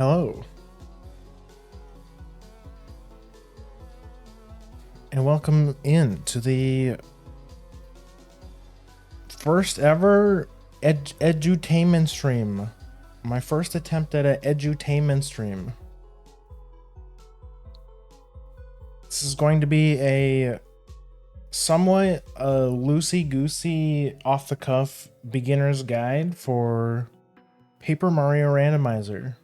Hello, and welcome in to the first ever edutainment stream. My first attempt at an edutainment stream. This is going to be a somewhat loosey-goosey, off-the-cuff beginner's guide for Paper Mario Randomizer.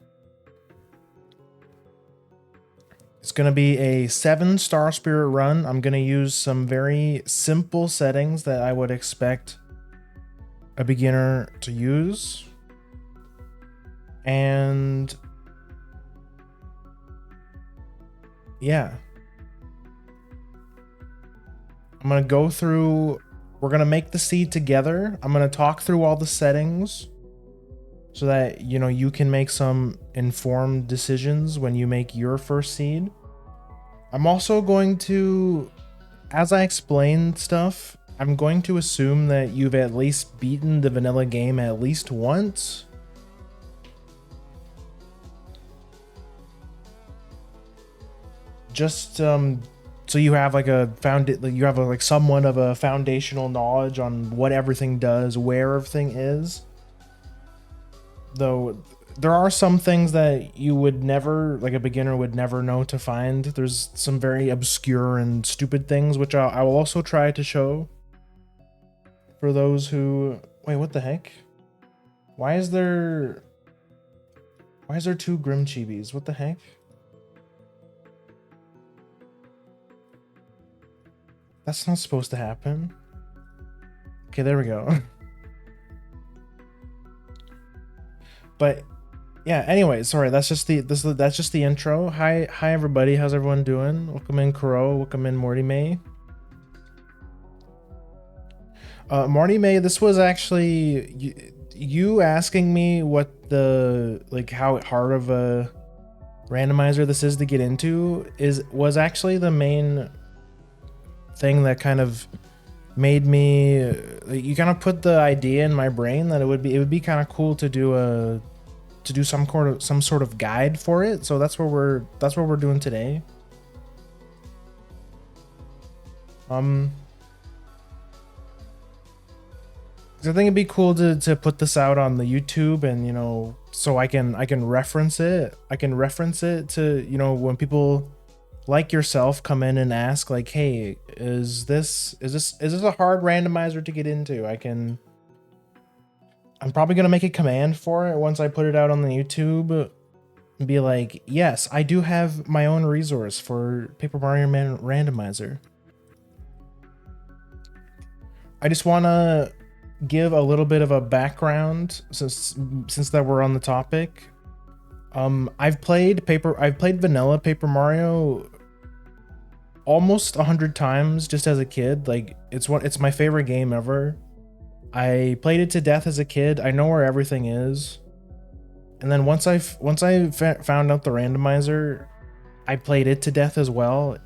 It's going to be a 7-star spirit run. I'm going to use some very simple settings that I would expect a beginner to use. And yeah. I'm going to go through, we're going to make the seed together. I'm going to talk through all the settings so that, you know, you can make some informed decisions when you make your first seed. I'm also going to, as I explain stuff, I'm going to assume that you've at least beaten the vanilla game at least once. Just so you have like like somewhat of a foundational knowledge on what everything does, where everything is. Though there are some things that you would never, like a beginner would never know to find. There's some very obscure and stupid things, which I will also try to show for those who... Wait, what the heck? Why is there 2 Grim Chibis? What the heck? That's not supposed to happen. Okay, there we go. But yeah, anyway, sorry, that's just the intro. Hi everybody, how's everyone doing? Welcome in Kuro, welcome in Morty May. Morty May, this was actually you asking me what the, like, how hard of a randomizer this is to get into was actually the main thing that kind of made me, you kind of put the idea in my brain that it would be kind of cool to do some sort of guide for it. So that's what we're doing today. I think it'd be cool to put this out on the YouTube, and, you know, so I can reference it. I can reference it to, you know, when people like yourself come in and ask, like, hey, is this a hard randomizer to get into? I'm probably gonna make a command for it once I put it out on the YouTube and be like, yes, I do have my own resource for Paper Mario Randomizer. I just wanna give a little bit of a background since that we're on the topic. I've played vanilla Paper Mario almost 100 times just as a kid. Like, it's my favorite game ever. I played it to death as a kid. I know where everything is. And then once I found out the randomizer, I played it to death as well.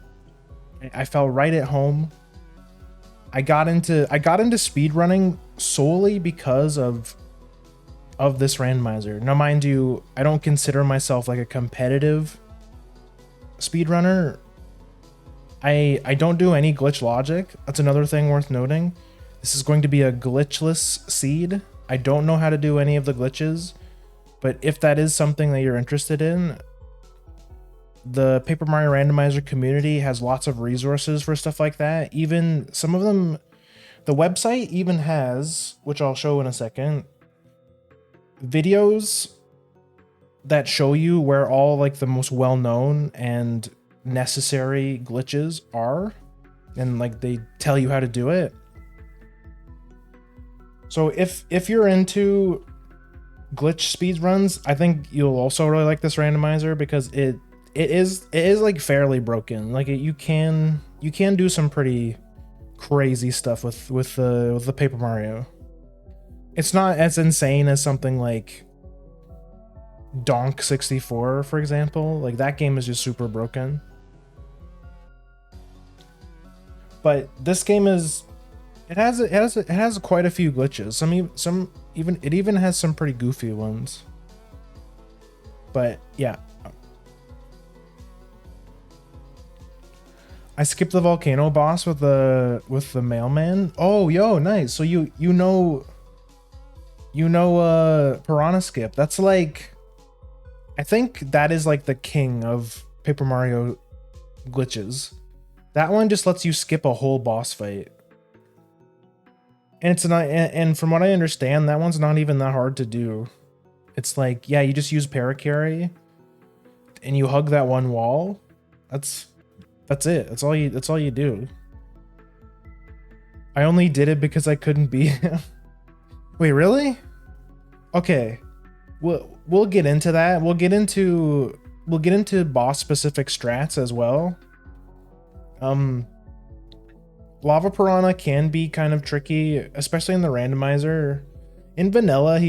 I felt right at home. I got into speedrunning solely because of this randomizer. Now, mind you, I don't consider myself like a competitive speedrunner. I don't do any glitch logic. That's another thing worth noting. This is going to be a glitchless seed. I don't know how to do any of the glitches, but if that is something that you're interested in, the Paper Mario Randomizer community has lots of resources for stuff like that. Even some of them, the website even has, which I'll show in a second, videos that show you where all, like, the most well-known and necessary glitches are, and, like, they tell you how to do it. So if you're into glitch speedruns, I think you'll also really like this randomizer, because it is like fairly broken. Like, you can do some pretty crazy stuff with the Paper Mario. It's not as insane as something like Donk 64, for example. Like, that game is just super broken. But this game is, it has quite a few glitches. It even has some pretty goofy ones. But yeah. I skipped the volcano boss with the mailman. Oh, yo, nice. So you know Piranha Skip. That's like, I think that is like the king of Paper Mario glitches. That one just lets you skip a whole boss fight. And it's not, and from what I understand, that one's not even that hard to do. It's like, yeah, you just use Paracarry and you hug that one wall. That's it. That's all you do. I only did it because I couldn't be. Wait, really? Okay. We'll get into that. We'll get into boss specific strats as well. Lava Piranha can be kind of tricky, especially in the randomizer. In vanilla,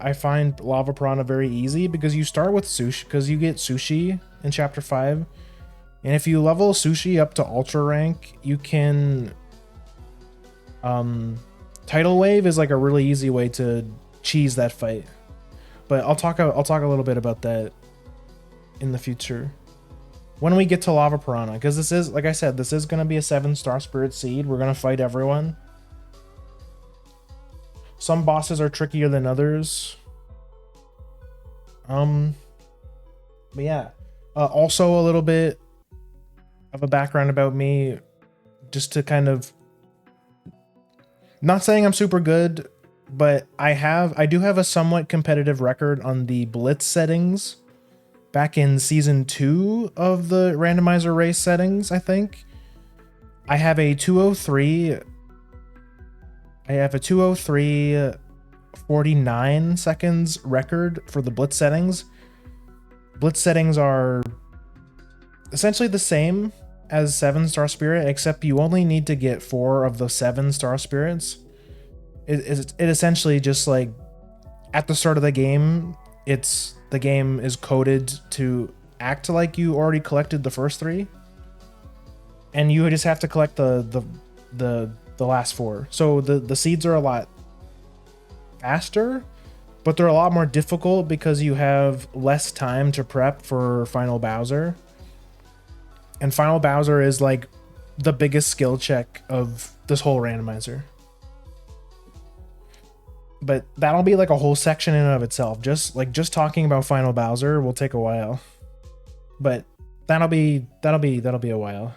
I find Lava Piranha very easy because you start with sushi, because you get sushi in chapter 5. And if you level sushi up to ultra rank, you can tidal wave is like a really easy way to cheese that fight. But I'll talk a little bit about that in the future when we get to Lava Piranha, because this is, like I said, this is going to be a 7-star spirit seed. We're going to fight everyone. Some bosses are trickier than others. But yeah. Also a little bit of a background about me, just to kind of, not saying I'm super good, but I do have a somewhat competitive record on the blitz settings back in season 2 of the randomizer race settings. I think I have a 203 49 seconds record for the blitz settings. Blitz settings are essentially the same as 7-star spirit, except you only need to get 4 of the 7-star spirits. It essentially just, like, at the start of the game, the game is coded to act like you already collected the first 3, and you just have to collect the last 4. So the seeds are a lot faster, but they're a lot more difficult because you have less time to prep for Final Bowser. And Final Bowser is like the biggest skill check of this whole randomizer. But that'll be like a whole section in and of itself. Just talking about Final Bowser will take a while. But that'll be a while.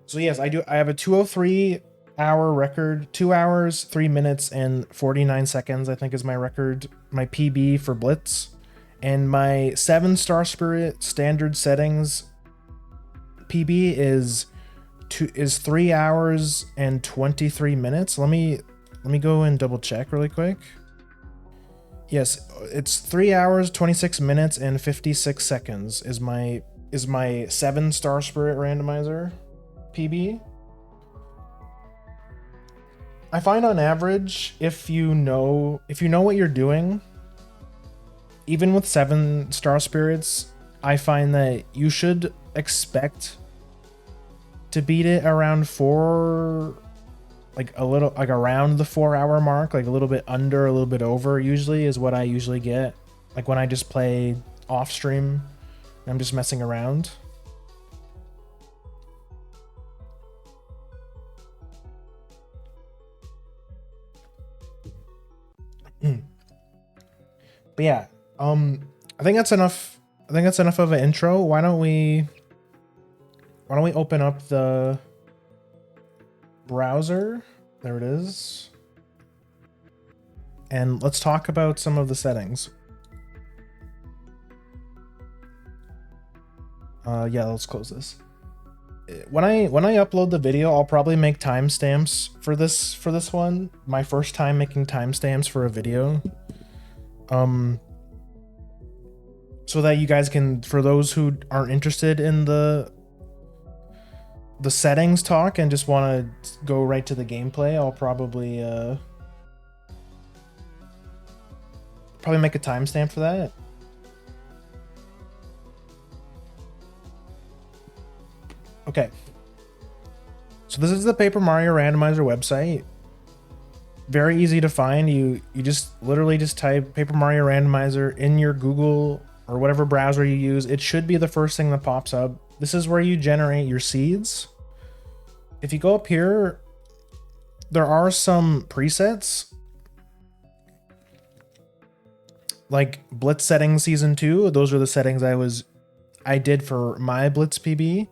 So yes, I have a 203 hour record, 2 hours, 3 minutes, and 49 seconds, I think is my record, my PB for Blitz. And my 7-star spirit standard settings PB is 3 hours and 23 minutes. Let me go and double check really quick. Yes, it's 3 hours, 26 minutes, and 56 seconds is my 7-star spirit randomizer PB. I find on average, if you know what you're doing, even with 7-star spirits, I find that you should expect to beat it around 4, around the 4-hour mark, like a little bit under, a little bit over, usually is what I usually get. Like when I just play off stream, I'm just messing around. But yeah, I think that's enough. I think that's enough of an intro. Why don't we open up the browser? There it is. And let's talk about some of the settings. Yeah, let's close this. When I upload the video, I'll probably make timestamps for this one. My first time making timestamps for a video. So that you guys can, for those who aren't interested in the settings talk and just want to go right to the gameplay, I'll probably make a timestamp for that. Okay. So this is the Paper Mario Randomizer website. very easy to find. You just literally just type Paper Mario Randomizer in your Google or whatever browser you use. It should be the first thing that pops up. This is where you generate your seeds. If you go up here, there are some presets like Blitz settings season 2. Those are the settings I did for my Blitz PB.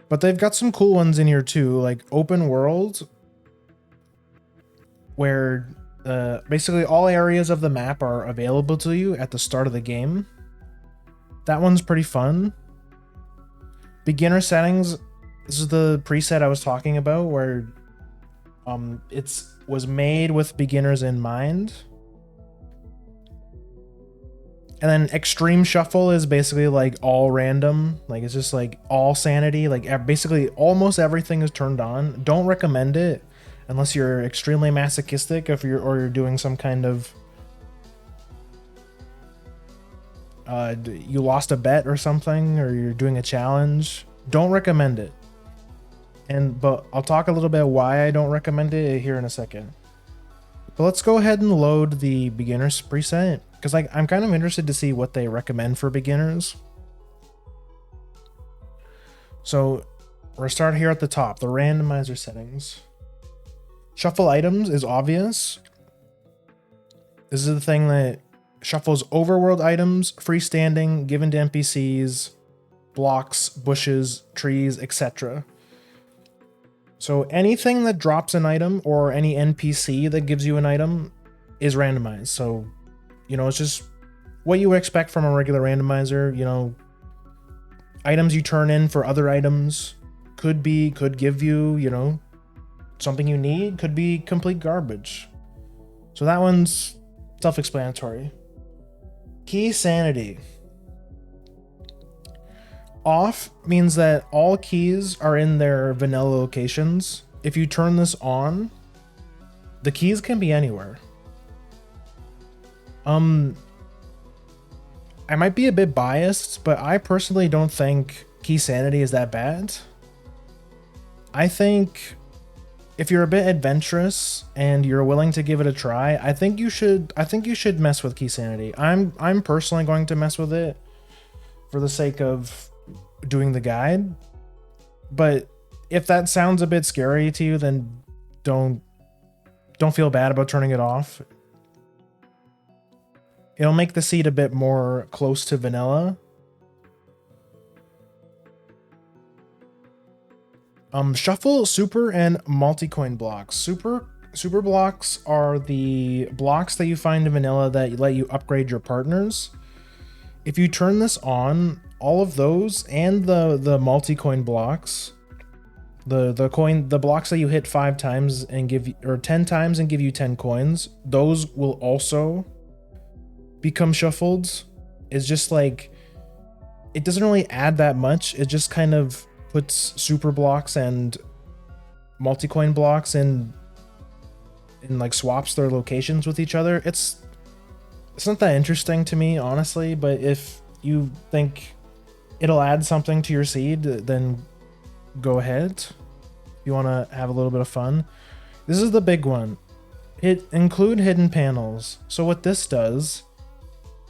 But they've got some cool ones in here too, like open world, where basically all areas of the map are available to you at the start of the game. That one's pretty fun. Beginner settings, this is the preset I was talking about, where it was made with beginners in mind. And then extreme shuffle is basically like all random, like it's just like all sanity, like basically almost everything is turned on. Don't recommend it unless you're extremely masochistic, or you're doing some kind of you lost a bet or something, or you're doing a challenge. Don't recommend it. But I'll talk a little bit why I don't recommend it here in a second. But let's go ahead and load the beginners preset, because I'm kind of interested to see what they recommend for beginners. So we're gonna start here at the top, the randomizer settings. Shuffle items is obvious. This is the thing that shuffles overworld items, freestanding, given to NPCs, blocks, bushes, trees, etc. So anything that drops an item or any NPC that gives you an item is randomized. So, it's just what you would expect from a regular randomizer. Items you turn in for other items could give you, something you need, could be complete garbage. So that one's self-explanatory. Key sanity. Off means that all keys are in their vanilla locations. If you turn this on, the keys can be anywhere. I might be a bit biased, but I personally don't think key sanity is that bad. I think if you're a bit adventurous and you're willing to give it a try, I think you should mess with key sanity. I'm personally going to mess with it for the sake of doing the guide. But if that sounds a bit scary to you, then don't feel bad about turning it off. It'll make the seed a bit more close to vanilla. Shuffle super and multi-coin blocks. Super blocks are the blocks that you find in vanilla that let you upgrade your partners. If you turn this on, all of those and the multi-coin blocks, the blocks that you hit 5 times and give you, or 10 times and give you 10 coins, those will also become shuffled. It's just like, it doesn't really add that much. It just kind of puts super blocks and multi-coin blocks in like swaps their locations with each other. It's not that interesting to me, honestly, but if you think it'll add something to your seed, then go ahead. If you want to have a little bit of fun. This is the big one. Include hidden panels. So what this does,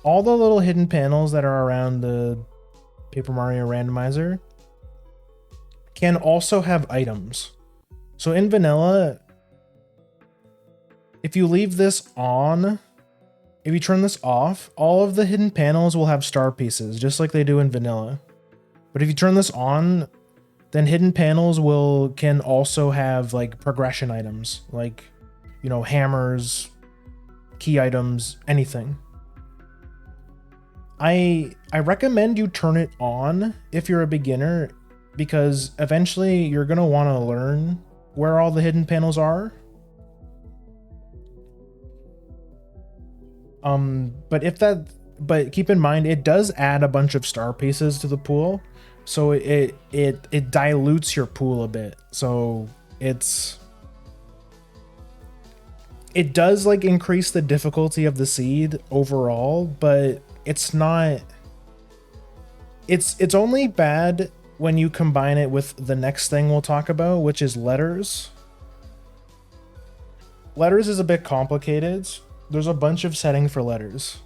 all the little hidden panels that are around the Paper Mario Randomizer can also have items. So in vanilla, if you leave this on, if you turn this off, all of the hidden panels will have star pieces, just like they do in vanilla. But if you turn this on, then hidden panels can also have like progression items, like, hammers, key items, anything. I recommend you turn it on if you're a beginner, because eventually you're going to want to learn where all the hidden panels are. But keep in mind, it does add a bunch of star pieces to the pool, so it dilutes your pool a bit. So it does like increase the difficulty of the seed overall, but it's only bad when you combine it with the next thing we'll talk about, which is letters. letters is a bit complicated. There's a bunch of settings for letters.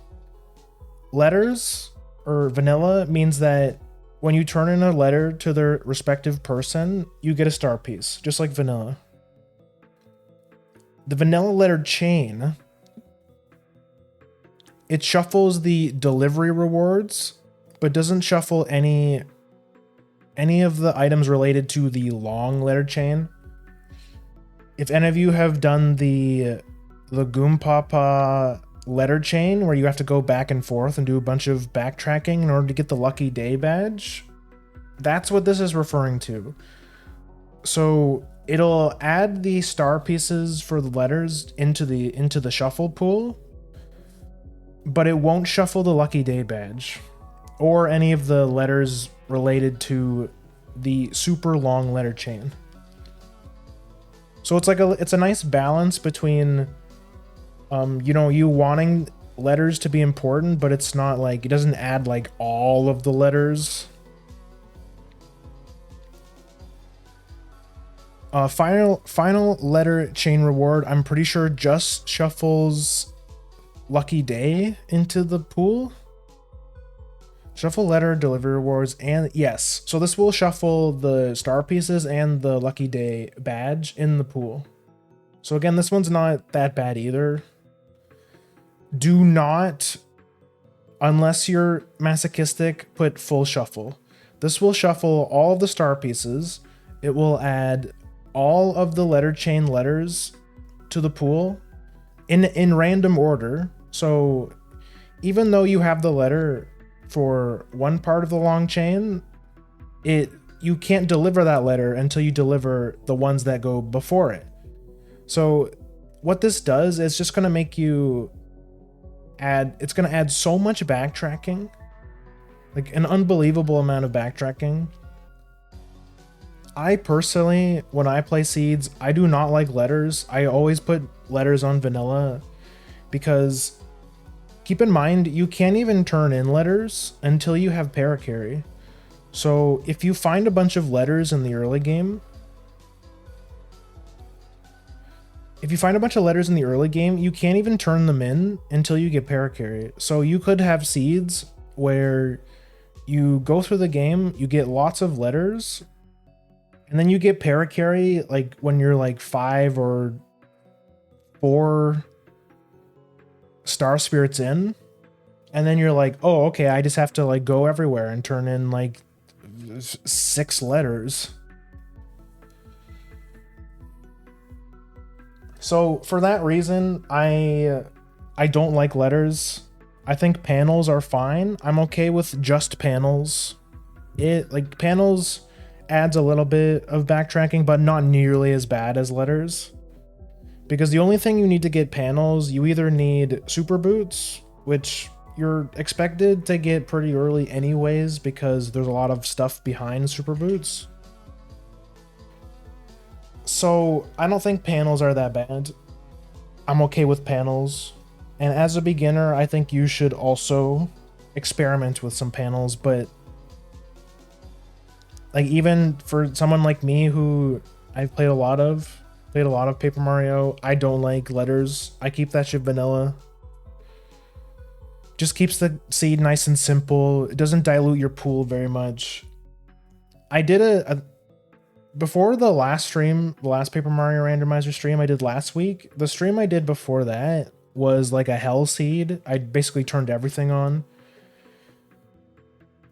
Letters, or vanilla, means that when you turn in a letter to their respective person, you get a star piece, just like vanilla. The vanilla letter chain, it shuffles the delivery rewards, but doesn't shuffle any of the items related to the long letter chain. If any of you have done the Goompapa letter chain where you have to go back and forth and do a bunch of backtracking in order to get the lucky day badge, that's what this is referring to. So it'll add the star pieces for the letters into the shuffle pool, but it won't shuffle the lucky day badge or any of the letters related to the super long letter chain. So it's a nice balance between you wanting letters to be important, but it's not like, it doesn't add like all of the letters. Final letter chain reward, I'm pretty sure just shuffles lucky day into the pool. Shuffle letter delivery rewards, and yes, so this will shuffle the star pieces and the lucky day badge in the pool. So again, this one's not that bad either. Do not, unless you're masochistic, put full shuffle. This will shuffle all of the star pieces. It will add all of the letter chain letters to the pool in random order. So even though you have the letter for one part of the long chain, you can't deliver that letter until you deliver the ones that go before it. So what this does is just going to make you it's going to add so much backtracking, like an unbelievable amount of backtracking. I personally, when I play seeds, I do not like letters. I always put letters on vanilla because keep in mind, you can't even turn in letters until you have paracarry. So if you find a bunch of letters in the early game, you can't even turn them in until you get paracarry. So you could have seeds where you go through the game, you get lots of letters, and then you get paracarry like when you're like 5 or 4 star spirits in, and then you're like, oh, okay, I just have to like go everywhere and turn in like 6 letters. So for that reason, I don't like letters. I think panels are fine. I'm okay with just panels. Panels adds a little bit of backtracking, but not nearly as bad as letters. Because the only thing you need to get panels, you either need super boots, which you're expected to get pretty early anyways because there's a lot of stuff behind super boots. So I don't think panels are that bad. I'm okay with panels. And as a beginner, I think you should also experiment with some panels, but like even for someone like me who I've played a lot of Paper Mario, I don't like letters. I keep that shit vanilla. Just keeps the seed nice and simple. It doesn't dilute your pool very much. I did before the last stream, the last Paper Mario Randomizer stream I did last week, the stream I did before that was like a hell seed. I basically turned everything on.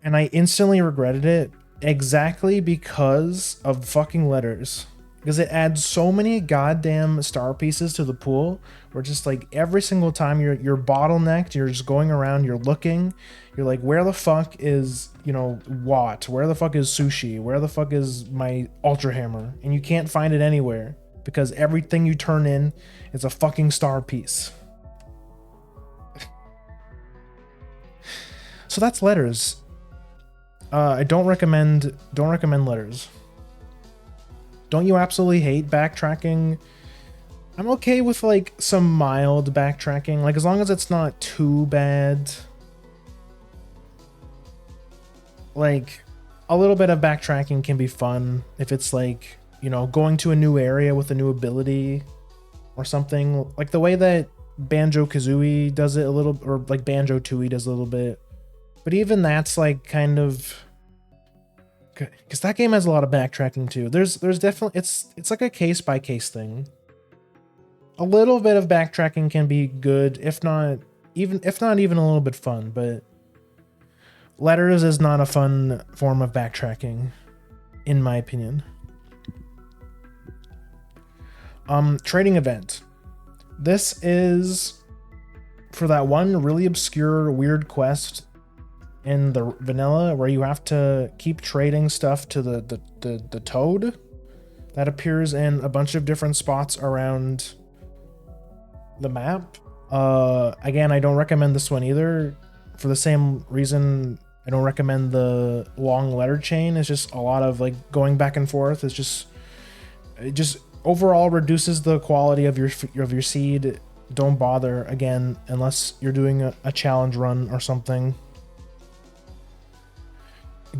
And I instantly regretted it exactly because of fucking letters. Because it adds so many goddamn star pieces to the pool where just like every single time you're bottlenecked, you're just going around, you're looking, you're like, where the fuck is, Watt? Where the fuck is Sushi? Where the fuck is my Ultra Hammer? And you can't find it anywhere because everything you turn in is a fucking star piece. So that's letters. I don't recommend letters. Don't you absolutely hate backtracking? I'm okay with like some mild backtracking, like as long as it's not too bad. Like a little bit of backtracking can be fun if it's like, going to a new area with a new ability. or something, like the way that Banjo-Kazooie does it a little, or like Banjo-Tooie does a little bit. But even that's like kind of, because that game has a lot of backtracking too. There's definitely, it's like a case by case thing. A little bit of backtracking can be good, if not even a little bit fun, but Letters is not a fun form of backtracking, in my opinion. Trading event. This is for that one really obscure, weird quest in the vanilla where you have to keep trading stuff to the toad that appears in a bunch of different spots around the map. Again, I don't recommend this one either, for the same reason I don't recommend the long letter chain. It's just a lot of like going back and forth. It just overall reduces the quality of your seed. Don't bother, again, unless you're doing a challenge run or something.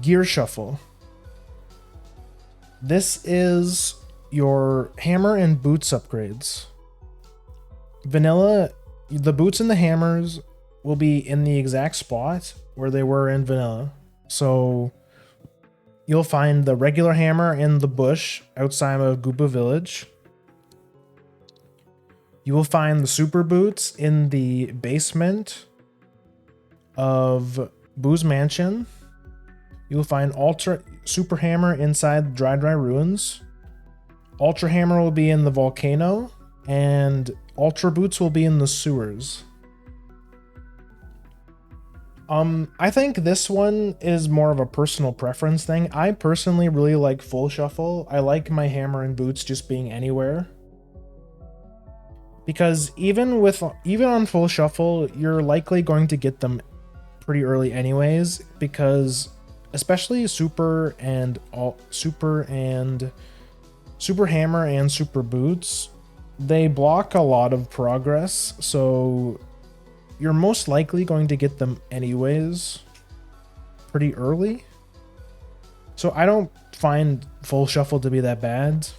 Gear shuffle. This is your hammer and boots upgrades. Vanilla, the boots and the hammers will be in the exact spot where they were in vanilla. So you'll find the regular hammer in the bush outside of Goopa Village. You will find the super boots in the basement of Boo's Mansion. You will find super hammer inside Dry Ruins. Ultra hammer will be in the volcano, and ultra boots will be in the sewers. I think this one is more of a personal preference thing. I personally really like full shuffle. I like my hammer and boots just being anywhere. Because even on full shuffle, you're likely going to get them pretty early anyways, because especially super hammer and super boots, they block a lot of progress, so you're most likely going to get them anyways pretty early. So I don't find full shuffle to be that bad.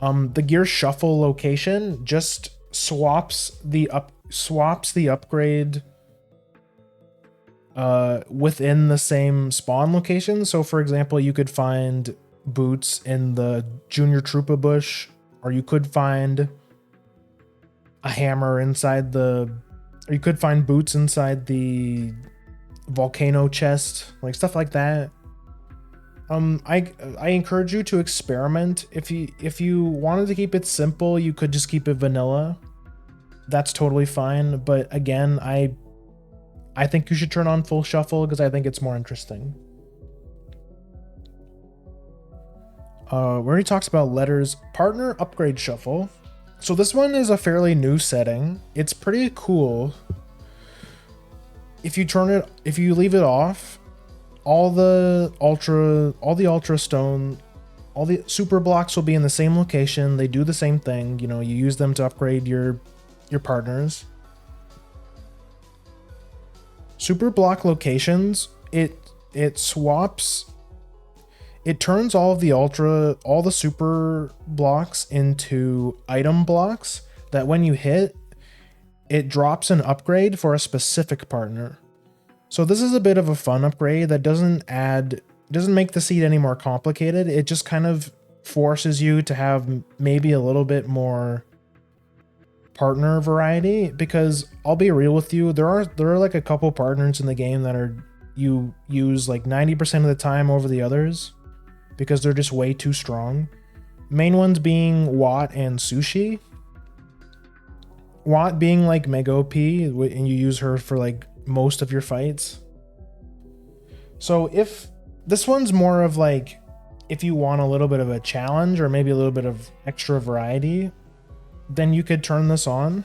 The gear shuffle location just swaps the upgrade within the same spawn location. So for example, you could find boots in the Junior Troopa bush, or you could find a hammer inside or you could find boots inside the volcano chest, like stuff like that. I encourage you to experiment. If you wanted to keep it simple, you could just keep it vanilla. That's totally fine. But again, I think you should turn on full shuffle because I think it's more interesting. We already talked about letters. Partner upgrade shuffle. So this one is a fairly new setting. It's pretty cool. If you leave it off, all the ultra stone, all the super blocks will be in the same location. They do the same thing. You know, you use them to upgrade your partners. Super block locations, it swaps. It turns all the super blocks into item blocks that when you hit, it drops an upgrade for a specific partner. So this is a bit of a fun upgrade that doesn't make the seed any more complicated. It just kind of forces you to have maybe a little bit more partner variety, because I'll be real with you, there are like a couple partners in the game that you use like 90% of the time over the others because they're just way too strong. Main ones being Watt and Sushi. Watt being like mega OP, and you use her for like most of your fights. So if this one's more of like, if you want a little bit of a challenge or maybe a little bit of extra variety, then you could turn this on.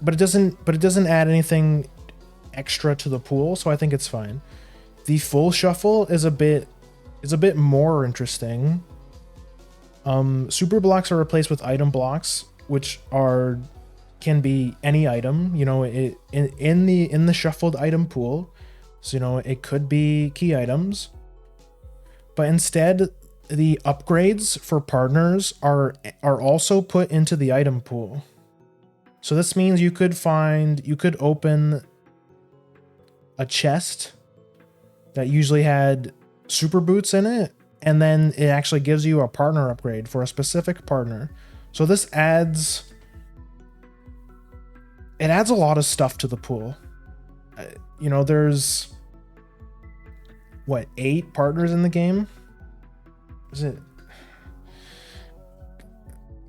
But it doesn't add anything extra to the pool, so I think it's fine. The full shuffle is a bit more interesting. Super blocks are replaced with item blocks, which can be any item, you know, in the shuffled item pool. So, you know, it could be key items. but instead the upgrades for partners are also put into the item pool. So this means you could open a chest that usually had super boots in it, and then it actually gives you a partner upgrade for a specific partner. So this adds a lot of stuff to the pool. You know, there's what, 8 partners in the game? Is it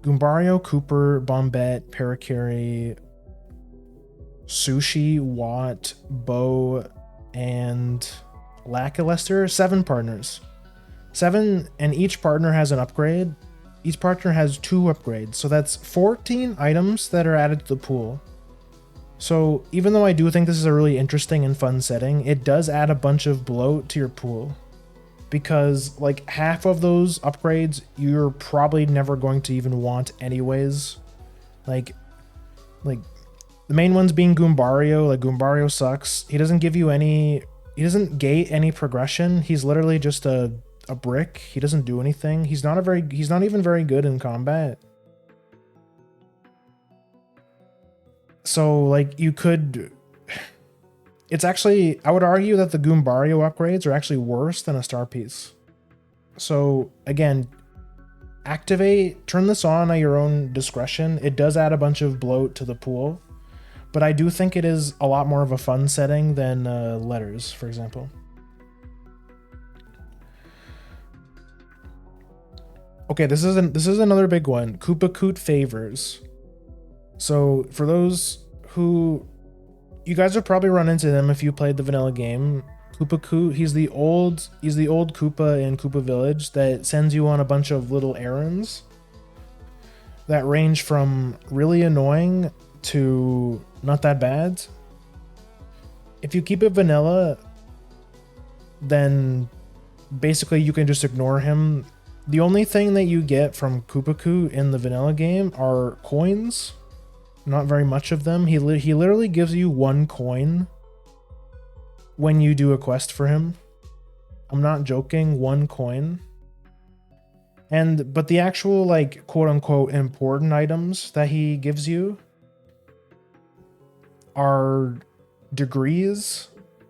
Goombario, Cooper, Bombette, Parakarry, Sushi, Watt, Bo, and Lackluster? 7 partners. 7, and each partner has an upgrade. Each partner has 2 upgrades, so that's 14 items that are added to the pool. So even though I do think this is a really interesting and fun setting, it does add a bunch of bloat to your pool, because like half of those upgrades you're probably never going to even want anyways. Like the main ones being Goombario. Like, Goombario sucks. He doesn't gate any progression. He's literally just a brick. He doesn't do anything. He's not even very good in combat. So like, it's actually, I would argue that the Goombario upgrades are actually worse than a star piece. So again, turn this on at your own discretion. It does add a bunch of bloat to the pool, but I do think it is a lot more of a fun setting than letters, for example. Okay, this is another big one. Koopa Koot favors. So for those who, you guys have probably run into them if you played the vanilla game. Koopa Koot, he's the old Koopa in Koopa Village that sends you on a bunch of little errands that range from really annoying to not that bad. If you keep it vanilla, then basically you can just ignore him. The only thing that you get from Koopa Koot in the vanilla game are coins. Not very much of them. He literally gives you 1 coin when you do a quest for him. I'm not joking, 1 coin. But the actual, like, quote unquote important items that he gives you are degrees,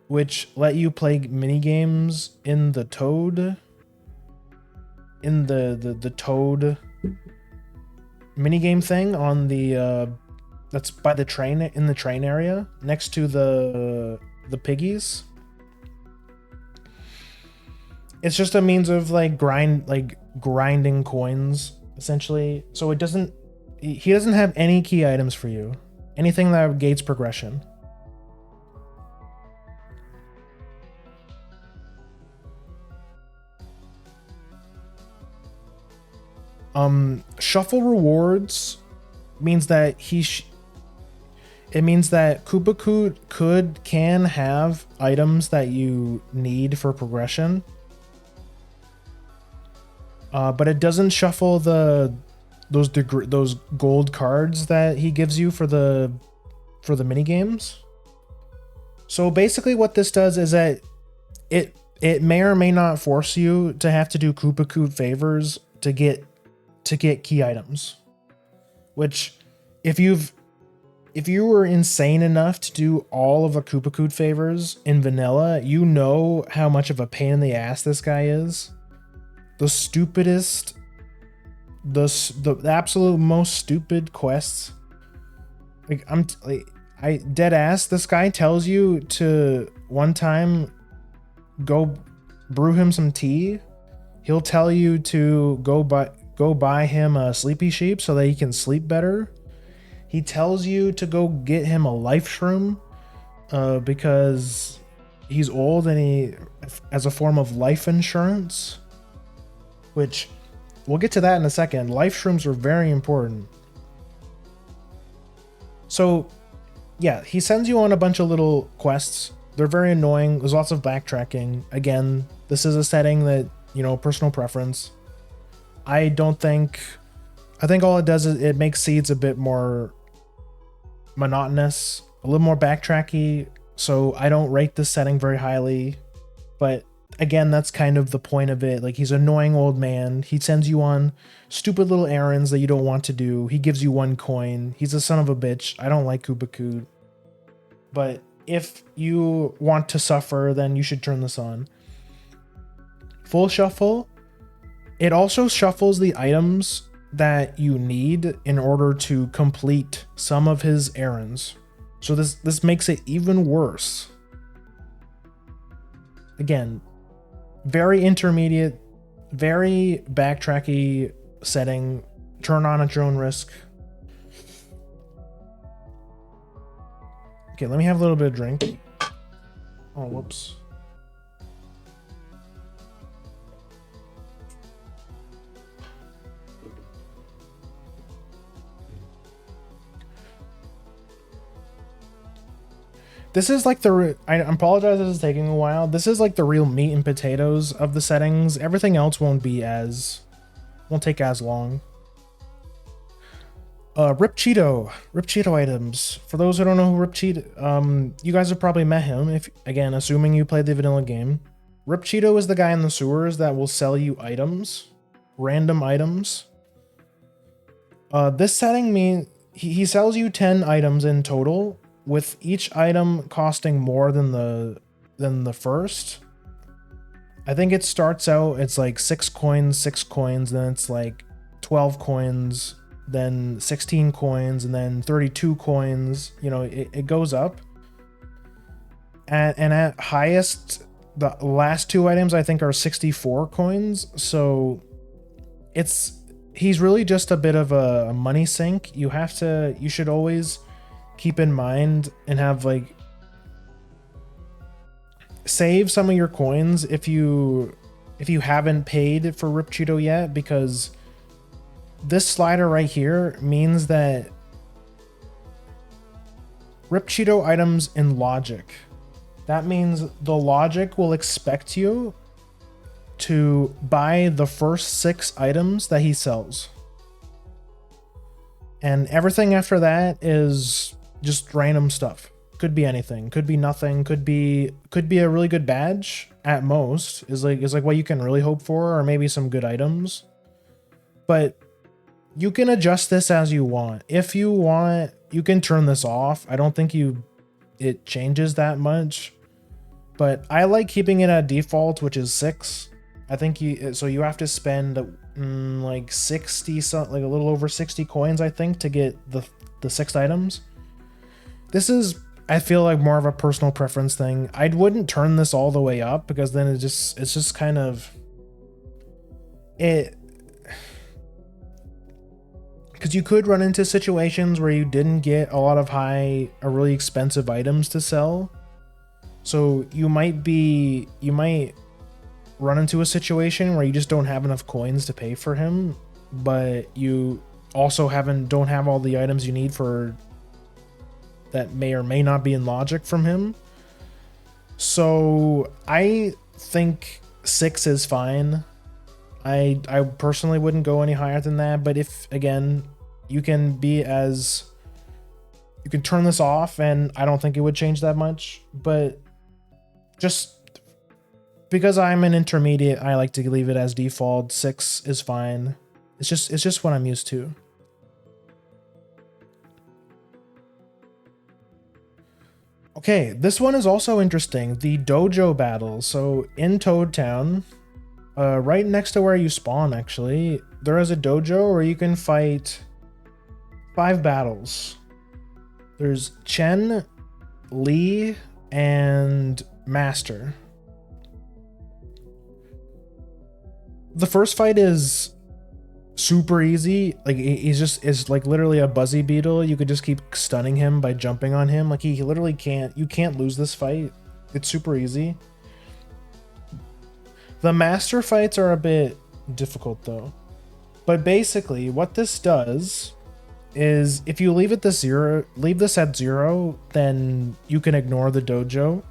which let you play mini games in the Toad, the Toad minigame thing on the that's by the train, in the train area next to the piggies. It's just a means of grinding coins essentially. So he doesn't have any key items for you, anything that gates progression. Shuffle rewards means that it means that Koopa Koot can have items that you need for progression, but it doesn't shuffle those gold cards that he gives you for the mini games. So basically, what this does is that it may or may not force you to have to do Koopa Koot favors to get key items, which if you were insane enough to do all of the Koopa Koot favors in vanilla, you know how much of a pain in the ass this guy is. The stupidest, the absolute most stupid quests. I dead ass, this guy tells you to one time go brew him some tea. He'll tell you to go buy him a sleepy sheep so that he can sleep better. He tells you to go get him a life shroom because he's old and as a form of life insurance, which we'll get to that in a second. Life shrooms are very important. So yeah, he sends you on a bunch of little quests. They're very annoying. There's lots of backtracking. Again, this is a setting that, personal preference. I think all it does is it makes seeds a bit more monotonous, a little more backtracky, so I don't rate this setting very highly, but again, that's kind of the point of it. Like, he's an annoying old man. He sends you on stupid little errands that you don't want to do. He gives you 1 coin. He's a son of a bitch. I don't like Kubaku. But if you want to suffer, then you should turn this on. Full shuffle. It also shuffles the items that you need in order to complete some of his errands. So this makes it even worse. Again, very intermediate, very backtracky setting. Turn on at your own risk. Okay, let me have a little bit of drink. Oh, whoops. This is like I apologize this is taking a while. This is like the real meat and potatoes of the settings. Everything else won't take as long. Rip Cheeto items. For those who don't know who Rip Cheeto, you guys have probably met him, if again, assuming you played the vanilla game. Rip Cheeto is the guy in the sewers that will sell you items, random items. This setting means he sells you 10 items in total, with each item costing more than the first. I think it starts out, it's like 6 coins, then it's like 12 coins, then 16 coins, and then 32 coins. You know, it goes up. And at highest, the last 2 items I think are 64 coins. So he's really just a bit of a money sink. You should always keep in mind and have like save some of your coins if you haven't paid for Rip Cheeto yet, because this slider right here means that Rip Cheeto items in logic. That means the logic will expect you to buy the first 6 items that he sells. And everything after that is just random stuff. Could be anything, could be nothing, could be a really good badge at most, is like what you can really hope for, or maybe some good items. But you can adjust this as you want. If you want, you can turn this off. I don't think it changes that much, but I like keeping it at default, which is 6. I think you have to spend like 60, like a little over 60 coins, I think, to get the 6 items. This is, I feel like, more of a personal preference thing. I wouldn't turn this all the way up, because then it's just kind of because you could run into situations where you didn't get a lot of high or really expensive items to sell. So you might run into a situation where you just don't have enough coins to pay for him, but you also don't have all the items you need for that may or may not be in logic from him. So I think 6 is fine. I personally wouldn't go any higher than that, but if, again, you can turn this off, and I don't think it would change that much, but just because I'm an intermediate, I like to leave it as default. 6 is fine. It's just what I'm used to. Okay, this one is also interesting. The dojo battles. So in Toad Town, right next to where you spawn, actually, there is a dojo where you can fight 5 battles. There's Chen, Lee, and Master. The first fight is super easy. Like, is like literally a Buzzy Beetle. You could just keep stunning him by jumping on him. Like, he literally you can't lose this fight. It's super easy. The Master fights are a bit difficult though. But basically what this does is, if you leave this at 0, then you can ignore the dojo.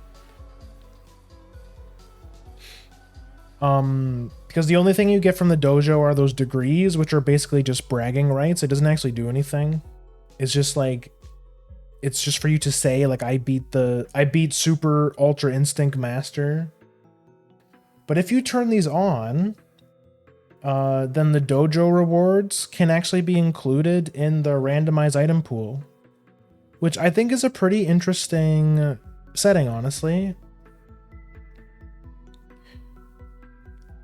Because the only thing you get from the dojo are those degrees, which are basically just bragging rights. It doesn't actually do anything. It's just for you to say, like, I beat Super Ultra Instinct Master. But if you turn these on, then the dojo rewards can actually be included in the randomized item pool, which I think is a pretty interesting setting, honestly.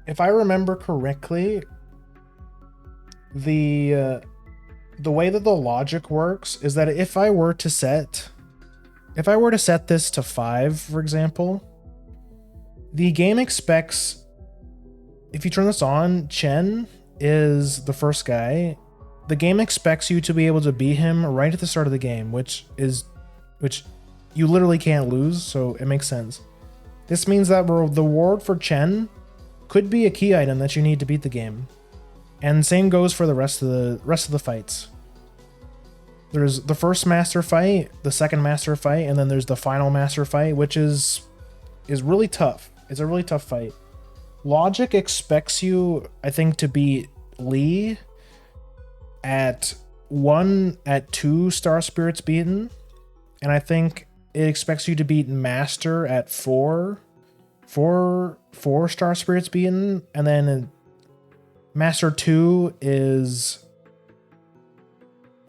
If I remember correctly, the way that the logic works is that if I were to set this to 5, for example, the game expects, if you turn this on, Chen is the first guy. The game expects you to be able to beat him right at the start of the game, which you literally can't lose, so it makes sense. This means that the reward for Chen could be a key item that you need to beat the game. And same goes for the rest of the fights. There's the first master fight, the second master fight, and then there's the final master fight, which is really tough. It's a really tough fight. Logic expects you, I think, to beat Lee at 2 star spirits beaten, and I think it expects you to beat Master at 4 star spirits beaten, and then Master 2 is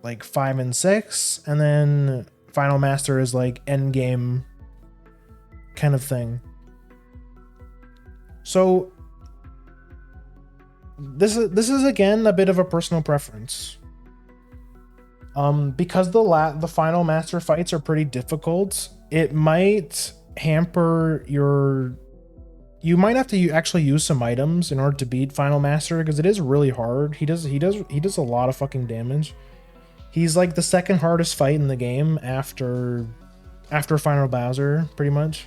like 5 and 6, and then Final Master is like end game kind of thing. So this is again a bit of a personal preference. Because the final master fights are pretty difficult, it might hamper your. You might have to actually use some items in order to beat Final Master, because it is really hard. He does a lot of fucking damage. He's like the second hardest fight in the game after Final Bowser, pretty much.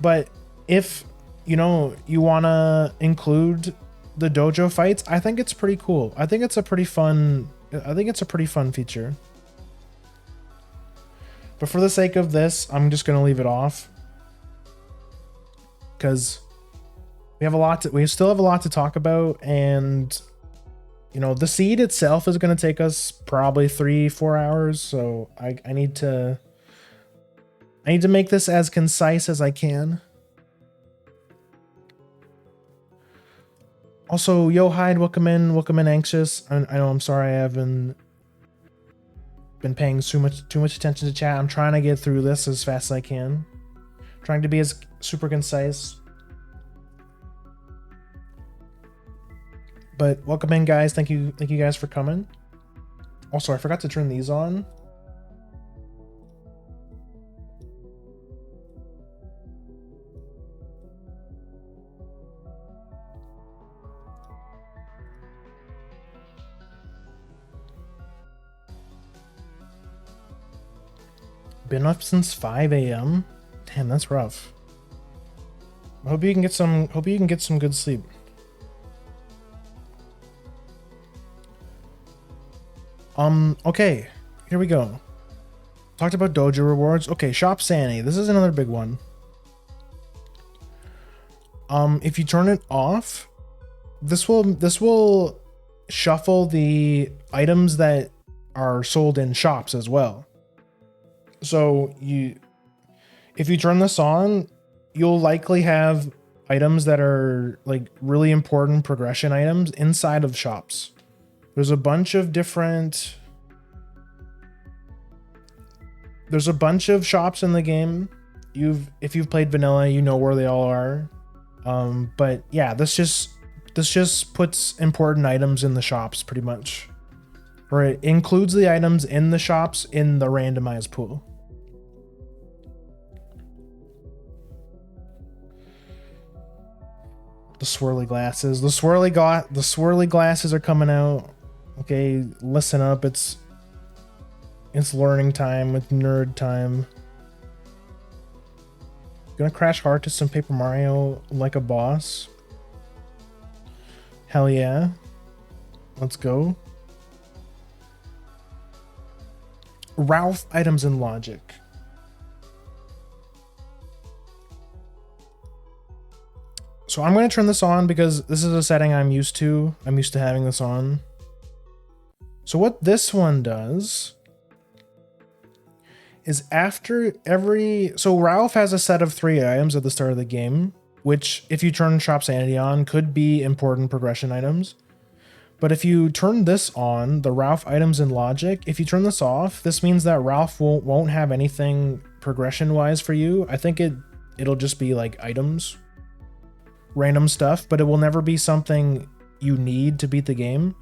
But if you want to include the dojo fights, I think it's pretty cool. I think it's a pretty fun feature. But for the sake of this, I'm just going to leave it off, because we still have a lot to talk about, and the seed itself is going to take us probably 3-4 hours, so I need to make this as concise as I can. Also, Yo Hyde, welcome in, Anxious. I know, I'm sorry I haven't been paying too much attention to chat. I'm trying to get through this as fast as I can. Trying to be as super concise. But welcome in, guys. Thank you guys for coming. Also, I forgot to turn these on. Been up since 5 a.m. Damn, that's rough. I hope you can get some good sleep. Okay, here we go. Talked about dojo rewards. Okay, Shop Sanity. This is another big one. If you turn it off, this will shuffle the items that are sold in shops as well. So if you turn this on, you'll likely have items that are like really important progression items inside of shops. There's a bunch of shops in the game. If you've played vanilla, you know where they all are. But yeah, this just puts important items in the shops pretty much. Or it includes the items in the shops in the randomized pool. The swirly glasses. The swirly glasses are coming out. Okay, listen up. It's learning time with nerd time. Gonna crash hard to some Paper Mario like a boss. Hell yeah. Let's go. Ralph items and logic. So I'm going to turn this on because this is a setting I'm used to. I'm used to having this on. So what this one does is so Ralph has a set of 3 items at the start of the game, which if you turn Shop Sanity on could be important progression items. But if you turn this on, the Ralph items and logic, if you turn this off, this means that Ralph won't have anything progression-wise for you. I think it'll just be like items, random stuff, but it will never be something you need to beat the game.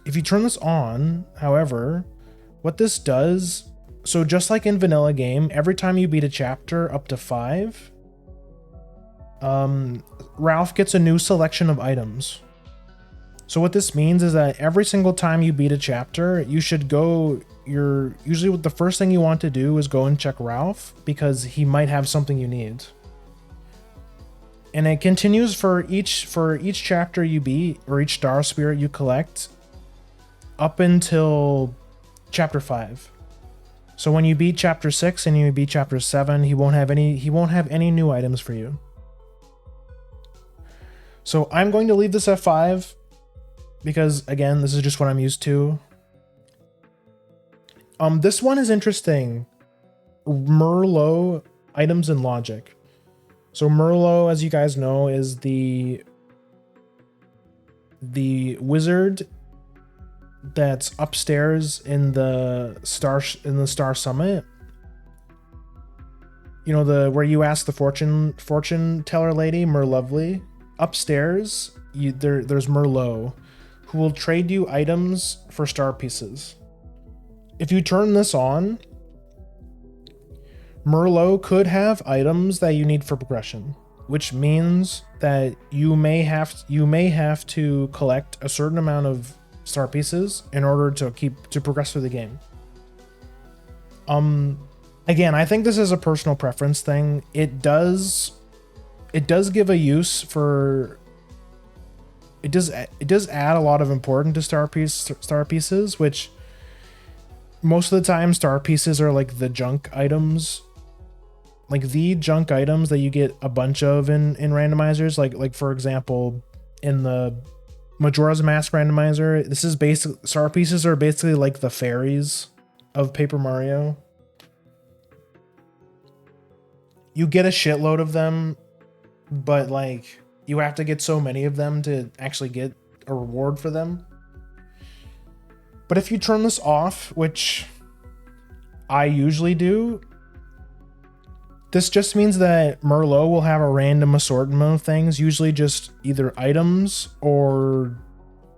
If you turn this on, however, what this does, so just like in vanilla game, every time you beat a chapter up to 5, Ralph gets a new selection of items. So what this means is that every single time you beat a chapter, you should go, usually the first thing you want to do is go and check Ralph, because he might have something you need. And it continues for each chapter you beat, or each star spirit you collect, up until chapter 5. So when you beat chapter 6 and you beat chapter 7, he won't have any new items for you. So I'm going to leave this at 5. Because again, this is just what I'm used to. This one is interesting. Merlot items and logic. So Merlot, as you guys know, is the wizard that's upstairs in the star summit. You know, where you ask the fortune teller lady, Merlovely. Upstairs, there's Merlot, who will trade you items for star pieces. If you turn this on, Merlot could have items that you need for progression, which means that you may have to collect a certain amount of star pieces in order to progress through the game. Again, I think this is a personal preference thing. It does give a use for. It does add a lot of importance to star pieces, which most of the time star pieces are like the junk items, like the junk items that you get a bunch of in randomizers. Like for example, in the Majora's Mask randomizer, this is star pieces are basically like the fairies of Paper Mario. You get a shitload of them, but like, you have to get so many of them to actually get a reward for them. But if you turn this off, which I usually do, this just means that Merlot will have a random assortment of things, usually just either items or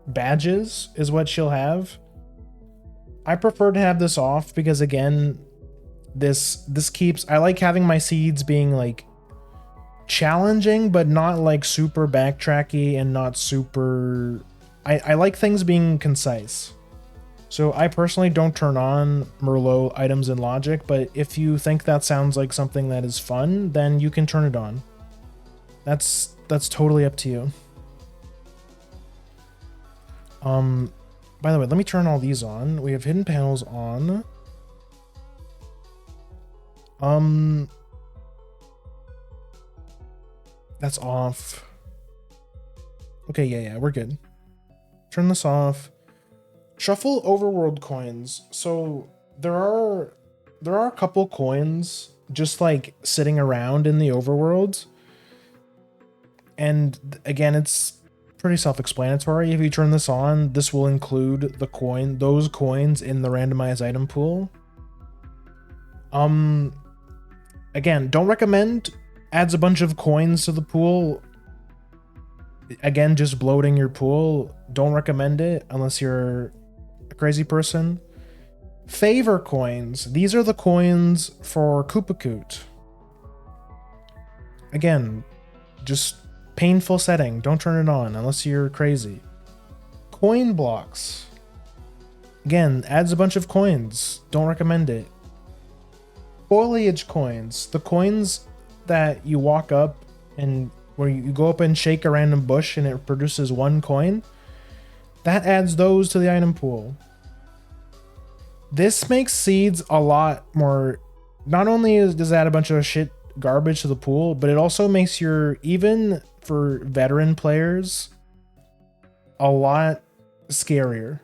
badges is what she'll have. I prefer to have this off because again, this keeps, I like having my seeds being like challenging, but not like super backtracky and not super. I like things being concise. So I personally don't turn on Merlot items and logic, but if you think that sounds like something that is fun, then you can turn it on. That's totally up to you. By the way, let me turn all these on. We have hidden panels on. That's off. Okay, yeah, we're good. Turn this off. Shuffle overworld coins. So there are a couple coins just like sitting around in the overworld. And again, it's pretty self-explanatory. If you turn this on, this will include those coins in the randomized item pool. Again, don't recommend. Adds a bunch of coins to the pool. Again, just bloating your pool. Don't recommend it unless you're a crazy person. Favor coins. These are the coins for Koopakoot. Again, just painful setting. Don't turn it on unless you're crazy. Coin blocks. Again, adds a bunch of coins. Don't recommend it. Foliage coins. The coins that you walk up and where you go up and shake a random bush and it produces 1 coin, that adds those to the item pool. This makes seeds a lot more. Not only does it add a bunch of shit garbage to the pool, but it also makes even for veteran players, a lot scarier.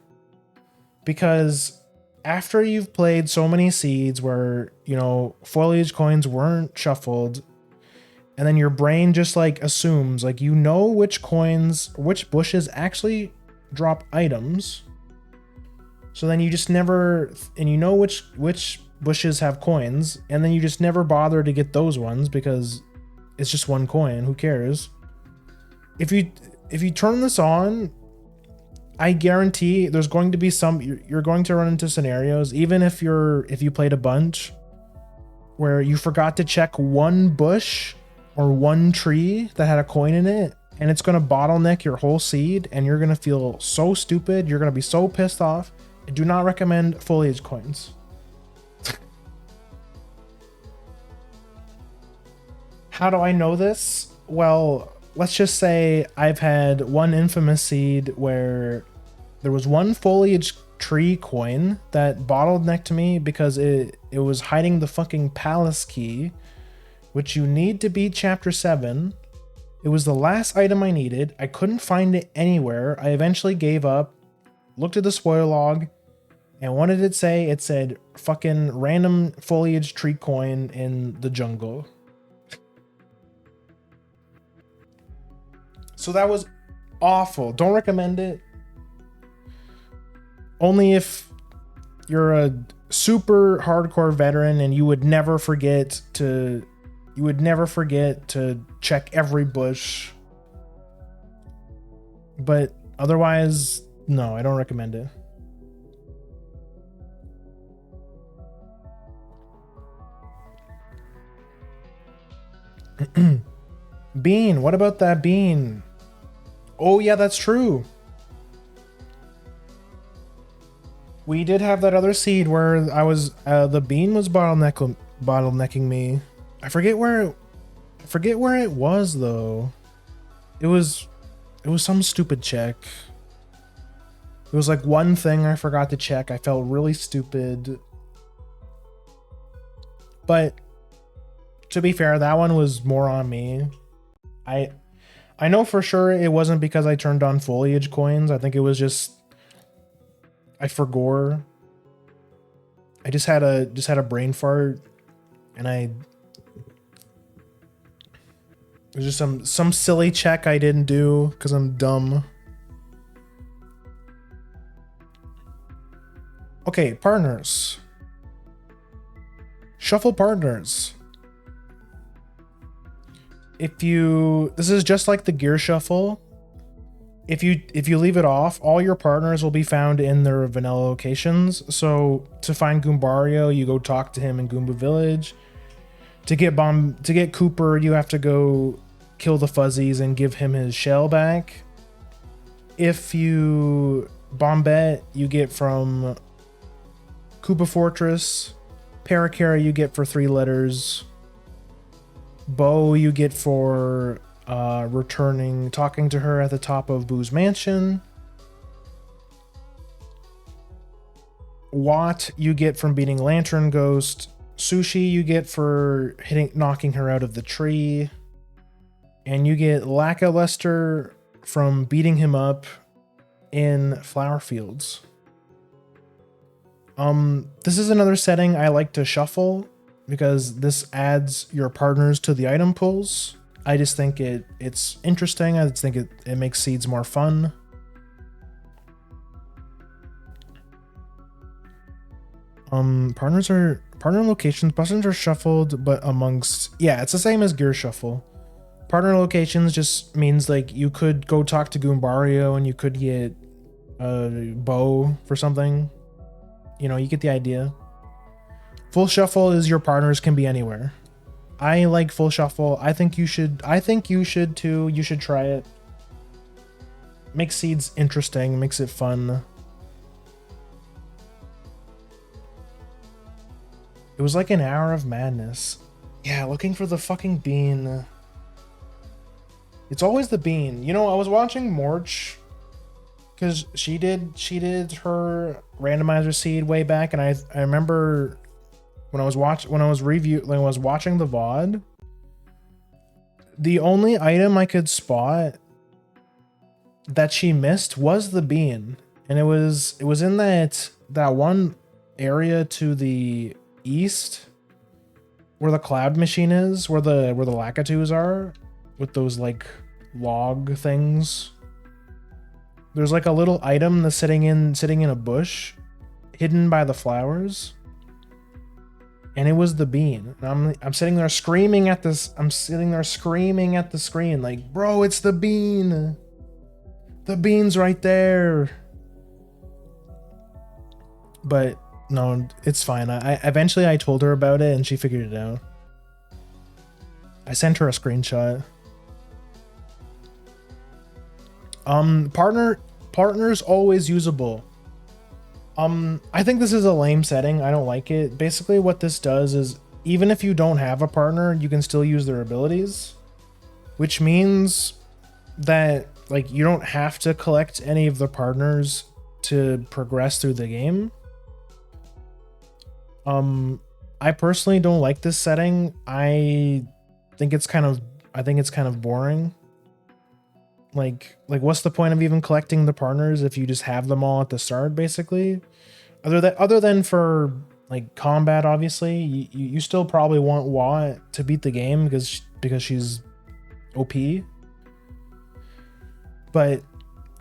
Because after you've played so many seeds where, you know, foliage coins weren't shuffled, and then your brain just like assumes like you know which coins, which bushes actually drop items. So then you just never, and you know which bushes have coins, and then you just never bother to get those ones because it's just one coin. Who cares? If you turn this on, I guarantee there's going to be some, you're going to run into scenarios, even if you played a bunch, where you forgot to check one bush or one tree that had a coin in it, and it's going to bottleneck your whole seed, and you're going to feel so stupid. You're going to be so pissed off. I do not recommend foliage coins. How do I know this? Well, let's just say I've had one infamous seed where there was one foliage tree coin that bottlenecked me because it was hiding the fucking palace key, which you need to beat chapter 7. It was the last item I needed. I couldn't find it anywhere. I eventually gave up, looked at the spoiler log, and what did it say? It said fucking random foliage tree coin in the jungle. So that was awful. Don't recommend it. Only if you're a super hardcore veteran and you would never forget to check every bush. But otherwise, no, I don't recommend it. Bean, what about that bean? Oh yeah, that's true. We did have that other seed where I was the bean was bottlenecking me. I forget where it was though. It was some stupid check. It was like one thing I forgot to check. I felt really stupid. But to be fair, that one was more on me. I know for sure it wasn't because I turned on foliage coins. I think it was just I forgot. I just had a brain fart, and it was just some silly check I didn't do because I'm dumb. Okay, partners. Shuffle partners. This is just like the gear shuffle. If you leave it off, all your partners will be found in their vanilla locations. So to find Goombario, you go talk to him in Goomba Village. To get Cooper, you have to go kill the fuzzies and give him his shell back. If you Bombette, you get from Koopa Fortress. Paracara you get for 3 letters. Bo you get for talking to her at the top of Boo's mansion. Watt you get from beating Lantern Ghost. Sushi you get for knocking her out of the tree. And you get Lackluster from beating him up in Flower Fields. This is another setting I like to shuffle because this adds your partners to the item pools. I just think it's interesting. I just think it makes seeds more fun. Partner locations. Buttons are shuffled, but amongst, yeah, it's the same as gear shuffle. Partner locations just means like you could go talk to Goombario and you could get Bo for something. You know, you get the idea. Full shuffle is your partners can be anywhere. I like full shuffle. I think you should too. You should try it. Makes seeds interesting, makes it fun. It was like an hour of madness. Yeah, looking for the fucking bean. It's always the bean. You know, I was watching Morch because she did her randomizer seed way back, and I remember when I was watching the VOD, the only item I could spot that she missed was the bean, and it was in that one area to the east where the cloud machine is, where the Lakitus are, with those like log things. There's like a little item that's sitting in a bush, hidden by the flowers. And it was the bean. And I'm sitting there screaming at this. I'm sitting there screaming at the screen, like, bro, it's the bean. The bean's right there. But no, it's fine. I eventually told her about it and she figured it out. I sent her a screenshot. Partner's always usable. I think this is a lame setting. I don't like it. Basically what this does is, even if you don't have a partner, you can still use their abilities, which means that like you don't have to collect any of the partners to progress through the game. I personally don't like this setting. I think it's kind of boring. Like what's the point of even collecting the partners if you just have them all at the start, basically? Other than for like combat, obviously, you still probably want Wa to beat the game because she's OP. But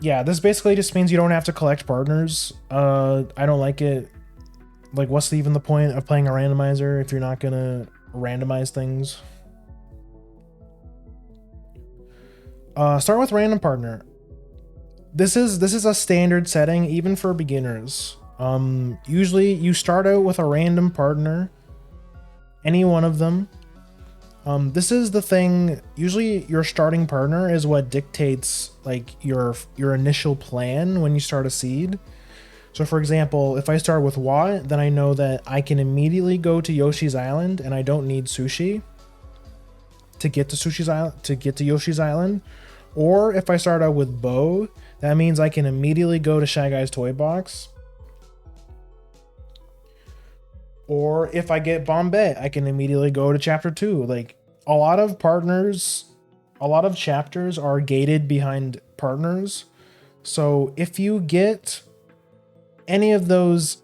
yeah, this basically just means you don't have to collect partners. I don't like it. Like, what's even the point of playing a randomizer if you're not gonna randomize things? Start with random partner. This is a standard setting even for beginners. Usually you start out with a random partner, any one of them. This is the thing. Usually your starting partner is what dictates like your initial plan when you start a seed. So for example, if I start with Wa, then I know that I can immediately go to Yoshi's Island and I don't need Sushi to get to Yoshi's Island. Or if I start out with Bo, that means I can immediately go to Shy Guy's Toy Box. Or if I get Bombay, I can immediately go to chapter 2. Like, a lot of chapters are gated behind partners. So if you get any of those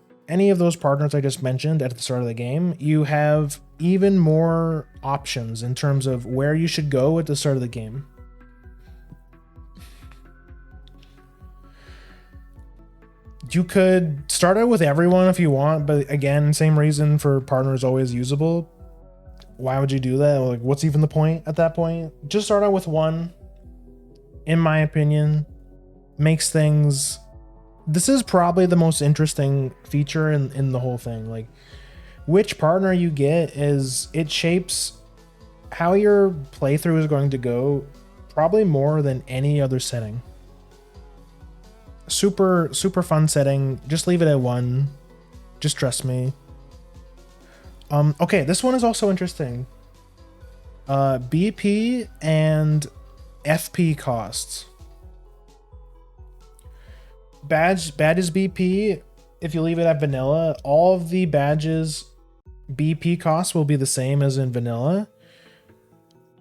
partners I just mentioned at the start of the game, you have even more options in terms of where you should go at the start of the game. You could start out with everyone if you want, but again, same reason for partners always usable. Why would you do that? Like, what's even the point at that point? Just start out with one, in my opinion. Makes things... This is probably the most interesting feature in the whole thing. Like, which partner you get it shapes how your playthrough is going to go, probably more than any other setting. Super fun setting. Just leave it at 1. Just trust me. Okay, this one is also interesting. BP and FP costs. Badges BP, if you leave it at vanilla, all of the badges BP costs will be the same as in vanilla.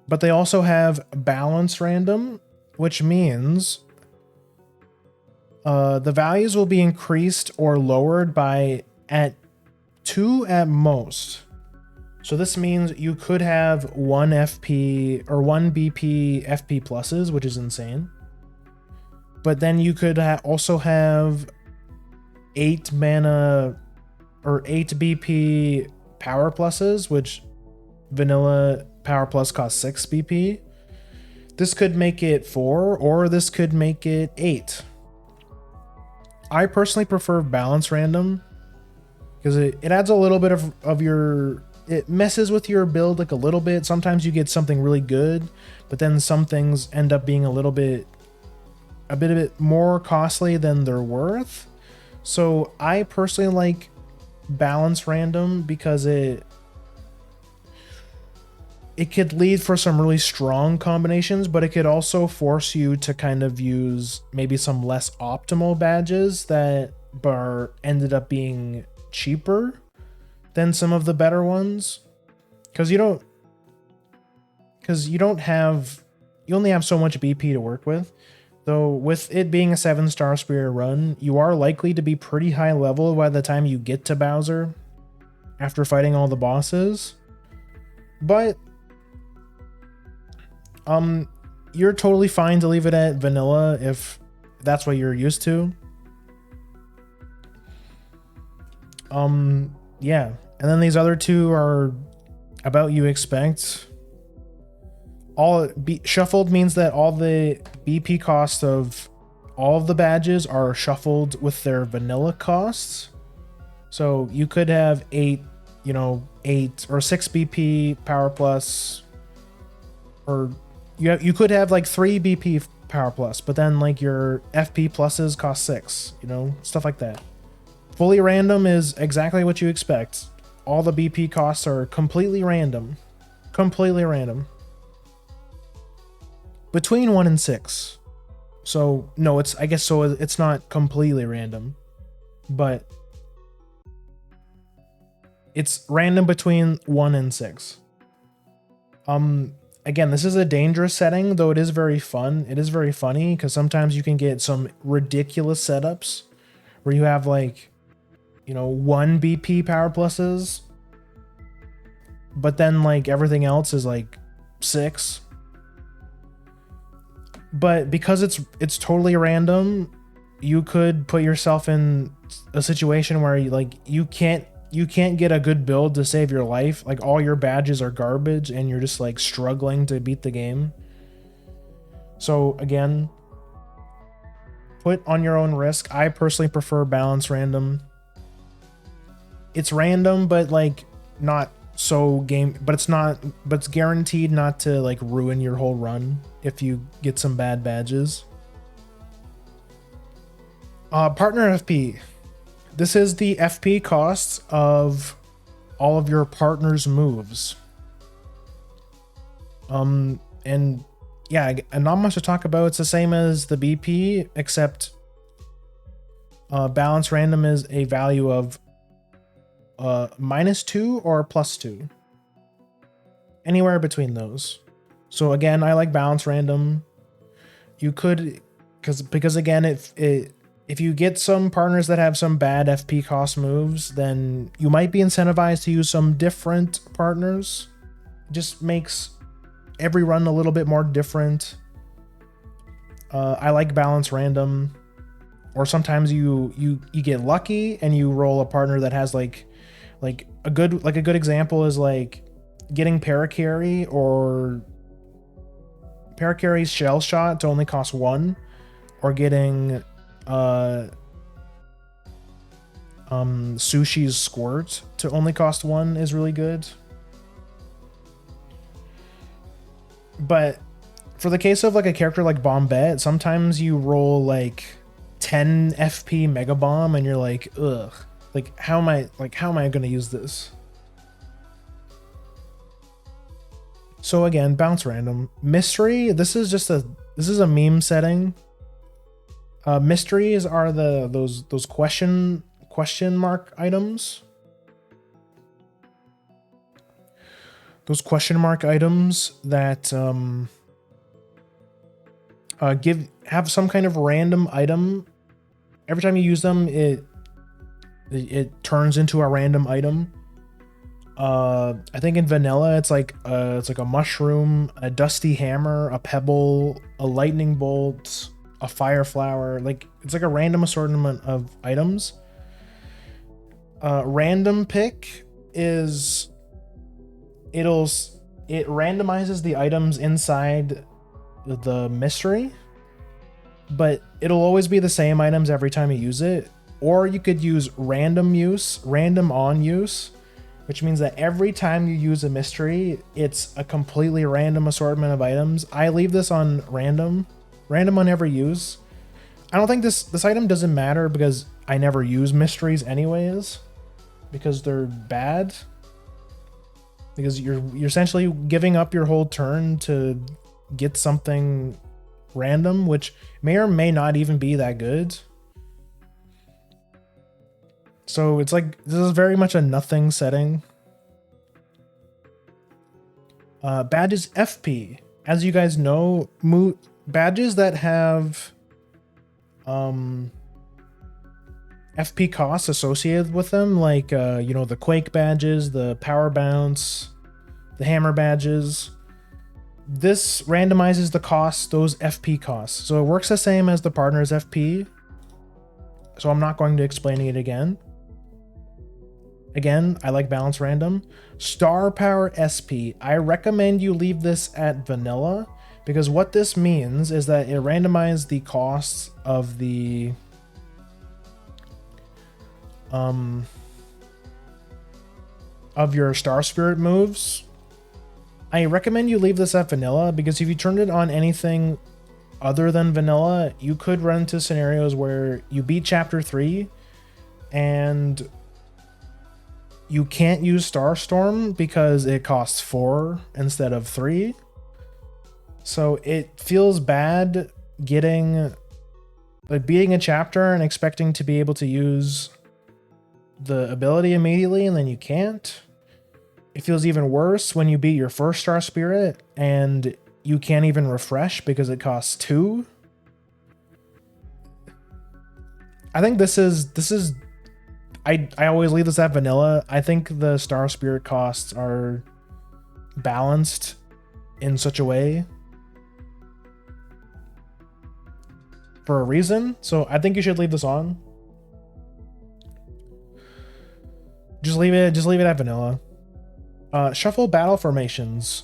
But they also have balance random, which means the values will be increased or lowered by at 2 at most. So this means you could have 1 FP or 1 BP FP pluses, which is insane. But then you could also have 8 mana or 8 BP power pluses, which vanilla power plus costs 6 BP. This could make it 4, or this could make it 8. I personally prefer balance random because it adds a little bit of your... It messes with your build like a little bit. Sometimes you get something really good, but then some things end up being a bit more costly than they're worth. So I personally like balance random because it could lead for some really strong combinations, but it could also force you to kind of use maybe some less optimal badges that ended up being cheaper than some of the better ones. Because you only have so much BP to work with. Though with it being a 7-star Spirit run, you are likely to be pretty high level by the time you get to Bowser after fighting all the bosses. But you're totally fine to leave it at vanilla if that's what you're used to. Yeah. And then these other two are about you expect. Shuffled means that all the BP costs of all of the badges are shuffled with their vanilla costs. So you could have 8 or 6 BP power plus, or you could have like 3 BP power plus, but then like your FP pluses cost 6, stuff like that. Fully random is exactly what you expect. All the BP costs are completely random. Completely random. Between 1 and 6. So, no, it's not completely random. But it's random between 1 and 6. Again, this is a dangerous setting, though it is very fun. It is very funny, because sometimes you can get some ridiculous setups where you have like 1 BP power pluses, but then like everything else is like 6. But because it's totally random, you could put yourself in a situation where you can't get a good build to save your life. Like all your badges are garbage and you're just like struggling to beat the game. So again, put on your own risk. I personally prefer balance random. It's random, but like not so game, but it's guaranteed not to like ruin your whole run if you get some bad badges. Partner FP. This is the FP costs of all of your partner's moves. And yeah, and not much to talk about. It's the same as the BP, except balance random is a value of -2 or +2. Anywhere between those. So again, I like balance random. You could, because again, if you get some partners that have some bad FP cost moves, then you might be incentivized to use some different partners. It just makes every run a little bit more different. I like balance random. Or sometimes you get lucky and you roll a partner that has like a good example is like getting Paracarry or Paracarry's Shell Shot to only cost 1, or getting Sushi's Squirt to only cost 1 is really good. But for the case of like a character like Bombette, sometimes you roll like 10 FP Mega Bomb and you're like, ugh, like how am I gonna use this? So again, bounce random. Mystery, this is a meme setting. Mysteries are those question mark items. Those question mark items that have some kind of random item. Every time you use them, it turns into a random item. I think in vanilla it's like a mushroom, a dusty hammer, a pebble, a lightning bolt, a fire flower. Like it's like a random assortment of items. Random pick is it randomizes the items inside the mystery, but it'll always be the same items every time you use it. Or you could use random on use, which means that every time you use a mystery, it's a completely random assortment of items. I leave this on random on every use. I don't think this item doesn't matter because I never use mysteries anyways, because they're bad. Because you're essentially giving up your whole turn to get something random, which may or may not even be that good. So it's like, this is very much a nothing setting. Badges FP. As you guys know, badges that have FP costs associated with them, like the Quake badges, the Power Bounce, the hammer badges. This randomizes the costs, those FP costs. So it works the same as the partner's FP. So I'm not going to explain it again. Again, I like balance random. Star Power SP. I recommend you leave this at vanilla because what this means is that it randomizes the costs of the of your Star Spirit moves. I recommend you leave this at vanilla because if you turned it on anything other than vanilla, you could run into scenarios where you beat chapter 3 and you can't use Starstorm because it costs 4 instead of 3. So it feels bad getting, like, beating a chapter and expecting to be able to use the ability immediately and then you can't. It feels even worse when you beat your first Star Spirit and you can't even refresh because it costs 2. I think this is I always leave this at vanilla. I think the Star Spirit costs are balanced in such a way for a reason. So I think you should leave this on. Just leave it at vanilla. Shuffle battle formations.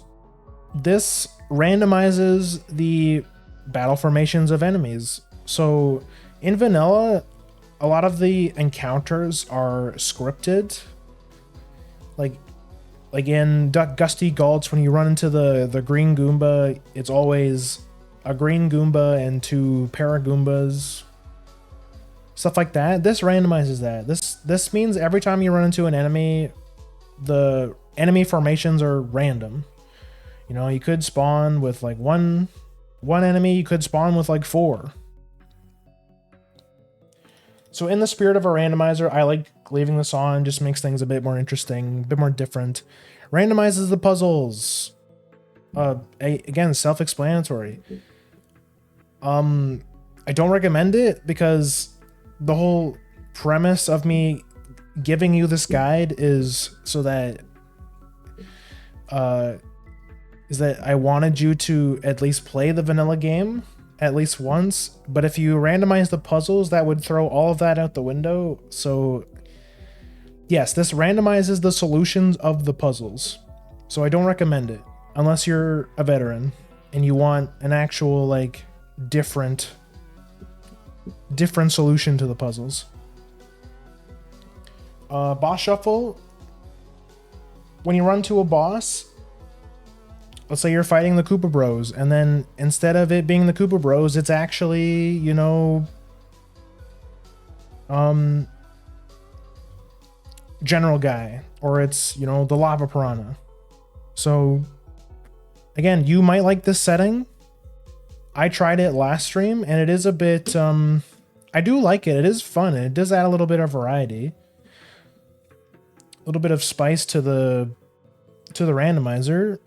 This randomizes the battle formations of enemies. So in vanilla, a lot of the encounters are scripted. Like in Gusty Gulch, when you run into the green Goomba, it's always a green Goomba and 2 Paragoombas. Stuff like that. This randomizes that. This means every time you run into an enemy, the enemy formations are random. You know, you could spawn with like one enemy, you could spawn with like 4. So in the spirit of a randomizer, I like leaving this on, just makes things a bit more interesting, a bit more different. Randomizes the puzzles. Again, self-explanatory. I don't recommend it because the whole premise of me giving you this guide is so that I wanted you to at least play the vanilla game at least once, but if you randomize the puzzles, that would throw all of that out the window. So yes, this randomizes the solutions of the puzzles. So I don't recommend it unless you're a veteran and you want an actual like different solution to the puzzles. Boss shuffle. When you run to a boss, let's say you're fighting the Koopa Bros, and then instead of it being the Koopa Bros, it's actually, you know, General Guy, or it's, you know, the Lava Piranha. So again, you might like this setting. I tried it last stream and it is a bit, I do like it. It is fun. And it does add a little bit of variety, a little bit of spice to the randomizer.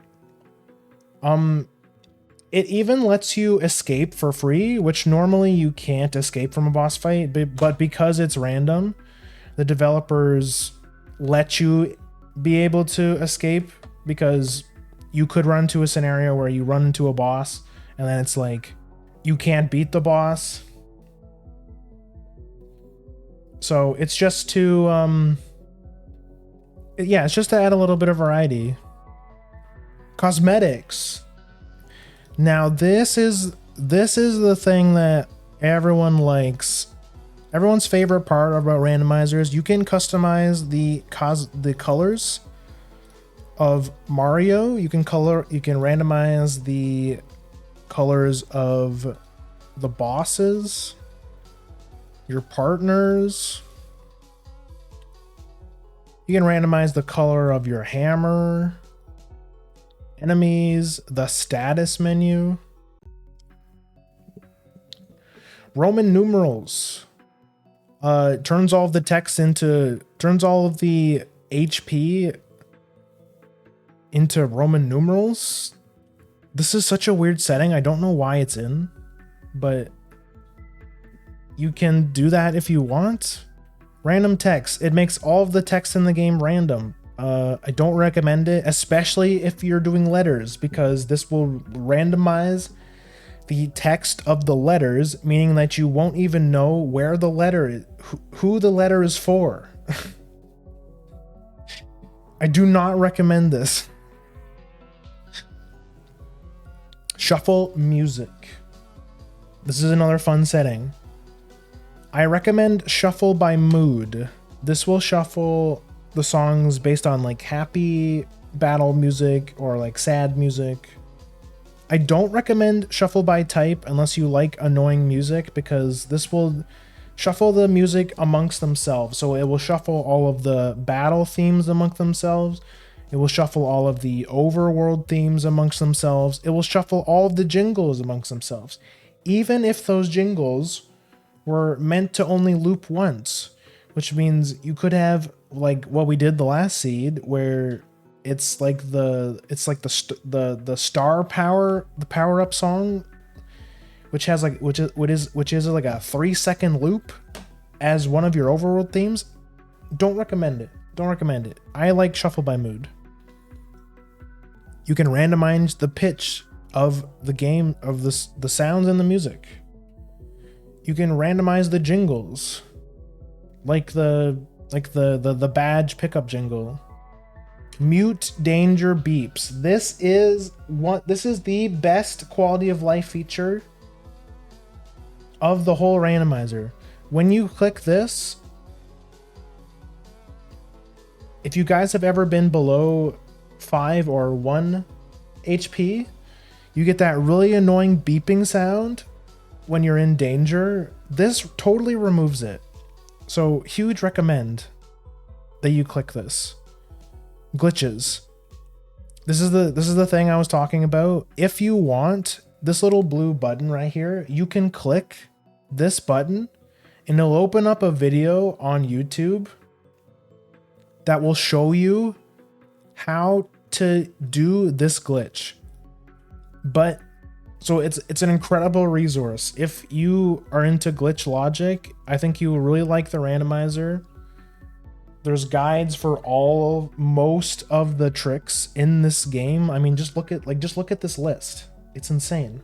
It even lets you escape for free, which normally you can't escape from a boss fight, but because it's random, the developers let you be able to escape, because you could run into a scenario where you run into a boss and then it's like you can't beat the boss. So it's just to it's just to add a little bit of variety. Cosmetics. Now this is the thing that everyone likes. Everyone's favorite part about randomizers. You can customize the colors of Mario. You can randomize the colors of the bosses, your partners. You can randomize the color of your hammer, enemies, the status menu, Roman numerals. Turns all of the text turns all of the HP into Roman numerals. This is such a weird setting. I don't know why it's in, but you can do that if you want. Random text. It makes all of the text in the game random. I don't recommend it, especially if you're doing letters, because this will randomize the text of the letters, meaning that you won't even know where the letter is, who the letter is for. I do not recommend this. Shuffle music. This is another fun setting. I recommend shuffle by mood. This will shuffle the songs based on like happy battle music or like sad music. I don't recommend shuffle by type unless you like annoying music, because this will shuffle the music amongst themselves. So it will shuffle all of the battle themes amongst themselves. It will shuffle all of the overworld themes amongst themselves. It will shuffle all of the jingles amongst themselves, even if those jingles were meant to only loop once, which means you could have like what we did the last seed, where it's like the star power, the power up song, which has like which is like a 3-second loop as one of your overworld themes. Don't recommend it. Don't recommend it. I like shuffle by mood. You can randomize the pitch of the game, of the sounds and the music. You can randomize the jingles, like the badge pickup jingle. Mute danger beeps. This is the best quality of life feature of the whole randomizer. When you click this, if you guys have ever been below 5 or 1 HP, you get that really annoying beeping sound when you're in danger. This totally removes it. So huge recommend that you click this. Glitches. This is the thing I was talking about. If you want this little blue button right here, you can click this button and it'll open up a video on YouTube that will show you how to do this glitch. But so it's an incredible resource. If you are into glitch logic, I think you will really like the randomizer. There's guides for most of the tricks in this game. I mean, just look at this list. It's insane.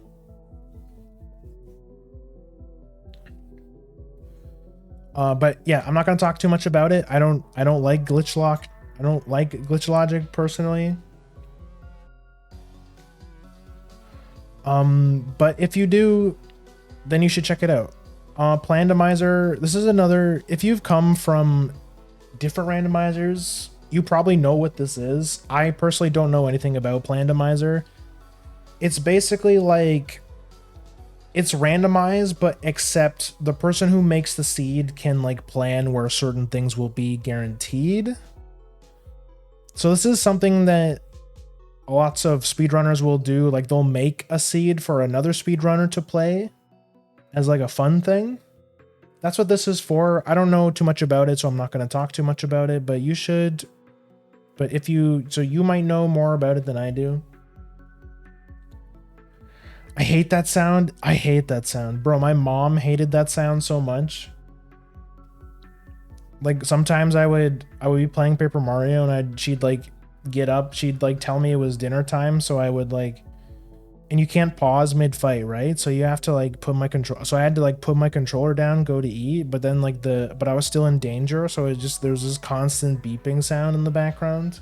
But yeah, I'm not gonna talk too much about it. I don't like glitch lock. I don't like glitch logic personally. But if you do, then you should check it out. Plandomizer. This is another. If you've come from different randomizers, you probably know what this is. I personally don't know anything about Plandomizer. It's basically like, it's randomized, but except the person who makes the seed can like plan where certain things will be guaranteed. So this is something that lots of speedrunners will do. Like they'll make a seed for another speedrunner to play as like a fun thing. That's what this is for. I don't know too much about it, so I'm not going to talk too much about it, but you should. But if you, so you might know more about it than I do. I hate that sound. I hate that sound. Bro, my mom hated that sound so much. Like sometimes I would be playing Paper Mario and she'd like get up, she'd like tell me it was dinner time, so I would like, and you can't pause mid-fight, right? So you have to like put my control, so I had to like put my controller down, go to eat, but then like but I was still in danger, so it just, there's this constant beeping sound in the background.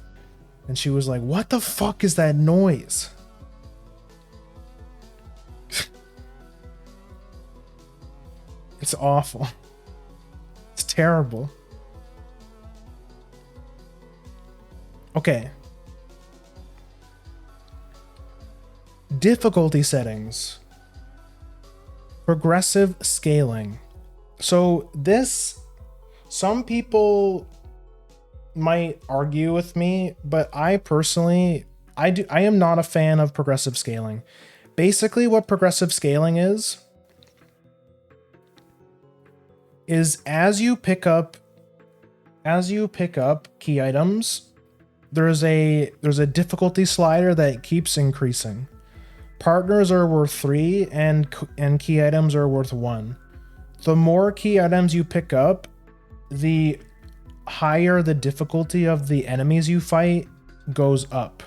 And she was like, what the fuck is that noise? It's awful. It's terrible. Okay. Difficulty settings. Progressive scaling. So this, some people might argue with me, but I personally, I am not a fan of progressive scaling. Basically what progressive scaling is as you pick up key items, there's a difficulty slider that keeps increasing. Partners are worth 3 and key items are worth 1. The more key items you pick up, the higher the difficulty of the enemies you fight goes up.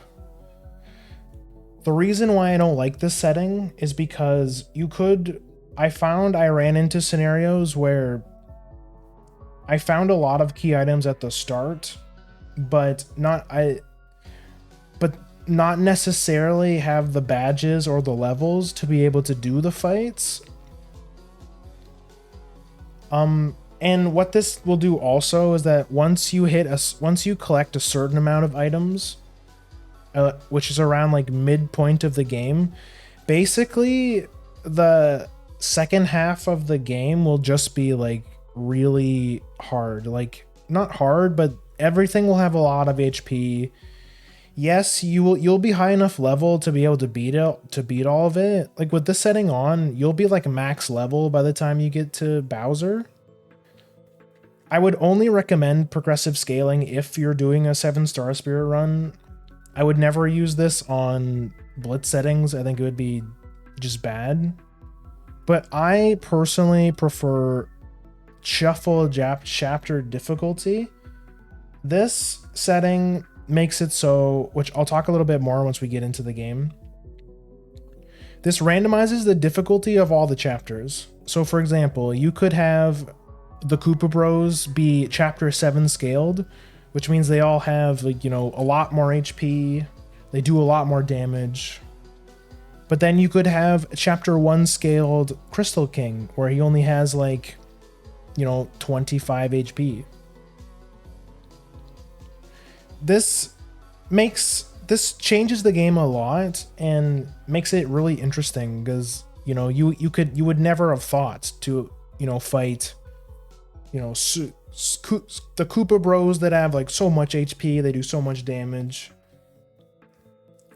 The reason why I don't like this setting is because I ran into scenarios where I found a lot of key items at the start, but not necessarily have the badges or the levels to be able to do the fights. And what this will do also is that once you collect a certain amount of items, which is around like midpoint of the game, basically the second half of the game will just be like really hard. Like, not hard, but everything will have a lot of HP. Yes, you'll be high enough level to be able to beat all of it. Like with this setting on, you'll be like max level by the time you get to Bowser. I would only recommend progressive scaling if you're doing a 7-star spirit run. I would never use this on blitz settings. I think it would be just bad. But I personally prefer shuffle chapter difficulty. This setting makes it so, which I'll talk a little bit more once we get into the game. This randomizes the difficulty of all the chapters. So for example, you could have the Koopa Bros be chapter 7 scaled, which means they all have, like, you know, a lot more HP. They do a lot more damage. But then you could have chapter 1 scaled Crystal King, where he only has like, you know, 25 HP. This changes the game a lot and makes it really interesting because, you know, you would never have thought to, you know, fight, you know, the Koopa Bros that have like so much HP, they do so much damage,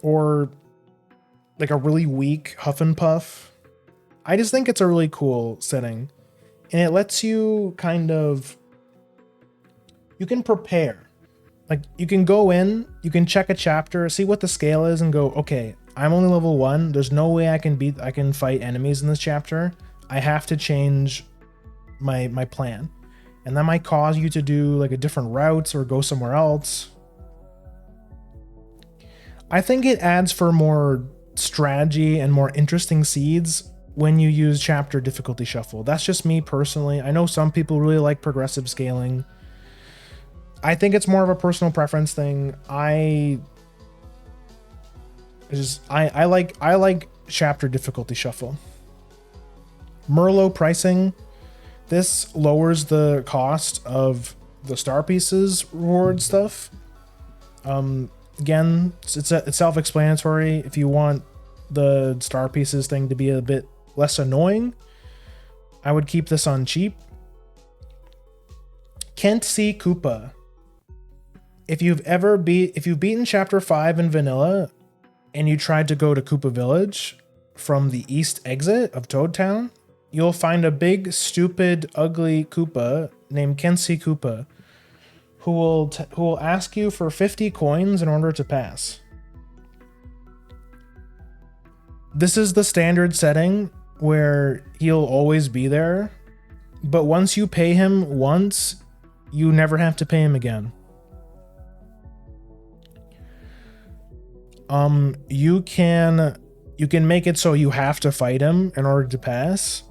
or like a really weak Huff and Puff. I just think it's a really cool setting, and it lets you you can prepare. Like, you can go in, you can check a chapter, see what the scale is, and go, okay, I'm only level 1. There's no way I can fight enemies in this chapter. I have to change my plan. And that might cause you to do like a different route or go somewhere else. I think it adds for more strategy and more interesting seeds when you use chapter difficulty shuffle. That's just me personally. I know some people really like progressive scaling. I think it's more of a personal preference thing. I like chapter difficulty shuffle. Merlot pricing. This lowers the cost of the star pieces reward stuff. Again, it's self-explanatory. If you want the star pieces thing to be a bit less annoying, I would keep this on cheap. Can't see Koopa. If you've beaten chapter 5 in vanilla and you tried to go to Koopa Village from the east exit of Toad Town, you'll find a big, stupid, ugly Koopa named Kensi Koopa, who will ask you for 50 coins in order to pass. This is the standard setting where he'll always be there, but once you pay him once, you never have to pay him again. You can make it so you have to fight him in order to pass.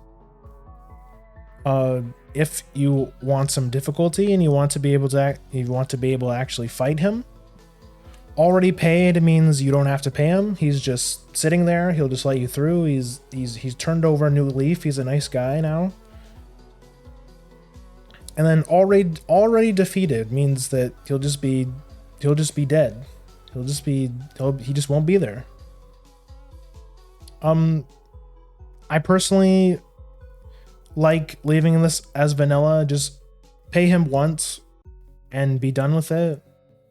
If you want some difficulty and you want to be able to actually fight him. Already paid means you don't have to pay him. He's just sitting there. He'll just let you through. He's turned over a new leaf. He's a nice guy now. And then already defeated means that he'll just be dead. He just won't be there. I personally like leaving this as vanilla. Just pay him once and be done with it,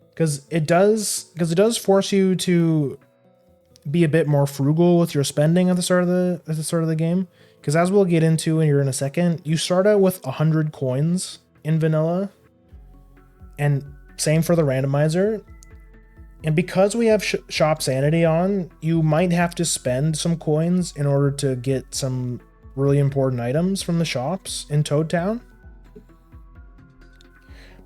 because it does force you to be a bit more frugal with your spending at the start of the game. Because as we'll get into in a second, you start out with 100 coins in vanilla, and same for the randomizer. And because we have shop sanity on, you might have to spend some coins in order to get some really important items from the shops in Toad Town.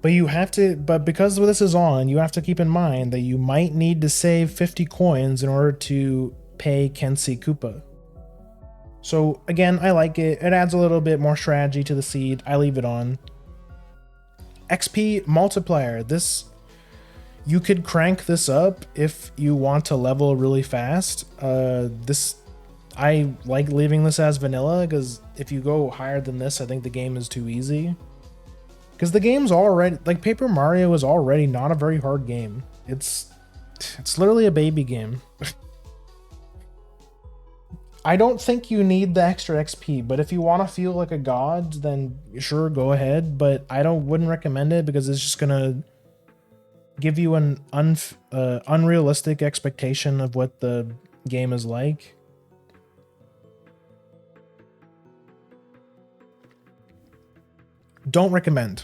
But you have to, but because this is on, you have to keep in mind that you might need to save 50 coins in order to pay Kensi Koopa. So again, I like it. It adds a little bit more strategy to the seed. I leave it on. XP multiplier. This, you could crank this up if you want to level really fast. I like leaving this as vanilla because if you go higher than this, I think the game is too easy. Because the game's already, like, Paper Mario is already not a very hard game. It's literally a baby game. I don't think you need the extra XP, but if you want to feel like a god, then sure, go ahead. But I wouldn't recommend it because it's just gonna give you an unrealistic expectation of what the game is like. Don't recommend.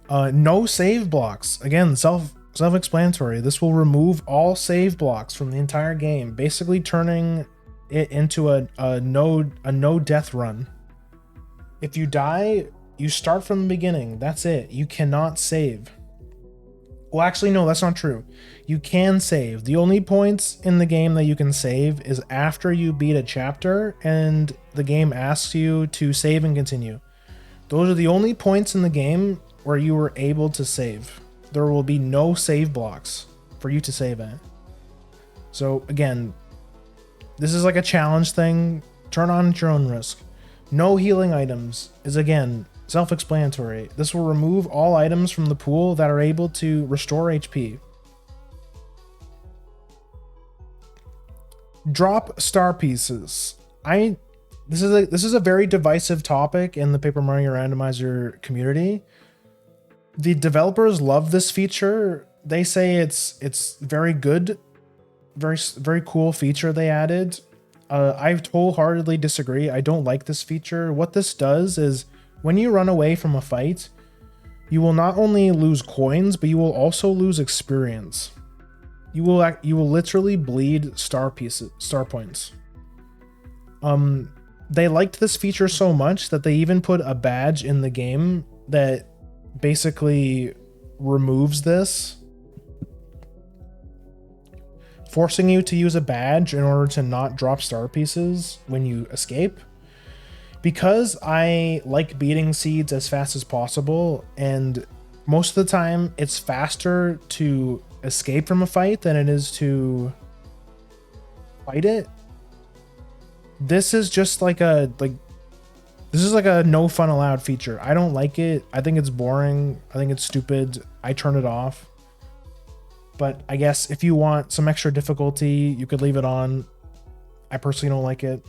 No save blocks. Again, self-explanatory. This will remove all save blocks from the entire game, basically turning it into a no death run. If you die, you start from the beginning. That's it. You cannot save. Well, actually, no, that's not true. You can save. The only points in the game that you can save is after you beat a chapter and the game asks you to save and continue. Those are the only points in the game where you were able to save. There will be no save blocks for you to save at. So again, this is like a challenge thing. Turn on at your own risk. No healing items is, again, self-explanatory. This will remove all items from the pool that are able to restore HP. Drop star pieces. This is a very divisive topic in the Paper Mario Randomizer community. The developers love this feature. They say it's very good, very cool feature they added. I wholeheartedly disagree. I don't like this feature. What this does is, when you run away from a fight, you will not only lose coins, but you will also lose experience. You will literally bleed star points. They liked this feature so much that they even put a badge in the game that basically removes this, forcing you to use a badge in order to not drop star pieces when you escape. Because I like beating seeds as fast as possible, and most of the time it's faster to escape from a fight than it is to fight it. This is just like this is like a no fun allowed feature. I don't like it. I think it's boring. I think it's stupid. I turn it off. But I guess if you want some extra difficulty, you could leave it on. I personally don't like it.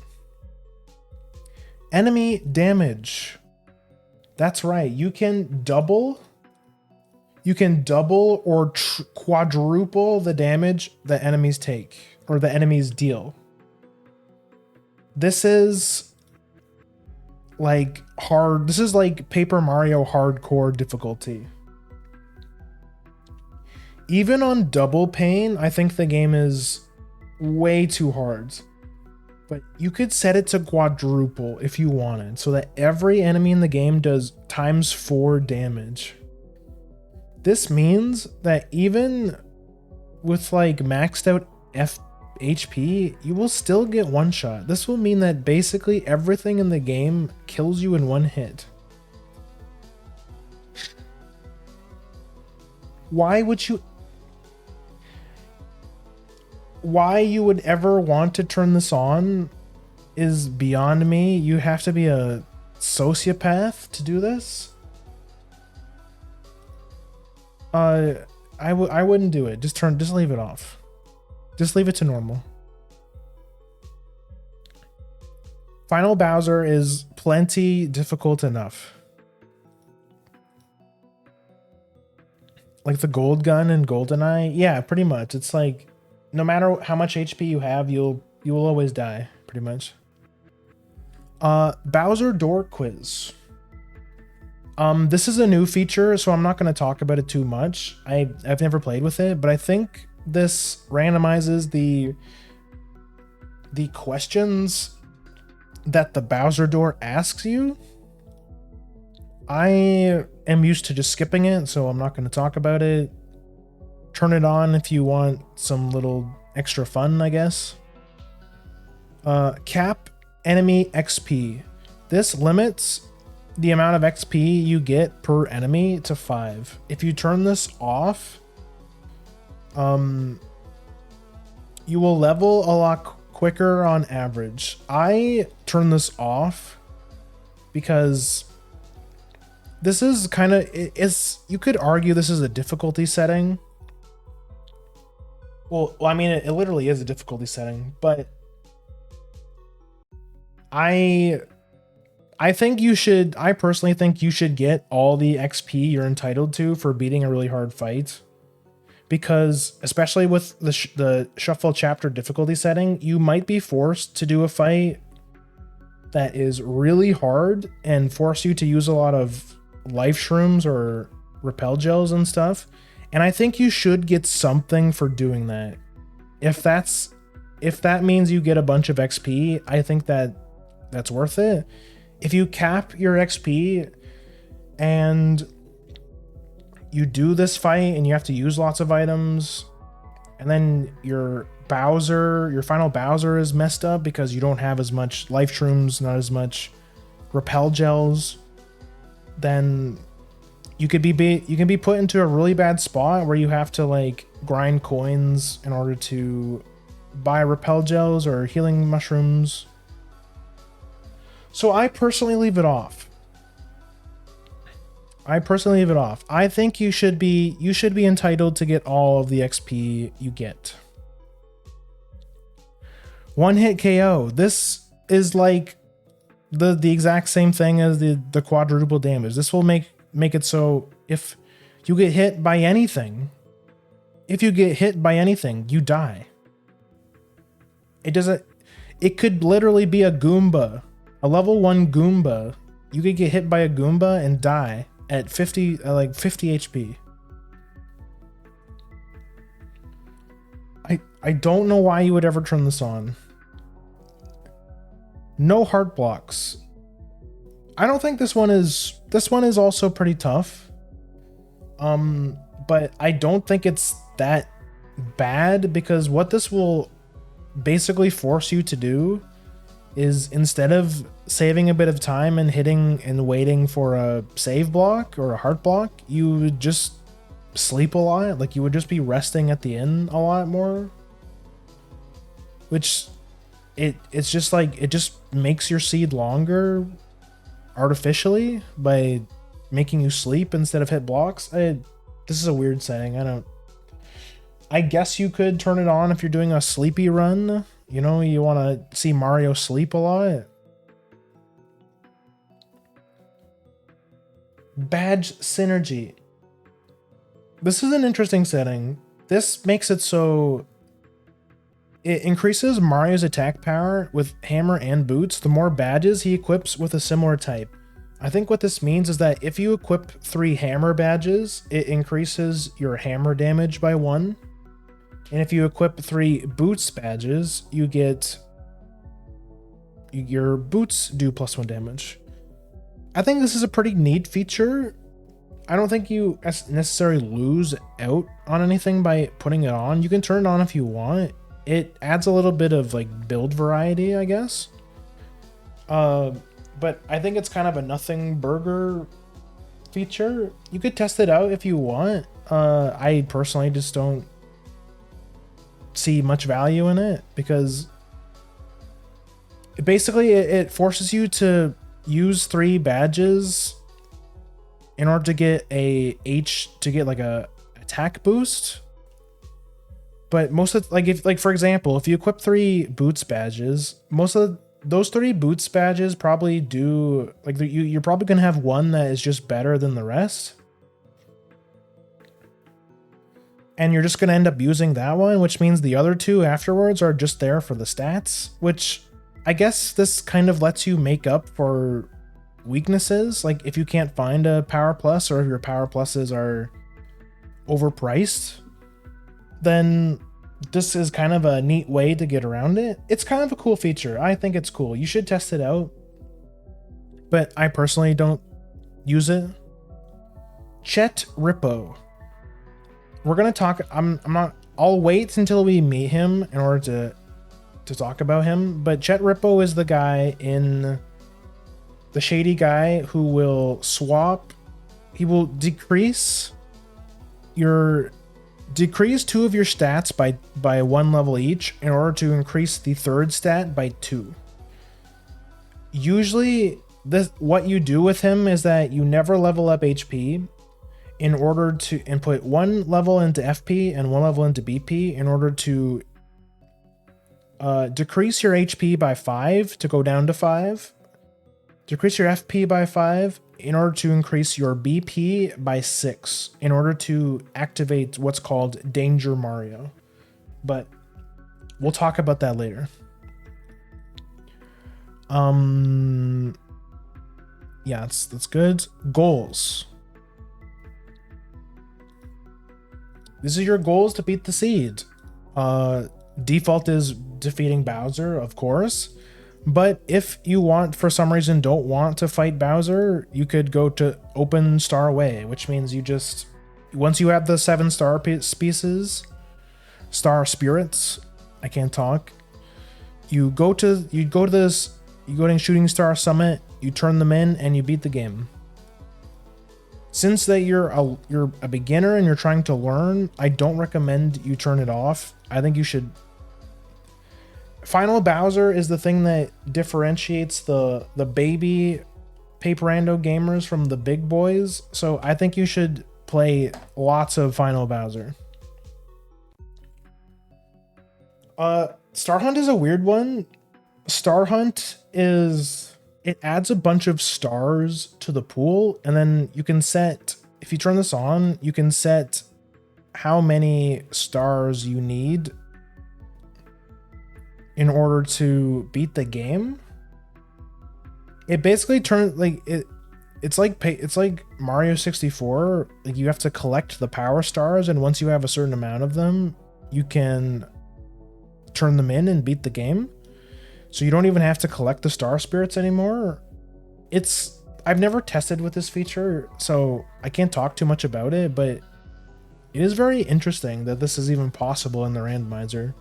Enemy damage. That's right. You can double or quadruple the damage that enemies take, or the enemies deal. This is like hard. This is like Paper Mario hardcore difficulty. Even on double pain, I think the game is way too hard. But you could set it to quadruple if you wanted, so that every enemy in the game does ×4 damage. This means that even with like maxed out HP, you will still get one shot. This will mean that basically everything in the game kills you in one hit. Why you would ever want to turn this on is beyond me. You have to be a sociopath to do this. I wouldn't do it. Just leave it off. Just leave it to normal. Final Bowser is plenty difficult enough. Like the gold gun in GoldenEye? Yeah, pretty much. It's like, no matter how much HP you have, you will always die, pretty much. Bowser Door Quiz. This is a new feature, so I'm not going to talk about it too much. I've never played with it, but I think this randomizes the questions that the Bowser door asks you. I am used to just skipping it, so I'm not going to talk about it. Turn it on if you want some little extra fun, I guess. Cap enemy XP. This limits the amount of XP you get per enemy to 5. If you turn this off, you will level a lot quicker on average. I turn this off because this is kind of, you could argue this is a difficulty setting. Well, I mean, it literally is a difficulty setting, but I personally think you should get all the XP you're entitled to for beating a really hard fight. Because especially with the shuffle chapter difficulty setting, you might be forced to do a fight that is really hard and force you to use a lot of life shrooms or repel gels and stuff. And I think you should get something for doing that. If that means you get a bunch of XP, I think that's worth it. If you cap your XP and you do this fight and you have to use lots of items, and then your final Bowser is messed up because you don't have as much life shrooms, not as much repel gels, then you can be put into a really bad spot where you have to like grind coins in order to buy repel gels or healing mushrooms. So I personally leave it off. I think you should be entitled to get all of the XP you get. One hit KO. This is like the exact same thing as the quadruple damage. This will make it so if you get hit by anything, you die. It could literally be a Goomba, a level 1 Goomba. You could get hit by a Goomba and die at 50 HP. I don't know why you would ever turn this on. No heart blocks. I don't think this one is also pretty tough. But I don't think it's that bad, because what this will basically force you to do is, instead of saving a bit of time and hitting and waiting for a save block or a heart block, you would just sleep a lot. Like, you would just be resting at the end a lot more, which it's just like, it just makes your seed longer artificially by making you sleep instead of hit blocks. This is a weird setting. I guess you could turn it on if you're doing a sleepy run. You know, you want to see Mario sleep a lot. Badge synergy. This is an interesting setting. This makes it so it increases Mario's attack power with hammer and boots the more badges he equips with a similar type. I think what this means is that if you equip 3 hammer badges, it increases your hammer damage by 1. And if you equip 3 boots badges, you get your boots do +1 damage. I think this is a pretty neat feature. I don't think you necessarily lose out on anything by putting it on. You can turn it on if you want. It adds a little bit of like build variety, I guess. But I think it's kind of a nothing burger feature. You could test it out if you want. I personally just don't see much value in it, because basically it forces you to use 3 badges in order to get like a attack boost. But most of, like, for example, if you equip 3 boots badges, most of those 3 boots badges probably do, like, you're probably gonna have one that is just better than the rest. And you're just going to end up using that one, which means the other 2 afterwards are just there for the stats, which I guess this kind of lets you make up for weaknesses. Like, if you can't find a power plus, or if your power pluses are overpriced, then this is kind of a neat way to get around it. It's kind of a cool feature. I think it's cool. You should test it out. But I personally don't use it. Chet Rippo. We're gonna talk. I'll wait until we meet him in order to talk about him. But Chet Rippo is the guy the shady guy who will swap. He will decrease two of your stats by 1 level each in order to increase the third stat by 2. Usually, what you do with him is that you never level up HP in order to input 1 level into FP and 1 level into BP in order to decrease your HP by 5 to go down to 5. Decrease your FP by 5 in order to increase your BP by 6 in order to activate what's called Danger Mario. But we'll talk about that later. Yeah, that's good. Goals. This is your goals to beat the seed. Default is defeating Bowser, of course. But if you for some reason don't want to fight Bowser, you could go to Open Star Way, which means once you have the 7 star spirits, I can't talk. You go to Shooting Star Summit, you turn them in, and you beat the game. Since that you're a beginner and you're trying to learn, I don't recommend you turn it off. I think you should. Final Bowser is the thing that differentiates the baby Paper Rando gamers from the big boys, so I think you should play lots of Final Bowser. Star Hunt is a weird one. Star Hunt it adds a bunch of stars to the pool, and then you can set, if you turn this on, you can set how many stars you need in order to beat the game. It basically turns it's like Mario 64. Like, you have to collect the power stars, and once you have a certain amount of them, you can turn them in and beat the game. So you don't even have to collect the star spirits anymore. I've never tested with this feature, so I can't talk too much about it, but it is very interesting that this is even possible in the randomizer.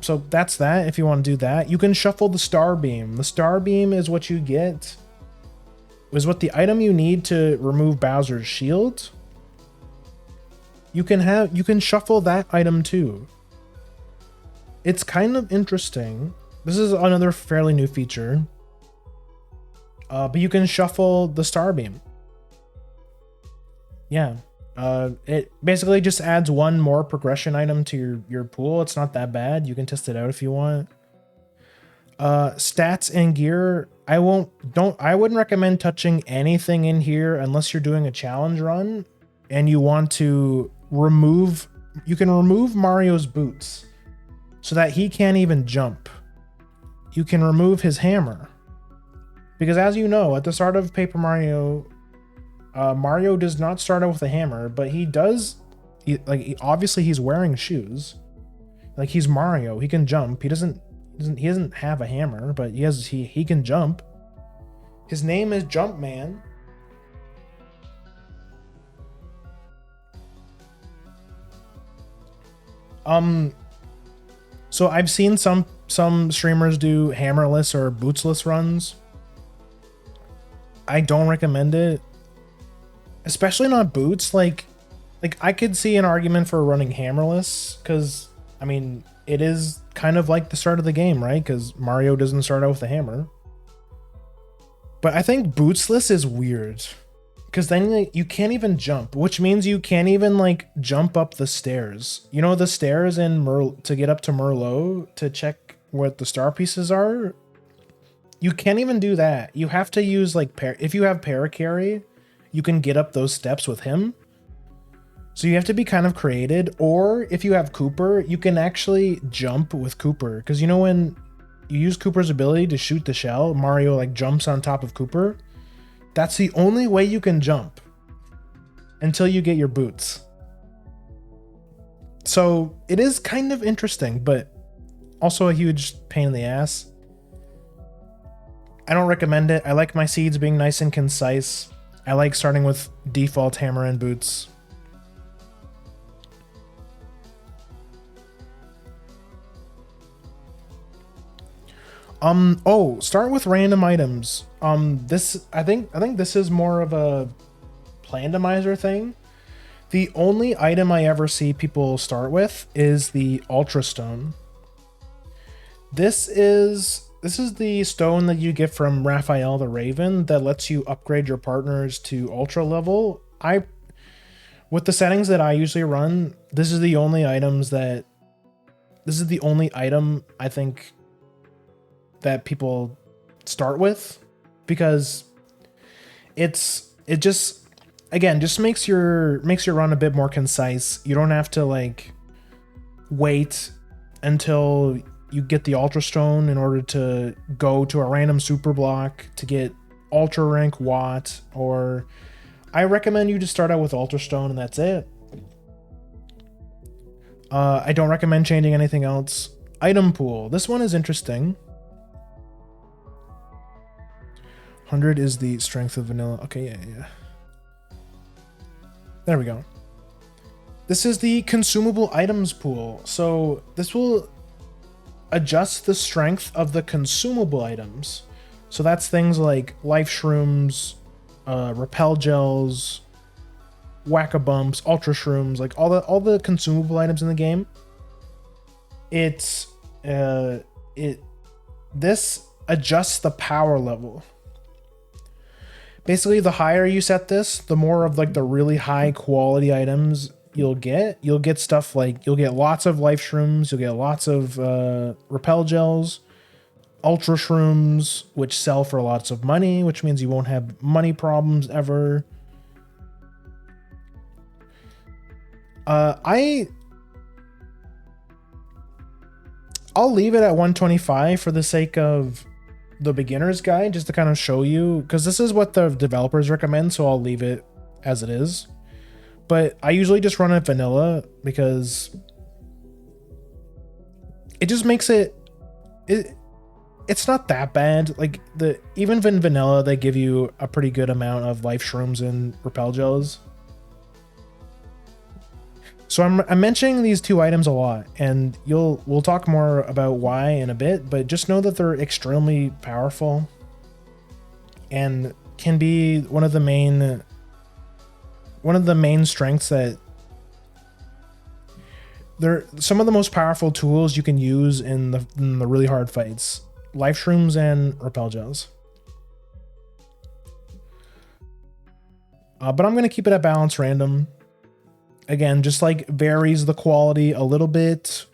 So that's that. If you want to do that, you can shuffle the star beam. The star beam is what you get, is what the item you need to remove Bowser's shield. You can shuffle that item too. It's kind of interesting. This is another fairly new feature. But you can shuffle the star beam. Yeah. It basically just adds 1 more progression item to your pool. It's not that bad. You can test it out if you want. Stats and gear. I wouldn't recommend touching anything in here unless you're doing a challenge run and you want to you can remove Mario's boots so that he can't even jump. You can remove his hammer. Because as you know, at the start of Paper Mario, Mario does not start out with a hammer, but he does. Obviously he's wearing shoes. Like, he's Mario, he can jump. He doesn't have a hammer, but he can jump. His name is Jumpman. So I've seen some streamers do hammerless or bootsless runs. I don't recommend it. Especially not boots. Like I could see an argument for running hammerless, because I mean, it is kind of like the start of the game, right? Because Mario doesn't start out with a hammer. But I think bootsless is weird, because then you can't even jump, which means you can't even jump up the stairs. You know, the stairs in to get up to Merlot to check what the star pieces are. You can't even do that. You have to use if you have Paracarry, you can get up those steps with him. So you have to be kind of creative. Or if you have Cooper, you can actually jump with Cooper. Because you know, when you use Cooper's ability to shoot the shell, Mario jumps on top of Cooper. That's the only way you can jump until you get your boots. So it is kind of interesting, but also a huge pain in the ass. I don't recommend it. I like my seeds being nice and concise. I like starting with default hammer and boots. Start with random items. I think this is more of a randomizer thing. The only item I ever see people start with is the Ultra Stone. This is the stone that you get from Raphael the Raven that lets you upgrade your partners to ultra level. With the settings that I usually run, this is the only item I think that people start with, because it just makes your run a bit more concise. You don't have to like wait until you get the Ultra Stone in order to go to a random super block to get Ultra rank Watt, or I recommend you just start out with Ultra Stone and that's it. I don't recommend changing anything else. Item pool. This one is interesting. 100 is the strength of vanilla. Okay, yeah. There we go. This is the consumable items pool. So this will adjust the strength of the consumable items. So that's things like life shrooms, repel gels, whack-a-bumps, ultra shrooms, like all the consumable items in the game. This adjusts the power level. Basically, the higher you set this, the more of like the really high quality items you'll get. You'll get stuff like, you'll get lots of life shrooms, you'll get lots of repel gels, ultra shrooms, which sell for lots of money, which means you won't have money problems ever. I'll leave it at 125 for the sake of the beginner's guide, just to kind of show you, because this is what the developers recommend, so I'll leave it as it is. But I usually just run it vanilla because it just makes it's not that bad. Like even in vanilla, they give you a pretty good amount of life shrooms and repel gels. So I'm mentioning these two items a lot, and we'll talk more about why in a bit, but just know that they're extremely powerful and can be one of the main strengths that they're some of the most powerful tools you can use in the really hard fights. Life shrooms and repel gels. But I'm going to keep it at balance random. Again, just like varies the quality a little bit,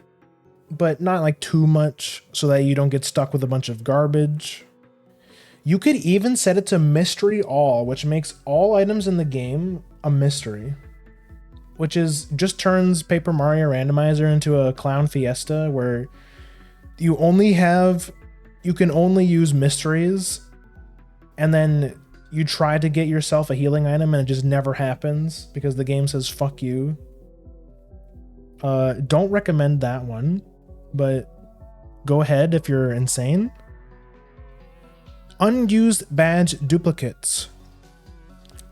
but not like too much so that you don't get stuck with a bunch of garbage. You could even set it to mystery all, which makes all items in the game a mystery, which is just turns Paper Mario Randomizer into a clown fiesta where you can only use mysteries, and then you try to get yourself a healing item and it just never happens because the game says fuck you. Don't recommend that one, but go ahead if you're insane. Unused badge duplicates.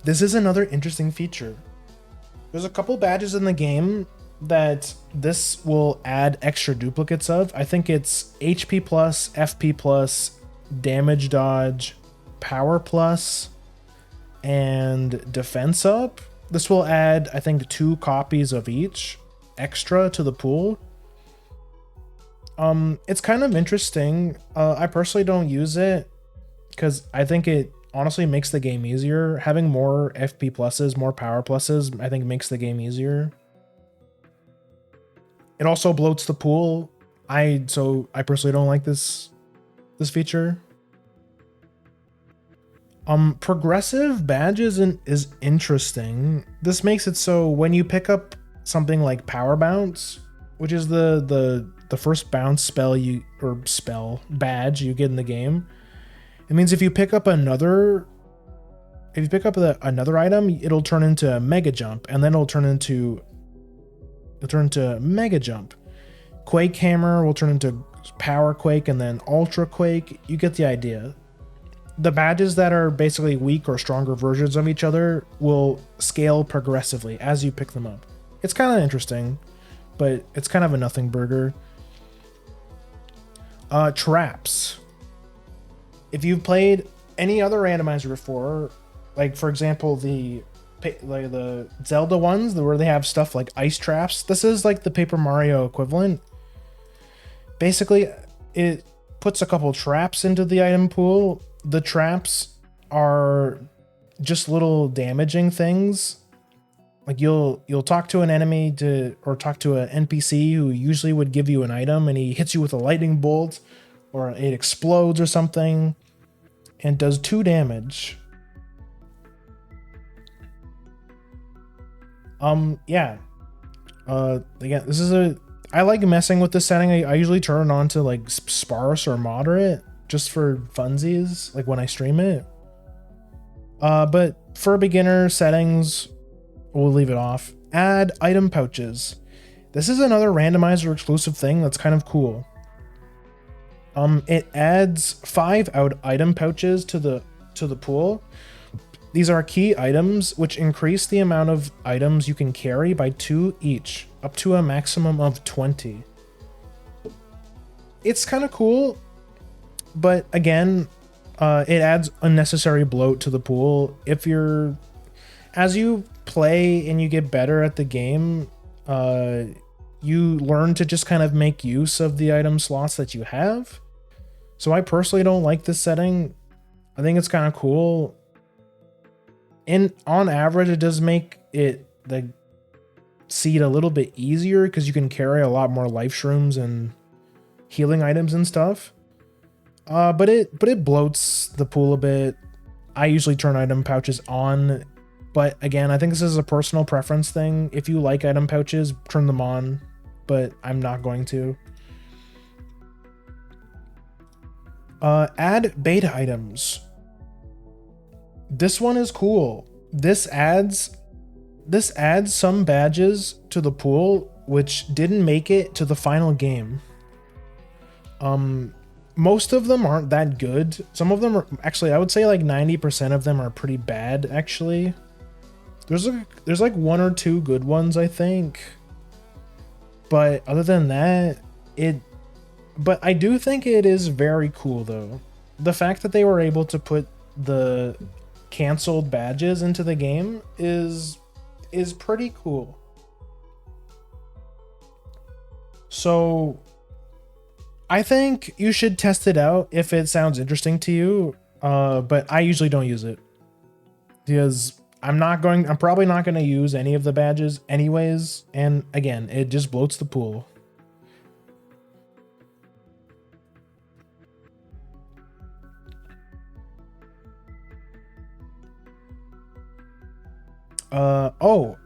This is another interesting feature. There's a couple badges in the game that this will add extra duplicates of. I think it's HP plus, FP plus, damage dodge, power plus, and defense up. This will add, I think, 2 copies of each extra to the pool. It's kind of interesting. I personally don't use it because I think it honestly makes the game easier. Having more FP pluses, more power pluses, I think makes the game easier. It also bloats the pool. So I personally don't like this feature. Progressive badges is interesting. This makes it so when you pick up something like Power Bounce, which is the first bounce badge you get in the game, it means if you pick up another item, it'll turn into Mega Jump, and then it'll turn into Mega Jump. Quake Hammer will turn into Power Quake and then Ultra Quake. You get the idea. the badges that are basically weak or stronger versions of each other will scale progressively as you pick them up. It's kind of interesting, but it's kind of a nothing burger. Traps. If you've played any other randomizer before, like for example the Zelda ones where they have stuff like ice traps, this is like the Paper Mario equivalent. Basically, it puts a couple traps into the item pool. The traps are just little damaging things. Like you'll talk to an enemy or talk to an NPC who usually would give you an item, and he hits you with a lightning bolt, or it explodes or something, and does 2 damage. Yeah. Again, I like messing with this setting. I usually turn it on to like sparse or moderate just for funsies, like when I stream it. But for beginner settings, we'll leave it off. Add item pouches. This is another randomizer exclusive thing that's kind of cool. It adds 5 item pouches to the pool. These are key items which increase the amount of items you can carry by 2 each, up to a maximum of 20. It's kind of cool, but again, it adds unnecessary bloat to the pool. As you play and you get better at the game, you learn to just kind of make use of the item slots that you have. So I personally don't like this setting. I think it's kind of cool. And on average, it does make the seed a little bit easier because you can carry a lot more life shrooms and healing items and stuff. But it bloats the pool a bit. I usually turn item pouches on, but again, I think this is a personal preference thing. If you like item pouches, turn them on, but I'm not going to. Add beta items. This one is cool. This adds some badges to the pool which didn't make it to the final game. Most of them aren't that good. Some of them are actually, I would say like 90% of them are pretty bad actually. There's like 1 or 2 good ones, I think. But other than that, but I do think it is very cool though. The fact that they were able to put the canceled badges into the game is pretty cool. So I think you should test it out if it sounds interesting to you. But I usually don't use it because I'm probably not going to use any of the badges anyways. And again, it just bloats the pool.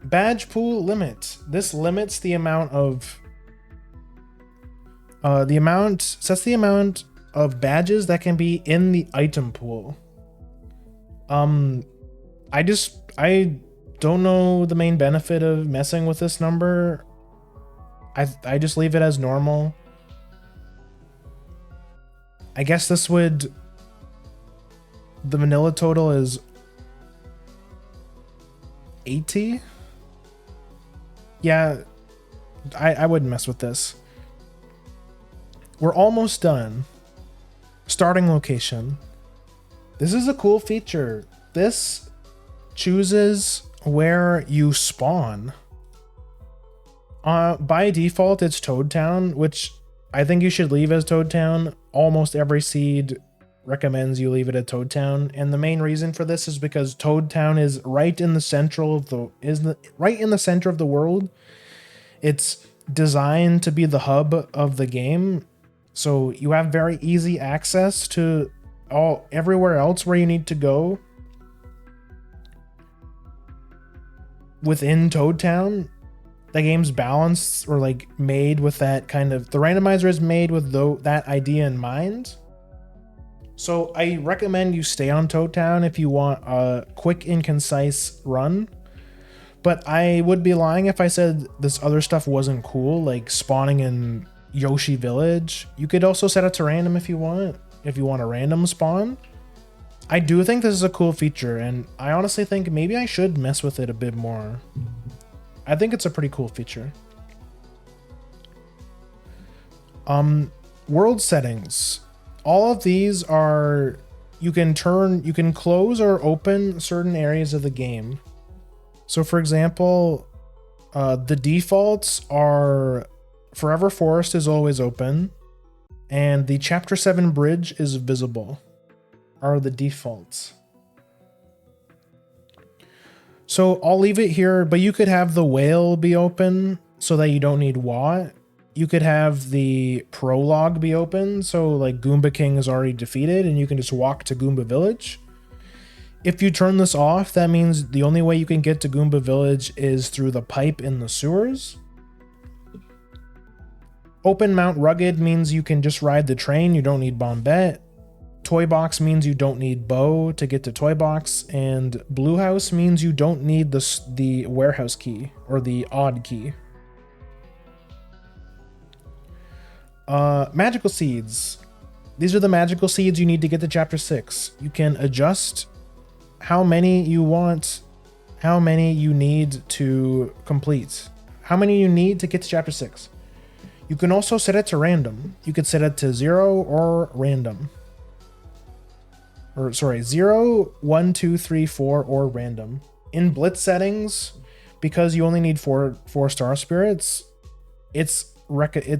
Badge pool limit. This limits the amount of sets the amount of badges that can be in the item pool. I don't know the main benefit of messing with this number. I just leave it as normal. I guess the vanilla total is 80. Yeah, I wouldn't mess with this. We're almost done. Starting location. This is a cool feature. This chooses where you spawn. By default, it's Toad Town, which I think you should leave as Toad Town. Almost every seed recommends you leave it at Toad Town, and the main reason for this is because Toad Town is right in the center of the world. It's designed to be the hub of the game, so you have very easy access to everywhere else where you need to go within Toad Town. The game's balanced or like made with that kind of, the randomizer is made with that idea in mind. So I recommend you stay on Toad Town if you want a quick and concise run. But I would be lying if I said this other stuff wasn't cool, like spawning in Yoshi Village. You could also set it to random if you want a random spawn. I do think this is a cool feature, and I honestly think maybe I should mess with it a bit more. I think it's a pretty cool feature. World settings. All of these are, you can close or open certain areas of the game. So for example, the defaults are Forever Forest is always open, and the Chapter 7 bridge is visible, are the defaults. So I'll leave it here, but you could have the whale be open so that you don't need Watt. You could have the prologue be open, so like Goomba King is already defeated and you can just walk to Goomba Village. If you turn this off, that means the only way you can get to Goomba Village is through the pipe in the sewers. Open Mount Rugged means you can just ride the train, you don't need Bombette. Toy Box means you don't need Bow to get to Toy Box, and Blue House means you don't need the warehouse key or the odd key. Magical seeds. These are the magical seeds you need to get to Chapter 6. You can adjust how many you want, how many you need to complete, how many you need to get to Chapter 6. You can also set it to random. You could set it to 0 or random. Or sorry, 0, 1, 2, 3, 4, or random. In Blitz settings, because you only need 4 star spirits, it's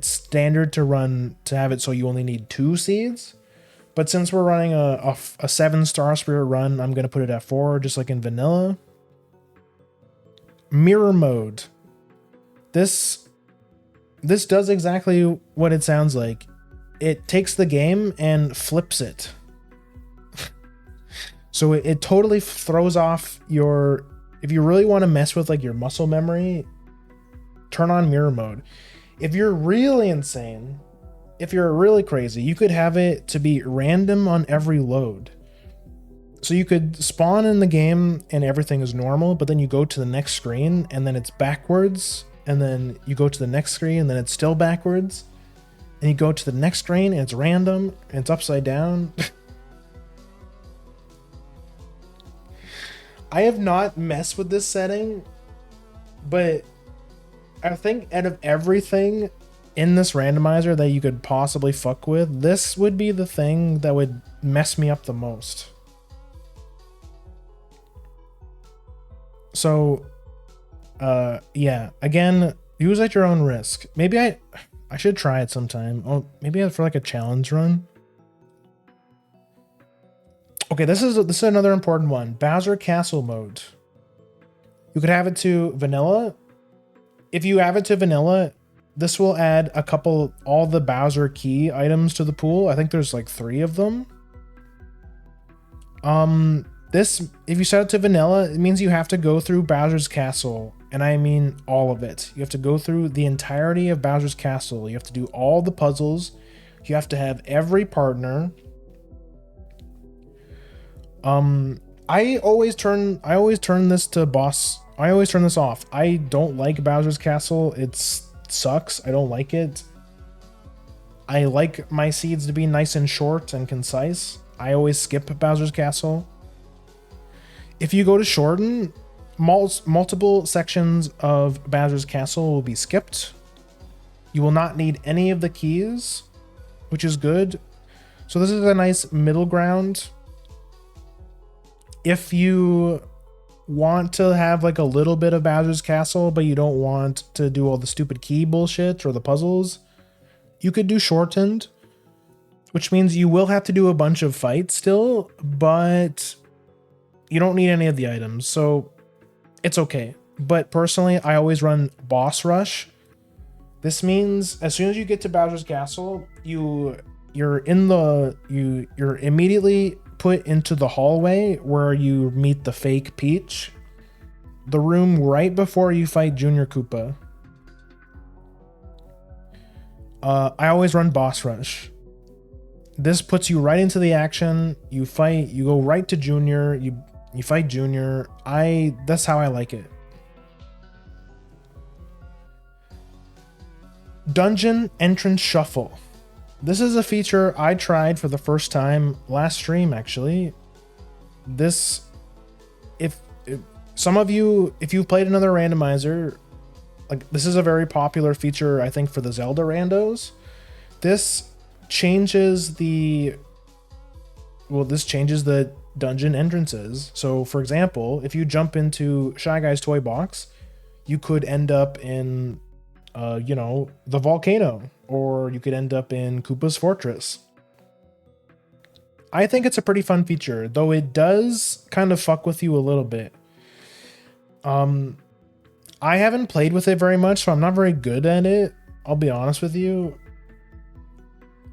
standard to have it so you only need 2 seeds. But since we're running a 7 star spirit run, I'm gonna put it at 4, just like in vanilla. Mirror mode. This does exactly what it sounds like. It takes the game and flips it. So it totally throws off your, if you really want to mess with like your muscle memory, turn on mirror mode. If you're really insane, if you're really crazy, you could have it to be random on every load. So you could spawn in the game and everything is normal, but then you go to the next screen and then it's backwards, and then you go to the next screen and then it's still backwards, and you go to the next screen and it's random and it's upside down. I have not messed with this setting, but I think out of everything in this randomizer that you could possibly fuck with, this would be the thing that would mess me up the most. So, yeah, again, use at your own risk. Maybe I should try it sometime. Oh, maybe for like a challenge run. Okay, this is another important one. Bowser Castle mode. You could have it to vanilla. If you have it to vanilla, this will add all the Bowser key items to the pool. I think there's like 3 of them. If you set it to vanilla, it means you have to go through Bowser's Castle, and I mean all of it. You have to go through the entirety of Bowser's Castle. You have to do all the puzzles. You have to have every partner. I always turn this to boss. I always turn this off. I don't like Bowser's Castle. It sucks. I don't like it. I like my seeds to be nice and short and concise. I always skip Bowser's Castle. If you go to shorten, multiple sections of Bowser's Castle will be skipped. You will not need any of the keys, which is good. So this is a nice middle ground. If you want to have like a little bit of Bowser's Castle, but you don't want to do all the stupid key bullshit or the puzzles, you could do shortened, which means you will have to do a bunch of fights still, but you don't need any of the items, so it's okay. But personally, I always run boss rush. This means as soon as you get to Bowser's Castle, you're immediately put into the hallway where you meet the fake Peach, the room right before you fight Junior Koopa. I always run boss rush. This puts you right into the action. You fight, you go right to Junior, you fight Junior. That's how I like it. Dungeon Entrance Shuffle. This is a feature I tried for the first time last stream, actually. this, if some of you, if you've played another randomizer, like this is a very popular feature, I think, for the Zelda randos. This changes the dungeon entrances. So for example, if you jump into Shy Guy's toy box, you could end up in the volcano, or you could end up in Koopa's fortress. I think it's a pretty fun feature, though it does kind of fuck with you a little bit. I haven't played with it very much, so I'm not very good at it. I'll be honest with you.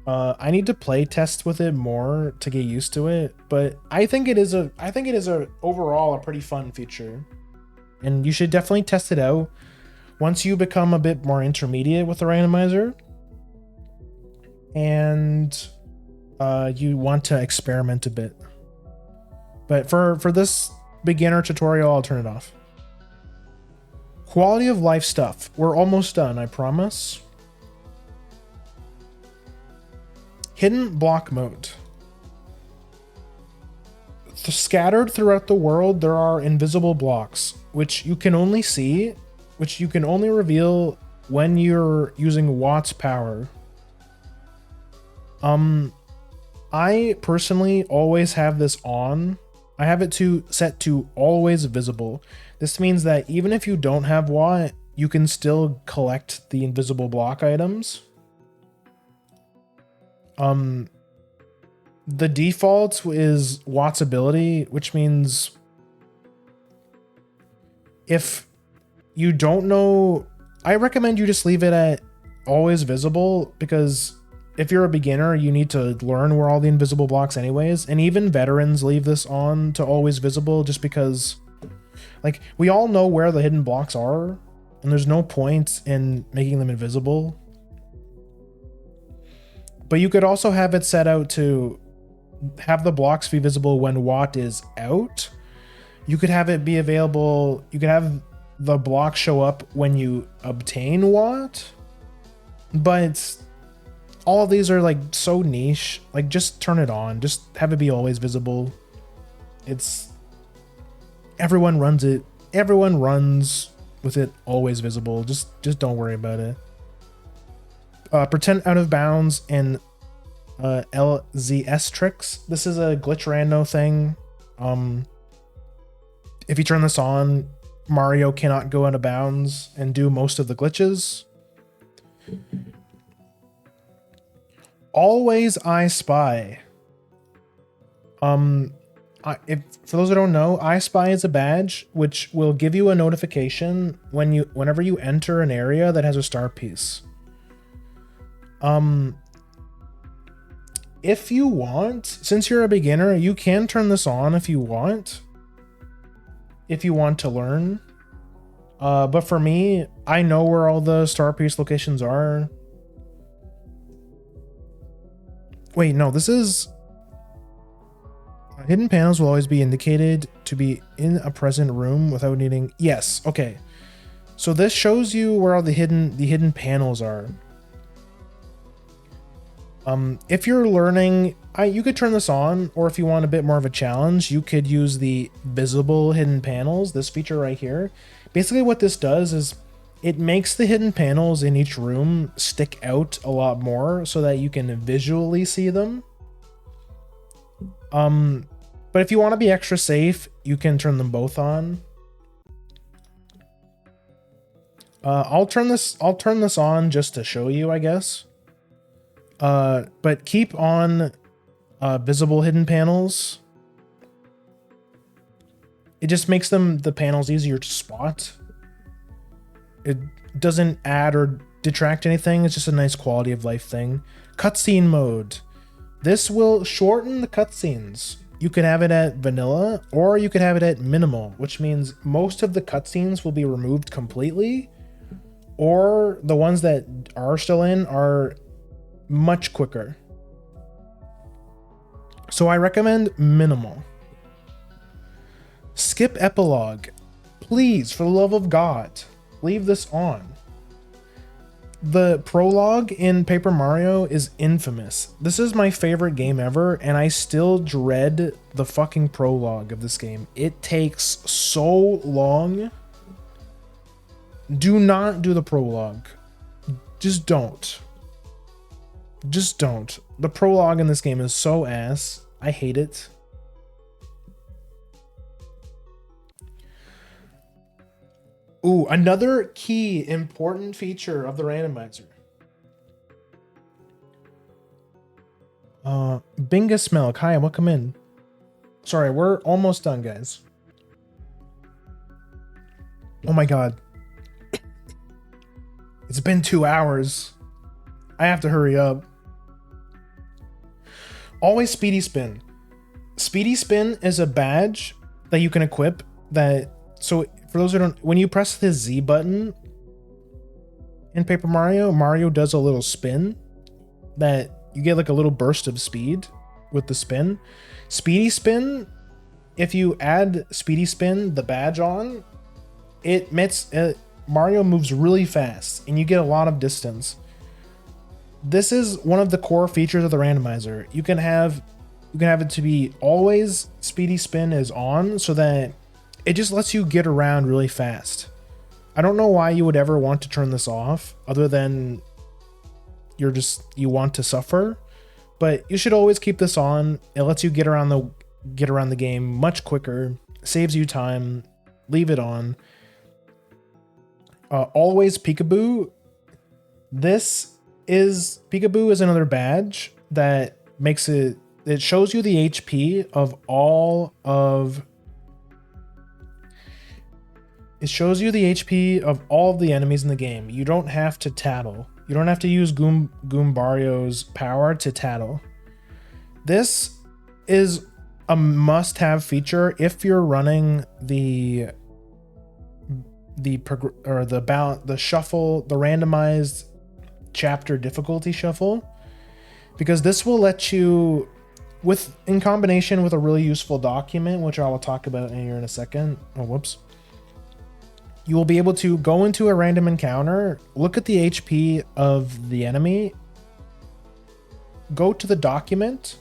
I need to play test with it more to get used to it, but I think it is overall a pretty fun feature, and you should definitely test it out once you become a bit more intermediate with the randomizer, and you want to experiment a bit. But for this beginner tutorial, I'll turn it off. Quality of life stuff. We're almost done, I promise. Hidden block mode. Scattered throughout the world, there are invisible blocks, which you can only see, which you can only reveal when you're using Watt's power. I personally always have this on. I have it set to always visible. This means that even if you don't have Watt, you can still collect the invisible block items. The default is Watt's ability, which means if you don't know, I recommend you just leave it at always visible, because if you're a beginner, you need to learn where all the invisible blocks anyways, and even veterans leave this on to always visible just because, like, we all know where the hidden blocks are, and there's no point in making them invisible. But you could also have it set out to have the blocks be visible when Watt is out. You could have it be available, you could have the block show up when you obtain Watt, but all of these are like so niche. Like, just turn it on, just have it be always visible. Everyone runs with it always visible. Just don't worry about it. Pretend out of bounds and LZS tricks. This is a glitch rando thing. If you turn this on, Mario cannot go out of bounds and do most of the glitches. Always I Spy. For those who don't know, I Spy is a badge which will give you a notification whenever you enter an area that has a star piece. If you want, since you're a beginner, you can turn this on if you want to learn. But for me, I know where all the star piece locations are. Wait, no, this is... Hidden panels will always be indicated to be in a present room without needing... Yes, okay. So this shows you where all the hidden panels are. If you're learning, you could turn this on, or if you want a bit more of a challenge, you could use the visible hidden panels, this feature right here. Basically what this does is it makes the hidden panels in each room stick out a lot more so that you can visually see them. But if you want to be extra safe, you can turn them both on. I'll turn this on just to show you, I guess. But keep on visible hidden panels. It just makes the panels easier to spot. It doesn't add or detract anything. It's just a nice quality of life thing. Cutscene mode. This will shorten the cutscenes. You could have it at vanilla, or you could have it at minimal, which means most of the cutscenes will be removed completely, or the ones that are still in are much quicker. So I recommend minimal. Skip epilogue. Please, for the love of God, leave this on. The prologue in Paper Mario is infamous. This is my favorite game ever, and I still dread the fucking prologue of this game. It takes so long. Do not do the prologue. Just don't. Just don't. The prologue in this game is so ass. I hate it. Ooh, another key important feature of the randomizer. Bingus Milk. Hi, welcome in. Sorry, we're almost done, guys. Oh my god. It's been 2 hours. I have to hurry up. Always Speedy Spin. Speedy Spin is a badge that you can equip that... So, for those who don't... When you press the Z button in Paper Mario, Mario does a little spin that you get like a little burst of speed with the spin. Speedy Spin, if you add Speedy Spin, the badge on, it makes... Mario moves really fast and you get a lot of distance. This is one of the core features of the randomizer. You can have it to be always Speedy Spin is on so that it just lets you get around really fast. I don't know why you would ever want to turn this off other than you want to suffer, but you should always keep this on. It lets you get around the game much quicker, saves you time. Leave it on. Always Peekaboo. Peekaboo is another badge that makes it shows you the HP of all of the enemies in the game. You don't have to tattle. You don't have to use Goombario's power to tattle. This is a must-have feature if you're running the shuffle, the randomized chapter difficulty shuffle, because this will let you, in combination with a really useful document, which I will talk about here in a second. Oh, whoops. You will be able to go into a random encounter, look at the HP of the enemy, go to the document,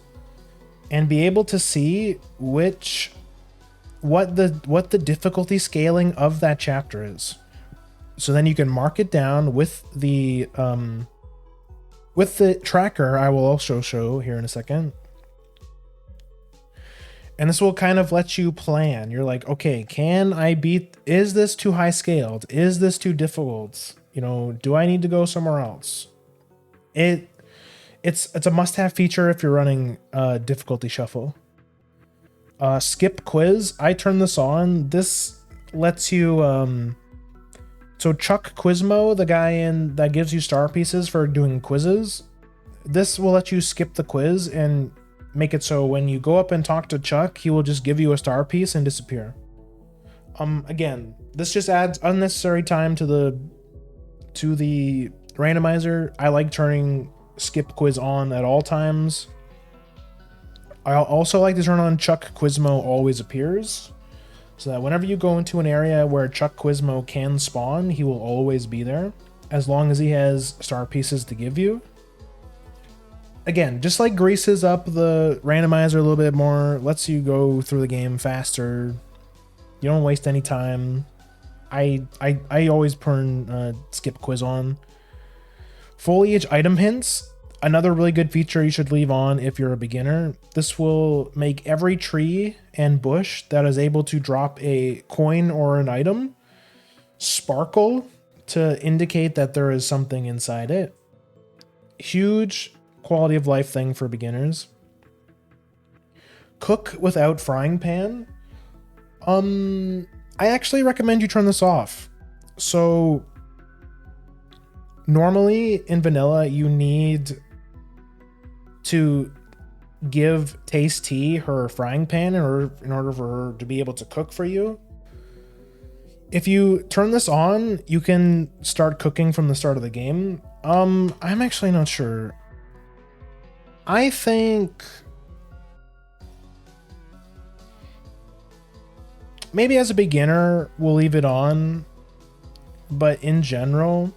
and be able to see what the difficulty scaling of that chapter is. So then you can mark it down with the tracker I will also show here in a second. And this will kind of let you plan. You're like, okay, is this too high scaled? Is this too difficult? You know, do I need to go somewhere else? It's a must-have feature if you're running difficulty shuffle. Skip quiz. I turn this on. This lets you so Chuck Quizmo, the guy that gives you star pieces for doing quizzes, this will let you skip the quiz and make it so when you go up and talk to Chuck, he will just give you a star piece and disappear. Again, this just adds unnecessary time to the randomizer. I like turning skip quiz on at all times. I also like to turn on Chuck Quizmo always appears, so that whenever you go into an area where Chuck Quizmo can spawn, he will always be there, as long as he has star pieces to give you. Again, just like greases up the randomizer a little bit more, lets you go through the game faster. You don't waste any time. I always turn skip quiz on. Foliage item hints. Another really good feature you should leave on if you're a beginner. This will make every tree and bush that is able to drop a coin or an item sparkle to indicate that there is something inside it. Huge quality of life thing for beginners. Cook without frying pan. I actually recommend you turn this off. So normally in vanilla you need to give Tasty her frying pan in order for her to be able to cook for you. If you turn this on, you can start cooking from the start of the game. I'm actually not sure. I think maybe as a beginner we'll leave it on, but in general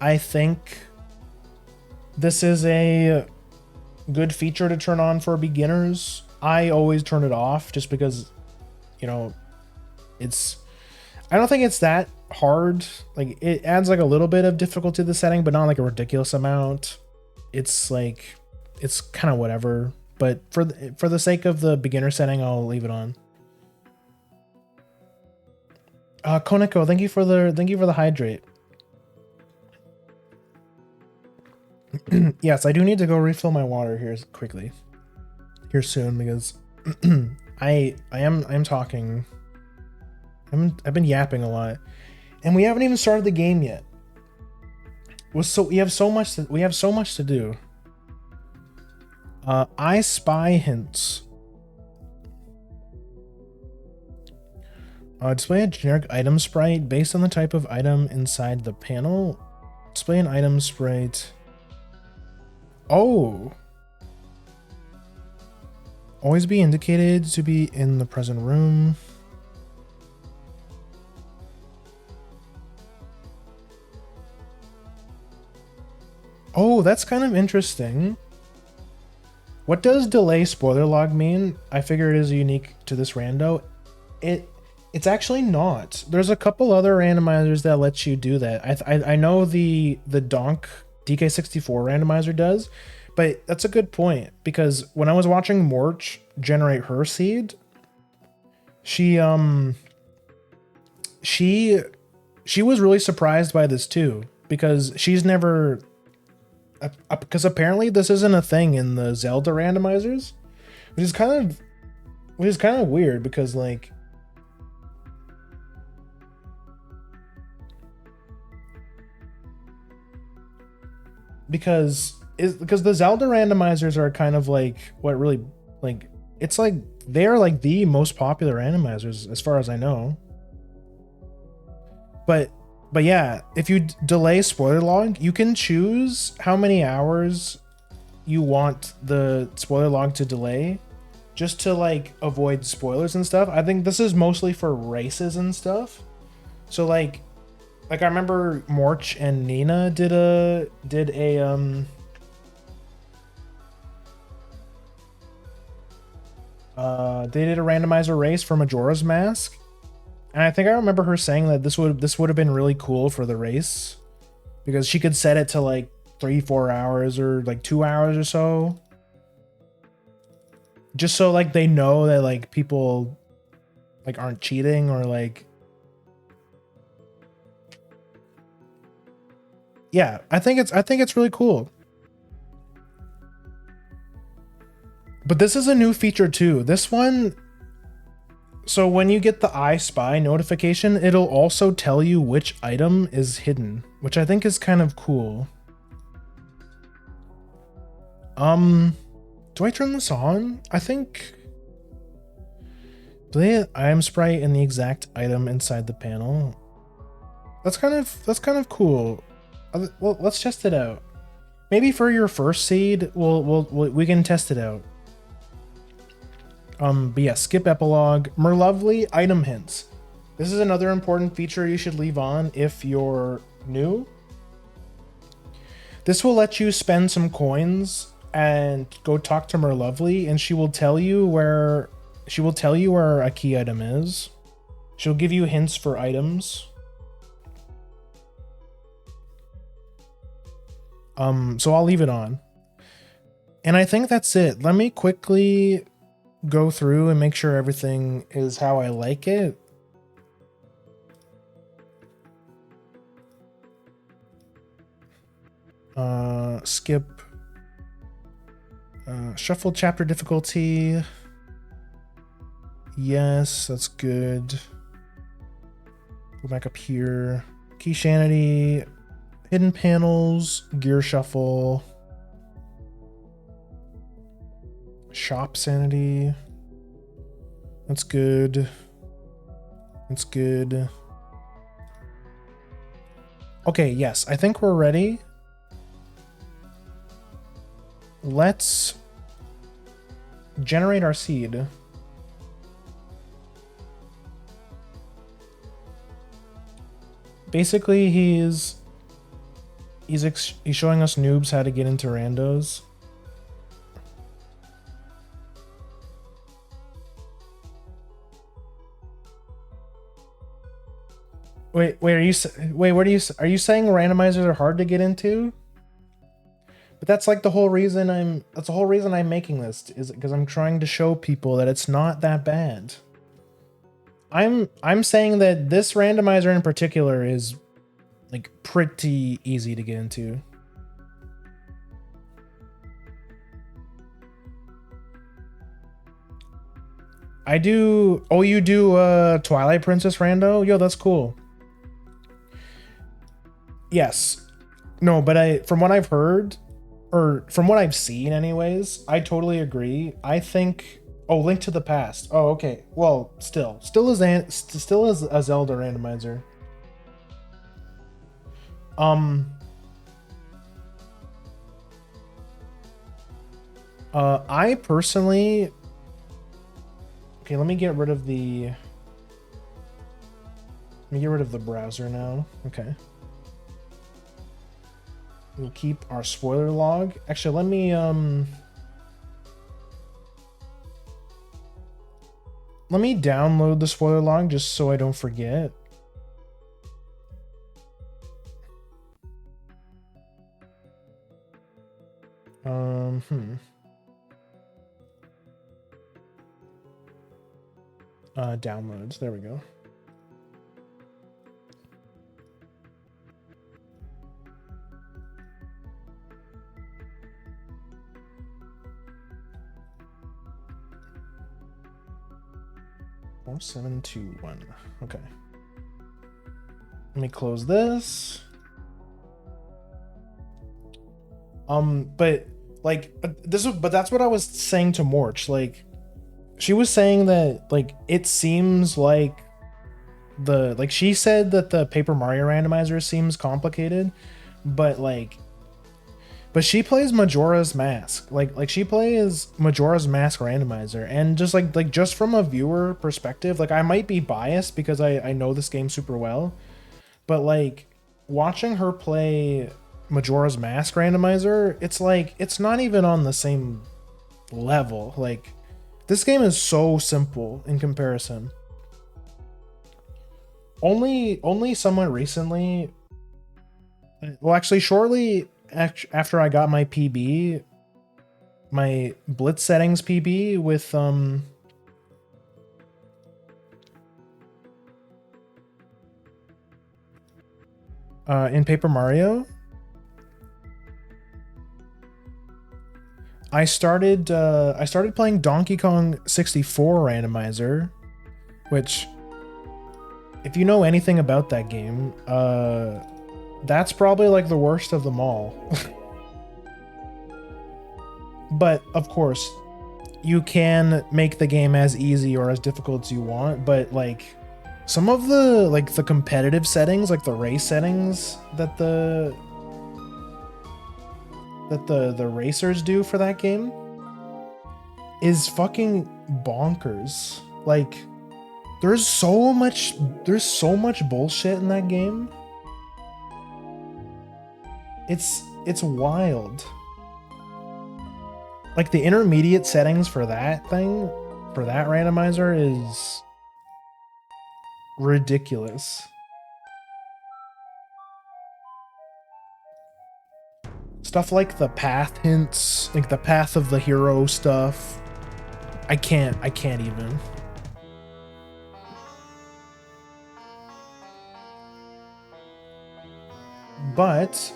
I think this is a good feature to turn on for beginners. I always turn it off just because, you know, it's, I don't think it's that hard. Like, it adds like a little bit of difficulty to the setting, but not like a ridiculous amount. It's like, it's kind of whatever. But for the sake of the beginner setting, I'll leave it on. Koneko, thank you for the hydrate. Yes, I do need to go refill my water here quickly. Here soon, because I'm talking. I've been yapping a lot, and we haven't even started the game yet. We have so much to do. I spy hints. Display a generic item sprite based on the type of item inside the panel. Display an item sprite. Oh. Always be indicated to be in the present room. Oh, that's kind of interesting. What does delay spoiler log mean? I figure it is unique to this rando. It's actually not. There's a couple other randomizers that let you do that. I know the Donk DK64 randomizer does, but that's a good point, because when I was watching Morch generate her seed, she was really surprised by this too, because she's never, because apparently this isn't a thing in the Zelda randomizers, which is kind of weird, because like, because the Zelda randomizers are kind of like what really, like, it's like they're like the most popular randomizers as far as I know. But yeah, if you delay spoiler log, you can choose how many hours you want the spoiler log to delay, just to like avoid spoilers and stuff. I think this is mostly for races and stuff. So like I remember Morch and Nina did a they did a randomizer race for Majora's Mask, and I think I remember her saying that this would have been really cool for the race, because she could set it to like 3-4 hours or like 2 hours or so, just so like they know that like people like aren't cheating, or like, yeah, I think it's really cool. But this is a new feature too. This one, so when you get the I Spy notification, it'll also tell you which item is hidden, which I think is kind of cool. Do I turn this on? I think, display item sprite in the exact item inside the panel. That's kind of cool. Well, let's test it out. Maybe for your first seed, we can test it out. But yeah, skip epilogue. Merlovely item hints. This is another important feature you should leave on if you're new. This will let you spend some coins and go talk to Merlovely, and she will tell you where a key item is. She'll give you hints for items. So I'll leave it on. And I think that's it. Let me quickly go through and make sure everything is how I like it. Skip. Shuffle chapter difficulty. Yes, that's good. Go back up here. Key Shanity. Hidden panels. Gear shuffle. Shop sanity. That's good. That's good. Okay, yes, I think we're ready. Let's generate our seed. Basically, he's He's showing us noobs how to get into randos. Wait, what are you saying randomizers are hard to get into? But that's like the whole reason I'm making this, is because I'm trying to show people that it's not that bad. I'm saying that this randomizer in particular is like pretty easy to get into. I do. Oh, you do Twilight Princess rando? Yo, that's cool. Yes. No, but from what I've heard, or from what I've seen anyways, I totally agree. I think Link to the Past. Oh, okay. Well, still is a Zelda randomizer. I personally, okay, let me get rid of the browser now. Okay. We'll keep our spoiler log. Actually, let me download the spoiler log just so I don't forget. Downloads. There we go. Four, 7, 2, 1. Okay. Let me close this. But like but that's what I was saying to Morch. Like, she was saying that like it seems like she said that the Paper Mario randomizer seems complicated, but she plays Majora's Mask. Like she plays Majora's Mask randomizer, and just from a viewer perspective, like I might be biased because I know this game super well, but like watching her play Majora's Mask randomizer, it's like it's not even on the same level. Like, this game is so simple in comparison. Only somewhat recently, well, actually shortly after I got my PB, my Blitz settings PB with in Paper Mario, I started playing Donkey Kong 64 randomizer, which, if you know anything about that game, that's probably like the worst of them all. But of course, you can make the game as easy or as difficult as you want, but like some of the competitive settings, like the race settings that the racers do for that game is fucking bonkers. Like, there's so much bullshit in that game. It's wild. Like, the intermediate settings for that randomizer is ridiculous. Stuff like the path hints, like the path of the hero stuff. I can't even. But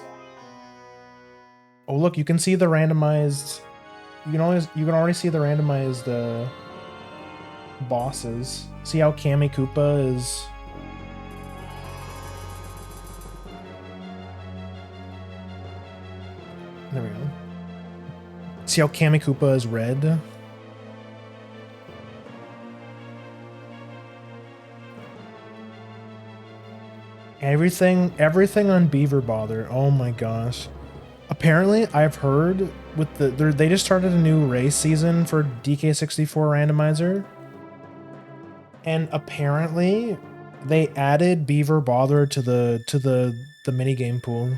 oh, look, you can see the randomized. You can already see the randomized bosses. See how Kami Koopa is. There we go. See how Kami Koopa is red? Everything on Beaver Bother. Oh my gosh. Apparently, I've heard with they just started a new race season for DK64 randomizer, and apparently they added Beaver Bother to the minigame pool.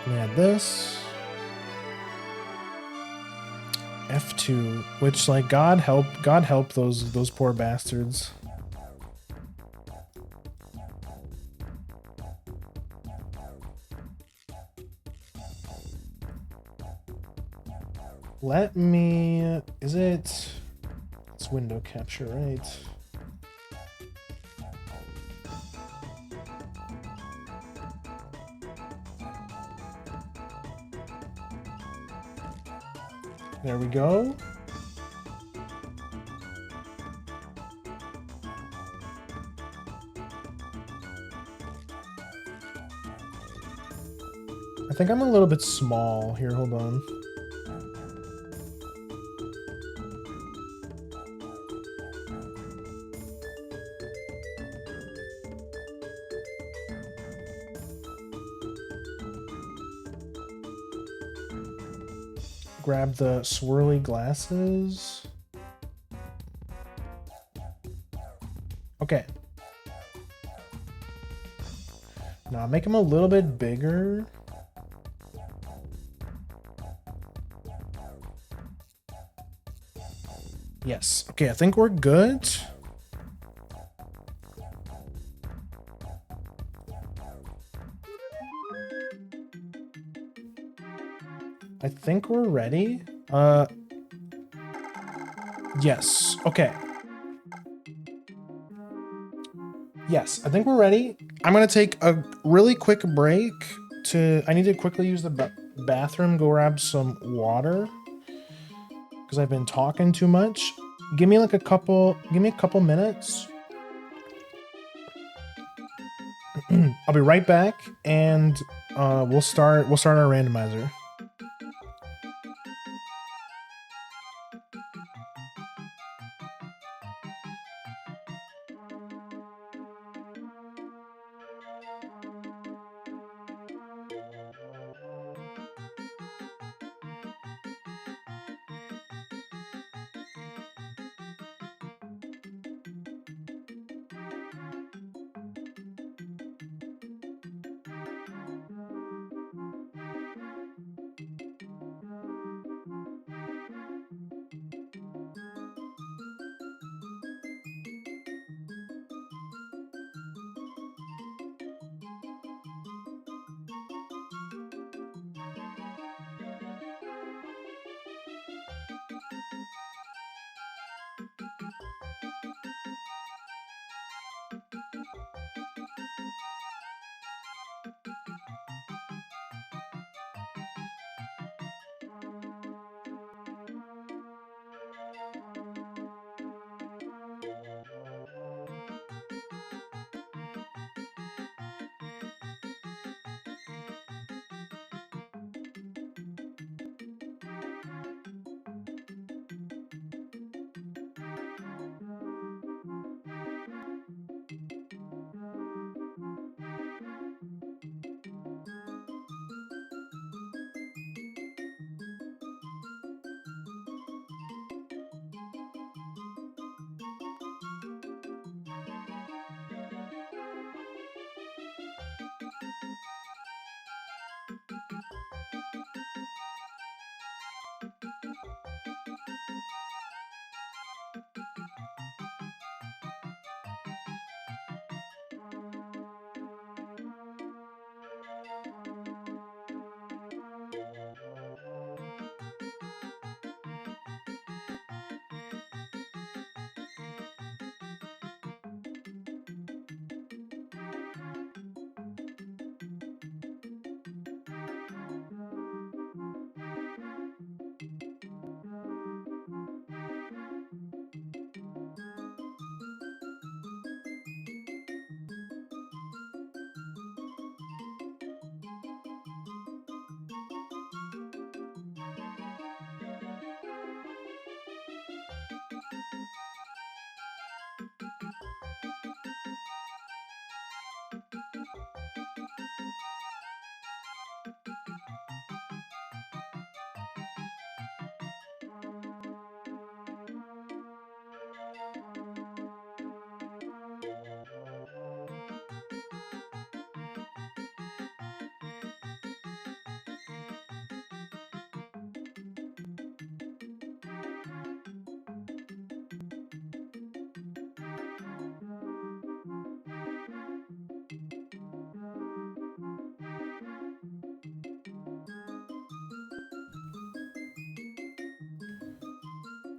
Let me add this. F2, which like God help those poor bastards. Let me, is it, it's window capture, right? There we go. I think I'm a little bit small here, hold on. Grab the swirly glasses. Okay. Now make them a little bit bigger. Yes. Okay, I think we're good. I think we're ready. Yes. Okay. Yes, I think we're ready. I'm gonna take a really quick break I need to quickly use the bathroom, go grab some water because I've been talking too much. Give me a couple minutes. I'll be right back and we'll start our randomizer.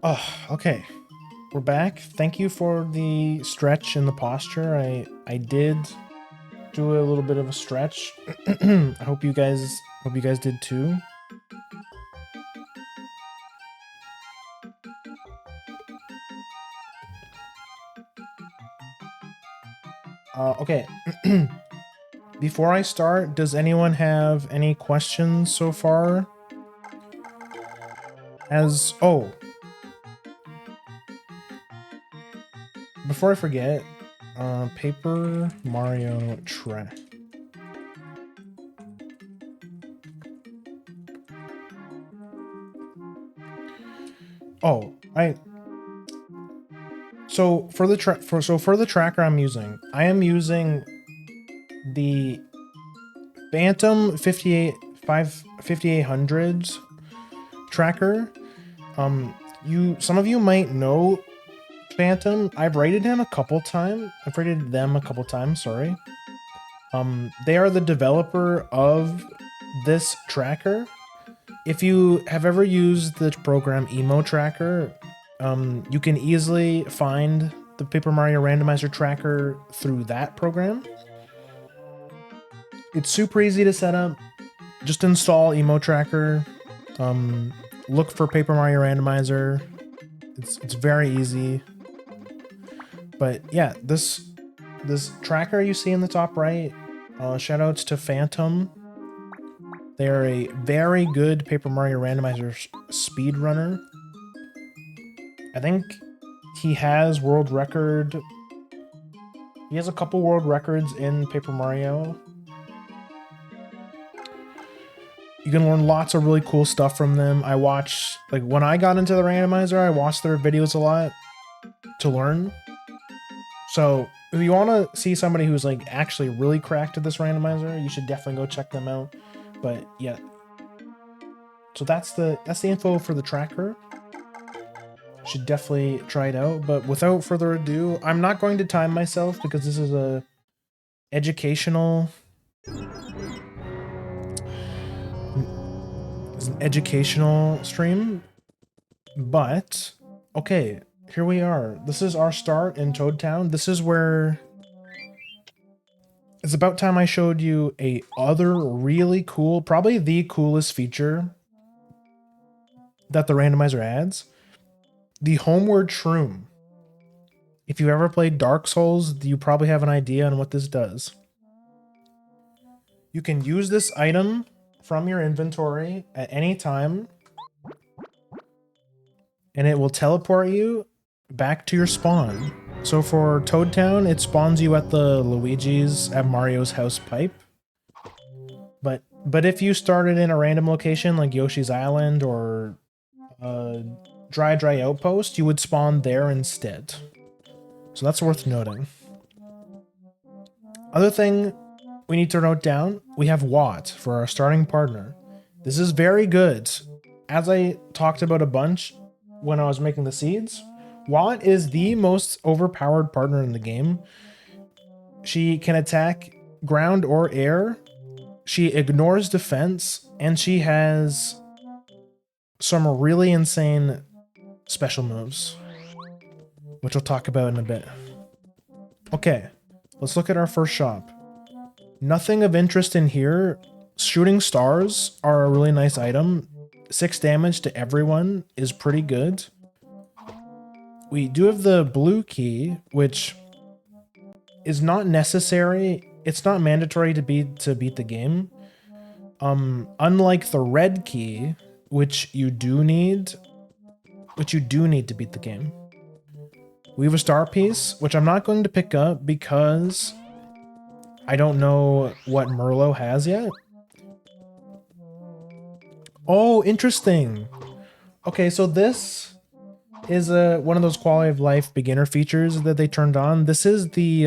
Oh, okay. We're back. Thank you for the stretch and the posture. I did do a little bit of a stretch. I hope you guys did too. Okay. Before I start, does anyone have any questions so far? Before I forget, Paper Mario track. Oh, so for the tracker I'm using, I am using the Phantom 5800 tracker. Some of you might know Phantom. I've rated him a couple times. I've rated them a couple times, sorry. They are the developer of this tracker. If you have ever used the program Emo Tracker, you can easily find the Paper Mario Randomizer tracker through that program. It's super easy to set up. Just install Emo Tracker. Look for Paper Mario Randomizer. It's very easy. But yeah, this tracker you see in the top right, shoutouts to Phantom. They're a very good Paper Mario Randomizer speedrunner. I think he has world record. He has a couple world records in Paper Mario. You can learn lots of really cool stuff from them. I watch, like when I got into the randomizer, I watched their videos a lot to learn. So if you want to see somebody who's like actually really cracked at this randomizer, you should definitely go check them out. But yeah, so that's the info for the tracker. Should definitely try it out. But without further ado, I'm not going to time myself because this is a educational. It's an educational stream. But okay, here we are. This is our start in Toad Town. This is where it's about time I showed you a other really cool, probably the coolest feature that the randomizer adds. The homeward shroom. If you've ever played Dark Souls, you probably have an idea on what this does. You can use this item from your inventory at any time, and it will teleport you back to your spawn. So for Toad Town, it spawns you at the Luigi's at Mario's house pipe. But if you started in a random location like Yoshi's Island or Dry Outpost, you would spawn there instead. So that's worth noting. Other thing we need to note down, we have Watt for our starting partner. This is very good. As I talked about a bunch when I was making the seeds, Watt is the most overpowered partner in the game. She can attack ground or air. She ignores defense, and she has some really insane special moves, which we'll talk about in a bit. Okay, let's look at our first shop. Nothing of interest in here. Shooting stars are a really nice item. 6 damage to everyone is pretty good. We do have the blue key, which is not necessary. It's not mandatory to beat the game. Unlike the red key, which you do need to beat the game. We have a star piece, which I'm not going to pick up because I don't know what Merlot has yet. Oh, interesting. Okay, so this is one of those quality of life beginner features that they turned on. This is the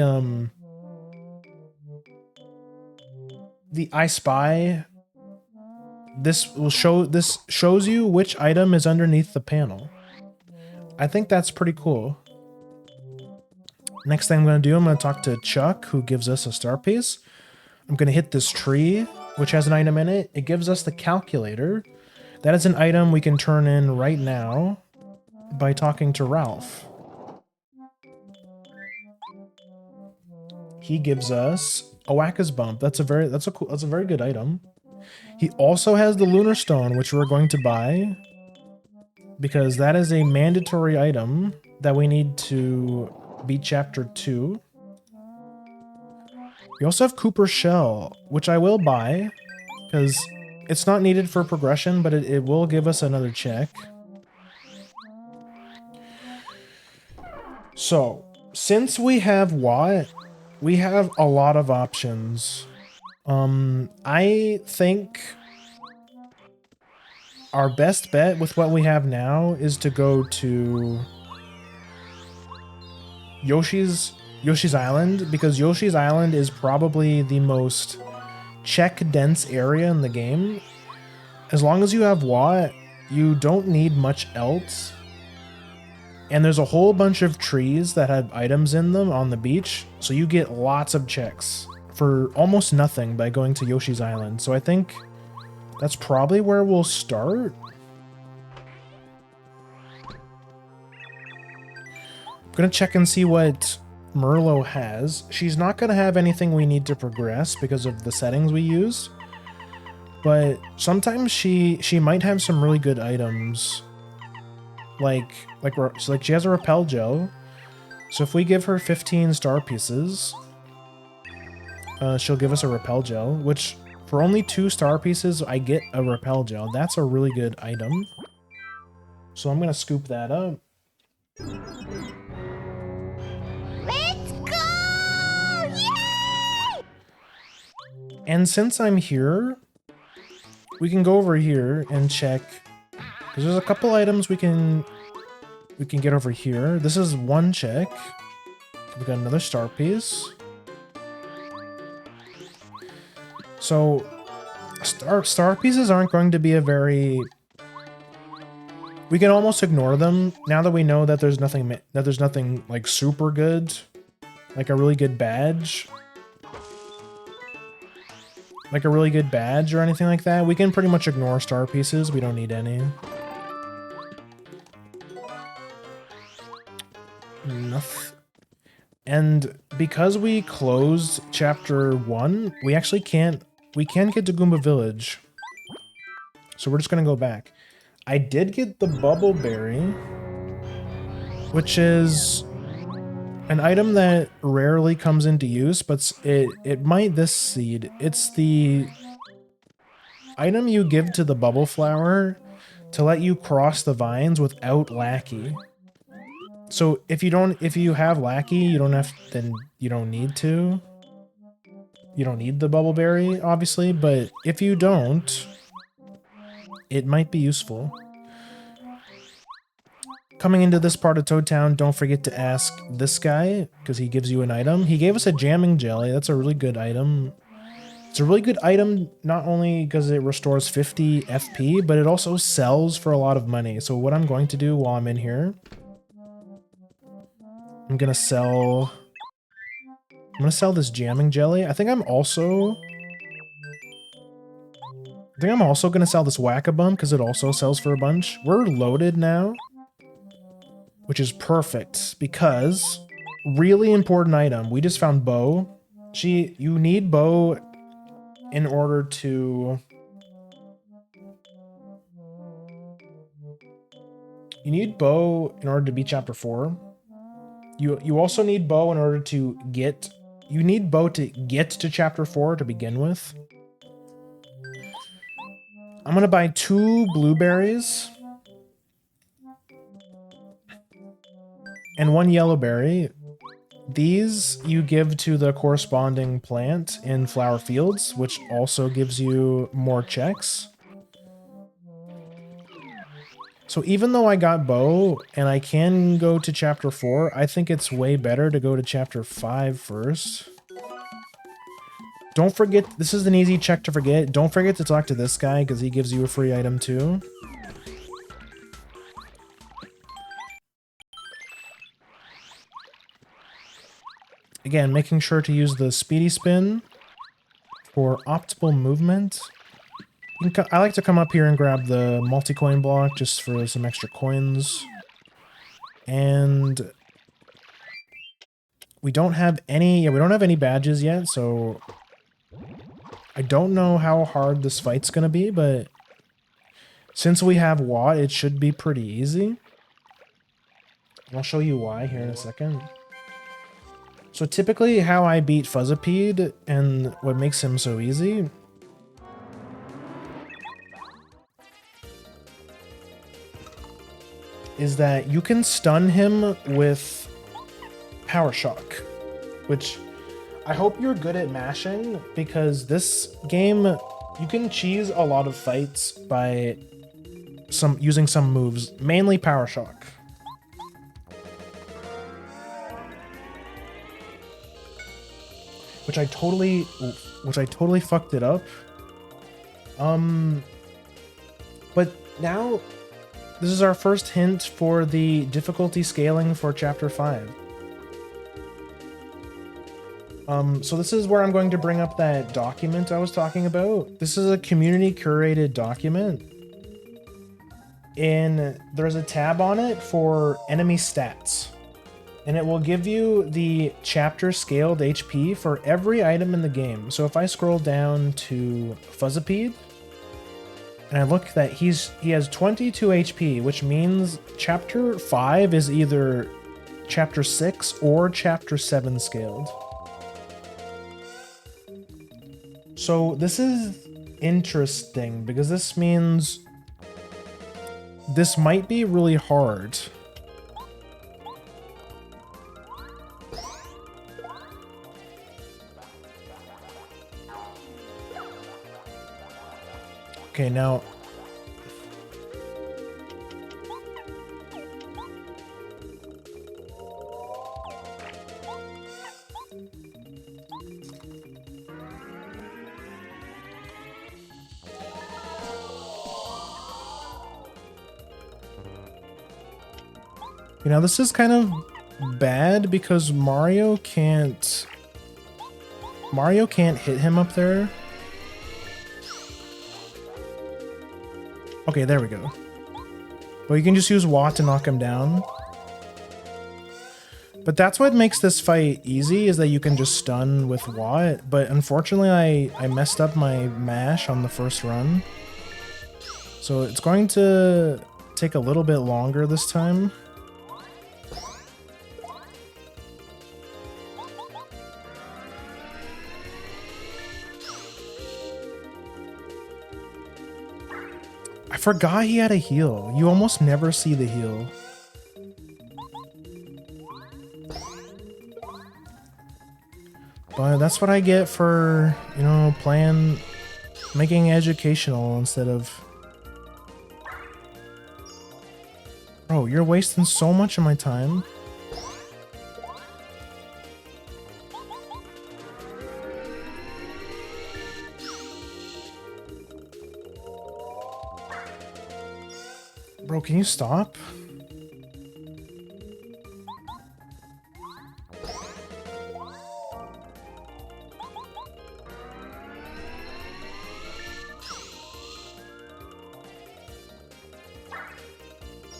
I Spy. This shows you which item is underneath the panel. I think that's pretty cool. Next thing I'm going to do, I'm going to talk to Chuck, who gives us a star piece. I'm going to hit this tree, which has an item in it. It gives us the calculator. That is an item we can turn in right now. by talking to Ralph. He gives us a Wacka's Bump. That's a very good item. He also has the Lunar Stone, which we're going to buy because that is a mandatory item that we need to beat chapter 2. We also have Cooper's Shell, which I will buy because it's not needed for progression, but it will give us another check. So, since we have Watt, we have a lot of options. I think our best bet with what we have now is to go to Yoshi's Island, because Yoshi's Island is probably the most check-dense area in the game. As long as you have Watt, you don't need much else. And there's a whole bunch of trees that have items in them on the beach, so you get lots of checks for almost nothing by going to Yoshi's Island. So I think that's probably where we'll start. I'm gonna check and see what Merlo has. She's not gonna have anything we need to progress because of the settings we use, but sometimes she might have some really good items. Like she has a repel gel, so if we give her 15 star pieces, she'll give us a repel gel, which for only 2 star pieces I get a repel gel. That's a really good item, so I'm gonna scoop that up. Let's go! Yay! And since I'm here, we can go over here and check, because there's a couple items we can get over here. This is one check. We got another star piece. So star pieces aren't going to be a very... We can almost ignore them now that we know that there's nothing like super good, like a really good badge. Like a really good badge or anything like that. We can pretty much ignore star pieces. We don't need any. Nothing. And because we closed chapter 1, we actually can't get to Goomba Village. So we're just gonna go back. I did get the Bubble Berry, which is an item that rarely comes into use, but it might this seed. It's the item you give to the Bubble Flower to let you cross the vines without Lackey. So if you have Lackey, you don't need to. You don't need the Bubble Berry, obviously, but if you don't, it might be useful. Coming into this part of Toad Town, don't forget to ask this guy, because he gives you an item. He gave us a jamming jelly. That's a really good item. It's a really good item, not only because it restores 50 FP, but it also sells for a lot of money. So what I'm going to do while I'm in here, I'm gonna sell this jamming jelly. I think I'm also gonna sell this Whack-A-Bump because it also sells for a bunch. We're loaded now, which is perfect because really important item. We just found Bo. You need Bo in order to... You need Bo in order to beat chapter 4. You also need Bo in order to get... You need Bo to get to chapter 4 to begin with. I'm gonna buy 2 blueberries and 1 yellow berry. These you give to the corresponding plant in Flower Fields, which also gives you more checks. So even though I got Bo and I can go to chapter 4, I think it's way better to go to chapter 5 first. Don't forget, this is an easy check to forget. Don't forget to talk to this guy because he gives you a free item too. Again, making sure to use the speedy spin for optimal movement. I like to come up here and grab the multi-coin block just for some extra coins. And we don't have any badges yet, so I don't know how hard this fight's gonna be, but since we have Watt, it should be pretty easy. I'll show you why here in a second. So typically how I beat Fuzzipede and what makes him so easy is that you can stun him with Power Shock, which I hope you're good at mashing, because this game, you can cheese a lot of fights by using some moves, mainly Power Shock. Which I totally fucked it up. But now this is our first hint for the difficulty scaling for Chapter 5. So this is where I'm going to bring up that document I was talking about. This is a community curated document. And there's a tab on it for enemy stats. And it will give you the chapter scaled HP for every item in the game. So if I scroll down to Fuzzipede, and I look that he has 22 HP, which means chapter 5 is either chapter 6 or chapter 7 scaled. So this is interesting because this means this might be really hard. Okay, now this is kind of bad because Mario can't hit him up there. Okay, there we go. Well, you can just use Watt to knock him down. But that's what makes this fight easy, is that you can just stun with Watt. But unfortunately, I messed up my mash on the first run. So it's going to take a little bit longer this time. I forgot he had a heal. You almost never see the heal. But that's what I get for, making educational instead of... Bro, you're wasting so much of my time. Bro, can you stop?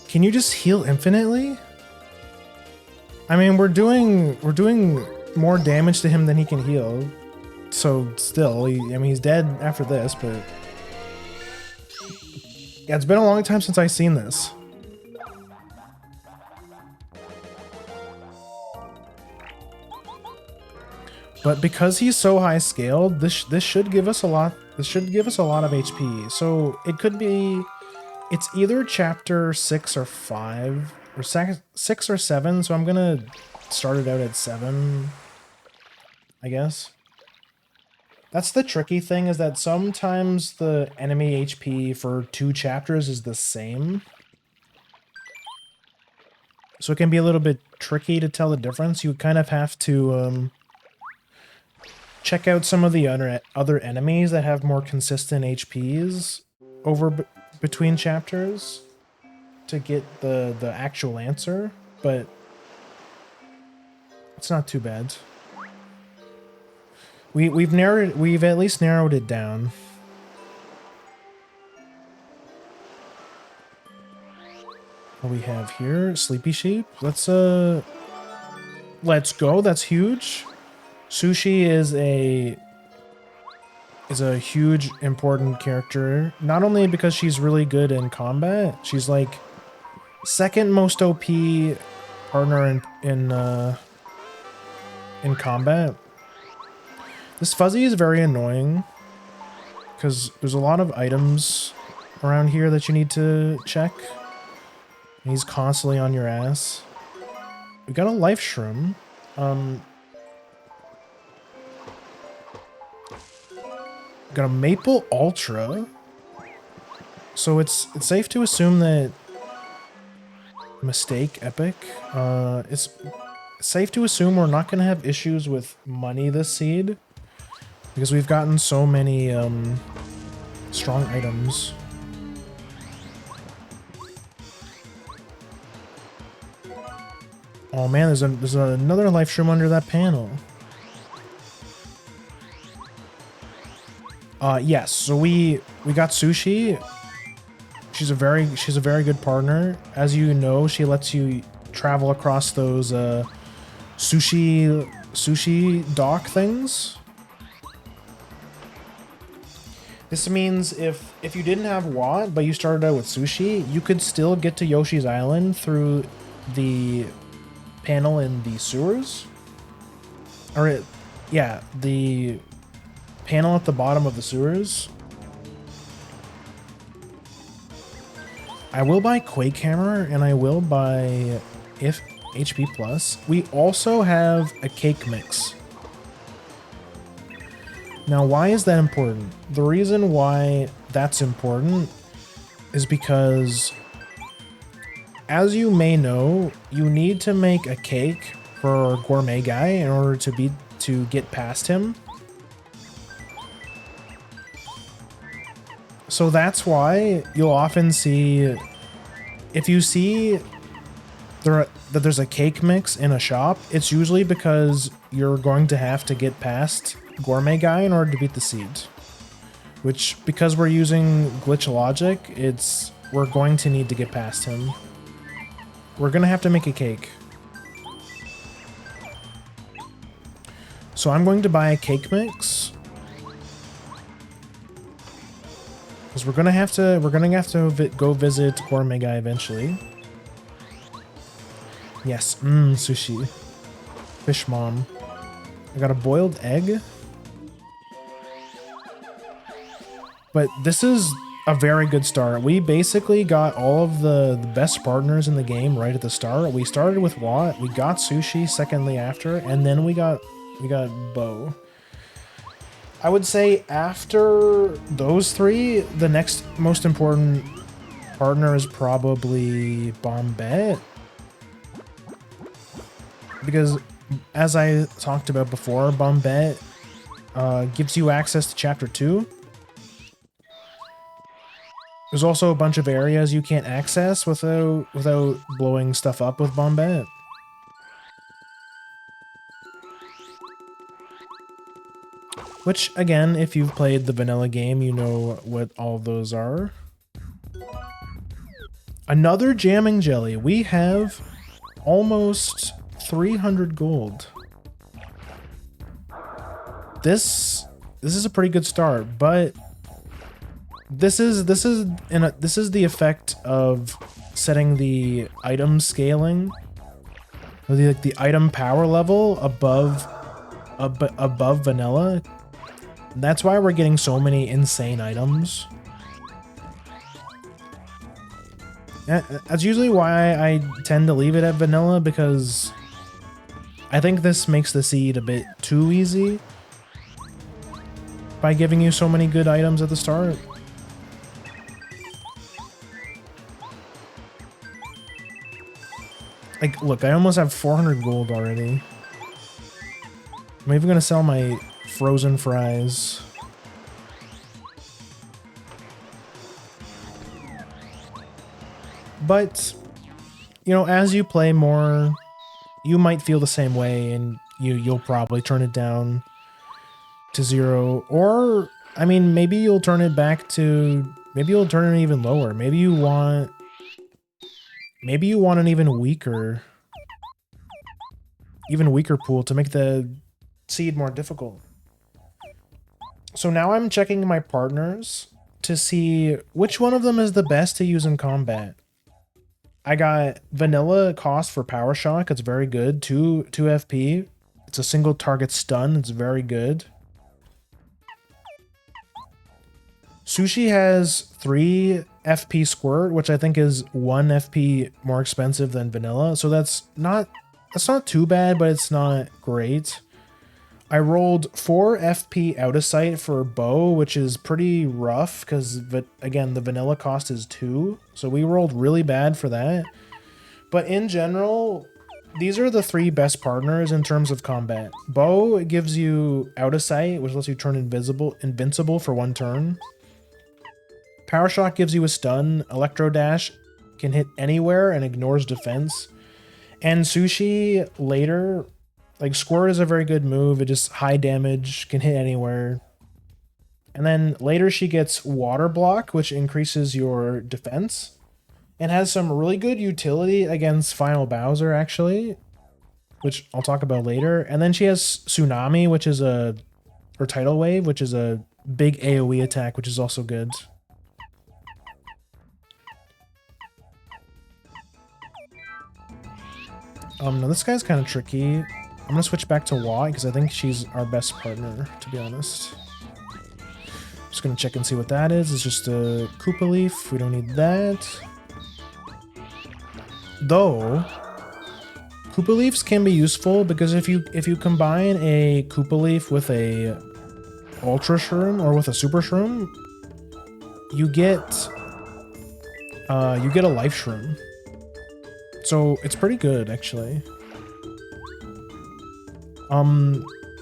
Can you just heal infinitely? I mean, we're doing more damage to him than he can heal. So still, he's dead after this, but yeah, it's been a long time since I've seen this. But because he's so high scaled, this should give us a lot. This should give us a lot of HP. So it could be, it's either chapter 6 or 5 or 6 or 7. So I'm gonna start it out at 7, I guess. That's the tricky thing, is that sometimes the enemy HP for 2 chapters is the same. So it can be a little bit tricky to tell the difference. You kind of have to check out some of the other enemies that have more consistent HPs over between chapters to get the actual answer, but it's not too bad. We've at least narrowed it down. What do we have here? Sleepy sheep. Let's go. That's huge. Sushi is a huge important character. Not only because she's really good in combat, she's like second most OP partner in combat. This fuzzy is very annoying because there's a lot of items around here that you need to check. And he's constantly on your ass. We got a life shroom. Got a maple ultra. So it's safe to assume that mistake epic. It's safe to assume we're not gonna have issues with money this seed because we've gotten so many strong items. Oh man, there's another life shroom under that panel. Yes, so we got Sushi. She's a very good partner. As you know, she lets you travel across those sushi dock things. This means if you didn't have Watt but you started out with Sushi, you could still get to Yoshi's Island through the panel in the sewers. The panel at the bottom of the sewers. I will buy Quake Hammer and I will buy if HP Plus. We also have a cake mix. Now, why is that important? The reason why that's important is because, as you may know, you need to make a cake for Gourmet Guy in order to get past him. So that's why you'll often see, if you see that there's a cake mix in a shop, it's usually because you're going to have to get past Gourmet Guy in order to beat the seed. Which, because we're using glitch logic, we're going to need to get past him. We're gonna have to make a cake. So I'm going to buy a cake mix. Because we're gonna have to go visit Gourmet Guy eventually. Yes, sushi. Fish mom. I got a boiled egg. But this is a very good start. We basically got all of the best partners in the game right at the start. We started with Watt, we got Sushi secondly after, and then we got Bo. I would say after those three, the next most important partner is probably Bombette. Because, as I talked about before, Bombette gives you access to Chapter 2. There's also a bunch of areas you can't access without blowing stuff up with Bombette. Which, again, if you've played the vanilla game, you know what all of those are. Another jamming jelly. We have almost 300 gold. This is a pretty good start, but this is the effect of setting the item scaling, or the item power level above vanilla. That's why we're getting so many insane items. That's usually why I tend to leave it at vanilla, because I think this makes the seed a bit too easy by giving you so many good items at the start. Like, look, I almost have 400 gold already. I'm even gonna sell my frozen fries. But, you know, as you play more, you might feel the same way, and you'll probably turn it down to 0. Or, I mean, maybe you'll turn it back to, maybe you'll turn it even lower. Maybe you want maybe you want an even weaker pool to make the seed more difficult. So now I'm checking my partners to see which one of them is the best to use in combat. I got vanilla cost for power shock. It's very good. 2 FP. It's a single target stun. It's very good. Sushi has 3 FP squirt, which I think is 1 FP more expensive than vanilla. So that's not too bad, but it's not great. I rolled 4 FP out of sight for bow, which is pretty rough because, again, the vanilla cost is 2. So we rolled really bad for that. But in general, these are the 3 best partners in terms of combat. Bow gives you out of sight, which lets you turn invincible for 1 turn. Power Shock gives you a stun. Electro Dash can hit anywhere and ignores defense. And Sushi later, like Squirt is a very good move. It just high damage, can hit anywhere. And then later she gets Water Block, which increases your defense. And has some really good utility against Final Bowser, actually. Which I'll talk about later. And then she has Tsunami, which is or Tidal Wave, which is a big AoE attack, which is also good. No, this guy's kind of tricky. I'm gonna switch back to Y because I think she's our best partner, to be honest. Just gonna check and see what that is. It's just a Koopa Leaf. We don't need that. Though, Koopa Leaves can be useful because if you combine a Koopa Leaf with a Ultra Shroom or with a Super Shroom, you get a Life Shroom. So it's pretty good, actually.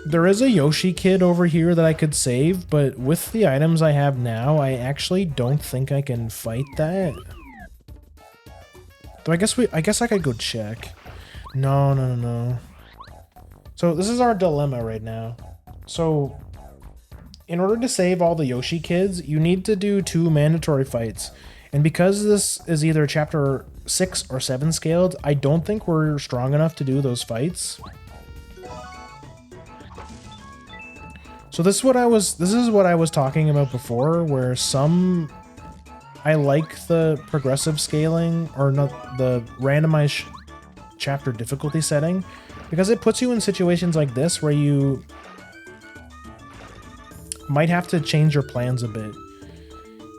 There is a Yoshi kid over here that I could save, but with the items I have now, I actually don't think I can fight that. Though I guess I could go check. No. So this is our dilemma right now. So in order to save all the Yoshi kids, you need to do 2 mandatory fights. And because this is either chapter 6 or 7 scaled, I don't think we're strong enough to do those fights. So this is what I was talking about before, where I like the progressive scaling, or not the randomized chapter difficulty setting, because it puts you in situations like this where you might have to change your plans a bit.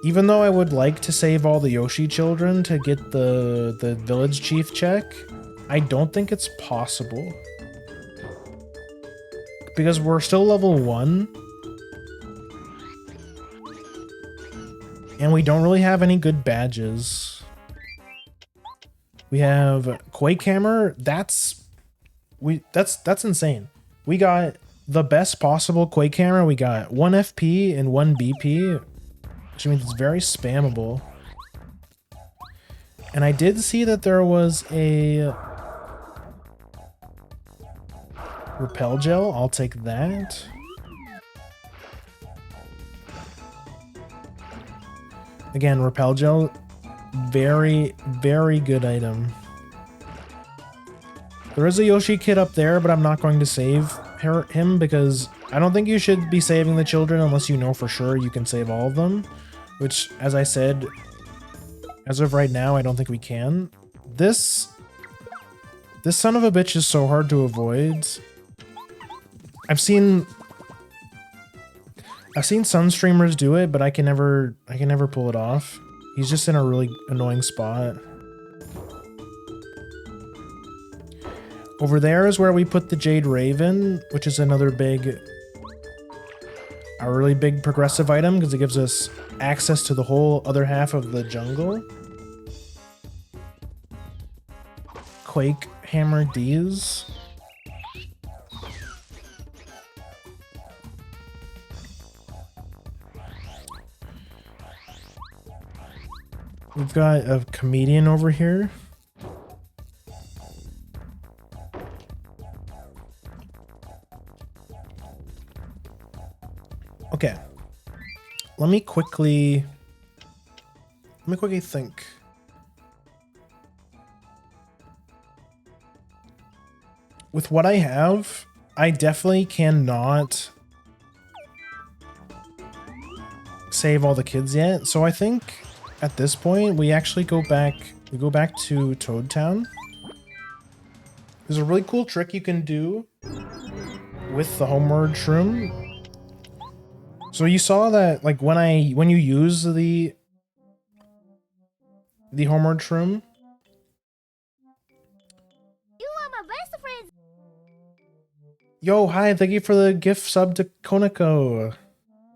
Even though I would like to save all the Yoshi children to get the village chief check, I don't think it's possible. Because we're still level 1. And we don't really have any good badges. We have Quake Hammer. That's insane. We got the best possible Quake Hammer. We got 1 FP and 1 BP. Which means it's very spammable. And I did see that there was a Repel Gel. I'll take that. Again, Repel Gel, very, very good item. There is a Yoshi kid up there, but I'm not going to save him because I don't think you should be saving the children unless you know for sure you can save all of them. Which, as I said, as of right now, I don't think we can. This son of a bitch is so hard to avoid. I've seen some streamers do it, but I can never pull it off. He's just in a really annoying spot. Over there is where we put the Jade Raven, which is another a really big progressive item because it gives us access to the whole other half of the jungle. Quake Hammer D's. We've got a comedian over here. Okay. Let me quickly think. with what I have, I definitely cannot save all the kids yet. So I think at this point we actually go back to Toad Town. There's a really cool trick you can do with the homeward shroom. So you saw that like when you use the homeward shroom. You are my best friend. Yo, hi, thank you for the gift sub to Konako.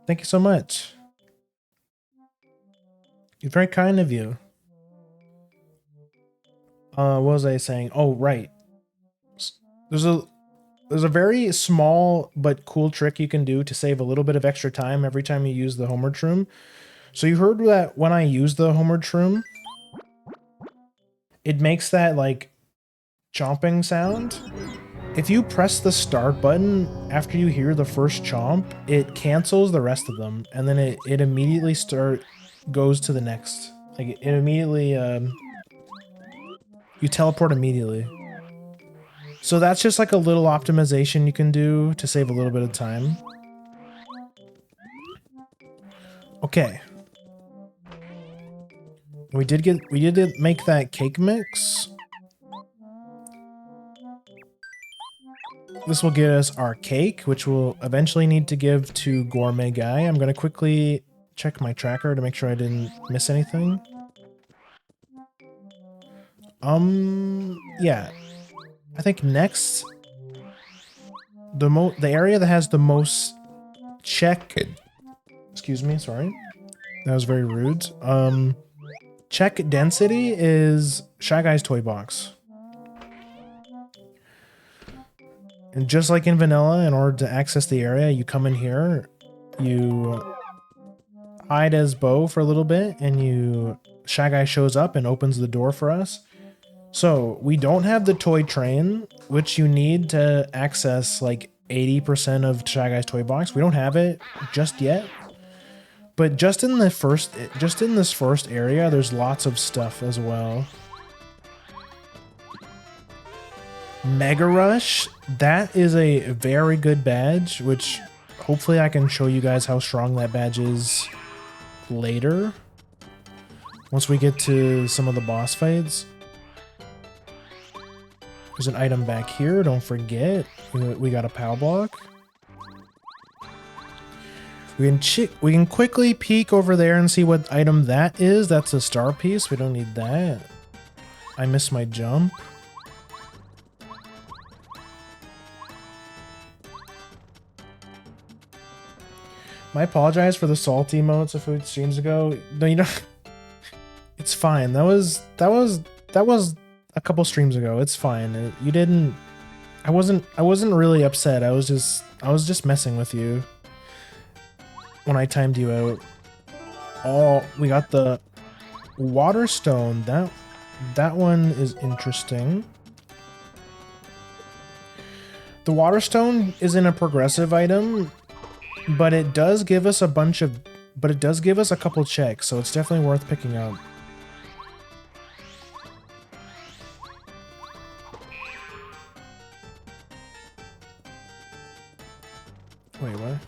Thank you so much. It's very kind of you. What was I saying? Oh, right. There's a very small but cool trick you can do to save a little bit of extra time every time you use the homeward shroom. So you heard that when I use the homeward shroom, it makes that like chomping sound. If you press the start button after you hear the first chomp, it cancels the rest of them, and then it immediately goes to the next. Like it immediately you teleport immediately. So that's just like a little optimization you can do to save a little bit of time. Okay. We did make that cake mix. This will get us our cake, which we'll eventually need to give to Gourmet Guy. I'm going to quickly check my tracker to make sure I didn't miss anything. Yeah. I think next, the area that has the most excuse me, sorry. That was very rude. Check density is Shy Guy's toy box. And just like in vanilla, in order to access the area, you come in here, you hide as Bo for a little bit, and Shy Guy shows up and opens the door for us. So we don't have the toy train, which you need to access like 80% of Shy Guy's toy box. We don't have it just yet. But just in this first area, there's lots of stuff as well. Mega Rush, that is a very good badge, which hopefully I can show you guys how strong that badge is later. Once we get to some of the boss fights. There's an item back here, don't forget. We got a POW block. We can quickly peek over there and see what item that is. That's a star piece. We don't need that. I missed my jump. I apologize for the salt emotes a few streams ago. No, you know, it's fine. That was a couple streams ago. It's fine. You didn't. I wasn't really upset. I was just messing with you when I timed you out. Oh, we got the water stone. That one is interesting. The water stone isn't a progressive item, but it does give us a couple checks, so it's definitely worth picking up. Wait, what?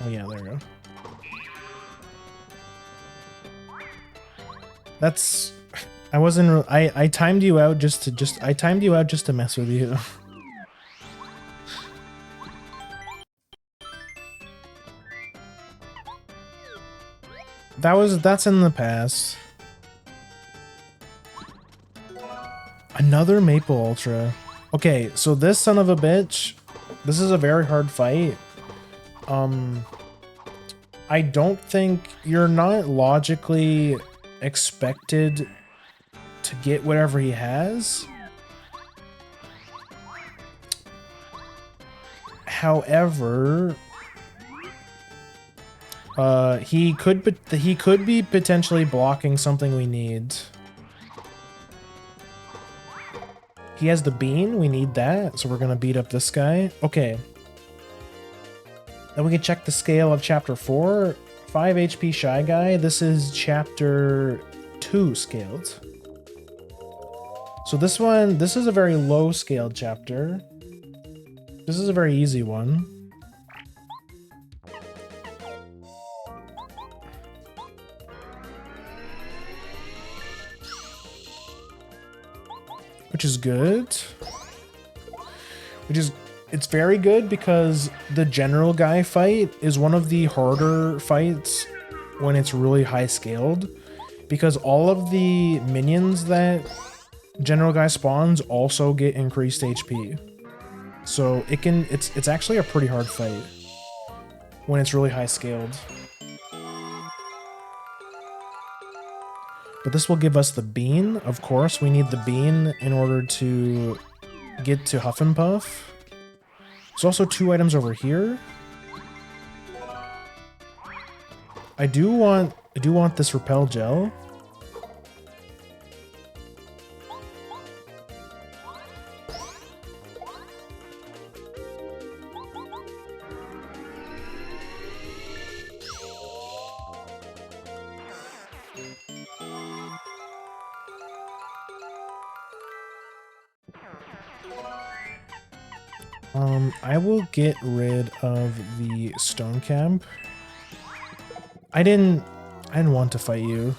Oh yeah, there we go. That's I timed you out just to mess with you. That's in the past. Another Maple Ultra. Okay, so this son of a bitch, this is a very hard fight. I don't think you're not logically expected to get whatever he has. However, he could be potentially blocking something we need. He has the bean, we need that, so we're gonna beat up this guy. Okay. Then we can check the scale of chapter 4. 5 HP Shy Guy. This is chapter 2 scaled. So this is a very low scaled chapter. This is a very easy one. Which is good. It's very good because the general guy fight is one of the harder fights when it's really high scaled, because all of the minions that general guy spawns also get increased HP. So it's actually a pretty hard fight when it's really high scaled. But this will give us the bean. Of course, we need the bean in order to get to Huff and Puff. There's also 2 items over here. I do want this repel gel. I will get rid of the stone camp. I didn't want to fight you.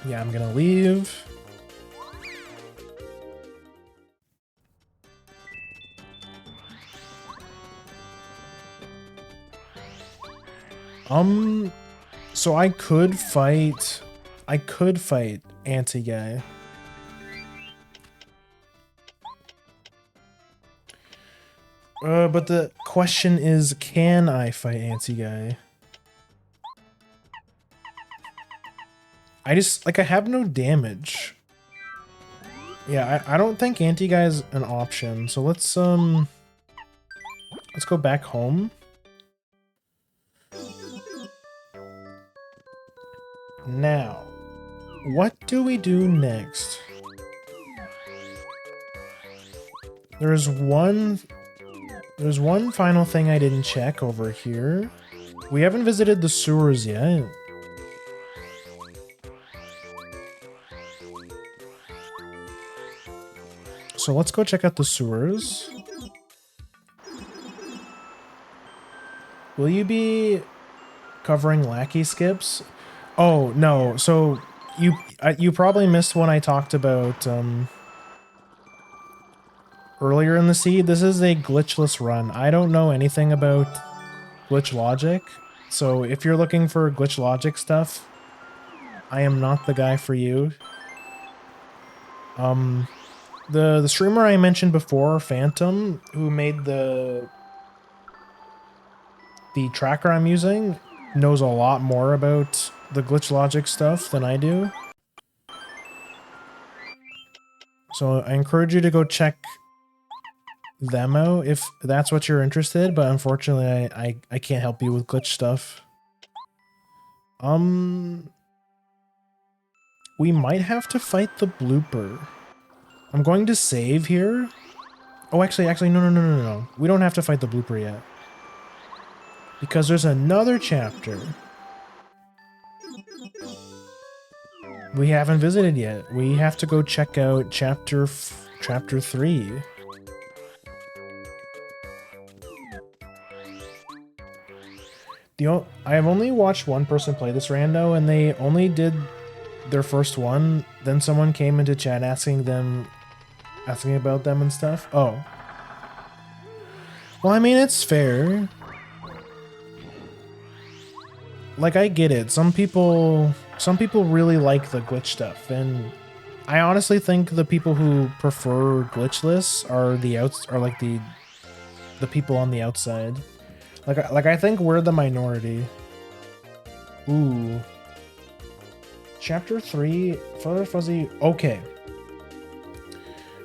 Yeah, I'm gonna leave. So I could fight anti-guy. But the question is, can I fight anti-guy? I have no damage. Yeah, I don't think anti-guy is an option. So let's go back home. Now, what do we do next? There's one final thing I didn't check over here. We haven't visited the sewers yet. So let's go check out the sewers. Will you be covering lackey skips? Oh, no. So you probably missed when I talked about earlier in the seed. This is a glitchless run. I don't know anything about glitch logic. So if you're looking for glitch logic stuff, I am not the guy for you. The streamer I mentioned before, Phantom, who made the tracker I'm using, knows a lot more about the glitch logic stuff than I do. So I encourage you to go check them out if that's what you're interested, but unfortunately I can't help you with glitch stuff. We might have to fight the blooper. I'm going to save here. Oh, actually, no. We don't have to fight the blooper yet. Because there's another chapter we haven't visited yet. We have to go check out chapter 3. I have only watched one person play this rando, and they only did their first one. Then someone came into chat asking about them and stuff. Oh. Well, I mean, it's fair. Like, I get it. Some people really like the glitch stuff, and I honestly think the people who prefer glitchless are the people on the outside. Like I think we're the minority. Ooh. Chapter 3, Fuzzy Fuzzy. Okay.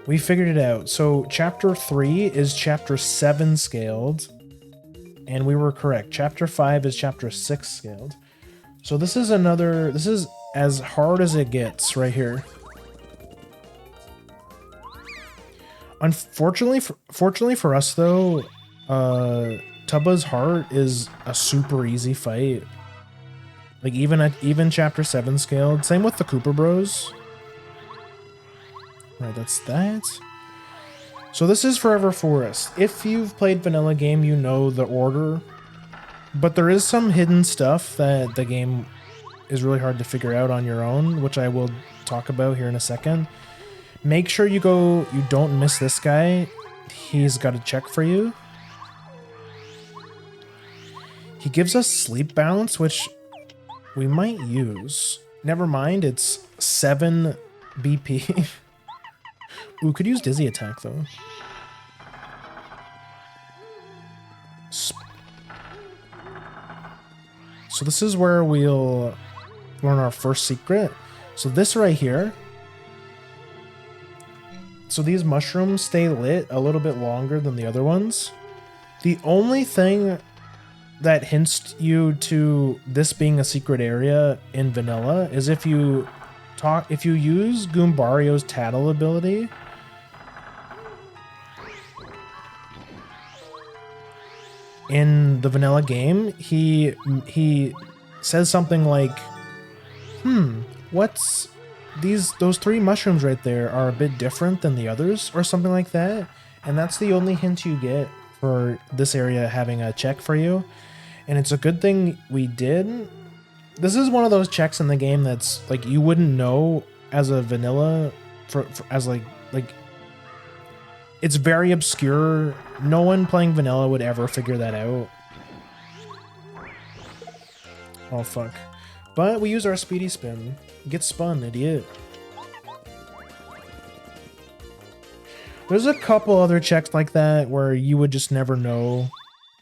We figured it out. So chapter 3 is chapter 7 scaled. And we were correct. Chapter 5 is chapter 6 scaled. So this is as hard as it gets right here. Fortunately for us though, Tubba's Heart is a super easy fight. Like even chapter 7 scaled. Same with the Cooper Bros. Right, that's that. So this is Forever Forest. If you've played vanilla game, you know the order. But there is some hidden stuff that the game is really hard to figure out on your own, which I will talk about here in a second. Make sure you don't miss this guy. He's got a check for you. He gives us sleep bounce, which we might use. Never mind, it's 7 BP. Ooh, could use dizzy attack though. So this is where we'll learn our first secret. So this right here. So these mushrooms stay lit a little bit longer than the other ones. The only thing that hints you to this being a secret area in vanilla is if you use Goombario's tattle ability. In the vanilla game, he says something like, what's those 3 mushrooms right there are a bit different than the others, or something like that. And that's the only hint you get for this area having a check for you. And it's a good thing we did. This is one of those checks in the game that's like you wouldn't know as a vanilla as like it's very obscure. No one playing vanilla would ever figure that out. Oh fuck. But we use our speedy spin. Get spun, idiot. There's a couple other checks like that where you would just never know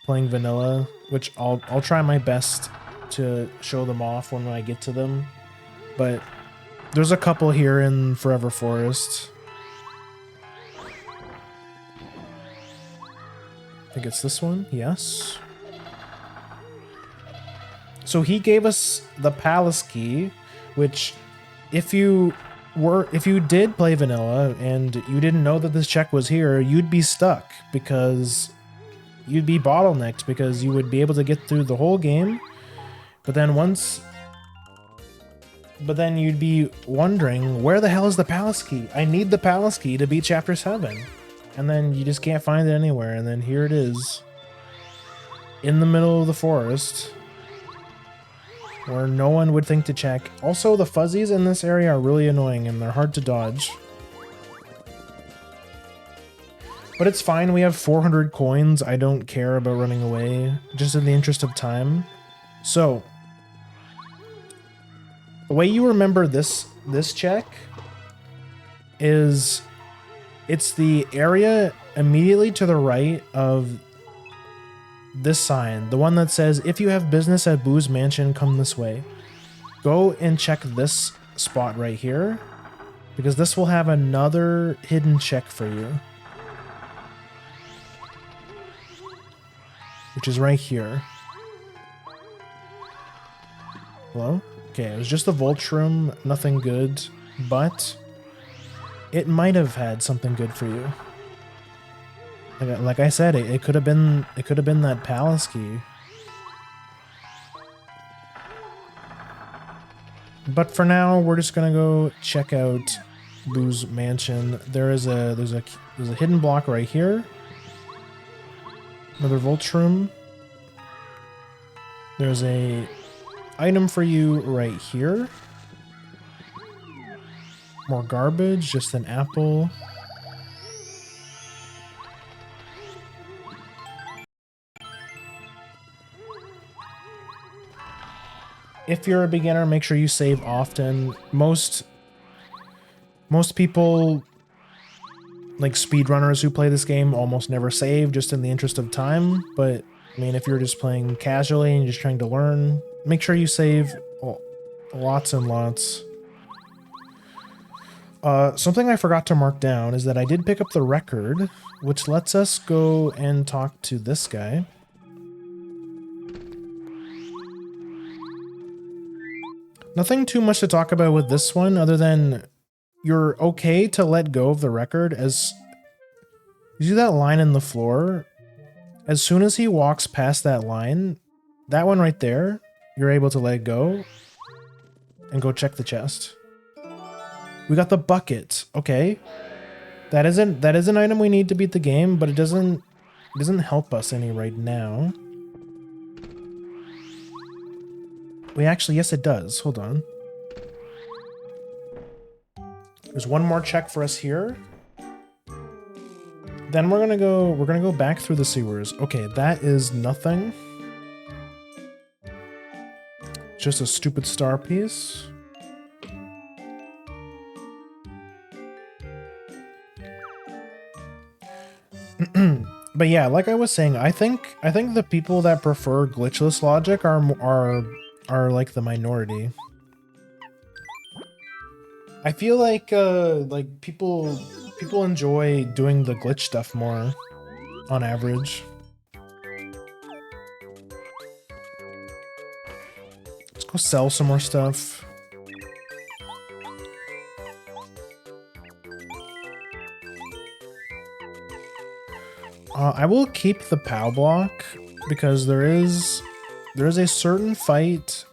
playing vanilla, which I'll try my best to show them off when I get to them. But there's a couple here in Forever Forest. I think it's this one, yes. So he gave us the palace key, which if you did play vanilla and you didn't know that this check was here, you'd be stuck because you'd be bottlenecked because you would be able to get through the whole game. But then you'd be wondering, where the hell is the palace key? I need the palace key to beat chapter 7. And then you just can't find it anywhere. And then here it is in the middle of the forest where no one would think to check. Also, the fuzzies in this area are really annoying and they're hard to dodge. But it's fine. We have 400 coins. I don't care about running away, just in the interest of time. So the way you remember this check is it's the area immediately to the right of this sign, the one that says, if you have business at Boo's Mansion, come this way. Go and check this spot right here, because this will have another hidden check for you. Which is right here. Hello? Okay, it was just a Voltrum, nothing good, but it might have had something good for you. Like I said, it could have been that palace key. But for now, we're just gonna go check out Boo's Mansion. There's a hidden block right here. Another Voltrum. There's a item for you right here. More garbage, just an apple. If you're a beginner, make sure you save often. Most people, like speedrunners who play this game, almost never save, just in the interest of time. But I mean, if you're just playing casually and you're just trying to learn, make sure you save lots and lots. Something I forgot to mark down is that I did pick up the record, which lets us go and talk to this guy. Nothing too much to talk about with this one, other than you're okay to let go of the record as you see that line in the floor. As soon as he walks past that line, that one right there, you're able to let go and go check the chest. We got the bucket. Okay. That is an item we need to beat the game, but it doesn't help us any right now. We actually, yes it does. Hold on. There's one more check for us here. Then we're gonna go back through the sewers. Okay, that is nothing. Just a stupid star piece. But yeah, like I was saying, I think the people that prefer glitchless logic are like the minority. I feel like people enjoy doing the glitch stuff more on average. Let's go sell some more stuff. I will keep the POW block because there is a certain fight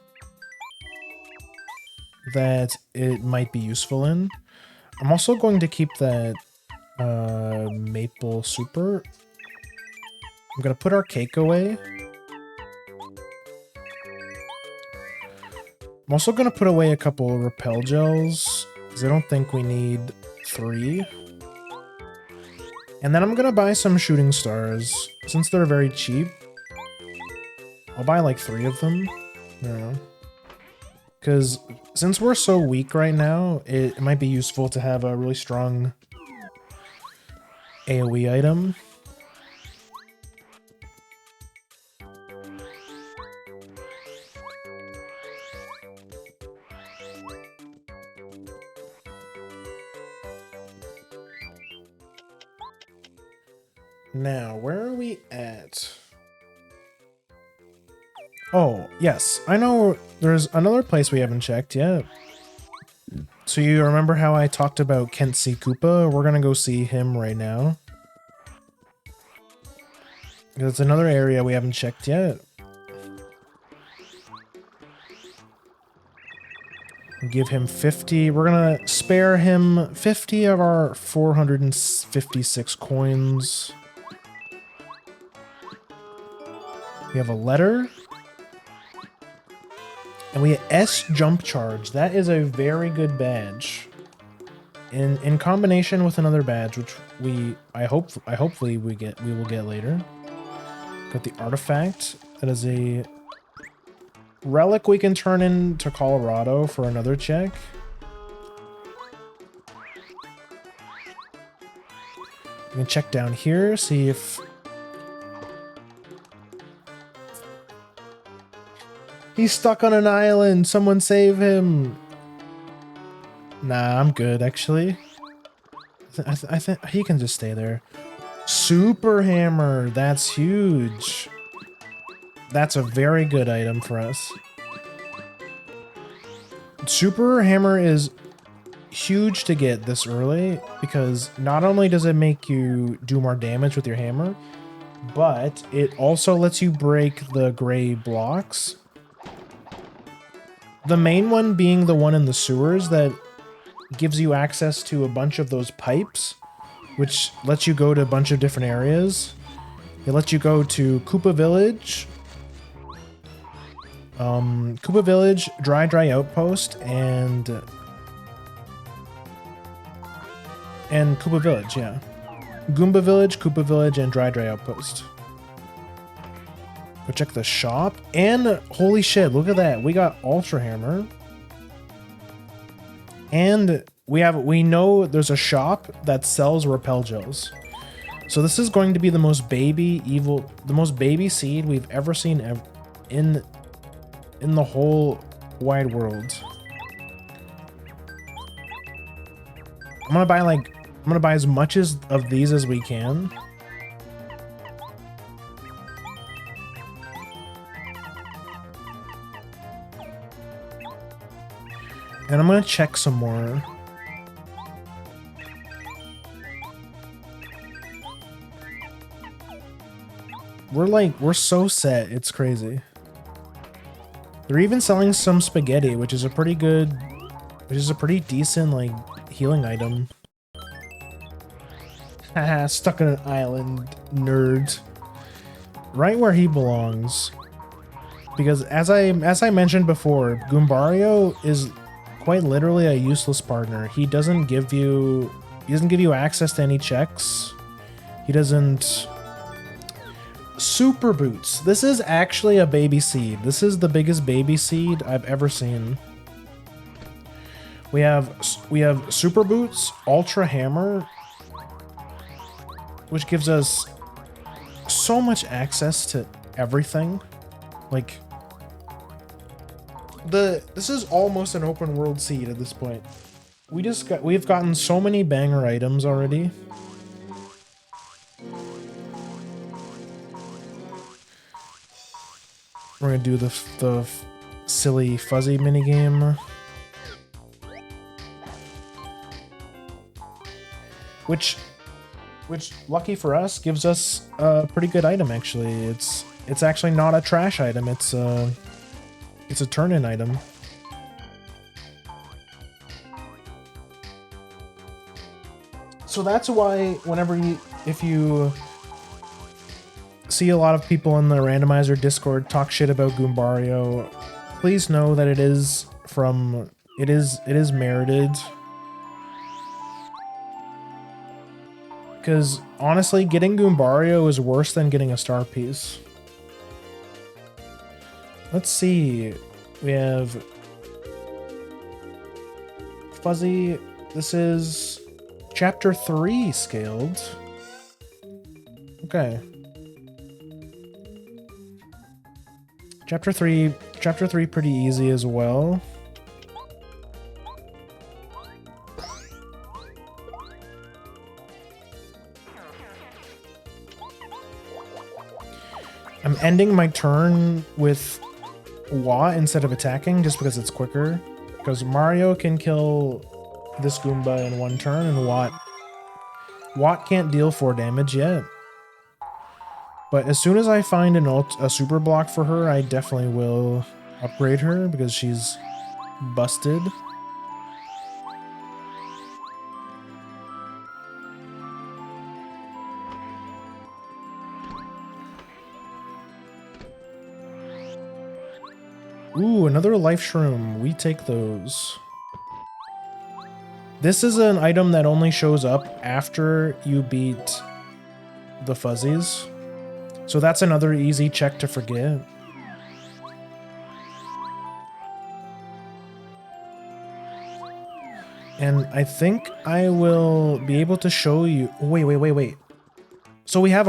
that it might be useful in. I'm also going to keep that maple super. I'm gonna put our cake away. I'm also gonna put away a couple repel gels because I don't think we need 3. And then I'm gonna buy some shooting stars. Since they're very cheap, I'll buy like 3 of them. Yeah. Because since we're so weak right now, it might be useful to have a really strong AoE item. Now, where are we at? Oh, yes. I know there's another place we haven't checked yet. So you remember how I talked about Kent C. Koopa? We're gonna go see him right now. It's another area we haven't checked yet. Give him 50. We're gonna spare him 50 of our 456 coins. We have a letter. And we have S jump charge. That is a very good badge. In combination with another badge, which hopefully we will get later. Got the artifact. That is a relic we can turn into Colorado for another check. We can check down here, see if he's stuck on an island. Someone save him. Nah, I'm good, actually. I think he can just stay there. Super hammer. That's huge. That's a very good item for us. Super hammer is huge to get this early because not only does it make you do more damage with your hammer, but it also lets you break the gray blocks. The main one being the one in the sewers that gives you access to a bunch of those pipes, which lets you go to a bunch of different areas. It lets you go to Koopa Village, Dry Outpost, and Koopa Village, yeah. Goomba Village, Koopa Village, and Dry Outpost. Go check the shop, and holy shit, look at that. We got Ultra Hammer. And we know there's a shop that sells repel gels. So this is going to be the most baby seed we've ever seen in the whole wide world. I'm gonna buy as much of these as we can. And I'm gonna check some more. We're so set, it's crazy. They're even selling some spaghetti, which is a pretty decent, like, healing item. Haha, stuck in an island, nerd. Right where he belongs. Because as I mentioned before, Goombario is quite literally a useless partner. He doesn't give you access to any checks. He doesn't. Super Boots. This is actually a baby seed. This is the biggest baby seed I've ever seen. We have Super Boots, Ultra Hammer, which gives us so much access to everything. Like, this is almost an open world seed at this point. We've gotten so many banger items already. We're gonna do the silly fuzzy minigame. Which lucky for us gives us a pretty good item actually. It's actually not a trash item. It's a turn-in item. So that's why if you see a lot of people in the Randomizer Discord talk shit about Goombario, please know that it is merited. Because honestly, getting Goombario is worse than getting a star piece. Let's see. We have Fuzzy. This is Chapter 3 scaled. Okay. Chapter 3 pretty easy as well. I'm ending my turn with Watt instead of attacking just because it's quicker. Because Mario can kill this Goomba in one turn and Watt can't deal 4 damage yet. But as soon as I find a super block for her, I definitely will upgrade her because she's busted. Ooh, another life shroom. We take those. This is an item that only shows up after you beat the fuzzies. So that's another easy check to forget. And I think I will be able to show you... Wait. So we have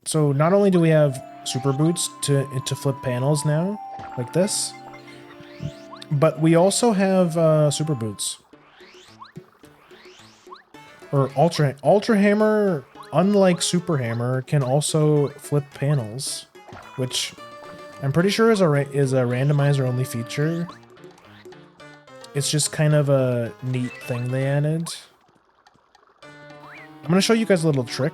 So not only do we have Super Boots to flip panels now, like this, but we also have Super Boots. Or Ultra Hammer, unlike Super Hammer, can also flip panels, which I'm pretty sure is a randomizer only feature. It's just kind of a neat thing they added. I'm gonna show you guys a little trick.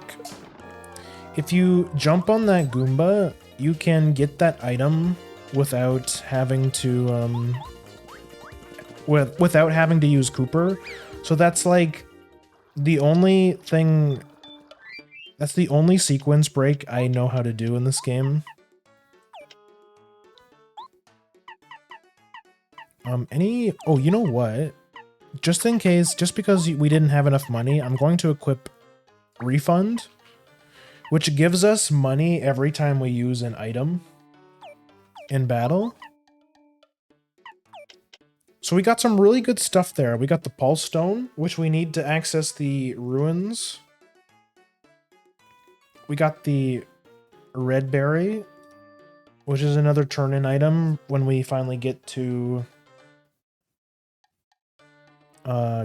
If you jump on that Goomba, you can get that item without having to without having to use Cooper. So that's like the only thing. That's the only sequence break I know how to do in this game. Oh, you know what? Just in case, just because we didn't have enough money, I'm going to equip Refund, which gives us money every time we use an item in battle. So we got some really good stuff there. We got the Pulse Stone, which we need to access the ruins. We got the Red Berry, which is another turn-in item when we finally get to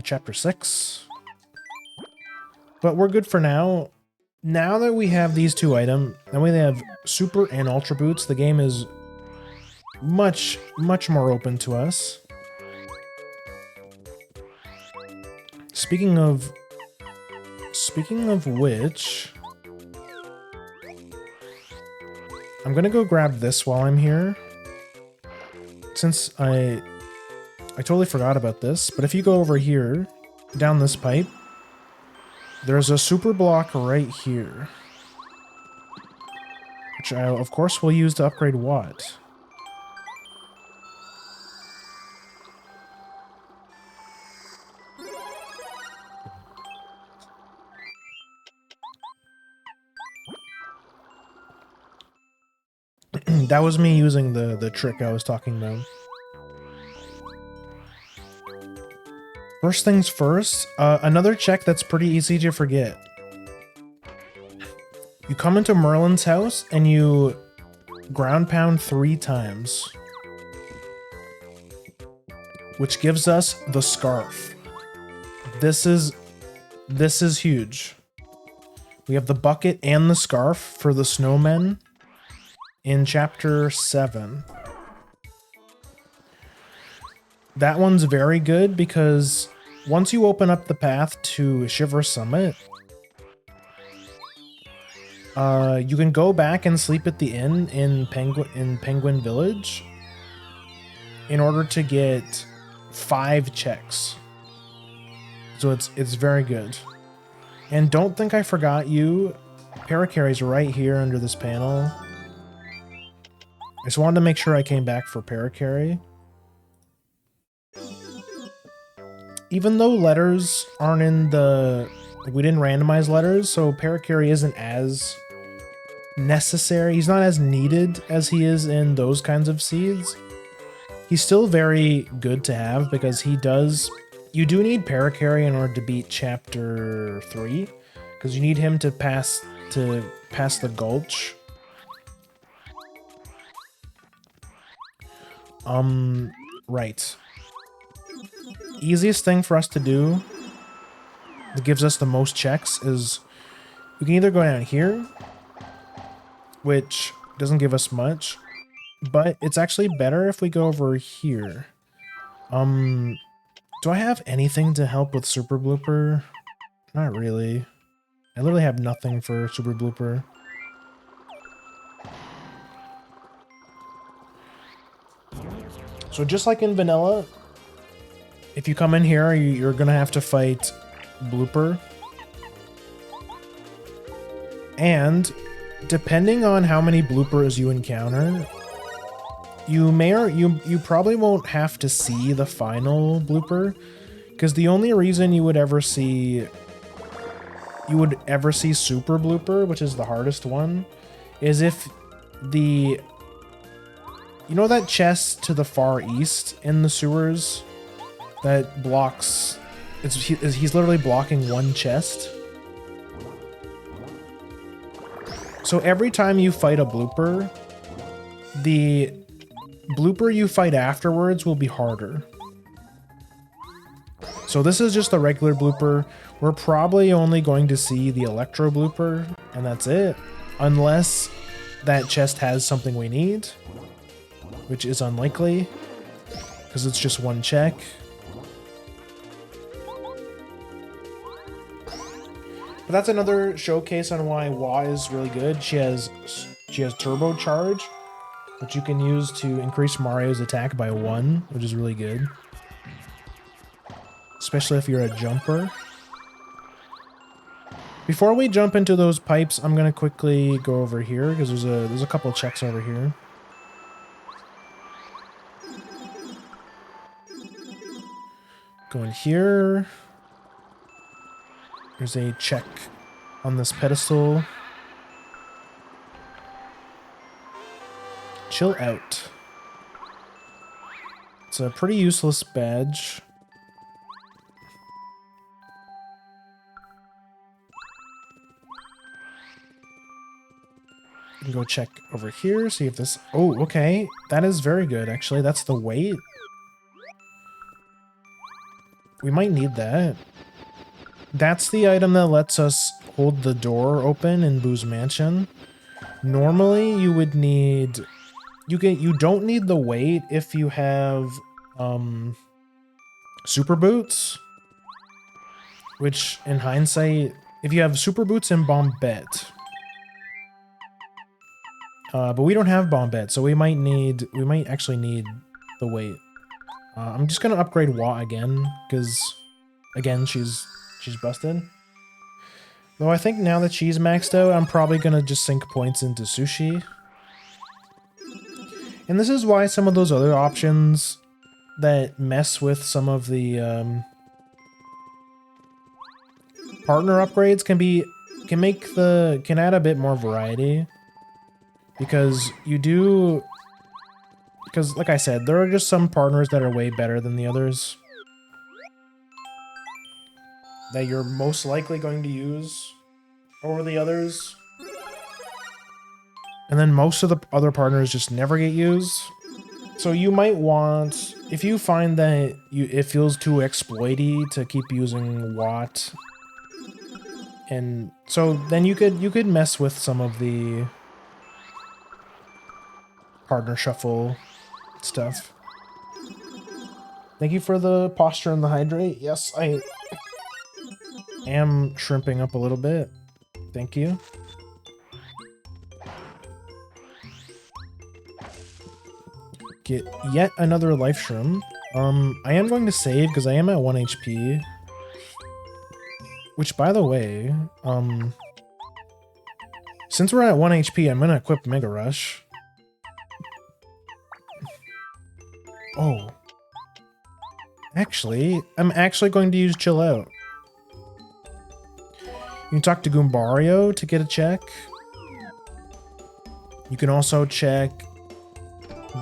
Chapter 6. But we're good for now. Now that we have these 2 items, now we have Super and Ultra Boots, the game is much more open to us. Speaking of which, I'm gonna go grab this while I'm here. since I totally forgot about this, but if you go over here, down this pipe, there's a super block right here. Which I, of course, will use to upgrade what? That was me using the trick I was talking about. First things first, another check that's pretty easy to forget. You come into Merlin's house and you ground pound 3 times. Which gives us the scarf. This is huge. We have the bucket and the scarf for the snowmen in chapter 7. That one's very good because once you open up the path to Shiver Summit, you can go back and sleep at the inn in Penguin Village in order to get 5 checks. So it's very good. And don't think I forgot you. Paracarry's right here under this panel. I just wanted to make sure I came back for Paracarry. Even though letters aren't in the... Like, we didn't randomize letters, so Paracarry isn't as necessary. He's not as needed as he is in those kinds of seeds. He's still very good to have because he does... You do need Paracarry in order to beat chapter 3, because you need him to pass the gulch. Right. Easiest thing for us to do that gives us the most checks is we can either go down here, which doesn't give us much, but it's actually better if we go over here. Do I have anything to help with Super Blooper? Not really. I literally have nothing for Super Blooper. So just like in vanilla, if you come in here, you're gonna have to fight Blooper. And depending on how many bloopers you encounter, you probably won't have to see the final blooper, because the only reason you would ever see super blooper, which is the hardest one, is if you know that chest to the far east in the sewers that blocks, he's literally blocking one chest. So every time you fight a blooper, the blooper you fight afterwards will be harder. So this is just a regular blooper. We're probably only going to see the electro blooper, and that's it. Unless that chest has something we need, which is unlikely, because it's just one check. But that's another showcase on why Wa is really good. She has turbo charge, which you can use to increase Mario's attack by 1, which is really good. Especially if you're a jumper. Before we jump into those pipes, I'm gonna quickly go over here because there's a couple checks over here. Go in here. There's a check on this pedestal. Chill out. It's a pretty useless badge. You can go check over here, see if this... Oh, okay. That is very good, actually. That's the weight. We might need that. That's the item that lets us hold the door open in Boo's Mansion. Normally, you would need... You don't need the weight if you have super boots, which in hindsight, if you have super boots and Bombette, but we don't have Bombette, so we might actually need the weight. I'm just gonna upgrade Wa again, because again, she's busted. Though I think now that she's maxed out, I'm probably gonna just sink points into Sushi. And this is why some of those other options that mess with some of the partner upgrades can add a bit more variety. Because like I said, there are just some partners that are way better than the others. That you're most likely going to use over the others. And then most of the other partners just never get used. So you might want, if you find that it feels too exploity to keep using Watt, and so then you could mess with some of the partner shuffle stuff. Thank you for the posture and the hydrate. Yes, I am shrimping up a little bit. Thank you. Get yet another life shroom. I am going to save because I am at 1 HP. Which, by the way, since we're at 1 HP, I'm going to equip Mega Rush. Oh. Actually, I'm actually going to use Chill Out. You can talk to Goombario to get a check. You can also check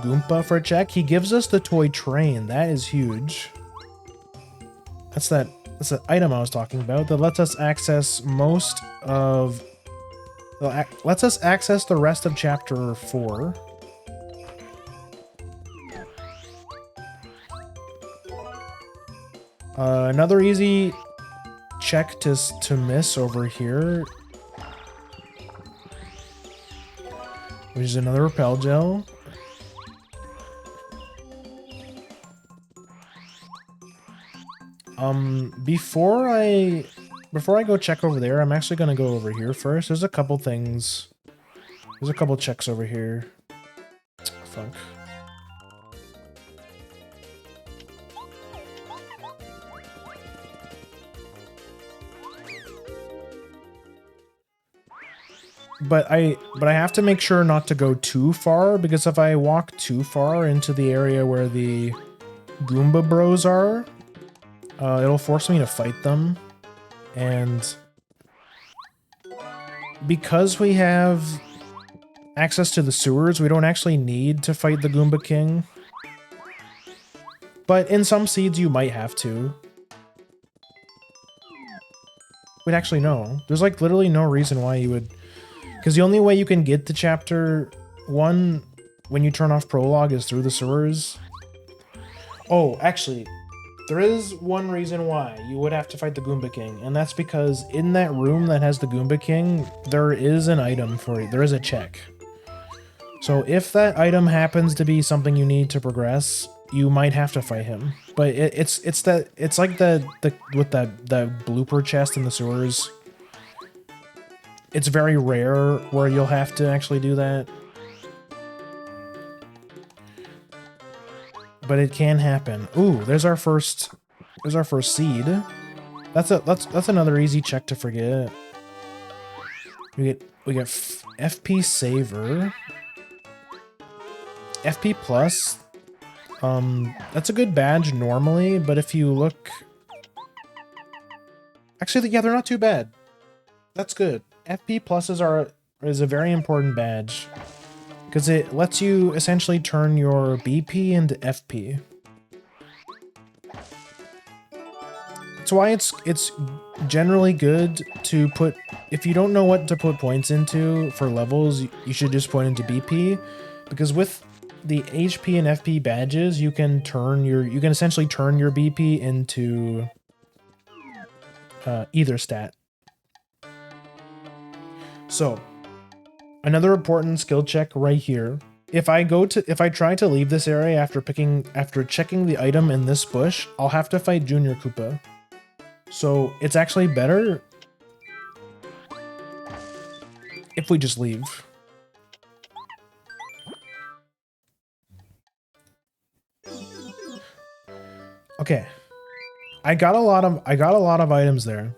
Goomba for a check. He gives us the toy train. That is huge. That's the item I was talking about that lets us access lets us access the rest of chapter 4. Another easy check to miss over here, which is another repel gel. Before I go check over there, I'm actually gonna go over here first. There's a couple things. There's a couple checks over here. Fuck. But I have to make sure not to go too far, because if I walk too far into the area where the Goomba Bros are, it'll force me to fight them. And because we have access to the sewers, we don't actually need to fight the Goomba King. But in some seeds, you might have to. Wait, actually, no. There's like literally no reason why you would... Because the only way you can get to chapter 1 when you turn off prologue is through the sewers. Oh, actually, there is one reason why you would have to fight the Goomba King, and that's because in that room that has the Goomba King, there is an item for you. There is a check. So if that item happens to be something you need to progress, you might have to fight him. But it's like the blooper chest in the sewers. It's very rare where you'll have to actually do that. But it can happen. Ooh, there's our first seed. That's another easy check to forget. We get FP Saver. FP Plus. That's a good badge normally, but if you look... Actually, yeah, they're not too bad. That's good. FP Plus is a very important badge, because it lets you essentially turn your BP into FP. That's why it's generally good to put... If you don't know what to put points into for levels, you should just put into BP, because with the HP and FP badges, you can essentially turn your BP into either stat. So, another important skill check right here. If I try to leave this area after checking the item in this bush, I'll have to fight Junior Koopa. So it's actually better if we just leave. Okay. I got a lot of items there.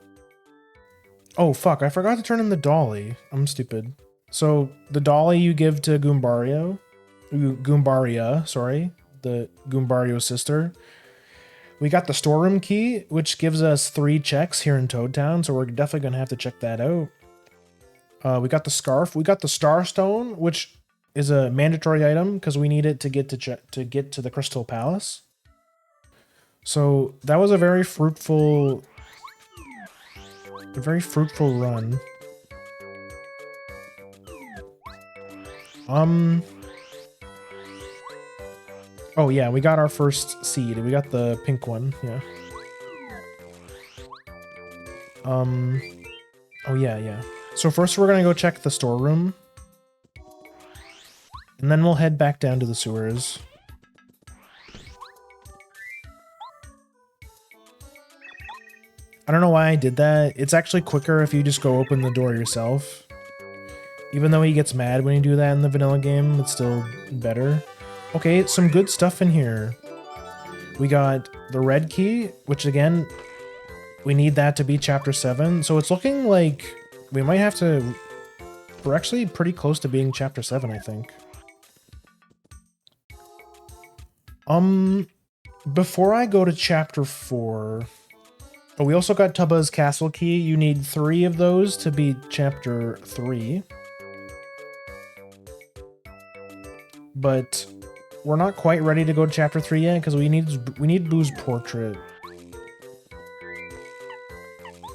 Oh fuck, I forgot to turn in the dolly. I'm stupid. So the dolly you give to Goombaria, sorry, the Goombario sister. We got the storeroom key, which gives us 3 checks here in Toad Town, so we're definitely gonna have to check that out. We got the scarf. We got the Star Stone, which is a mandatory item because we need it to get to the Crystal Palace. So that was a very fruitful run. Oh yeah, we got our first seed. We got the pink one, yeah. Oh yeah. So first we're gonna go check the storeroom. And then we'll head back down to the sewers. I don't know why I did that. It's actually quicker if you just go open the door yourself. Even though he gets mad when you do that in the vanilla game, it's still better. Okay, some good stuff in here. We got the red key, which again, we need that to be chapter 7. So it's looking like we might have to... We're actually pretty close to being chapter 7, I think. Before I go to chapter 4... Oh, we also got Tubba's castle key. You need 3 of those to be chapter 3. But we're not quite ready to go to chapter 3 yet because we need Boo's portrait.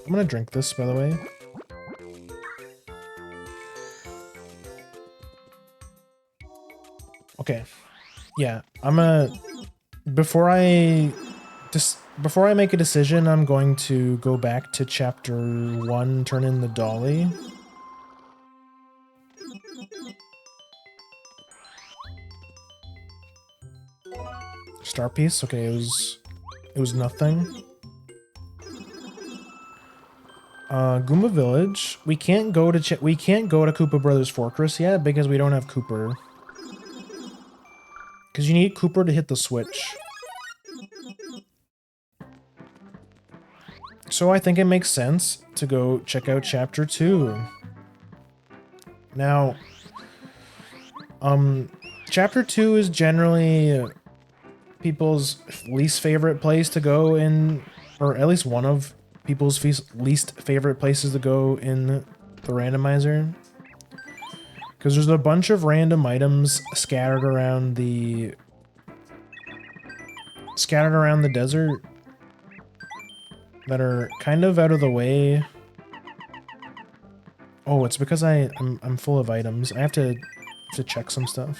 I'm gonna drink this, by the way. Okay. Yeah, I'm gonna... Before I make a decision, I'm going to go back to chapter 1, turn in the dolly. Star piece? Okay, it was nothing. Goomba Village. We can't go to Koopa Brothers Fortress yet because we don't have Cooper. Because you need Cooper to hit the switch. So I think it makes sense to go check out chapter 2. Now, chapter 2 is generally people's least favorite place to go in, or at least one of people's least favorite places to go in the randomizer. Because there's a bunch of random items scattered around the desert that are kind of out of the way. Oh, it's because I'm full of items. I have to check some stuff.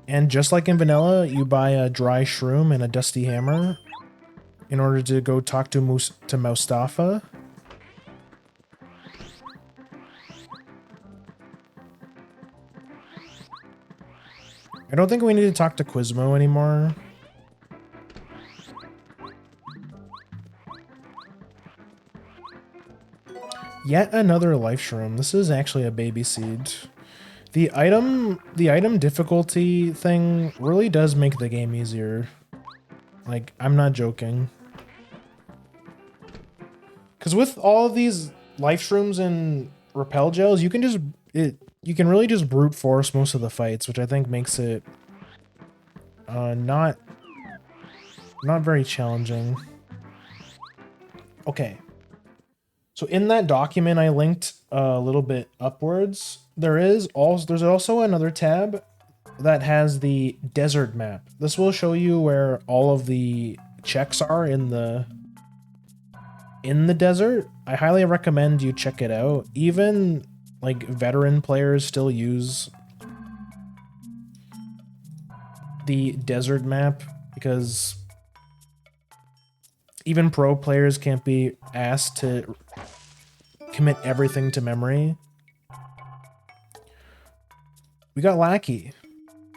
And just like in vanilla, you buy a dry shroom and a dusty hammer in order to go talk to Mustafa. I don't think we need to talk to Quizmo anymore. Yet another life shroom. This is actually a baby seed. The item difficulty thing really does make the game easier. Like, I'm not joking. Because with all of these life shrooms and repel gels, you can really just brute force most of the fights, which I think makes it not very challenging. Okay. So in that document I linked a little bit upwards, there's also another tab that has the desert map. This will show you where all of the checks are in the desert. I highly recommend you check it out. Even like veteran players still use the desert map because even pro players can't be asked to commit everything to memory. We got Lackey.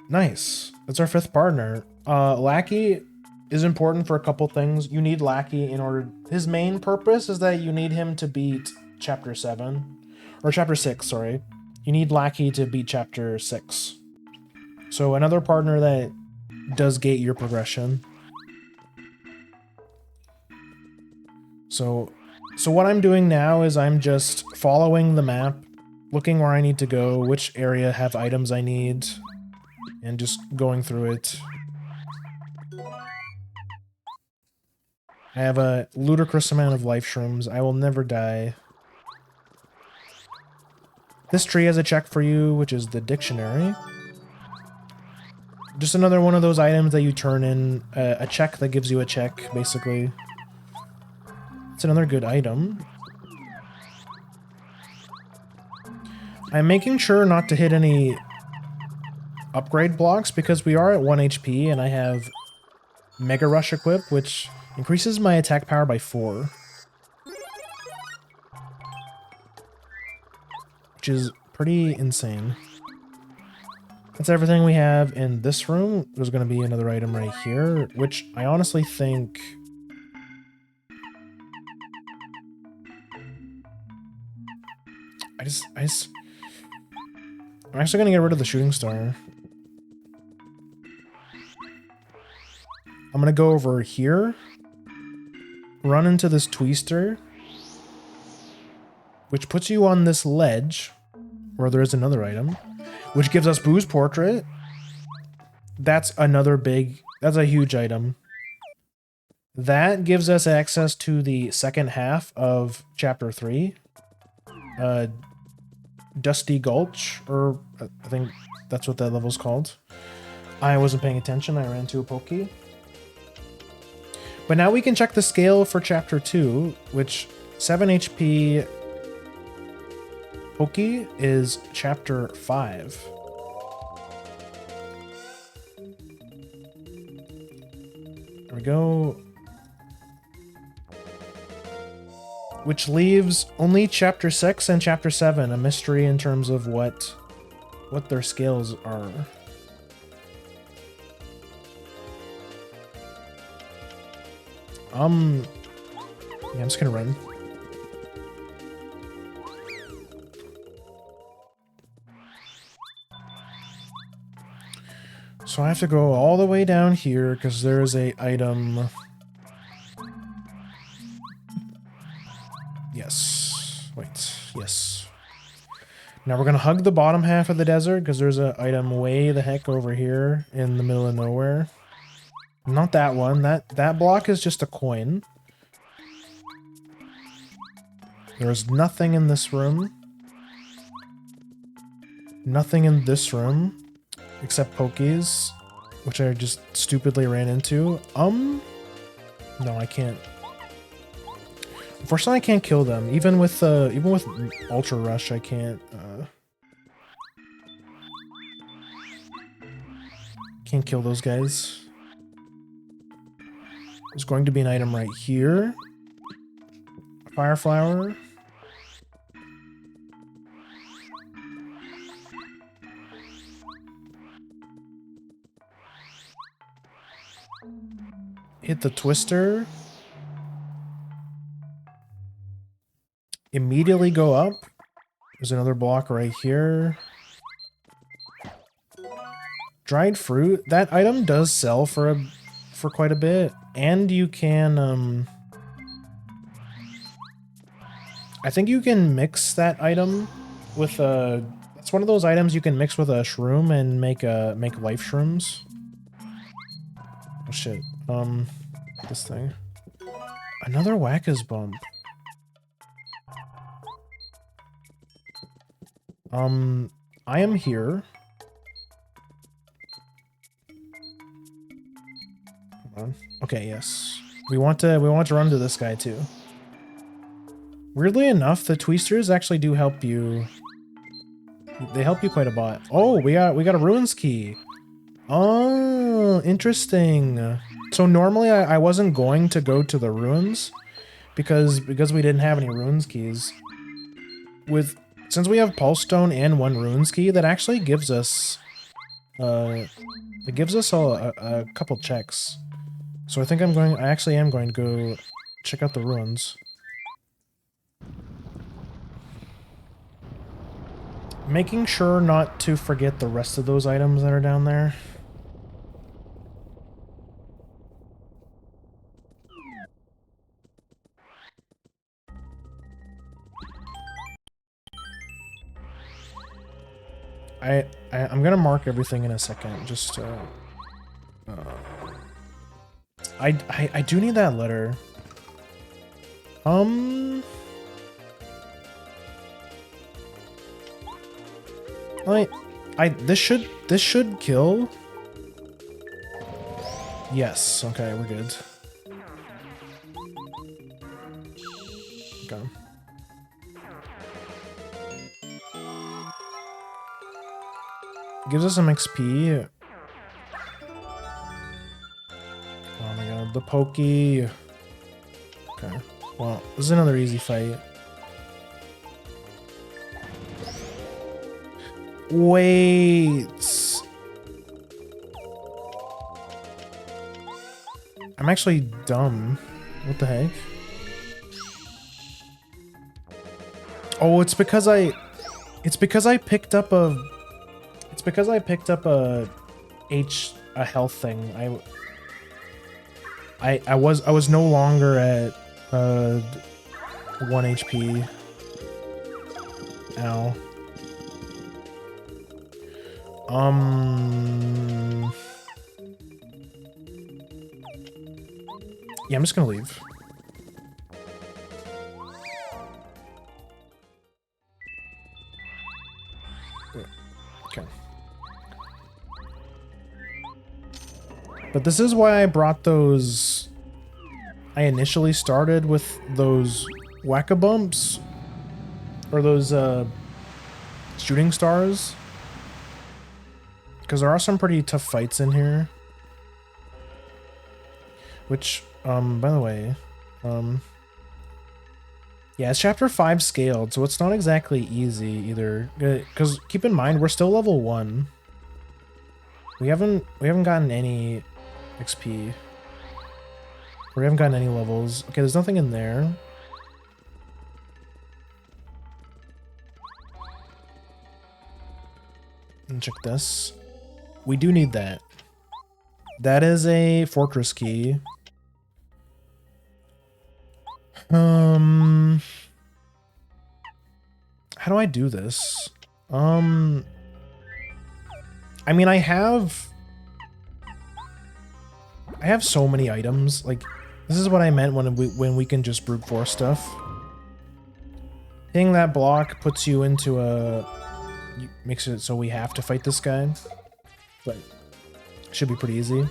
Nice. That's our 5th partner. Lackey is important for a couple things. You need Lackey in order... His main purpose is that you need him to beat chapter 7. Or chapter 6, sorry. You need Lackey to beat chapter 6. So another partner that does gate your progression. So what I'm doing now is I'm just following the map, looking where I need to go, which area have items I need, and just going through it. I have a ludicrous amount of life shrooms. I will never die. This tree has a check for you, which is the dictionary. Just another one of those items that you turn in, a check that gives you a check, basically. It's another good item. I'm making sure not to hit any upgrade blocks because we are at 1 HP and I have Mega Rush equipped, which increases my attack power by 4. Which is pretty insane. That's everything we have in this room. There's going to be another item right here, which I honestly think... I'm actually going to get rid of the shooting star. I'm going to go over here, run into this twister, which puts you on this ledge, where there is another item, which gives us Boo's Portrait. That's a huge item. That gives us access to the second half of Chapter 3. Dusty Gulch, or I think that's what that level's called. I wasn't paying attention, I ran to a Pokey. But now we can check the scale for Chapter 2, which 7 HP Pokey is Chapter 5. There we go. Which leaves only Chapter 6 and Chapter 7, a mystery in terms of what their scales are. Yeah, I'm just gonna run. So I have to go all the way down here because there is a item. Yes. Wait. Yes. Now we're gonna hug the bottom half of the desert because there's an item way the heck over here in the middle of nowhere. Not that one. That block is just a coin. There's nothing in this room. Nothing in this room. Except Pokies, which I just stupidly ran into. No, I can't. Unfortunately, I can't kill them. Even with Ultra Rush, I can't. Can't kill those guys. There's going to be an item right here. Fire Flower. Hit the twister. Immediately go up. There's another block right here. Dried fruit. That item does sell for quite a bit. And you can I think you can mix that item with a... It's one of those items you can mix with a shroom and make life shrooms. Oh shit. This thing. Another Whack-Is Bump. I am here. Hold on. Okay, yes. We want to run to this guy too. Weirdly enough, the twisters actually do help you. They help you quite a lot. Oh, we got a ruins key. Oh, interesting. So normally I wasn't going to go to the ruins because we didn't have any ruins keys. Since we have Pulse Stone and 1 ruins key, that actually gives us a couple checks. So I think I actually am going to go check out the ruins. Making sure not to forget the rest of those items that are down there. I'm gonna mark everything in a second. Just I do need that letter. Like, this should kill. Yes. Okay, we're good. Okay. Gives us some XP. Oh my god, the pokey. Okay. Well, this is another easy fight. Wait. I'm actually dumb. What the heck? Oh, it's because I picked up a a health thing. I was no longer at 1 HP. Ow. Yeah, I'm just gonna leave. Okay. But this is why I brought those... I initially started with those whack-a-bumps. Or those, shooting stars. Because there are some pretty tough fights in here. Which, by the way, yeah, it's chapter 5 scaled, so it's not exactly easy either. Because keep in mind, we're still level 1. We haven't gotten any XP. We haven't gotten any levels. Okay, there's nothing in there. And check this. We do need that. That is a fortress key. How do I do this? I mean, I have so many items. Like, this is what I meant when we can just brute force stuff. Hitting that block puts you into a... makes it so we have to fight this guy. But it should be pretty easy.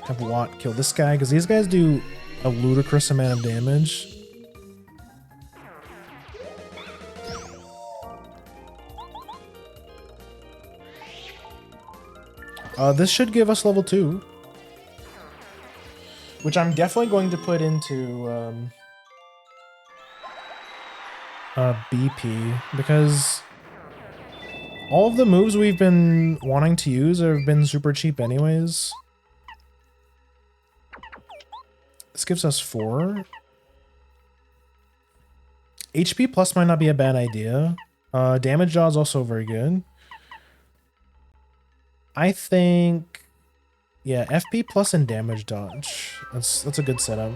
Have Watt kill this guy, because these guys do a ludicrous amount of damage. This should give us level 2. Which I'm definitely going to put into BP, because all of the moves we've been wanting to use have been super cheap anyways. This gives us 4. HP plus might not be a bad idea. Damage jaw is also very good. I think, yeah, FP plus and damage dodge. That's a good setup.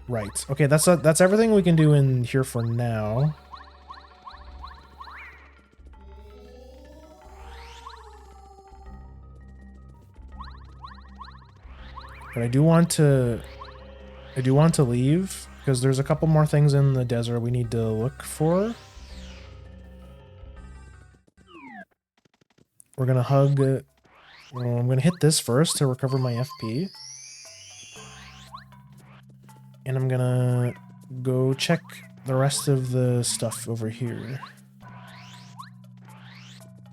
Right. Okay, that's everything we can do in here for now. But I do want to leave because there's a couple more things in the desert we need to look for. We're gonna hug. I'm gonna hit this first to recover my FP. And I'm gonna go check the rest of the stuff over here.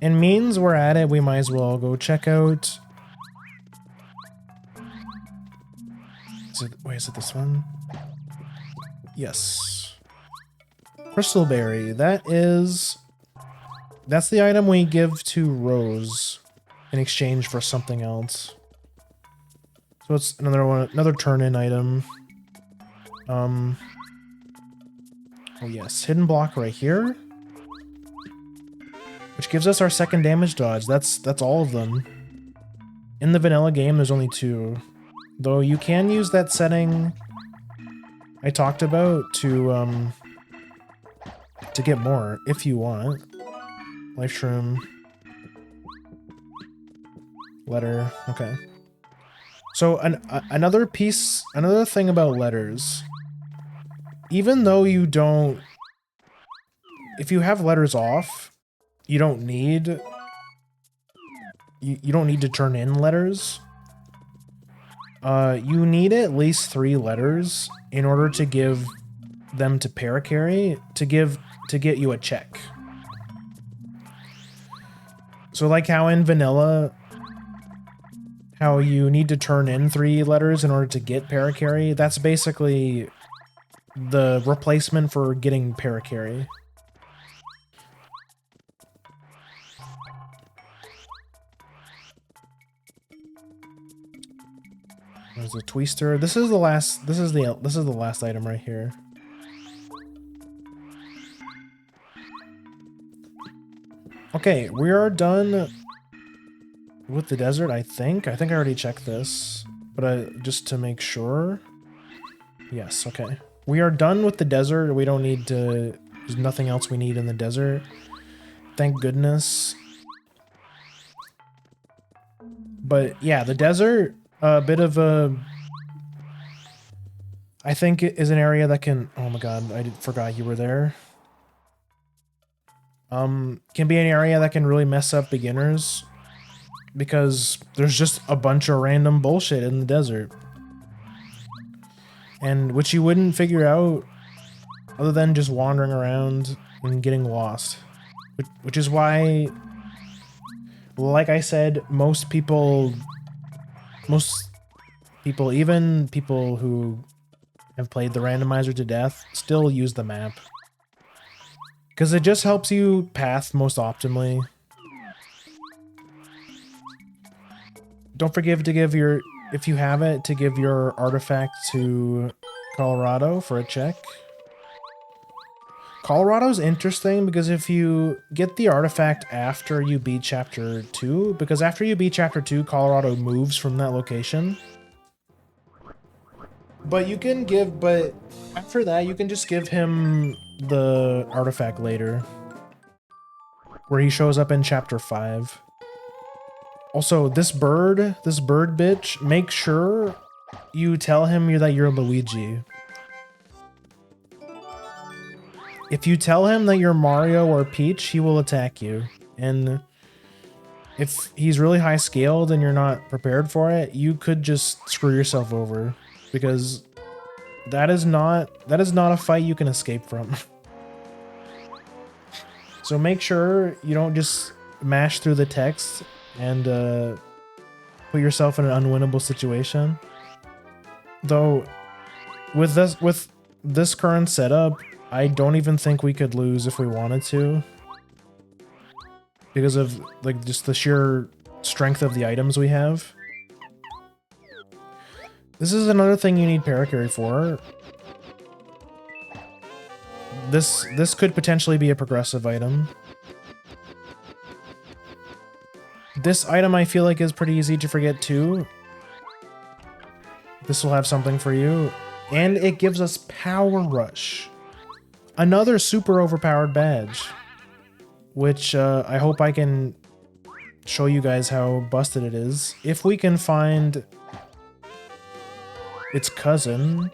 And means we're at it, we might as well go check out... Wait, is it this one? Yes. Crystal Berry, that is That's the item we give to Rose in exchange for something else. So it's another turn-in item. Oh yes, hidden block right here, which gives us our second damage dodge. That's all of them. In the vanilla game, there's only 2, though you can use that setting I talked about to get more if you want. Life shroom, letter. Okay. So another thing about letters. Even though you don't, if you have letters off, you don't need to turn in letters. You need at least 3 letters in order to give them to Paracarry to get you a check. So like how in vanilla, how you need to turn in 3 letters in order to get Paracarry, that's basically the replacement for getting Paracarry. There's a twister. This is the last item right here. Okay, we are done with the desert, I think. I think I already checked this, but just to make sure. Yes, okay. We are done with the desert. We don't need to... There's nothing else we need in the desert. Thank goodness. But yeah, the desert, a bit of a... I think it is an area that can... Oh my god, I forgot you were there. Can be an area that can really mess up beginners. Because there's just a bunch of random bullshit in the desert. And which you wouldn't figure out other than just wandering around and getting lost. Which is why, like I said, most people, even people who have played the randomizer to death, still use the map. Because it just helps you path most optimally. Don't forget to give your, if you have it, to give your artifact to Colorado for a check. Colorado's interesting because if you get the artifact after you beat Chapter 2, because after you beat Chapter 2, Colorado moves from that location. But you can give, but after that, you can just give him the artifact later. Where he shows up in Chapter 5. Also, this bird bitch, make sure you tell him that you're Luigi. If you tell him that you're Mario or Peach, he will attack you. And if he's really high scaled and you're not prepared for it, you could just screw yourself over. Because that is not a fight you can escape from. So make sure you don't just mash through the text and put yourself in an unwinnable situation. Though with this current setup, I don't even think we could lose if we wanted to. Because of like just the sheer strength of the items we have. This is another thing you need Paracarry for. This could potentially be a progressive item. This item I feel like is pretty easy to forget too. This will have something for you. And it gives us Power Rush. Another super overpowered badge. Which I hope I can show you guys how busted it is. If we can find its cousin,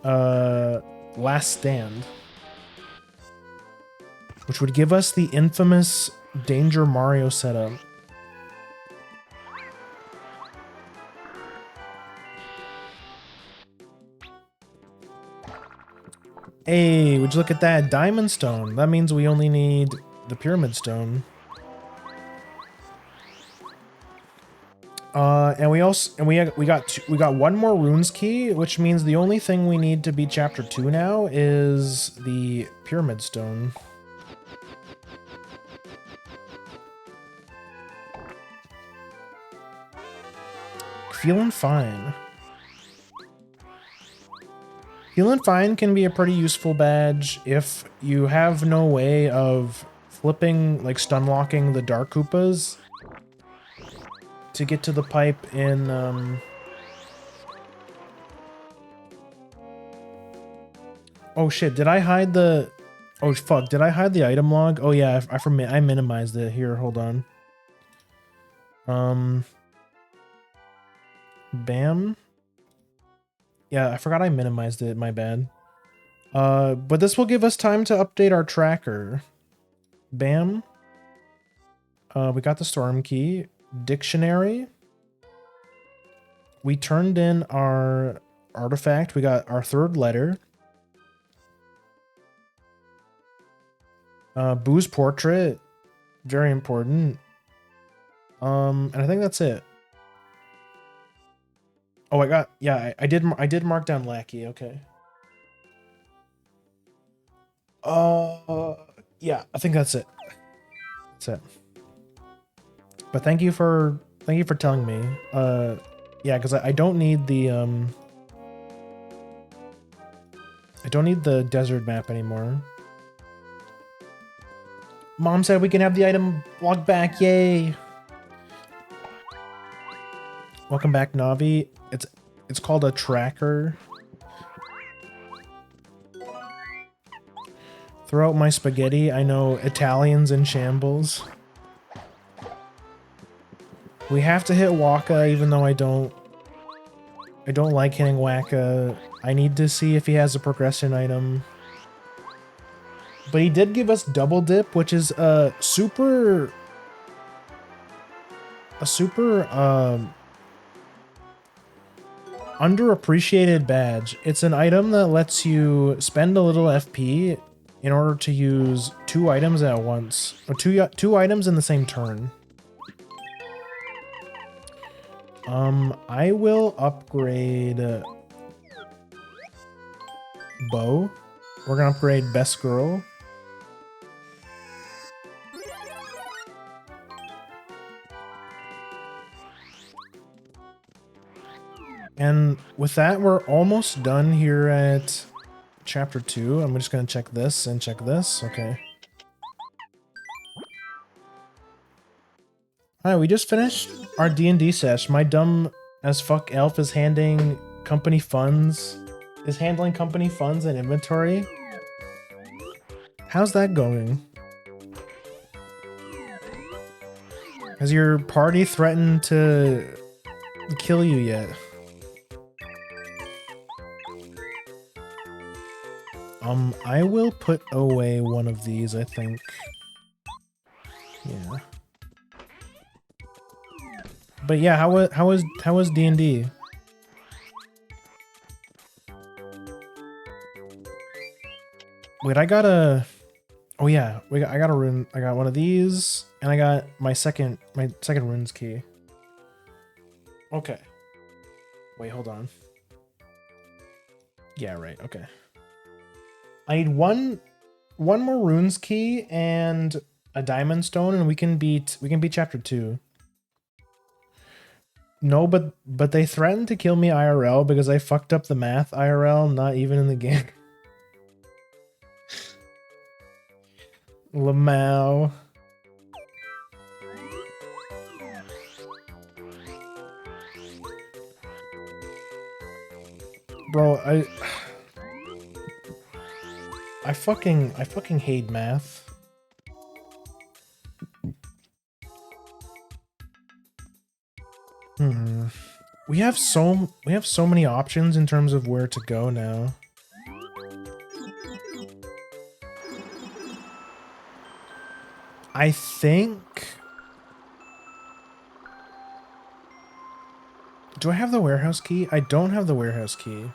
Last Stand. Which would give us the infamous Danger Mario setup. Hey, would you look at that? Diamond Stone. That means we only need the Pyramid Stone. And we got one more Runes Key, which means the only thing we need to beat Chapter 2 now is the Pyramid Stone. Feeling fine. Feeling fine can be a pretty useful badge if you have no way of flipping, like stun locking the Dark Koopas to get to the pipe in, Oh shit, did I hide the... Oh fuck, did I hide the item log? Oh yeah, I minimized it. Here, hold on. Bam. Yeah, I forgot I minimized it, my bad. But this will give us time to update our tracker. Bam. We got the storm key. Dictionary. We turned in our artifact. We got our third letter. Boo's portrait. Very important. And I think that's it. Oh, I got, yeah, I did mark down Lackey, okay. Yeah, I think that's it. That's it. But thank you for telling me. Yeah, because I don't need the I don't need the desert map anymore. Mom said we can have the item log back, yay! Welcome back, Navi. It's called a tracker. Throw out my spaghetti. I know Italians in shambles. We have to hit Waka, even though I don't like hitting Waka. I need to see if he has a progression item. But he did give us double dip, which is a super underappreciated badge. It's an item that lets you spend a little FP in order to use 2 items at once, or two items in the same turn. I will upgrade Bo. We're gonna upgrade Best Girl. And with that, we're almost done here at chapter 2. I'm just gonna check this and check this. Okay. Alright, we just finished our D&D sesh. My dumb as fuck elf is handling company funds and inventory. How's that going? Has your party threatened to kill you yet? I will put away one of these, I think. Yeah. But yeah, how was D&D? Wait, I got a... Oh yeah, I got a rune. I got one of these, and I got my second runes key. Okay. Wait, hold on. Yeah, right. Okay. I need one more runes key and a diamond stone, and we can beat chapter 2. No, but they threatened to kill me IRL because I fucked up the math IRL, not even in the game. Lamau. Bro, I fucking hate math. We have so many options in terms of where to go now. I think... Do I have the warehouse key? I don't have the warehouse key.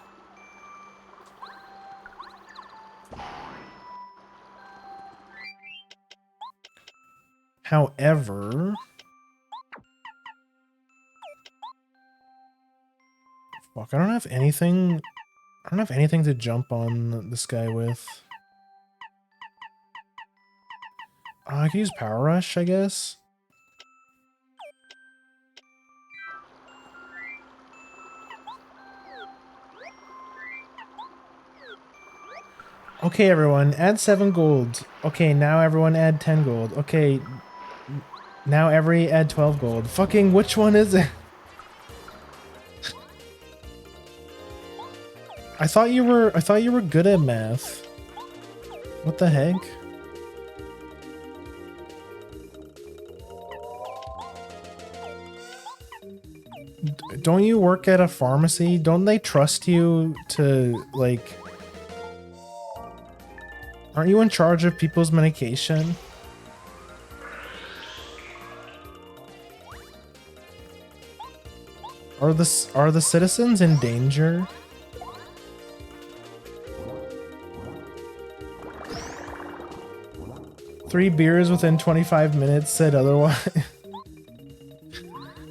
However... Fuck, I don't have anything to jump on this guy with. I could use Power Rush, I guess. Okay, everyone, add 7 gold. Okay, now everyone add 10 gold. Okay, now every add 12 gold. Fucking which one is it? I thought you were good at math. What the heck? Don't you work at a pharmacy? Don't they trust you to, like... Aren't you in charge of people's medication? Are the citizens in danger? Three beers within 25 minutes said otherwise.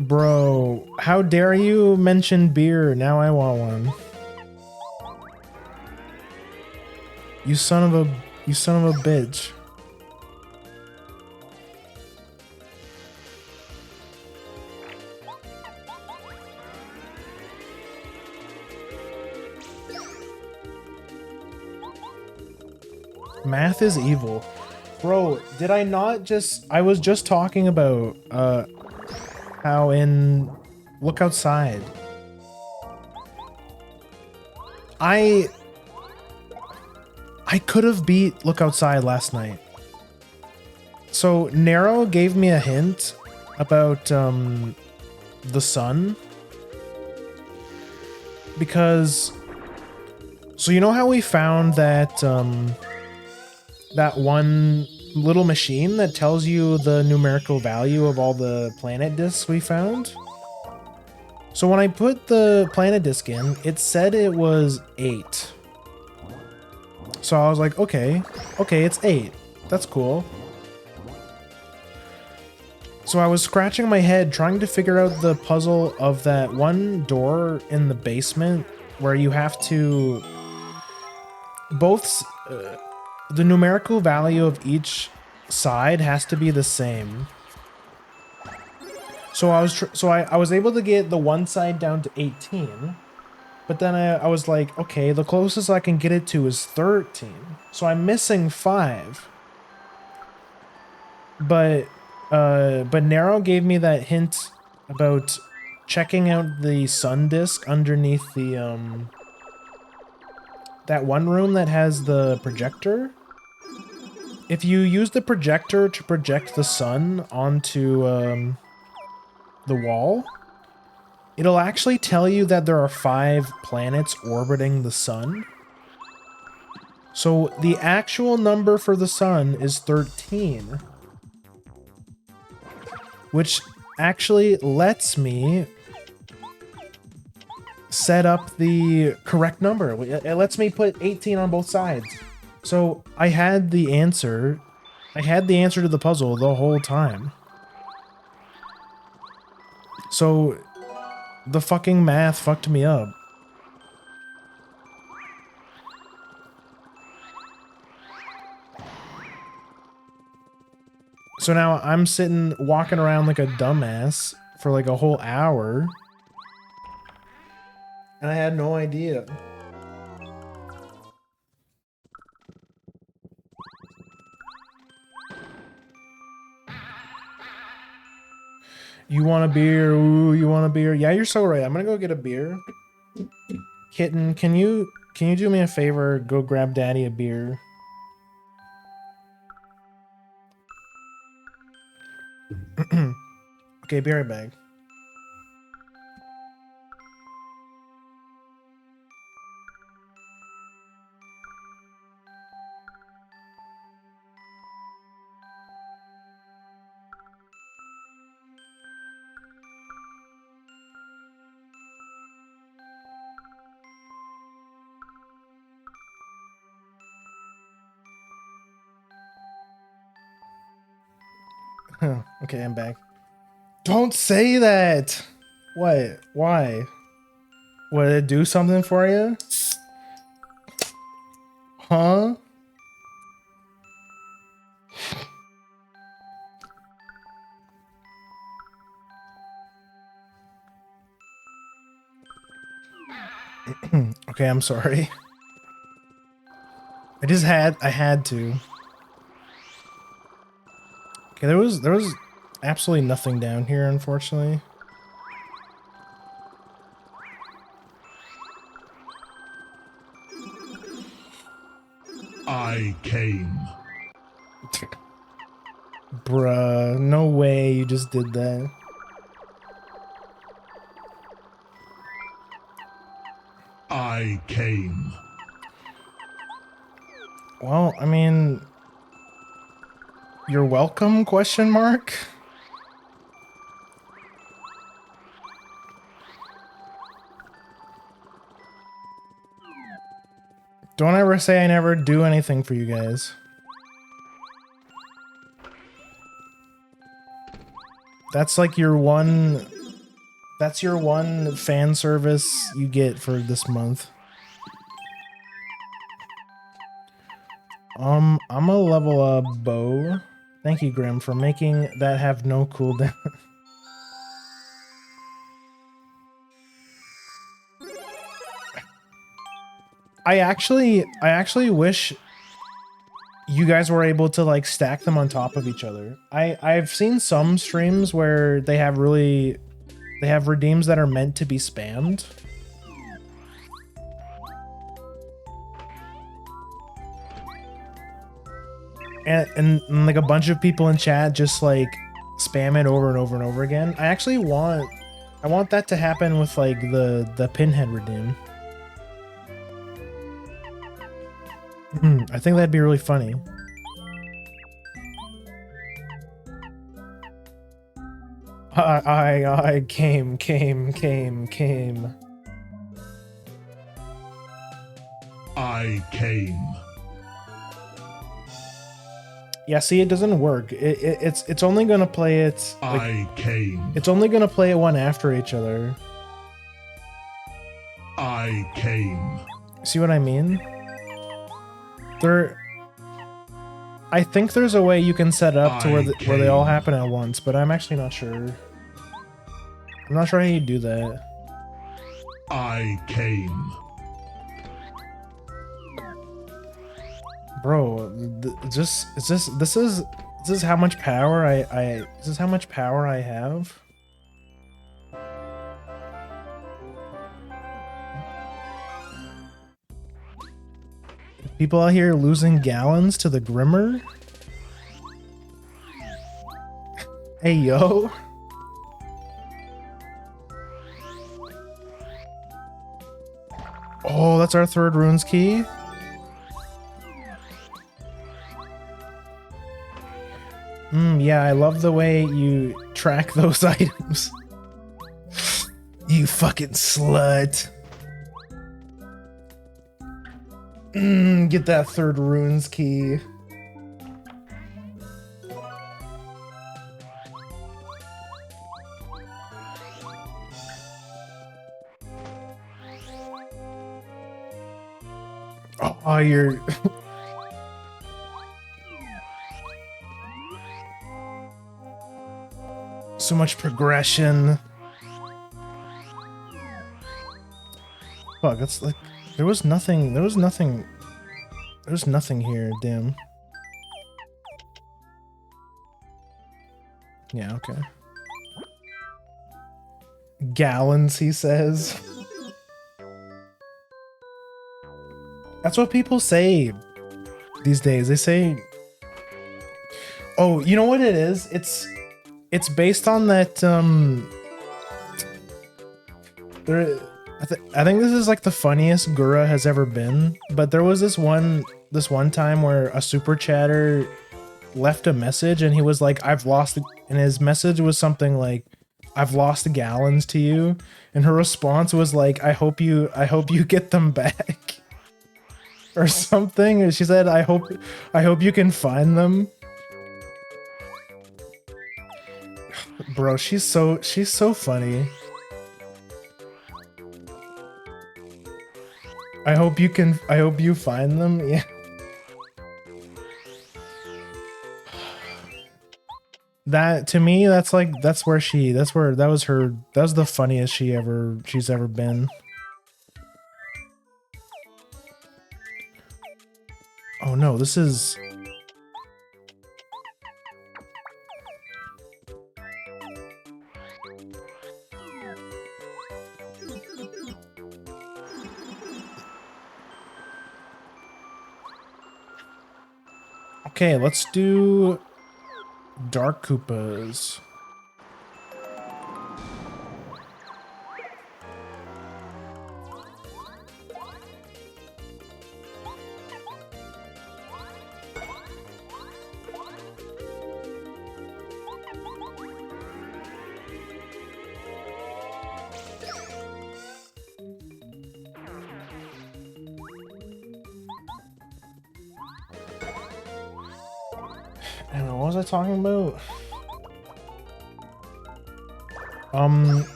Bro, how dare you mention beer? Now I want one. You son of a bitch. Math is evil. Bro, did I not just... I was just talking about, how in... Look outside. I could have beat Look Outside last night. So, Nero gave me a hint about, the sun. Because... So you know how we found that, that one little machine that tells you the numerical value of all the planet discs we found? So when I put the planet disc in, it said it was 8. So I was like, okay, it's 8. That's cool. So I was scratching my head trying to figure out the puzzle of that one door in the basement where you have to... Both... the numerical value of each side has to be the same. So I was able to get the one side down to 18, but then I was like, okay, the closest I can get it to is 13. So I'm missing 5. But Nero gave me that hint about checking out the sun disk underneath the that one room that has the projector. If you use the projector to project the sun onto the wall, it'll actually tell you that there are 5 planets orbiting the sun. So the actual number for the sun is 13, which actually lets me set up the correct number. It lets me put 18 on both sides. So I had the answer. I had the answer to the puzzle the whole time. So the fucking math fucked me up. So now I'm sitting walking around like a dumbass for like a whole hour. And I had no idea. You want a beer? Ooh, you want a beer? Yeah, you're so right. I'm gonna go get a beer. Kitten, can you do me a favor? Go grab Daddy a beer. Okay, be right back. Okay, I'm back. Don't say that! What? Why? Would it do something for you? Huh? Okay, I'm sorry. I had to. Okay, there was absolutely nothing down here, unfortunately. I came. Bruh, no way you just did that. I came. Well, I mean, you're welcome, question mark? Don't ever say I never do anything for you guys. That's like your one... That's your one fan service you get for this month. I'm gonna level up bow. Thank you, Grim, for making that have no cooldown. I actually wish you guys were able to like stack them on top of each other. I've seen some streams where they have redeems that are meant to be spammed. And like a bunch of people in chat just like spam it over and over and over again. I want that to happen with like the pinhead redeem. I think that'd be really funny. I came. I came. Yeah, see, it doesn't work. It's only gonna play it. Like, I came. it's only gonna play it one after each other. I came. See what I mean? I think there's a way you can set up to where they all happen at once, but I'm actually not sure. I'm not sure how you do that. I came. Bro, this is how much power this is how much power I have. People out here losing gallons to the Grimmer? Hey, yo. Oh, that's our third runes key. Yeah, I love the way you track those items. You fucking slut. Get that third runes key. Oh, you're... So much progression. Fuck, that's like... There was nothing here, damn. Yeah, okay. Gallons, he says. That's what people say these days. They say... Oh, you know what it is? It's based on that, I think this is like the funniest Gura has ever been, but there was this one time where a super chatter left a message and he was like, and his message was something like, I've lost gallons to you, and her response was like, I hope you get them back. Or something. She said, I hope you can find them. Bro, she's so funny. I hope you find them. Yeah. That to me, that was the funniest she's ever been. no, this is... Okay, let's do Dark Koopas. I don't know, what was I talking about?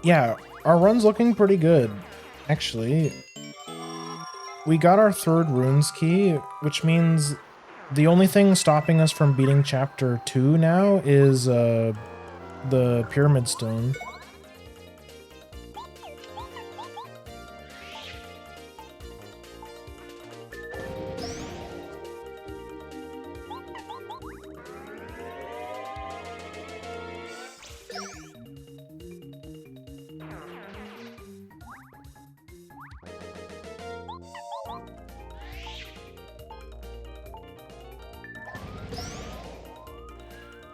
Yeah, our run's looking pretty good, actually. We got our 3rd runes key, which means the only thing stopping us from beating chapter 2 now is the pyramid stone.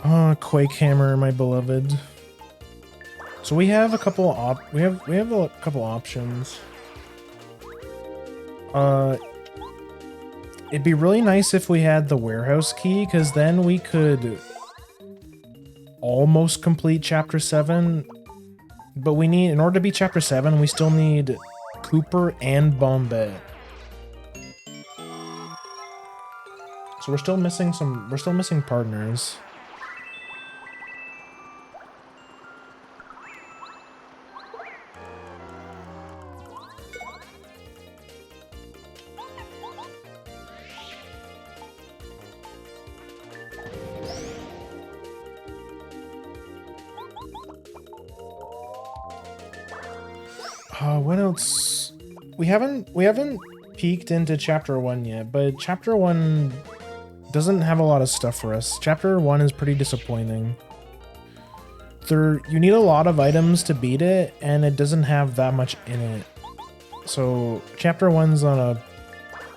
Oh, Quake Hammer, my beloved. So we have a couple we have a couple options. It'd be really nice if we had the warehouse key, because then we could almost complete chapter 7. But we need, in order to beat chapter 7, we still need Cooper and Bombette. So we're still missing partners. What else? We haven't peeked into chapter 1 yet, but chapter 1 doesn't have a lot of stuff for us. Chapter 1 is pretty disappointing. You need a lot of items to beat it, and it doesn't have that much in it. So chapter 1's on a,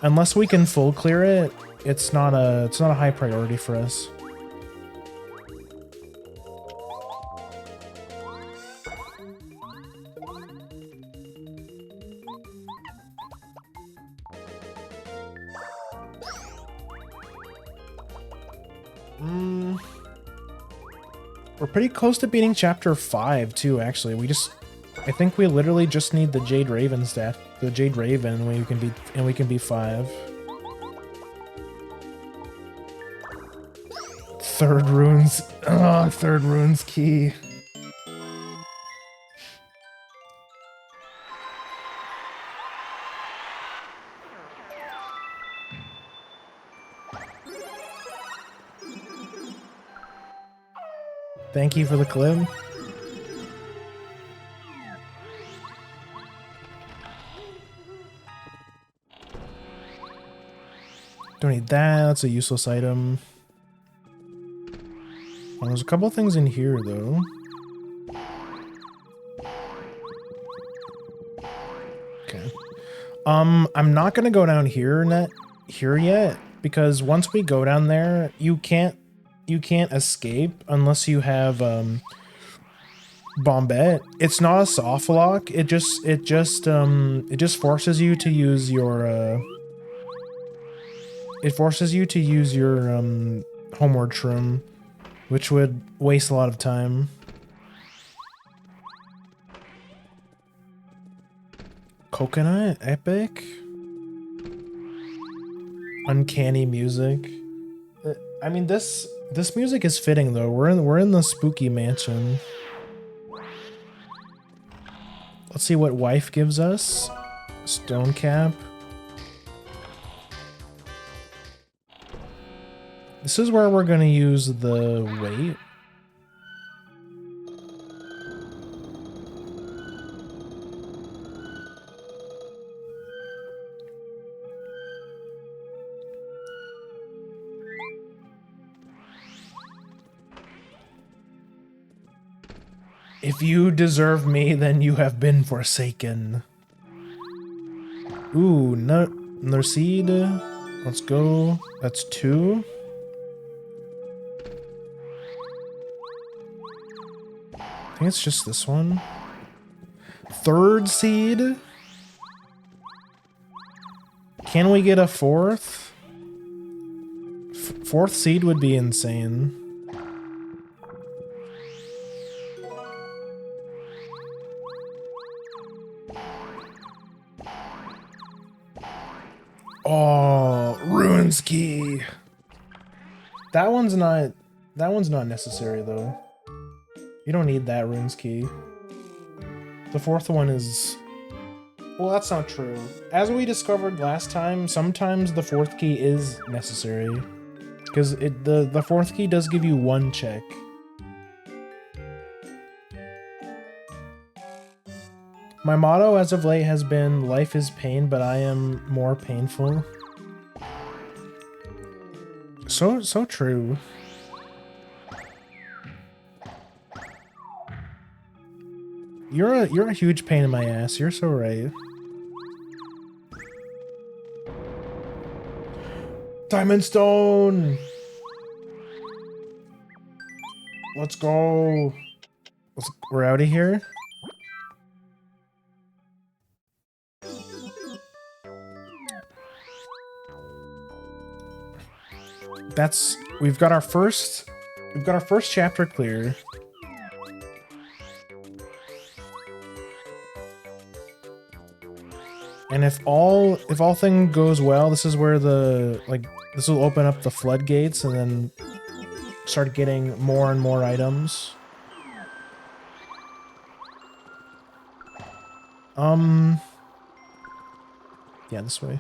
unless we can full clear it, it's not a high priority for us. We're pretty close to beating chapter 5 too, actually. I think we literally just need the Jade Raven stat, the Jade Raven, and we can be 5. 3rd runes. Oh, 3rd runes key. Thank you for the clip. Don't need that. That's a useless item. Well, there's a couple things in here, though. Okay. I'm not gonna go down here yet, because once we go down there, you can't escape unless you have Bombette. It's not a soft lock. It just forces you to use your homeward shroom, which would waste a lot of time. Coconut, epic. Uncanny music. I mean, this music is fitting though. We're in the spooky mansion. Let's see what wife gives us. Stone cap. This is where we're gonna use the weight. If you deserve me, then you have been forsaken. Ooh, no, another seed. Let's go. That's 2. I think it's just this one. 3rd seed. Can we get a 4th? 4th seed would be insane. Oh, Ruins Key. That one's not necessary though. You don't need that Ruins Key. The 4th one is... Well, that's not true. As we discovered last time, sometimes the 4th key is necessary. Because the 4th key does give you 1 check. My motto as of late has been, life is pain, but I am more painful. So true. You're a huge pain in my ass. You're so right. Diamond Stone! Let's go. We're out of here. We've got our first chapter clear. And if all thing goes well, this is where this will open up the floodgates and then start getting more and more items. Yeah, this way.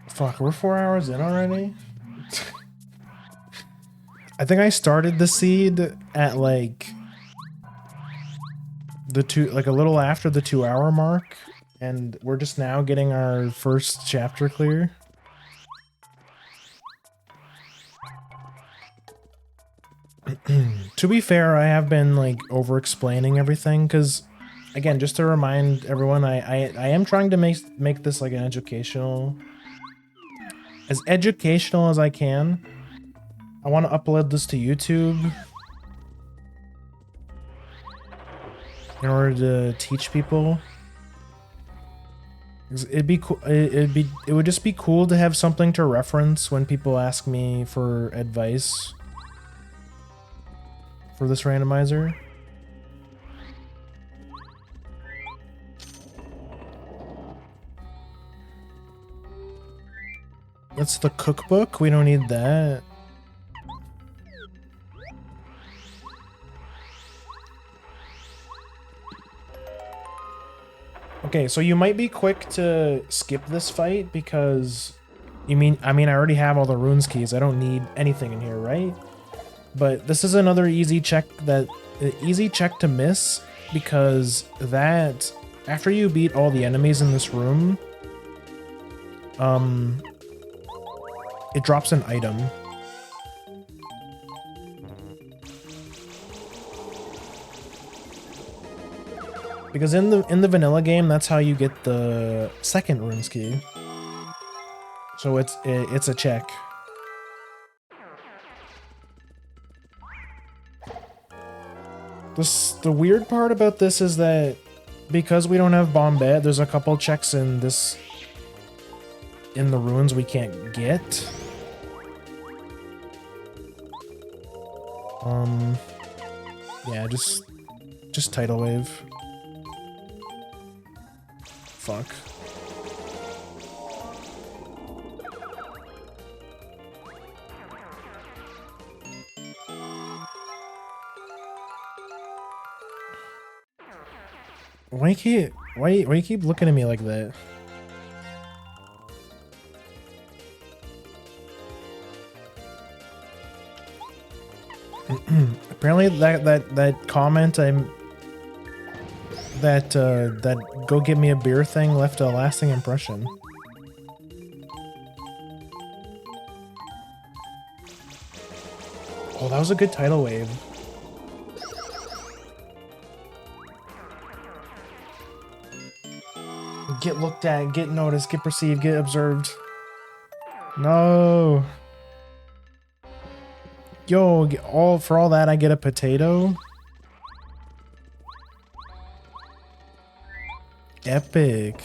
Fuck, we're 4 hours in already? I think I started the seed at like a little after the 2-hour mark, and we're just now getting our first chapter clear. To be fair, I have been like over explaining everything because, again, just to remind everyone, I am trying to make this like an as educational as I can. I want to upload this to YouTube in order to teach people. It'd be cool. It would just be cool to have something to reference when people ask me for advice for this randomizer. That's the cookbook. We don't need that. Okay, so you might be quick to skip this fight because I mean I already have all the runes keys. I don't need anything in here, right? But this is another easy check to miss because that after you beat all the enemies in this room, it drops an item. Because in the vanilla game, that's how you get the second runes key. So it's a check. The weird part about this is that because we don't have Bombette, there's a couple checks in the ruins we can't get. Yeah, just tidal wave. Fuck. Why you keep looking at me like that? Apparently that comment that go get me a beer thing left a lasting impression. Oh, that was a good tidal wave. Get looked at, get noticed, get perceived, get observed. No. Yo, for all that I get a potato? Epic.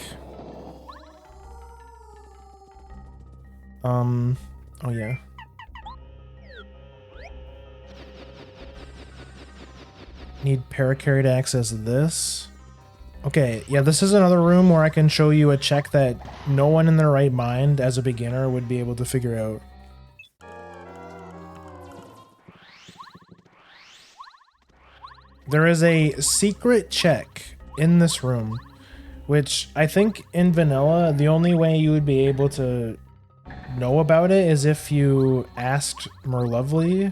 Oh yeah. Need paracarry to access this. Okay, yeah, this is another room where I can show you a check that no one in their right mind as a beginner would be able to figure out. There is a secret check in this room, which I think in vanilla, the only way you would be able to know about it is if you asked Merlovely,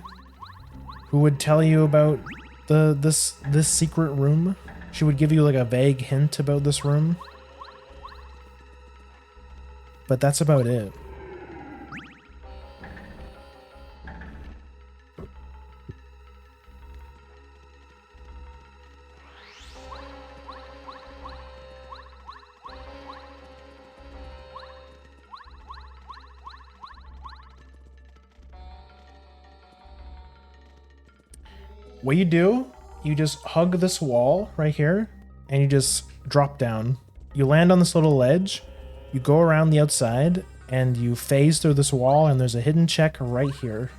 who would tell you about this secret room. She would give you like a vague hint about this room. But that's about it. What you do, you just hug this wall right here, and you just drop down. You land on this little ledge, you go around the outside, and you phase through this wall, and there's a hidden check right here.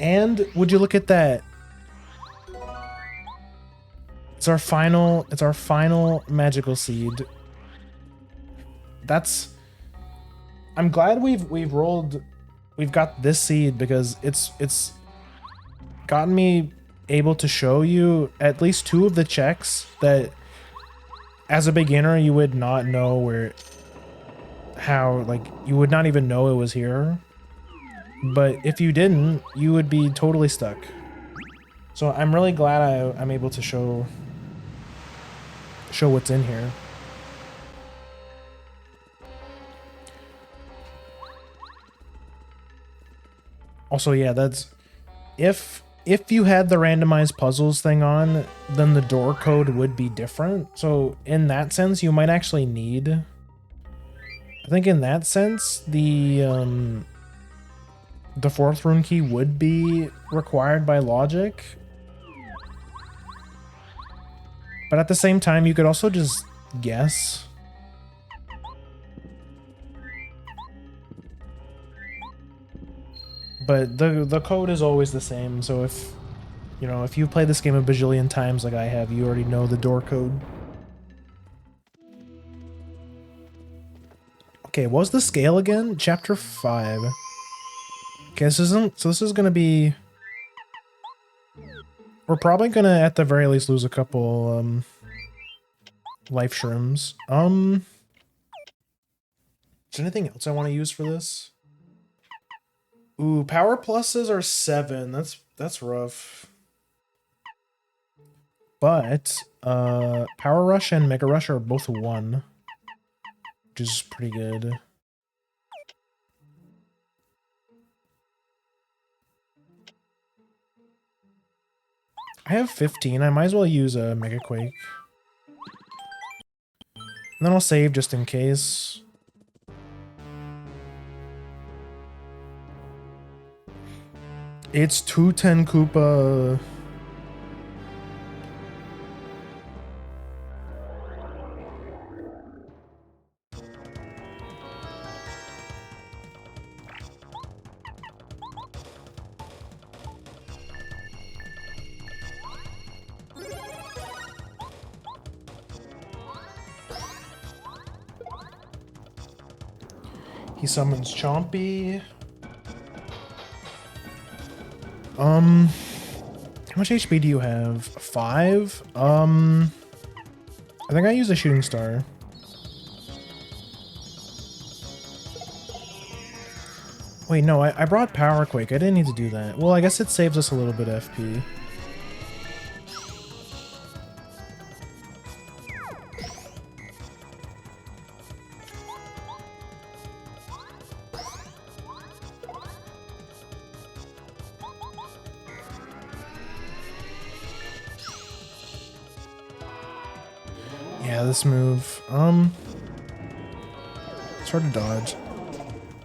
And would you look at that? It's our final magical seed. I'm glad we've got this seed because it's gotten me able to show you at least 2 of the checks that as a beginner you would not know you would not even know it was here. But if you didn't, you would be totally stuck. So I'm really glad I'm able to show what's in here. Also, yeah, that's if you had the randomized puzzles thing on, then the door code would be different. So in that sense, you might actually need, I think in that sense, the 4th rune key would be required by logic. But at the same time, you could also just guess. But the code is always the same, so if you play this game a bajillion times like I have, you already know the door code. Okay, what was the scale again? Chapter 5. Okay, this is gonna be... We're probably gonna, at the very least, lose a couple, life shrooms. Is there anything else I want to use for this? Ooh, power pluses are 7. That's rough. But power rush and mega rush are both 1, which is pretty good. I have 15. I might as well use a mega quake. And then I'll save just in case. It's 210 Koopa. He summons Chompy. How much HP do you have? 5? I think I use a shooting star. Wait, no, I brought Power Quake. I didn't need to do that. Well, I guess it saves us a little bit of FP. Yeah, this move. It's hard to dodge.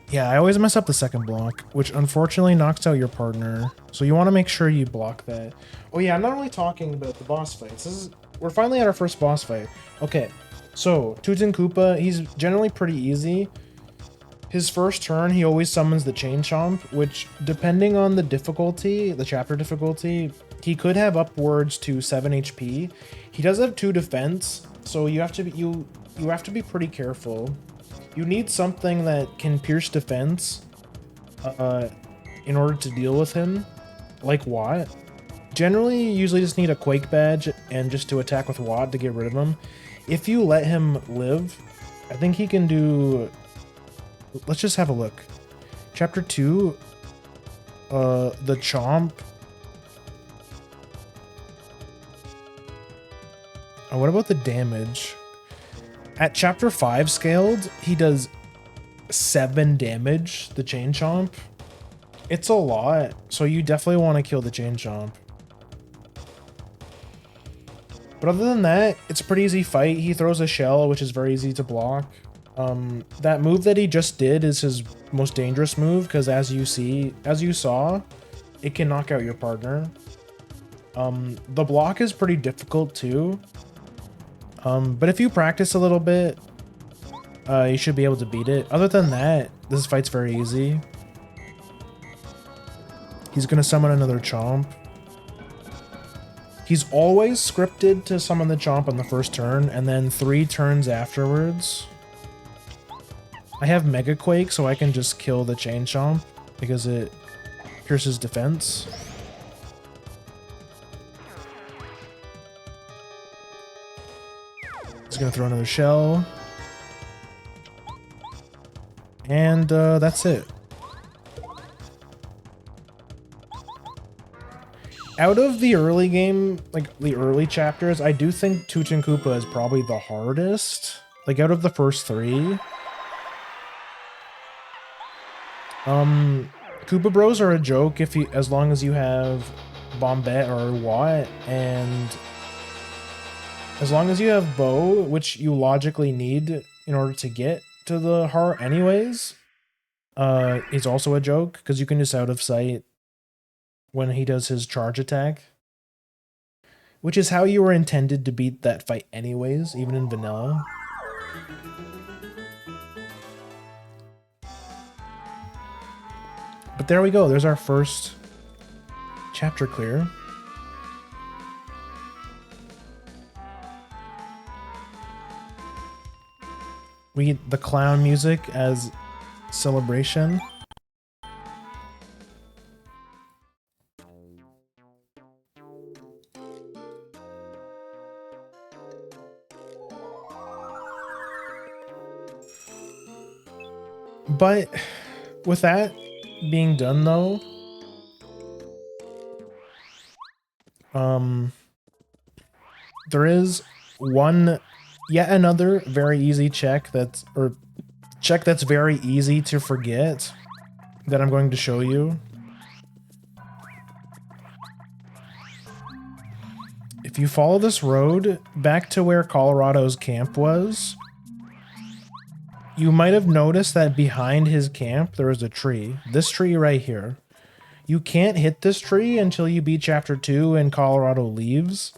Yeah, I always mess up the second block, which unfortunately knocks out your partner. So you want to make sure you block that. Oh yeah, I'm not only talking about the boss fights. We're finally at our first boss fight. Okay, so Tootin' Koopa, he's generally pretty easy. His first turn, he always summons the Chain Chomp, which depending on the difficulty, the chapter difficulty, he could have upwards to 7 HP. He does have 2 defense, so you have to be pretty careful. You need something that can pierce defense in order to deal with him, like Watt. Generally, you usually just need a Quake badge and just to attack with Watt to get rid of him. If you let him live, I think he can do... Let's just have a look. Chapter 2, the Chomp. Oh, what about the damage? At chapter 5 scaled, he does 7 damage, the Chain Chomp. It's a lot, so you definitely want to kill the Chain Chomp. But other than that, it's a pretty easy fight. He throws a shell, which is very easy to block. That move that he just did is his most dangerous move, because as you saw, it can knock out your partner. The block is pretty difficult too. But if you practice a little bit, you should be able to beat it. Other than that, this fight's very easy. He's gonna summon another Chomp. He's always scripted to summon the Chomp on the first turn, and then 3 turns afterwards. I have Mega Quake, so I can just kill the Chain Chomp, because it pierces defense. He's gonna throw another shell. And that's it. Out of the early game, like the early chapters, I do think Tootin' Koopa is probably the hardest. Like out of the first 3. Koopa Bros are a joke as long as you have Bombette or Watt, and as long as you have Bow, which you logically need in order to get to the heart anyways, is also a joke, because you can just out of sight when he does his charge attack. Which is how you were intended to beat that fight anyways, even in vanilla. But there we go, there's our first chapter clear. We get the clown music as celebration. But with that being done though, there is yet another very easy check that's very easy to forget that I'm going to show you. If you follow this road back to where Colorado's camp was, you might have noticed that behind his camp there is a tree. This tree right here. You can't hit this tree until you beat chapter 2 and Colorado leaves,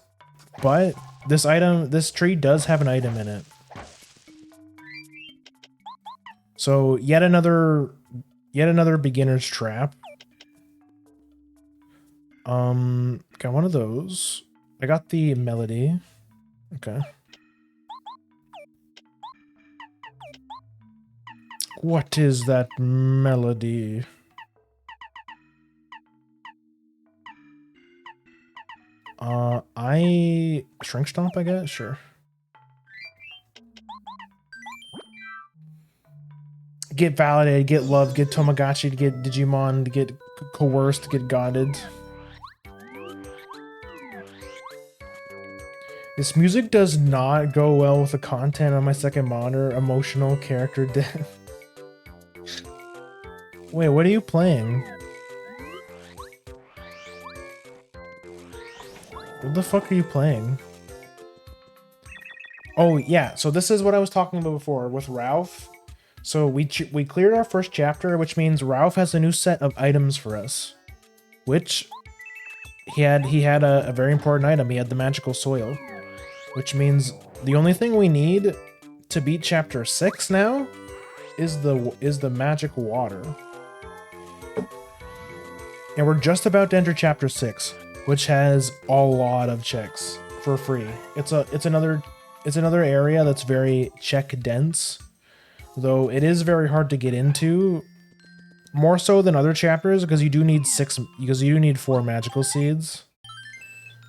but this tree does have an item in it. So yet another beginner's trap. Got one of those. I got the melody. Okay. What is that melody? I shrink stomp, I guess. Sure. Get validated, get loved, get Tamagotchi, get Digimon, get coerced, get godded. This music does not go well with the content on my second monitor. Emotional character death. Wait, what are you playing? What the fuck are you playing? Oh yeah, so this is what I was talking about before with Ralph. So we cleared our first chapter, which means Ralph has a new set of items for us. Which he had a very important item. He had the magical soil. Which means the only thing we need to beat chapter 6 now is the magic water. And we're just about to enter chapter 6, which has a lot of checks for free. It's another area that's very check dense, though it is very hard to get into, more so than other chapters because you do need 4 magical seeds.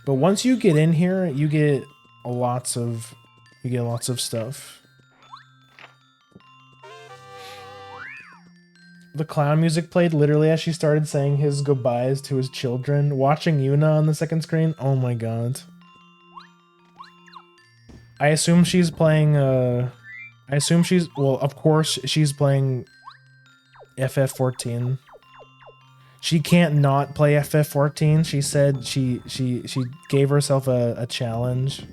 But once you get in here, you get lots of stuff. The clown music played literally as she started saying his goodbyes to his children. Watching Yuna on the second screen, oh my god. I assume she's playing, well, of course she's playing FF14. She can't not play FF14. She said she gave herself a challenge.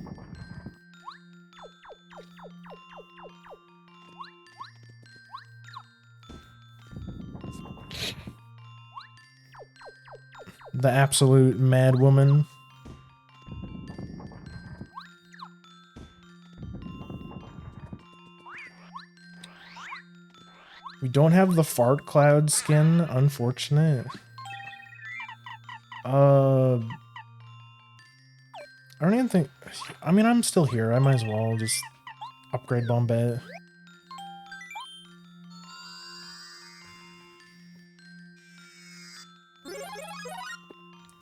The absolute mad woman. We don't have the fart cloud skin, unfortunate. I don't even think... I mean, I'm still here. I might as well just upgrade Bombette.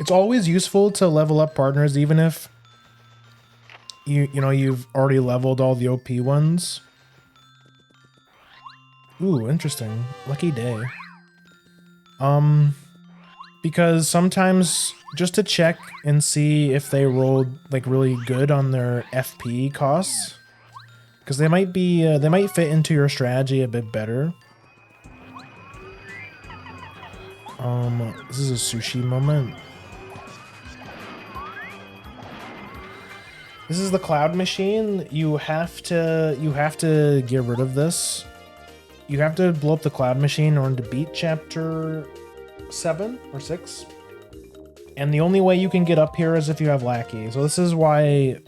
It's always useful to level up partners, even if you know you've already leveled all the OP ones. Ooh, interesting. Lucky day. Because sometimes just to check and see if they rolled like really good on their FP costs, because they might fit into your strategy a bit better. This is a sushi moment. This is the cloud machine. You have to get rid of this. You have to blow up the cloud machine in order to beat chapter 7 or 6. And the only way you can get up here is if you have Lackey. So this is why,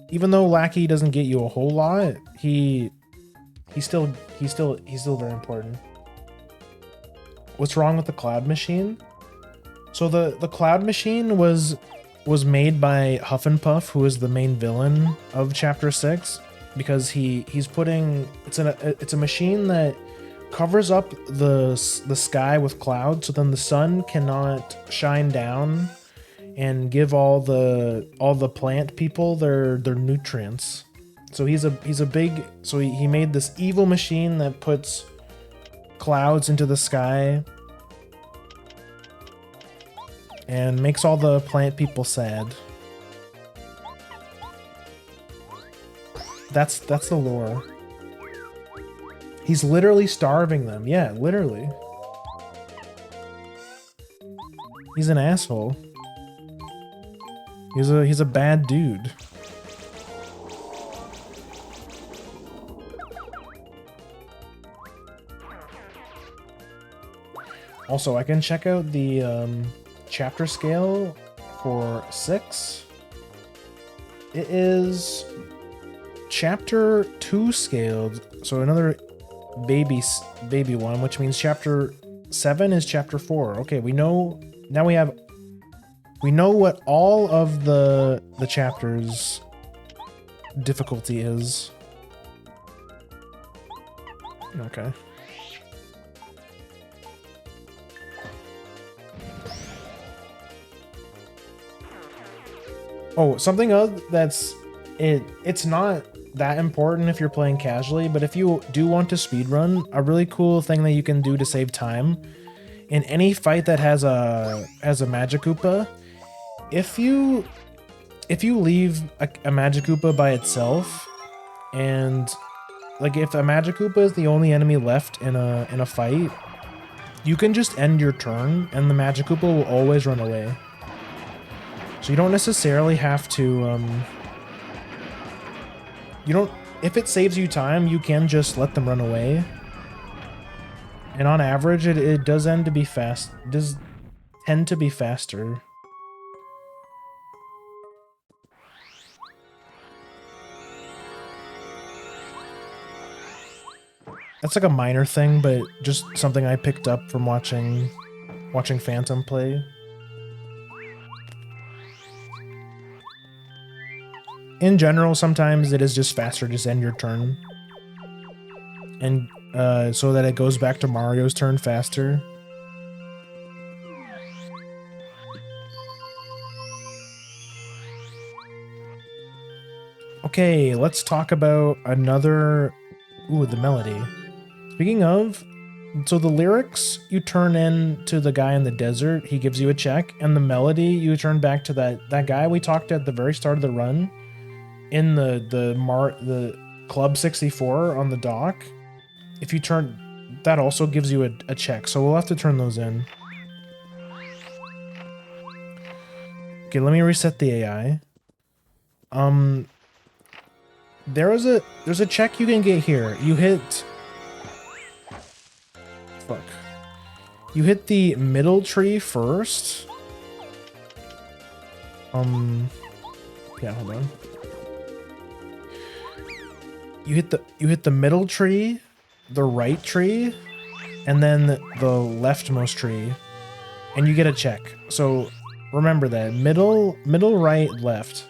even though Lackey doesn't get you a whole lot, he's still very important. What's wrong with the cloud machine? So the cloud machine was made by Huff and Puff, who is the main villain of chapter 6, because he's putting it's a machine that covers up the sky with clouds, so then the sun cannot shine down and give all the plant people their nutrients. So he made this evil machine that puts clouds into the sky and makes all the plant people sad. That's the lore. He's literally starving them. Yeah, literally. He's an asshole. He's a bad dude. Also, I can check out the chapter scale for 6. It is chapter 2 scaled, so another baby one, which means chapter 7 is chapter 4. Okay, we know now. We know what all of the chapters difficulty is. Okay. Oh, something else that's it's not that important if you're playing casually, but if you do want to speedrun, a really cool thing that you can do to save time in any fight that has a Magic Koopa, if you leave a Magic Koopa by itself, and like if a Magic Koopa is the only enemy left in a fight, you can just end your turn and the Magic Koopa will always run away. So you don't necessarily have to if it saves you time, you can just let them run away. And on average, it does end to be fast. Does tend to be faster. That's like a minor thing, but just something I picked up from watching Phantom play. In general, sometimes it is just faster to just end your turn. And so that it goes back to Mario's turn faster. Okay, let's talk about another... Ooh, the melody. Speaking of, so the lyrics you turn in to the guy in the desert, he gives you a check, and the melody you turn back to that guy we talked at the very start of the run in the Club 64 on the dock. If you turn, that also gives you a check, so we'll have to turn those in. Okay, let me reset the AI. There's a check you can get here. You hit... Fuck. You hit the middle tree first. Yeah, hold on. You hit the middle tree, the right tree, and then the leftmost tree, and you get a check. So remember that. Middle, right, left.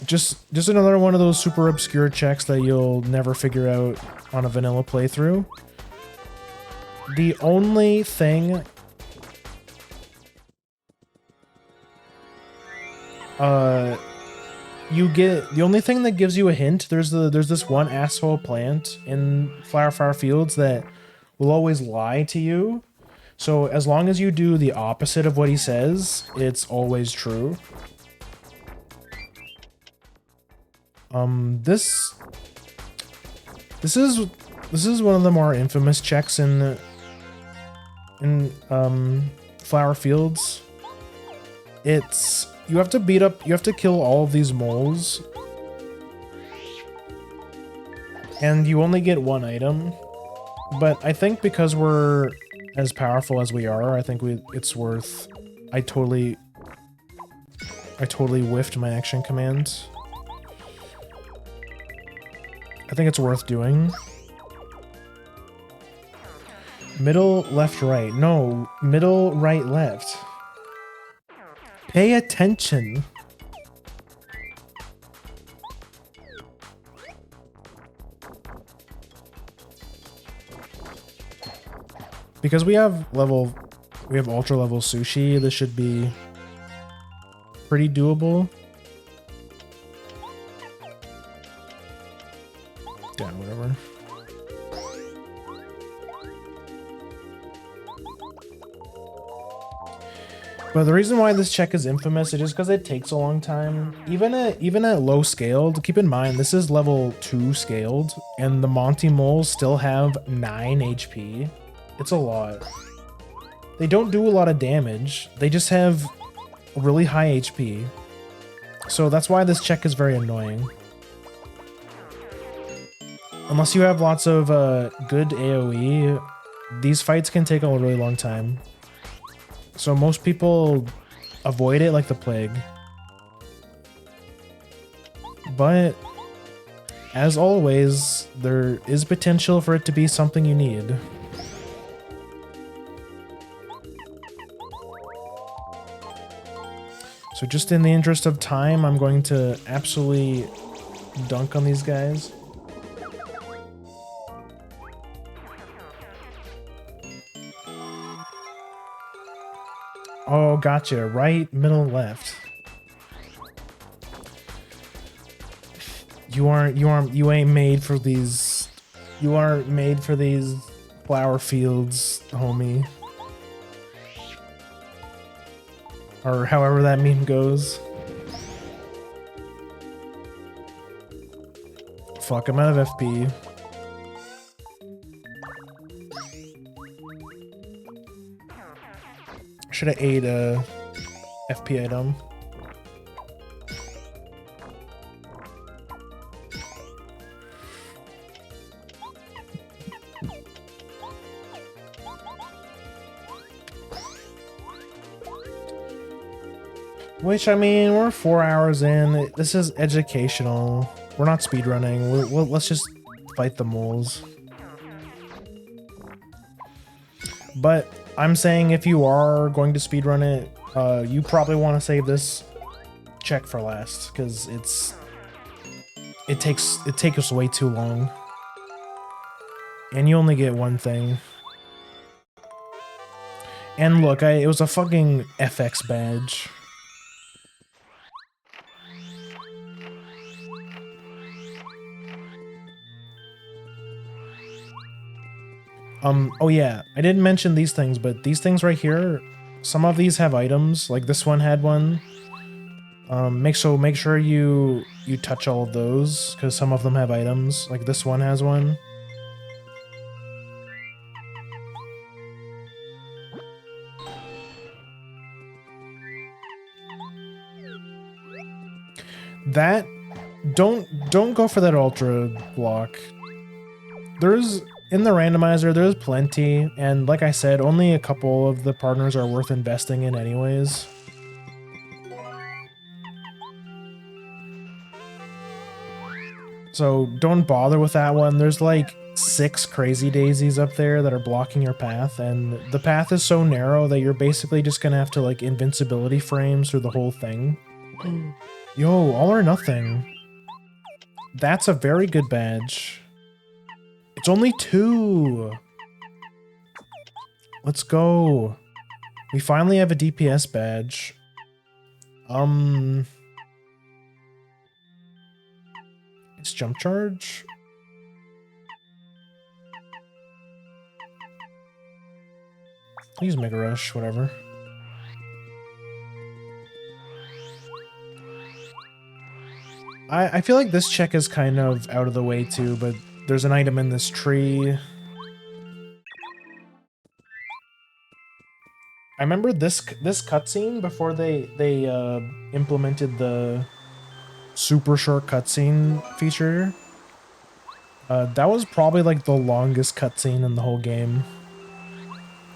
Just another one of those super obscure checks that you'll never figure out on a vanilla playthrough. The only thing the only thing that gives you a hint, there's this one asshole plant in Flower Fields that will always lie to you. So as long as you do the opposite of what he says, it's always true. This is one of the more infamous checks in Flower Fields. It's you have to kill all of these moles, and you only get one item. But I think because we're as powerful as we are, I think it's worth. I totally whiffed my action commands. I think it's worth doing. Middle, left, right. No, middle, right, left. Pay attention. Because we have ultra level sushi, this should be pretty doable. Yeah, whatever. But the reason why this check is infamous is just because it takes a long time. Even at low scaled, keep in mind this is level 2 scaled, and the Monty moles still have 9 HP. It's a lot. They don't do a lot of damage. They just have really high HP. So that's why this check is very annoying. Unless you have lots of good AoE, these fights can take a really long time. So most people avoid it like the plague. But, as always, there is potential for it to be something you need. So just in the interest of time, I'm going to absolutely dunk on these guys. Oh, gotcha. Right, middle, left. You ain't made for these. You aren't made for these flower fields, homie. Or however that meme goes. Fuck, I'm out of FP. Should have ate a FP item. Which, I mean, we're 4 hours in. This is educational. We're not speedrunning. Let's just fight the moles. But I'm saying if you are going to speedrun it, you probably want to save this check for last, because it takes us way too long. And you only get one thing. And look, it was a fucking FX badge. Oh yeah, I didn't mention these things, but these things right here, some of these have items, like this one had one. Make sure you touch all of those, because some of them have items, like this one has one. That, don't go for that ultra block. In the randomizer, there's plenty, and like I said, only a couple of the partners are worth investing in anyways. So don't bother with that one. There's like 6 crazy daisies up there that are blocking your path, and the path is so narrow that you're basically just gonna have to like invincibility frames through the whole thing. Yo, all or nothing. That's a very good badge. It's only 2. Let's go. We finally have a DPS badge. It's jump charge. Use Mega Rush, whatever. I feel like this check is kind of out of the way too, but there's an item in this tree. I remember this cutscene before they implemented the super short cutscene feature. That was probably like the longest cutscene in the whole game,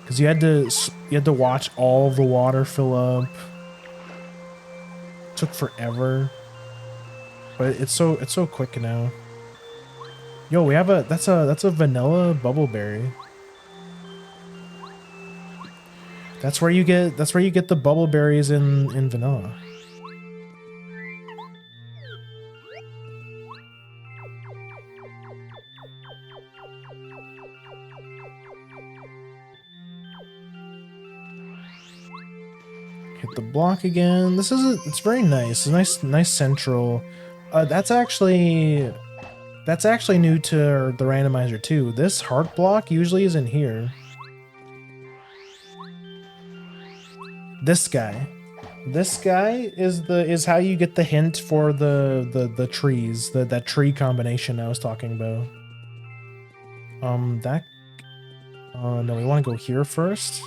because you had to watch all the water fill up. Took forever, but it's so quick now. Yo, we have that's a vanilla bubbleberry. That's where you get the bubbleberries in vanilla. Hit the block again. It's very nice. It's nice central. That's actually new to the randomizer too. This heart block usually is in here. This guy is how you get the hint for the trees, that tree combination I was talking about. No, we want to go here first.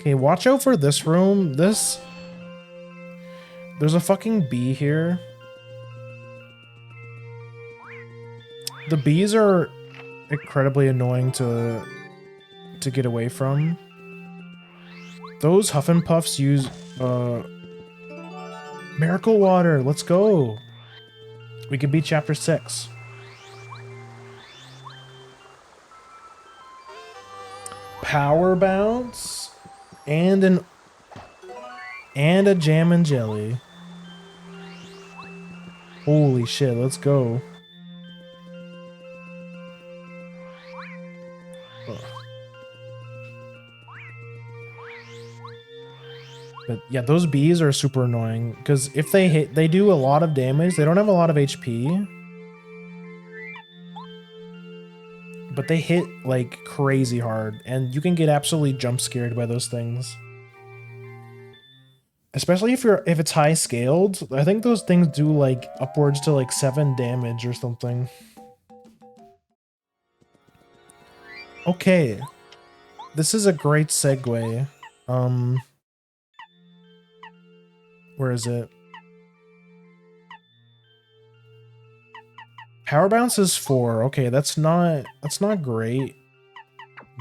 Okay, watch out for this room. There's a fucking bee here. The bees are incredibly annoying to get away from. Those Huff and Puffs use Miracle Water. Let's go. We can beat chapter 6. Power bounce and a jam and jelly. Holy shit, let's go. Ugh. But yeah, those bees are super annoying because if they hit, they do a lot of damage. They don't have a lot of HP, but they hit like crazy hard, and you can get absolutely jump scared by those things. Especially if it's high scaled. I think those things do like upwards to like 7 damage or something. Okay. This is a great segue. Where is it? Power bounce is 4. Okay, that's not great,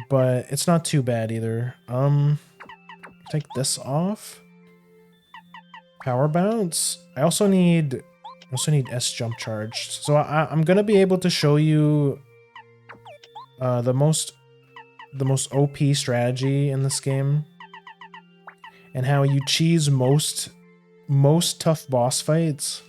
but it's not too bad either. Take this off. Power bounce. I also need S jump charge. So I'm gonna be able to show you the most OP strategy in this game and how you cheese most tough boss fights.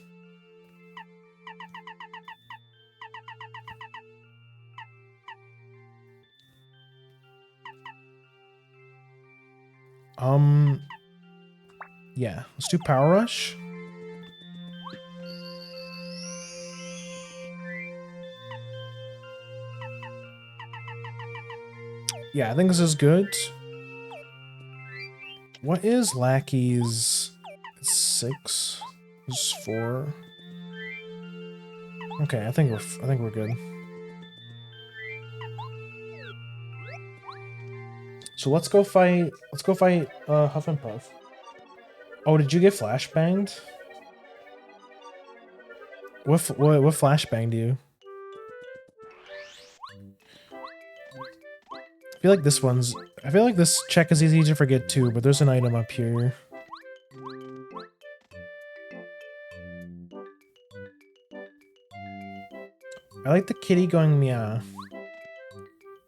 Yeah, let's do Power Rush. Yeah, I think this is good. What is Lackey's? It's 6. It's 4. Okay, I think we're good. So let's go fight Huff and Puff. Oh, did you get flashbanged? What flashbanged you? I feel like this check is easy to forget too, but there's an item up here. I like the kitty going meow.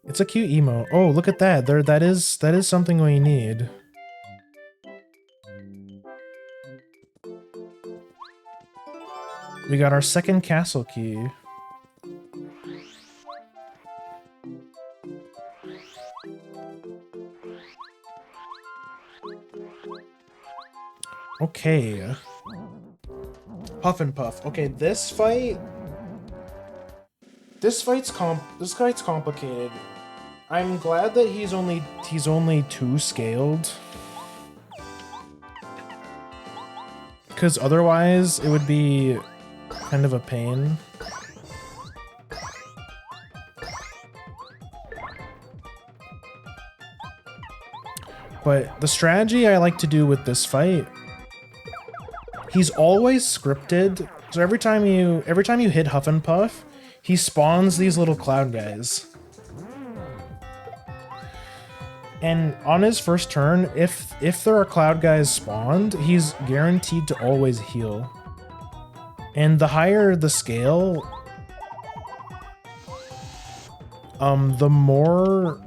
It's a cute emo. Oh, look at that. That is something we need. We got our second castle key. Okay. Huff and Puff. Okay, this fight's complicated. I'm glad that he's only 2 scaled. Because otherwise it would be kind of a pain. But the strategy I like to do with this fight, he's always scripted. So every time you hit Huff and Puff, he spawns these little cloud guys. And on his first turn, if there are cloud guys spawned, he's guaranteed to always heal. And the higher the scale, the more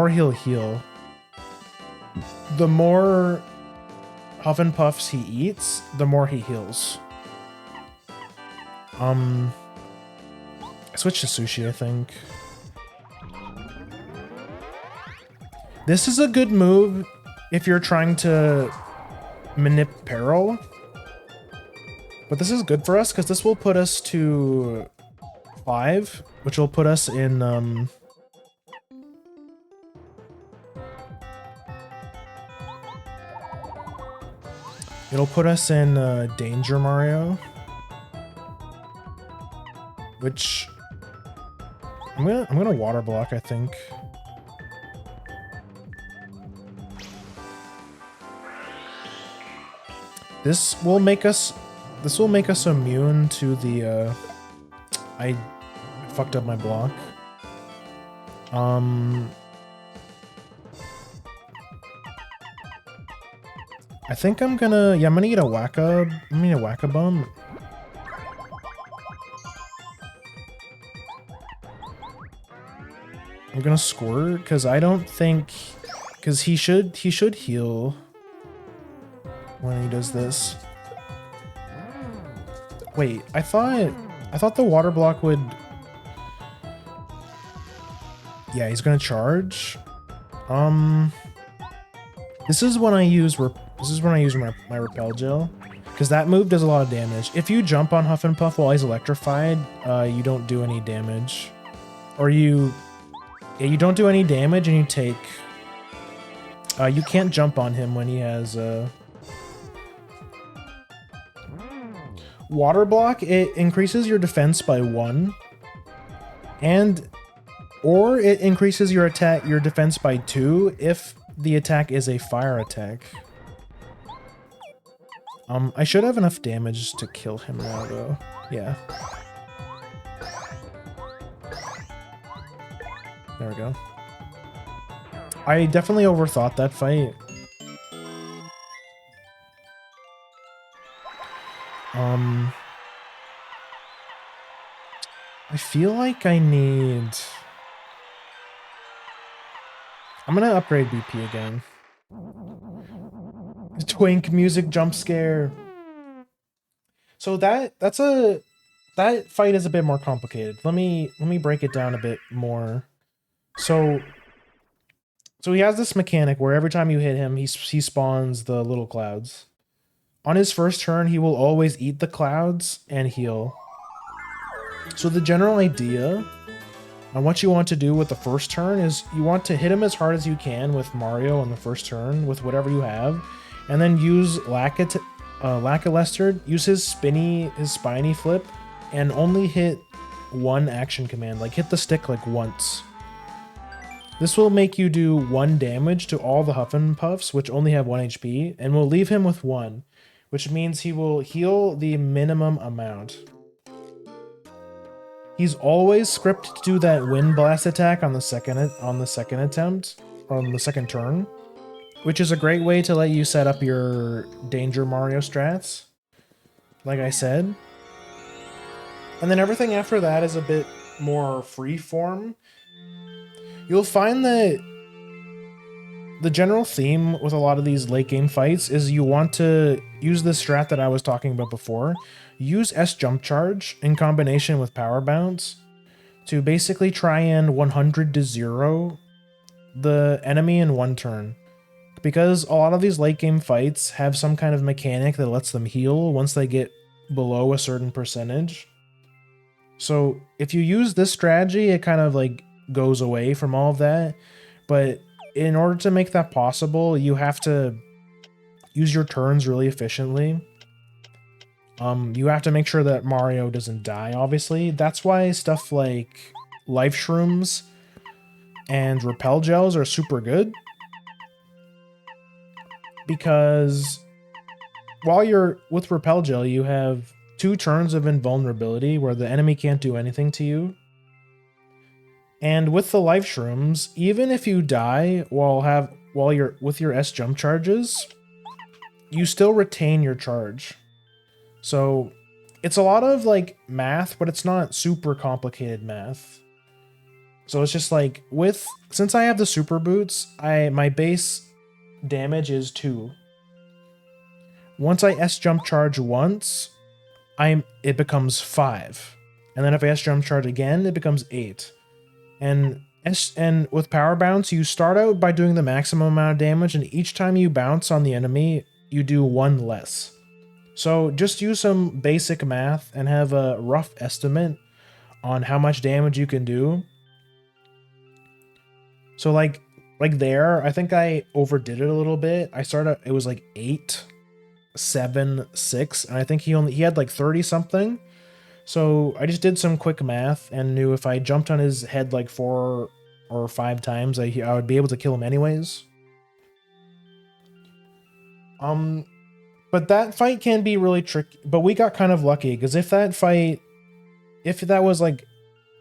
he'll heal. The more Huff and Puffs he eats, the more he heals. I switched to Sushi, I think. This is a good move if you're trying to manip Peril. But this is good for us because this will put us to 5, which will put us in it'll put us in Danger Mario, which I'm gonna water block, I think. This will make us immune to the I fucked up my block. I think I'm gonna eat a whack-a bump. I'm gonna squirt because I don't think he should heal when he does this. Wait, I thought the water block would. Yeah, he's gonna charge. This is when I use my repel gel, because that move does a lot of damage. If you jump on Huff and Puff while he's electrified, you don't do any damage, or you don't do any damage, and you take. You can't jump on him when he has water block. It increases your defense by 1, or it increases your defense by 2 if the attack is a fire attack. I should have enough damage to kill him now, though. Yeah. There we go. I definitely overthought that fight. I feel like I need... I'm gonna upgrade BP again. Twink music jump scare. So that fight is a bit more complicated. Let me break it down a bit more. So he has this mechanic where every time you hit him, he spawns the little clouds. On his first turn, he will always eat the clouds and heal. So the general idea on what you want to do with the first turn is you want to hit him as hard as you can with Mario on the first turn with whatever you have, and then use Lackluster, use his spiny flip, and only hit one action command, like hit the stick like once. This will make you do 1 damage to all the Huff and Puffs, which only have 1 HP, and will leave him with 1, which means he will heal the minimum amount. He's always scripted to do that Wind Blast attack on the second attempt, or on the second turn, which is a great way to let you set up your Danger Mario strats, like I said. And then everything after that is a bit more freeform. You'll find that the general theme with a lot of these late game fights is you want to use the strat that I was talking about before. Use S jump charge in combination with power bounce to basically try and 100 to 0 the enemy in 1 turn. Because a lot of these late game fights have some kind of mechanic that lets them heal once they get below a certain percentage. So if you use this strategy, it kind of like goes away from all of that. But in order to make that possible, you have to use your turns really efficiently. You have to make sure that Mario doesn't die, obviously. That's why stuff like life shrooms and repel gels are super good. Because while you're with repel gel, you have 2 turns of invulnerability where the enemy can't do anything to you. And with the life shrooms, even if you die while you're with your S jump charges, you still retain your charge. So it's a lot of like math, but it's not super complicated math. So it's just like since I have the super boots, my base damage is 2. Once I S jump charge once, it becomes 5. And then if I S jump charge again, it becomes 8. And with power bounce, you start out by doing the maximum amount of damage, and each time you bounce on the enemy, you do 1 less. So just use some basic math and have a rough estimate on how much damage you can do. So like there, I think I overdid it a little bit. It was like 8, 7, 6, and I think he had like 30 something. So I just did some quick math and knew if I jumped on his head like 4 or 5 times, I would be able to kill him anyways. But that fight can be really tricky, but we got kind of lucky, because if that was like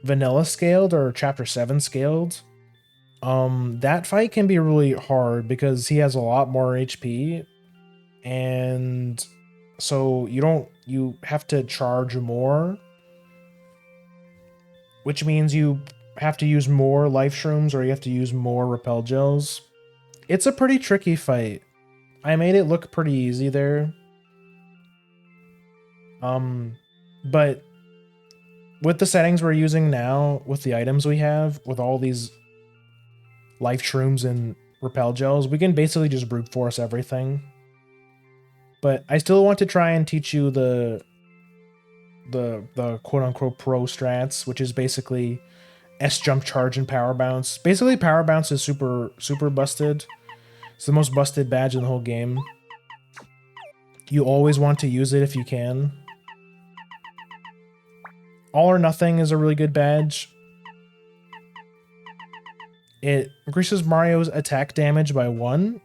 vanilla scaled or chapter 7 scaled, that fight can be really hard because he has a lot more HP, and so you have to charge more, which means you have to use more life shrooms or you have to use more repel gels. It's a pretty tricky fight. I made it look pretty easy there. But with the settings we're using now, with the items we have, with all these life shrooms and repel gels. We can basically just brute force everything. But I still want to try and teach you the quote unquote pro strats, which is basically S jump, charge, and power bounce. Basically, power bounce is super busted. It's the most busted badge in the whole game. You always want to use it if you can. All or nothing is a really good badge. It increases Mario's attack damage by 1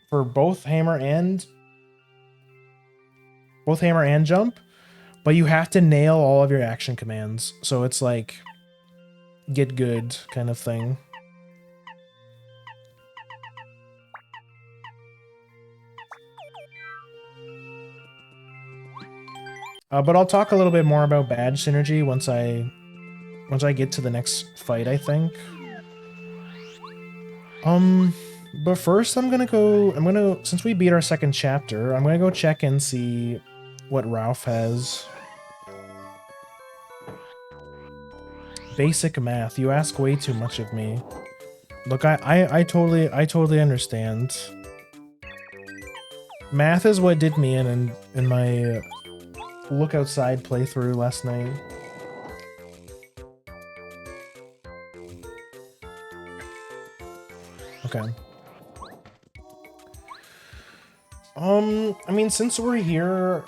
for both hammer and jump, but you have to nail all of your action commands. So it's like get good kind of thing. But I'll talk a little bit more about badge synergy once I get to the next fight, I think. But first since we beat our second chapter, I'm gonna go check and see what Ralph has. Basic math. You ask way too much of me. Look, I totally understand. Math is what did me in my look outside playthrough last night. Okay. I mean, since we're here,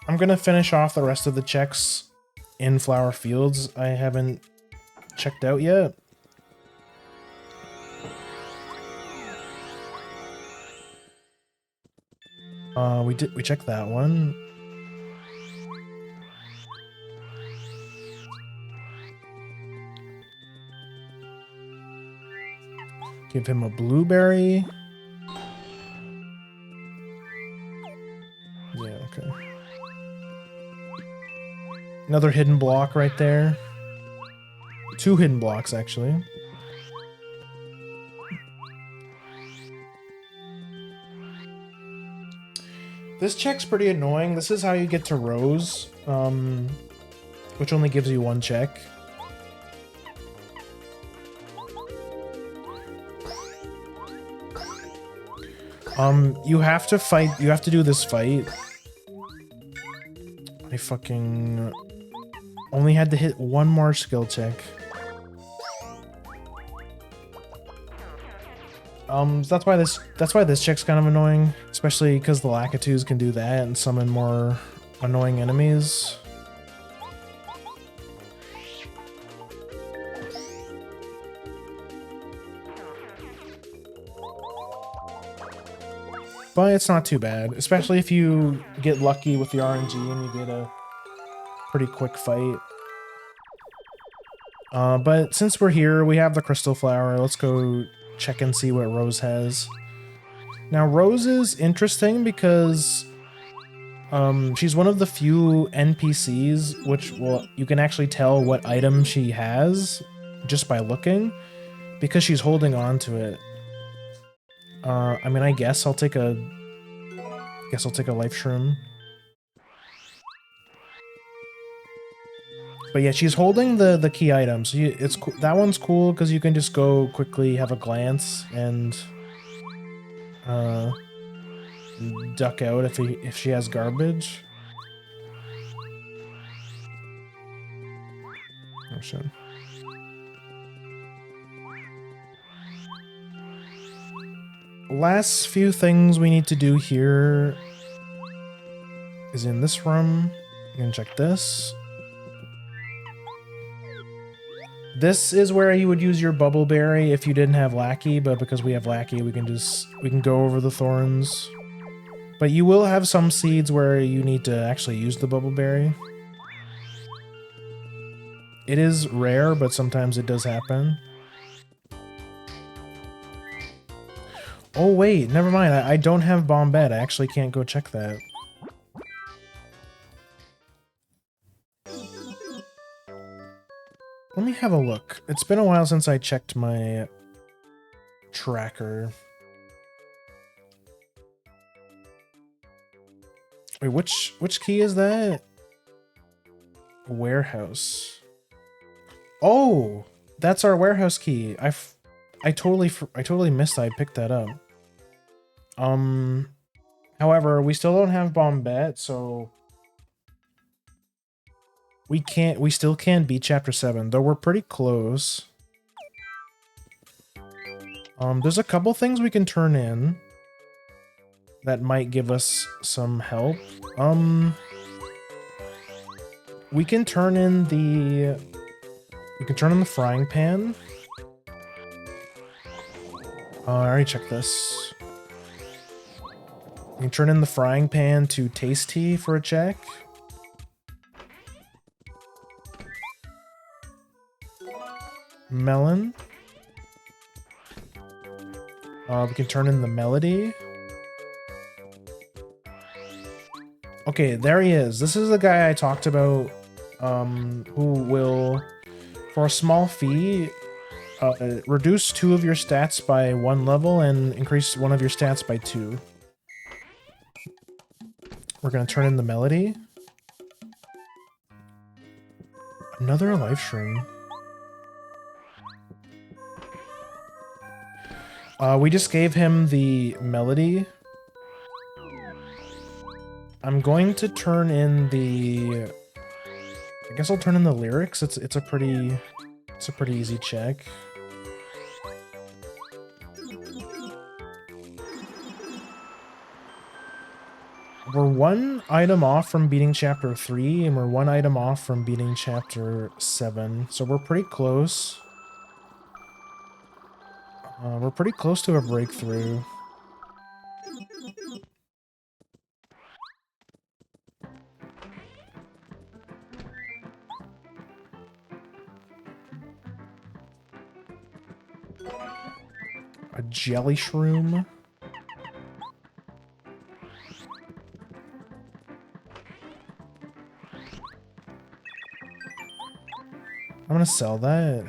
I'm gonna finish off the rest of the checks in Flower Fields I haven't checked out yet. We checked that one. Give him a blueberry. Yeah, okay. Another hidden block right there. 2 hidden blocks, actually. This check's pretty annoying. This is how you get to Rose, which only gives you 1 check. You have to do this fight. I fucking only had to hit 1 more skill check. That's why this check's kind of annoying, especially because the Lakitus can do that and summon more annoying enemies. But it's not too bad, especially if you get lucky with the RNG and you get a pretty quick fight. But since we're here, we have the Crystal Flower. Let's go check and see what Rose has. Now, Rose is interesting because she's one of the few NPCs which you can actually tell what item she has just by looking, because she's holding on to it. I mean, I guess I'll take a life shroom. But yeah, she's holding the key item, so that one's cool because you can just go quickly, have a glance, and duck out if she has garbage. Oh shit. Last few things we need to do here is in this room. I'm gonna check this. This is where you would use your Bubbleberry if you didn't have Lackey, but because we have Lackey, we can go over the thorns. But you will have some seeds where you need to actually use the Bubbleberry. It is rare, but sometimes it does happen. Oh wait, never mind. I don't have Bombette. I actually can't go check that. Let me have a look. It's been a while since I checked my tracker. Wait, which key is that? Warehouse. Oh, that's our warehouse key. I totally missed I picked that up. However, we still don't have Bombette, so we still can't beat chapter 7, though we're pretty close. There's a couple things we can turn in that might give us some help. We can turn in the frying pan. I already checked this. You can turn in the frying pan to Tasty for a check. Melon. We can turn in the melody. Okay, there he is. This is the guy I talked about, who will, for a small fee, reduce 2 of your stats by 1 level and increase 1 of your stats by 2. We're gonna turn in the melody. Another life shroom. We just gave him the melody. I'm going to turn in the... I guess I'll turn in the lyrics. It's a pretty easy check. We're 1 item off from beating chapter 3, and we're 1 item off from beating chapter 7. So we're pretty close. We're pretty close to a breakthrough. A jelly shroom. I'm gonna sell that.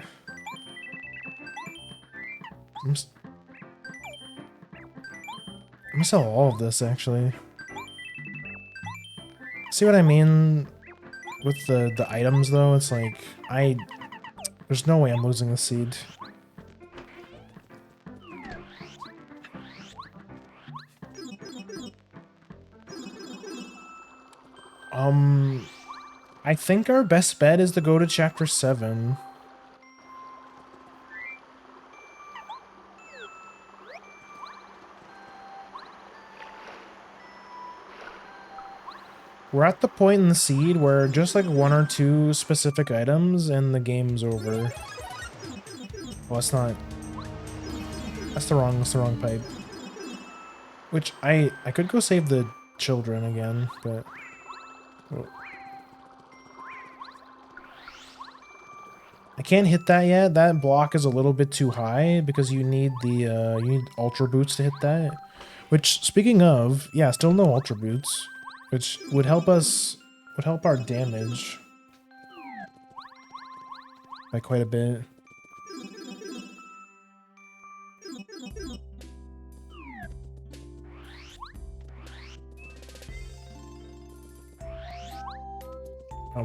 I'm gonna sell all of this, actually. See what I mean with the items, though? It's like, there's no way I'm losing the seed. I think our best bet is to go to chapter 7. We're at the point in the seed where just like 1 or 2 specific items and the game's over. Well, it's not. That's the wrong pipe. Which I could go save the children again, but... Oh. I can't hit that yet. That block is a little bit too high because you need the you need ultra boots to hit that. Which, speaking of, yeah, still no ultra boots, which would help us, would help our damage by quite a bit.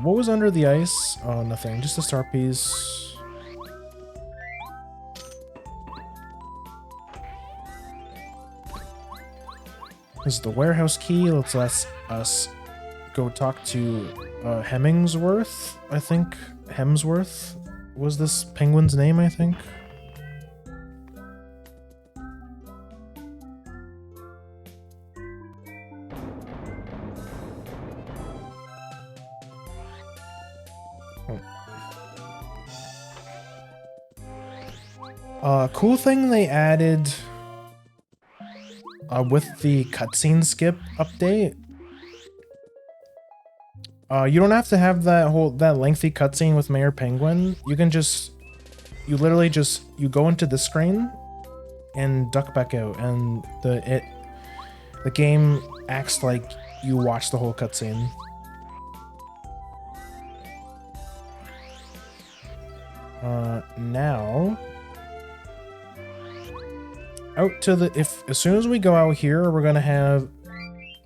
What was under the ice? Oh, nothing. Just a star piece. This is the warehouse key. Let's let us go talk to Hemmingsworth, I think. Hemsworth was this penguin's name, I think. Cool thing they added with the cutscene skip update. You don't have to have that lengthy cutscene with Mayor Penguin. You can you literally just go into the screen and duck back out, and the game acts like you watch the whole cutscene. Now out to as soon as we go out here, we're gonna have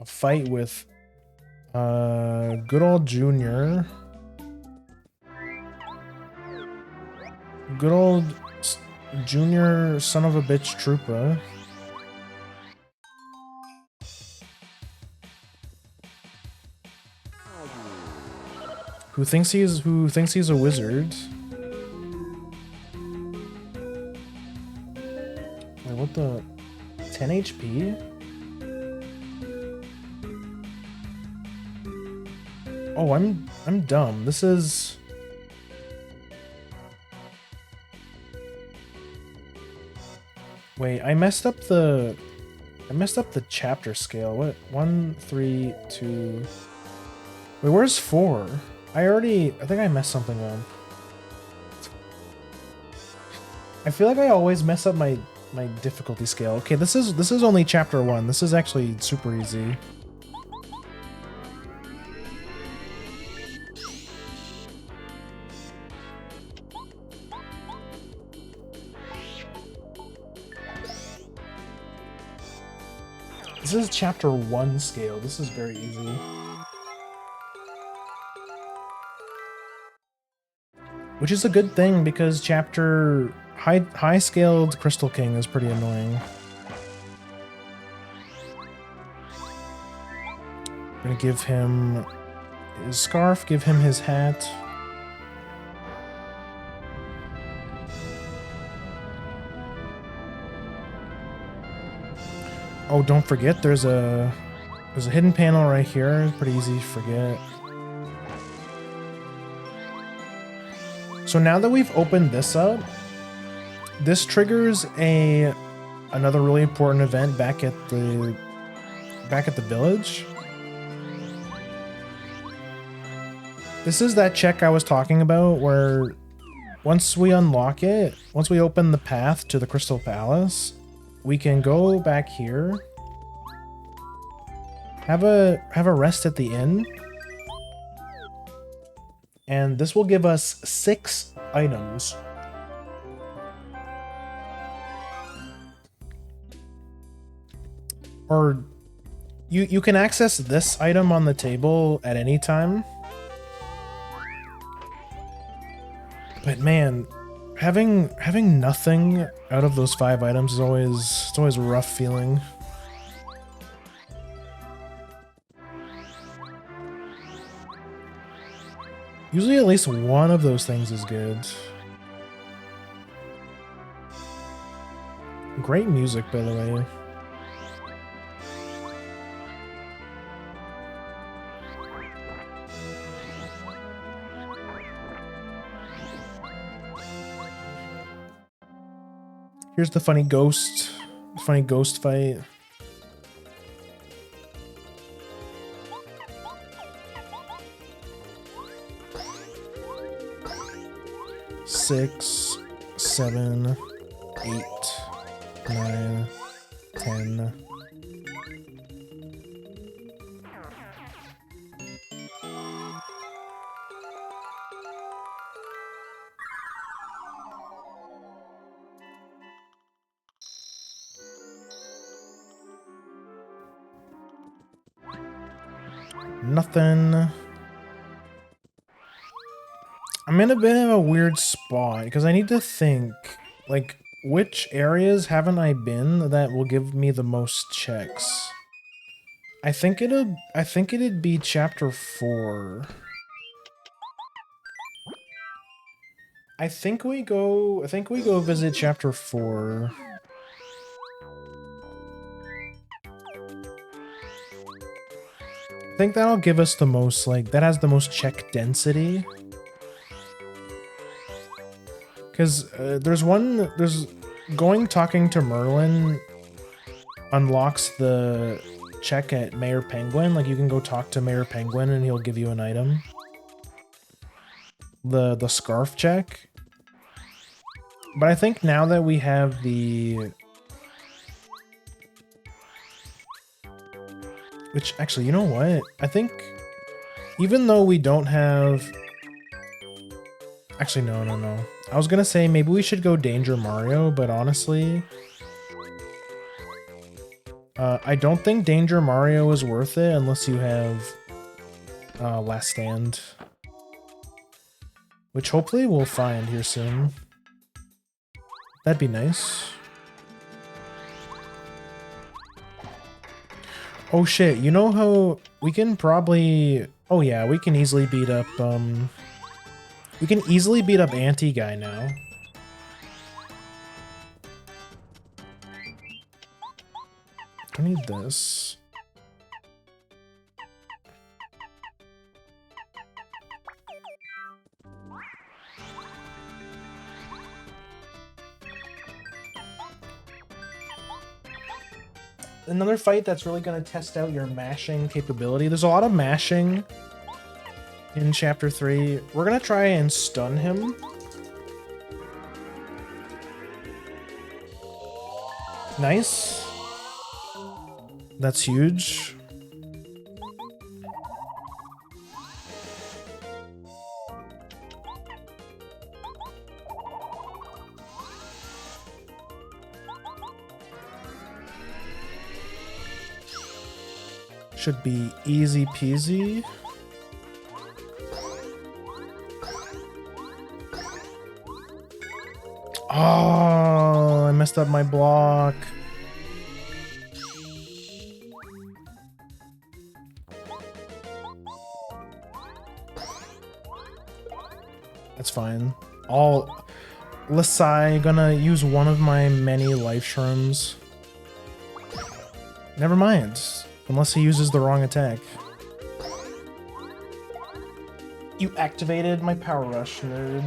a fight with good old Junior. Good old Junior son of a bitch troopa. Who thinks he's a wizard. Wait, what the 10 HP? Oh, I'm dumb. This is Wait, I messed up the chapter scale. What? 1, 3, 2. Wait, where's 4? I think I messed something up. I feel like I always mess up my difficulty scale. Okay, this is only chapter 1. This is actually super easy. This is chapter 1 scale. This is very easy. Which is a good thing because chapter high scaled Crystal King is pretty annoying. I'm gonna give him his scarf, give him his hat. Oh, don't forget there's a hidden panel right here. It's pretty easy to forget. So now that we've opened this up, this triggers another really important event back at the village. This is that check I was talking about where once we unlock it, once we open the path to the Crystal Palace, we can go back here, have a rest at the inn, and this will give us 6 items. Or you can access this item on the table at any time. But man, having nothing out of those 5 items is always a rough feeling. Usually at least one of those things is good. Great music, by the way. Here's the funny ghost fight. Six, 7, 8, 9, 10. Nothing. I'm in a bit of a weird spot because I need to think, like, which areas haven't I been that will give me the most checks? I think it'd be chapter 4. I think we go visit chapter 4. I think that'll give us the most, like, that has the most check density. Because there's talking to Merlin unlocks the check at Mayor Penguin. Like, you can go talk to Mayor Penguin and he'll give you an item. The scarf check. But I think now that we have the... Which, actually, you know what? I think even though we don't have... Actually, no. I was gonna say maybe we should go Danger Mario, but honestly... I don't think Danger Mario is worth it unless you have Last Stand. Which hopefully we'll find here soon. That'd be nice. Oh shit, you know how we can probably... Oh yeah, we can easily beat up, we can easily beat up Anti-Guy now. I need this. Another fight that's really going to test out your mashing capability. There's a lot of mashing in Chapter 3. We're going to try and stun him. Nice. That's huge. Should be easy peasy. Oh, I messed up my block. That's fine. Lasai gonna use one of my many life shrooms. Never mind. Unless he uses the wrong attack. You activated my power rush, nerd.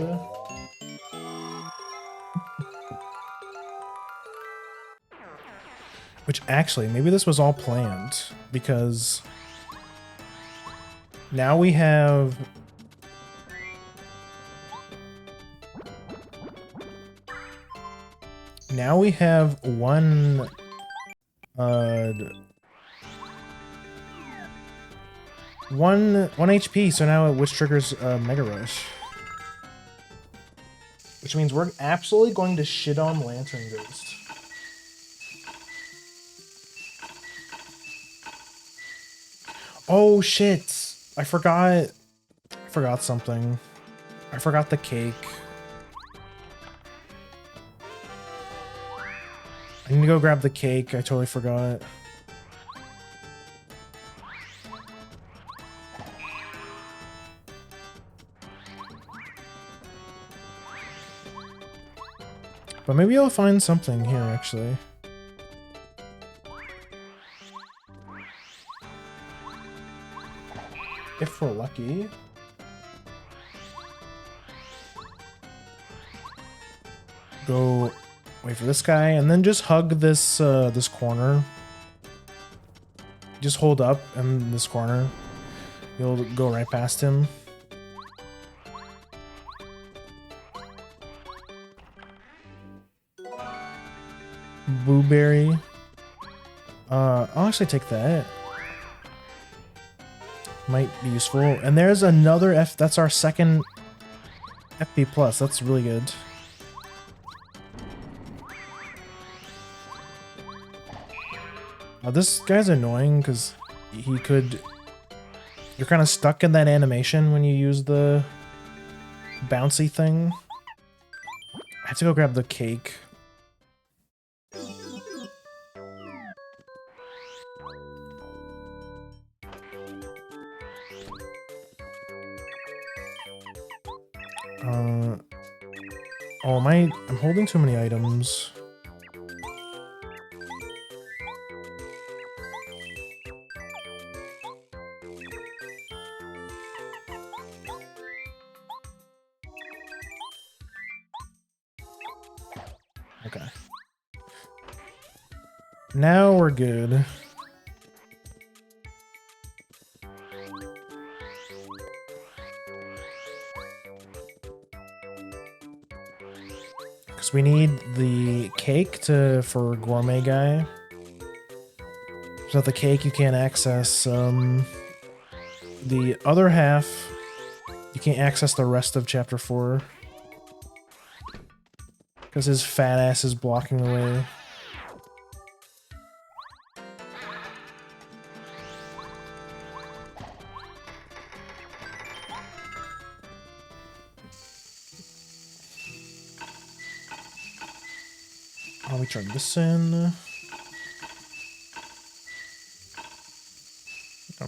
Which actually, maybe this was all planned, because now we have... Now we have one HP, so now which triggers Mega Rush. Which means we're absolutely going to shit on Lantern Ghost. Oh shit! I forgot something. I forgot the cake. I need to go grab the cake. I totally forgot. But maybe I'll find something here, actually. If we're lucky. Go wait for this guy, and then just hug this this corner. Just hold up in this corner. You'll go right past him. Blueberry. I'll actually take that. Might be useful. And there's another that's our second FP plus. That's really good. This guy's annoying because he could... You're kind of stuck in that animation when you use the bouncy thing. I have to go grab the cake. Oh, I'm holding too many items. Okay. Now we're good. Because we need the cake for Gourmet Guy. Without the cake, you can't access the other half. You can't access the rest of Chapter 4. Because his fat ass is blocking the way. Let me turn this in. Oh.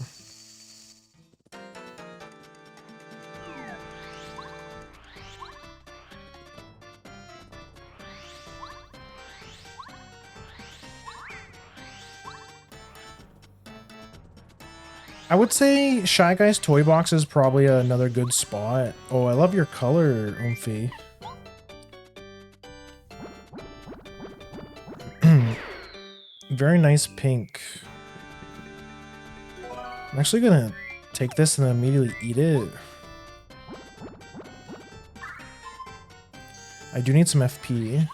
I would say Shy Guy's Toy Box is probably another good spot. Oh, I love your color, Oomphy. Very nice pink. I'm actually gonna take this and immediately eat it. I do need some FP.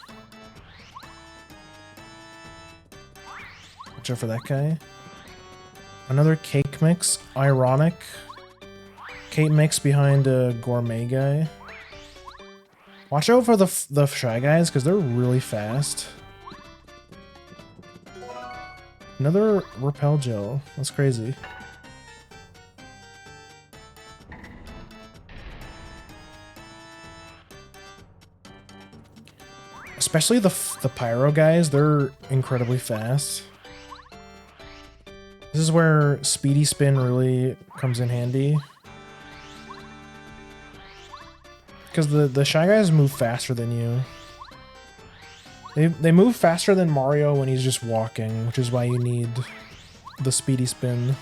Watch out for that guy. Another cake mix. Ironic. Cake mix behind a gourmet guy. Watch out for the Shy Guys because they're really fast. Another repel gel. That's crazy. Especially the pyro guys, they're incredibly fast. This is where Speedy Spin really comes in handy. Because the Shy Guys move faster than you. They move faster than Mario when he's just walking, which is why you need the Speedy Spin.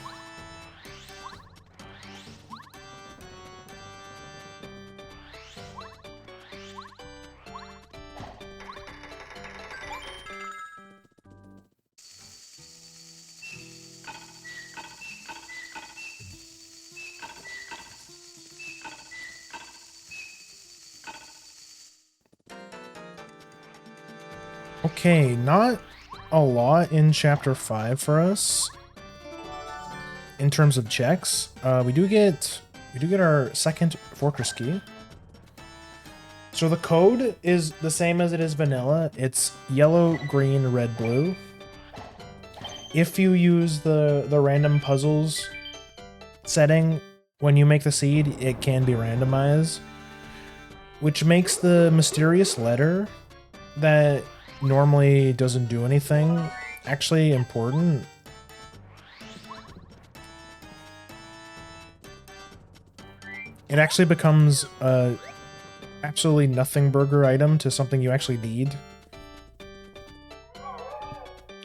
Okay, not a lot in Chapter 5 for us in terms of checks. We do get our second fortress key. So the code is the same as it is vanilla. It's yellow, green, red, blue. If you use the random puzzles setting when you make the seed, it can be randomized, which makes the mysterious letter that normally doesn't do anything actually important. It actually becomes a absolutely nothing burger item to something you actually need.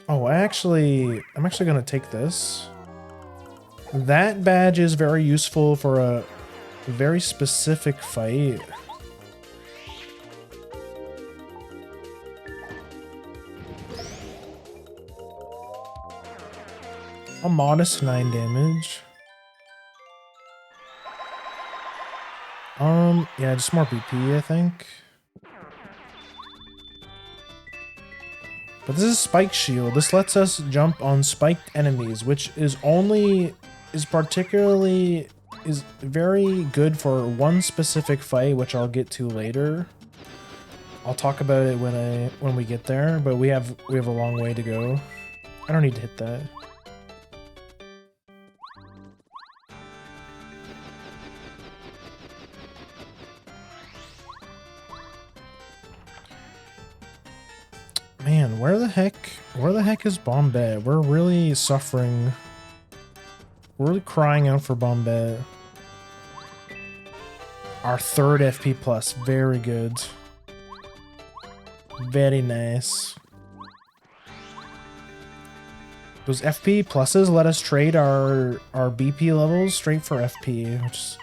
Oh, I'm actually gonna take this. That badge is very useful for a very specific fight. A modest 9 damage. Yeah, just more BP, I think. But this is Spike Shield. This lets us jump on spiked enemies, which is very good for one specific fight, which I'll get to later. I'll talk about it when we get there, but we have a long way to go. I don't need to hit that. Man, where the heck is Bombette? We're really suffering. We're really crying out for Bombette. Our third FP plus, very good. Very nice. Those FP pluses let us trade our BP levels straight for FP, which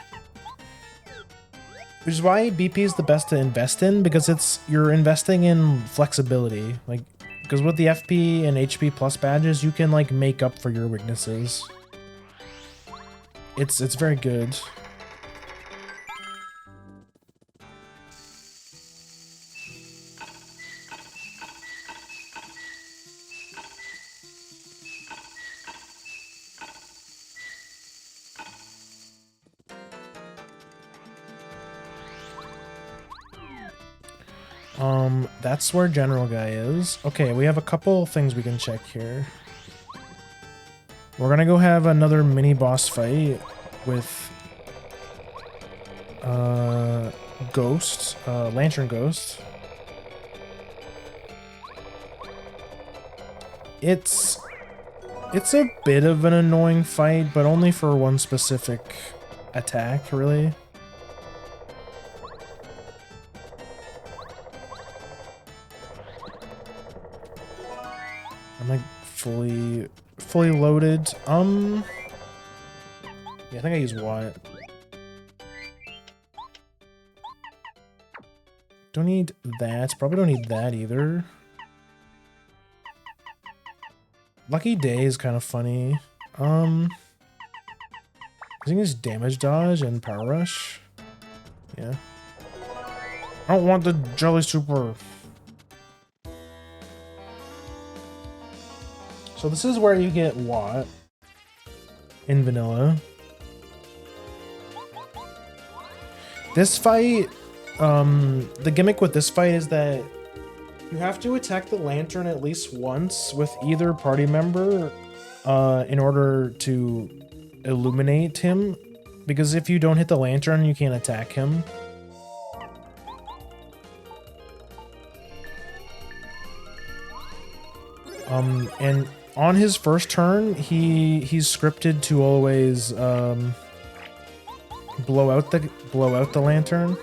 is why BP is the best to invest in, because you're investing in flexibility. Like, because with the FP and HP plus badges, you can like make up for your weaknesses. It's very good. That's where General Guy is. Okay, we have a couple things we can check here. We're gonna go have another mini boss fight with Ghost, Lantern Ghost. It's a bit of an annoying fight, but only for one specific attack, really. I'm like fully loaded. Yeah, I think I use what? Don't need that. Probably don't need that either. Lucky Day is kind of funny. I think it's damage dodge and power rush. Yeah. I don't want the jelly super. So this is where you get what in vanilla. This fight, the gimmick with this fight is that you have to attack the lantern at least once with either party member in order to illuminate him, because if you don't hit the lantern, you can't attack him. And on his first turn, he's scripted to always blow out the lantern.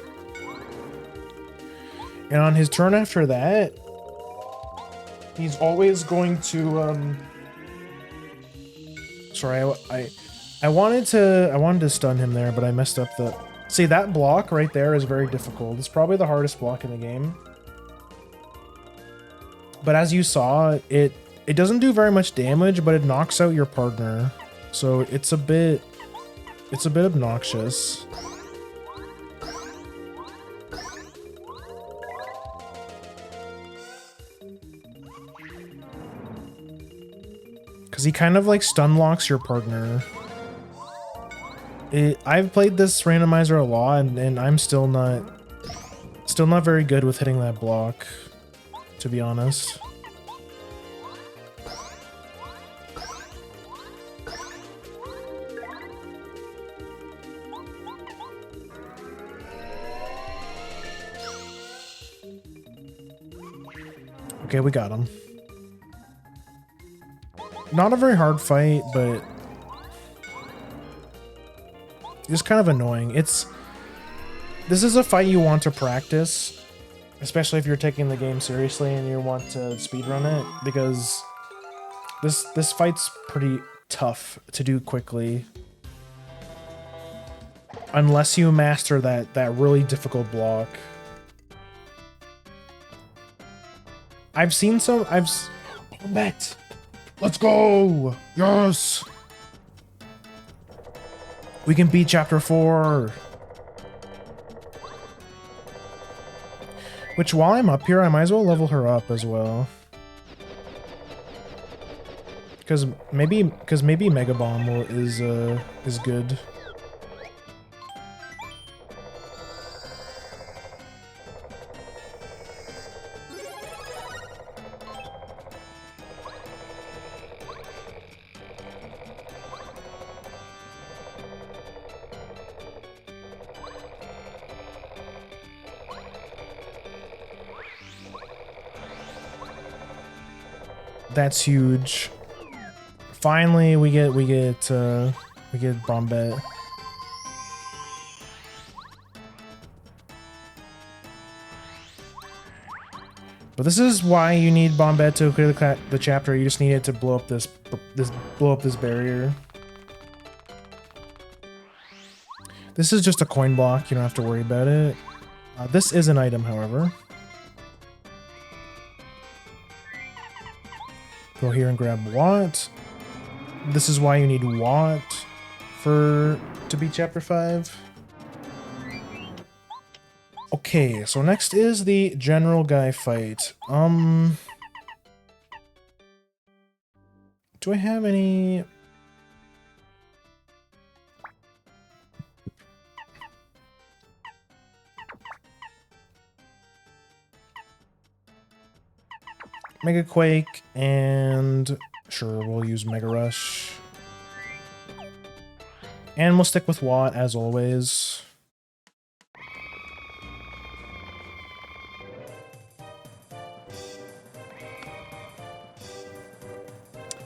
And on his turn after that, he's always going to sorry, I wanted to stun him there, but I messed up the. See, that block right there is very difficult. It's probably the hardest block in the game. But as you saw, it doesn't do very much damage, but it knocks out your partner. So it's a bit obnoxious. Because he kind of like stun locks your partner. I've played this randomizer a lot, and I'm still not very good with hitting that block, to be honest. Okay, we got him. Not a very hard fight, but it's kind of annoying. This is a fight you want to practice, especially if you're taking the game seriously and you want to speedrun it, because this fight's pretty tough to do quickly. Unless you master that really difficult block. Bet. Let's go! Yes! We can beat chapter 4. Which, while I'm up here, I might as well level her up as well. Because maybe Mega Bomb is good. That's huge. Finally, we get Bombette. But this is why you need Bombette to clear the chapter. You just need it to blow up this barrier. This is just a coin block. You don't have to worry about it. This is an item, however. Go here and grab Watt. This is why you need Watt to beat chapter 5. Okay, so next is the general guy fight. Do I have any? Mega Quake, and sure, we'll use Mega Rush. And we'll stick with Watt as always.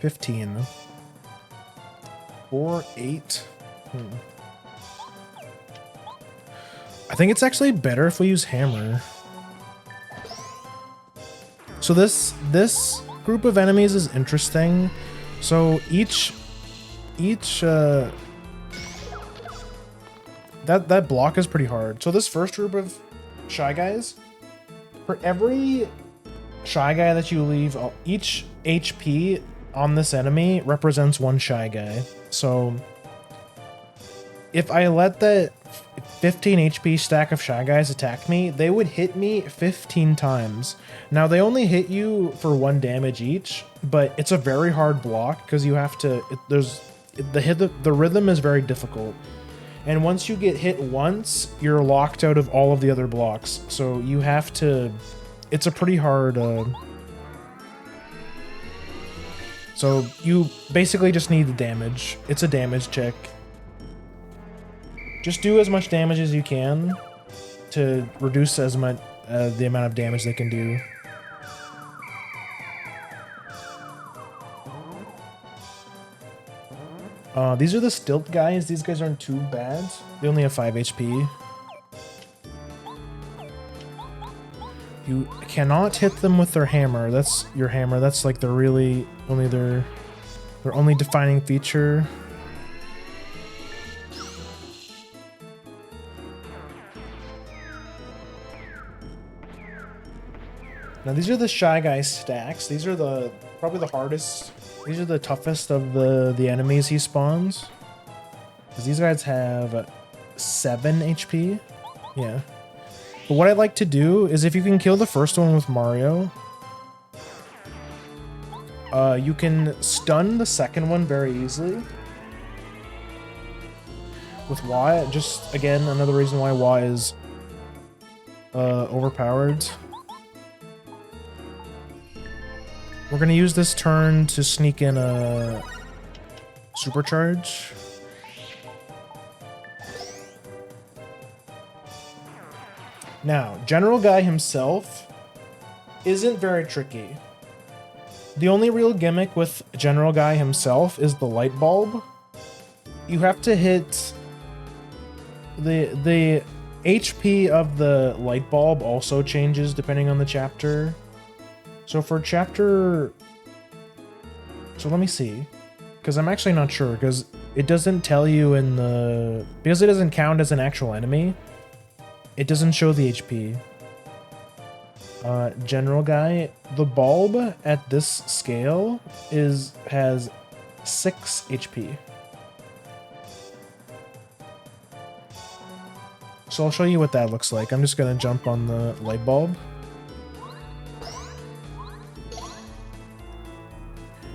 15. 4, 8. I think it's actually better if we use hammer. So this group of enemies is interesting. So each that block is pretty hard. So this first group of Shy Guys, for every Shy Guy that you leave, each HP on this enemy represents one Shy Guy. So if I let that 15 HP stack of Shy Guys attack me, they would hit me 15 times. Now they only hit you for 1 damage each, but it's a very hard block because you have to, the rhythm is very difficult. And once you get hit once, you're locked out of all of the other blocks. So you have to, it's a pretty hard, so you basically just need the damage. It's a damage check. Just do as much damage as you can to reduce as much the amount of damage they can do. These are the stilt guys. These guys aren't too bad. They only have 5 HP. You cannot hit them with their hammer. That's your hammer. That's like the really their only defining feature. Now these are the Shy Guy stacks. These are probably the hardest. These are the toughest of the enemies he spawns. Because these guys have 7 HP. Yeah. But what I'd like to do is if you can kill the first one with Mario, you can stun the second one very easily. With Y, just again, another reason why Y is overpowered. We're gonna use this turn to sneak in a supercharge. Now, General Guy himself isn't very tricky. The only real gimmick with General Guy himself is the light bulb. You have to hit the HP of the light bulb also changes depending on the chapter. So for chapter, so let me see, because I'm actually not sure, because it doesn't tell you in the, because it doesn't count as an actual enemy, it doesn't show the HP. General Guy, the bulb at this scale has 6 HP. So I'll show you what that looks like. I'm just gonna jump on the light bulb.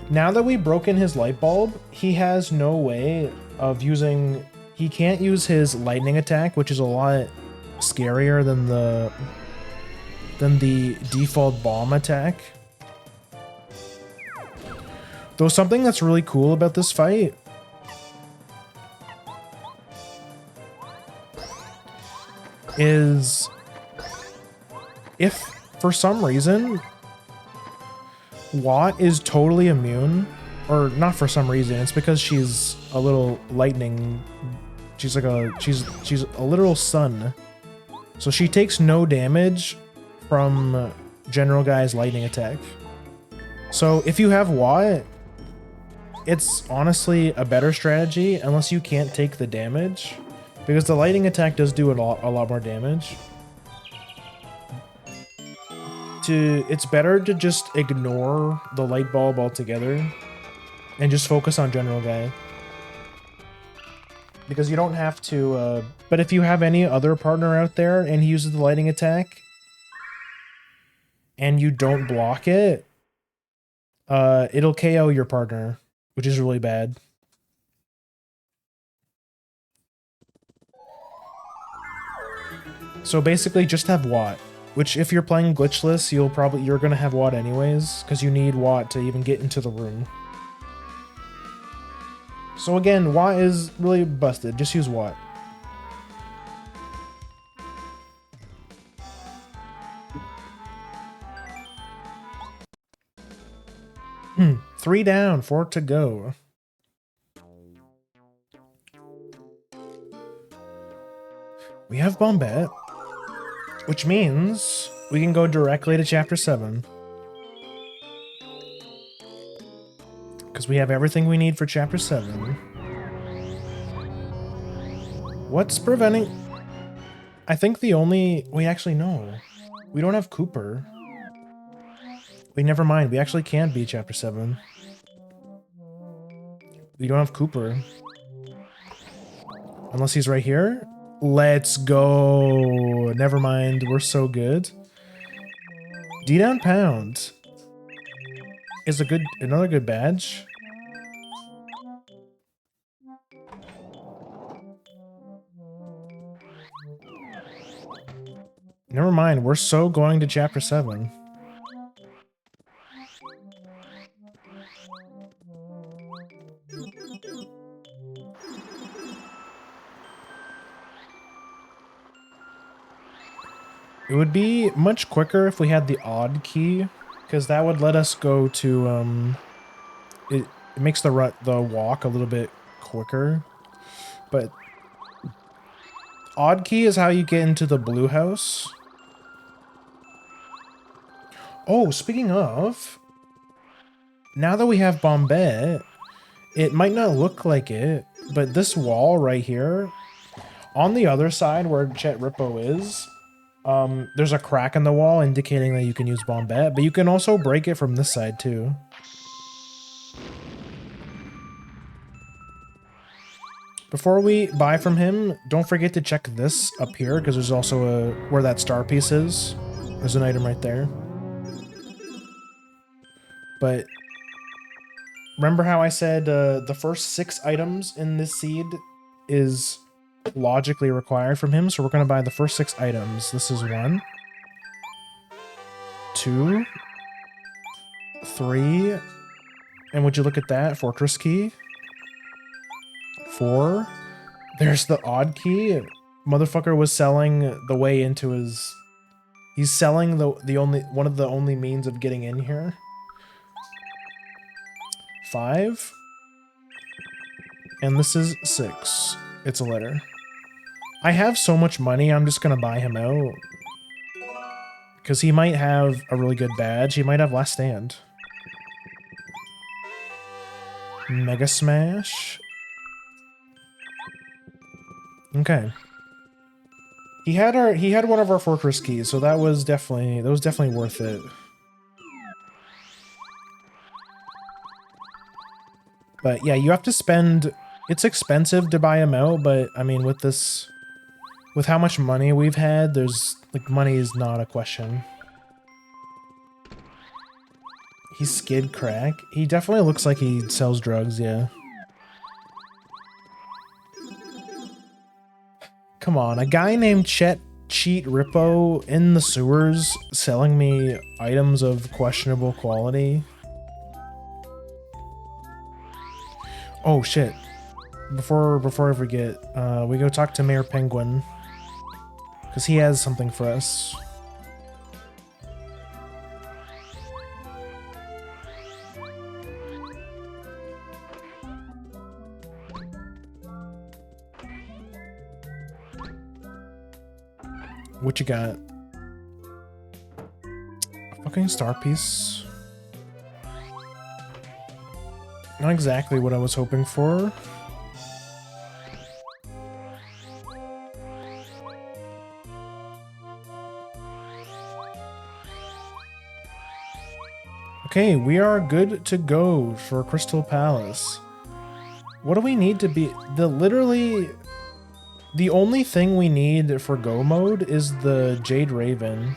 Now that we've broken his light bulb, he has no way of using, he can't use his lightning attack, which is a lot scarier than the default bomb attack. Though something that's really cool about this fight is if for some reason Watt is totally immune, or not for some reason, it's because she's a little lightning, she's a literal sun. So she takes no damage from General Guy's lightning attack. So if you have Watt, it's honestly a better strategy unless you can't take the damage, because the lightning attack does do a lot more damage. It's better to just ignore the light bulb altogether and just focus on General Guy. Because you don't have to, but if you have any other partner out there and he uses the lightning attack and you don't block it, it'll KO your partner, which is really bad. So basically just have Watt, which if you're playing glitchless, you're gonna have Watt anyways, because you need Watt to even get into the room. So again, Watt is really busted. Just use Watt. 3 down, 4 to go. We have Bombette, which means we can go directly to chapter 7. Because we have everything we need for chapter 7. What's preventing... I think the only... Wait, actually, no. We don't have Cooper. Wait, never mind. We actually can beat chapter 7. We don't have Cooper. Unless he's right here. Let's go. Never mind. We're so good. D down pound is another good badge. Never mind. We're so going to chapter 7. It would be much quicker if we had the odd key, because that would let us go to, it makes the walk a little bit quicker. But odd key is how you get into the blue house. Oh, speaking of, now that we have Bombette, it might not look like it, but this wall right here, on the other side where Chet Rippo is, there's a crack in the wall indicating that you can use Bombette, but you can also break it from this side too. Before we buy from him, don't forget to check this up here, because there's also where that star piece is. There's an item right there. But remember how I said the first 6 items in this seed is logically required from him, so we're going to buy the first 6 items. This is 1, 2, 3, and would you look at that, fortress key. 4. There's the odd key. Motherfucker was selling the way into his... He's selling one of the only means of getting in here. 5. And this is 6. It's a letter. I have so much money, I'm just gonna buy him out. Because he might have a really good badge. He might have Last Stand. Mega Smash. Okay. He had one of our fortress keys, so that was definitely worth it. But yeah, you have to spend... It's expensive to buy him out, but I mean, with how much money we've had, there's like, money is not a question. He's skid crack. He definitely looks like he sells drugs, yeah. Come on, a guy named Cheat Rippo in the sewers selling me items of questionable quality. Oh shit. Before I forget, we go talk to Mayor Penguin. Because he has something for us. What you got? A fucking star piece. Not exactly what I was hoping for. Okay, we are good to go for Crystal Palace. What do we need to be... The only thing we need for go mode is the Jade Raven.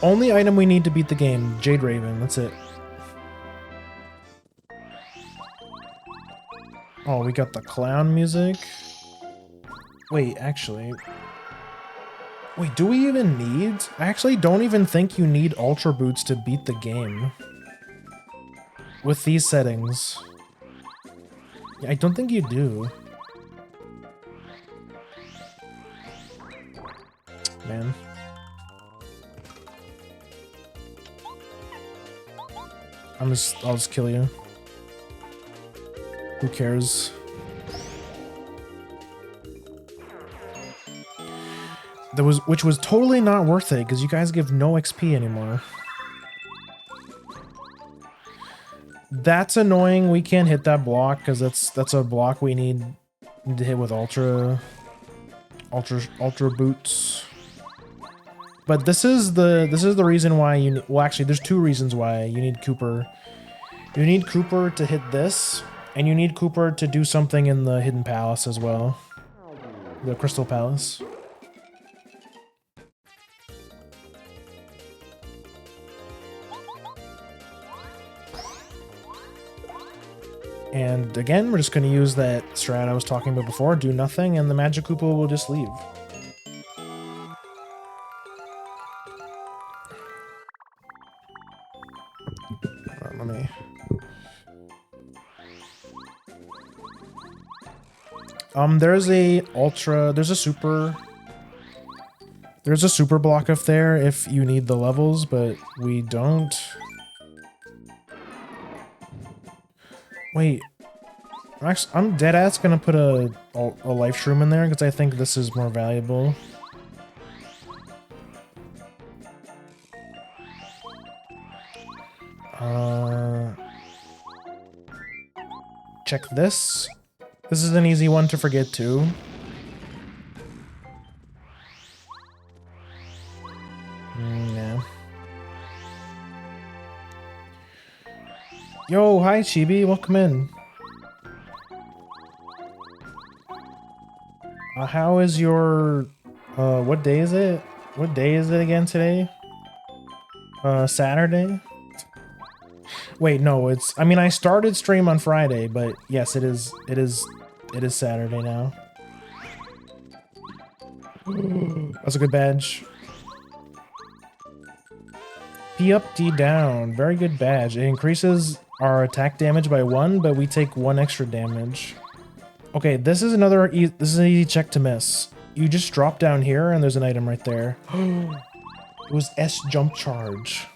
Only item we need to beat the game, Jade Raven, that's it. Oh, we got the clown music. Wait, actually... Wait, do we even need... I actually don't even think you need Ultra Boots to beat the game. With these settings. Yeah, I don't think you do. Man. I'll just kill you. Who cares? Which was totally not worth it because you guys give no XP anymore. That's annoying. We can't hit that block because that's a block we need to hit with ultra boots. But this is the reason why you well actually there's two reasons why you need Cooper. You need Cooper to hit this, and you need Cooper to do something in the Hidden Palace as well. The Crystal Palace. And again, we're just going to use that strat I was talking about before, do nothing, and the Magic Koopa will just leave. Let me... there's a super block up there if you need the levels, but we don't. Wait, I'm deadass gonna put a life shroom in there because I think this is more valuable. Check this. This is an easy one to forget too. Yeah. Yo, hi Chibi, welcome in. How is your what day is it? What day is it again today? Saturday? Wait, no, it's I mean I started stream on Friday, but yes, it is Saturday now. That's a good badge. P up, D down. Very good badge. It increases our attack damage by 1, but we take 1 extra damage. Okay, this is an easy check to miss. You just drop down here and there's an item right there. It was S jump charge.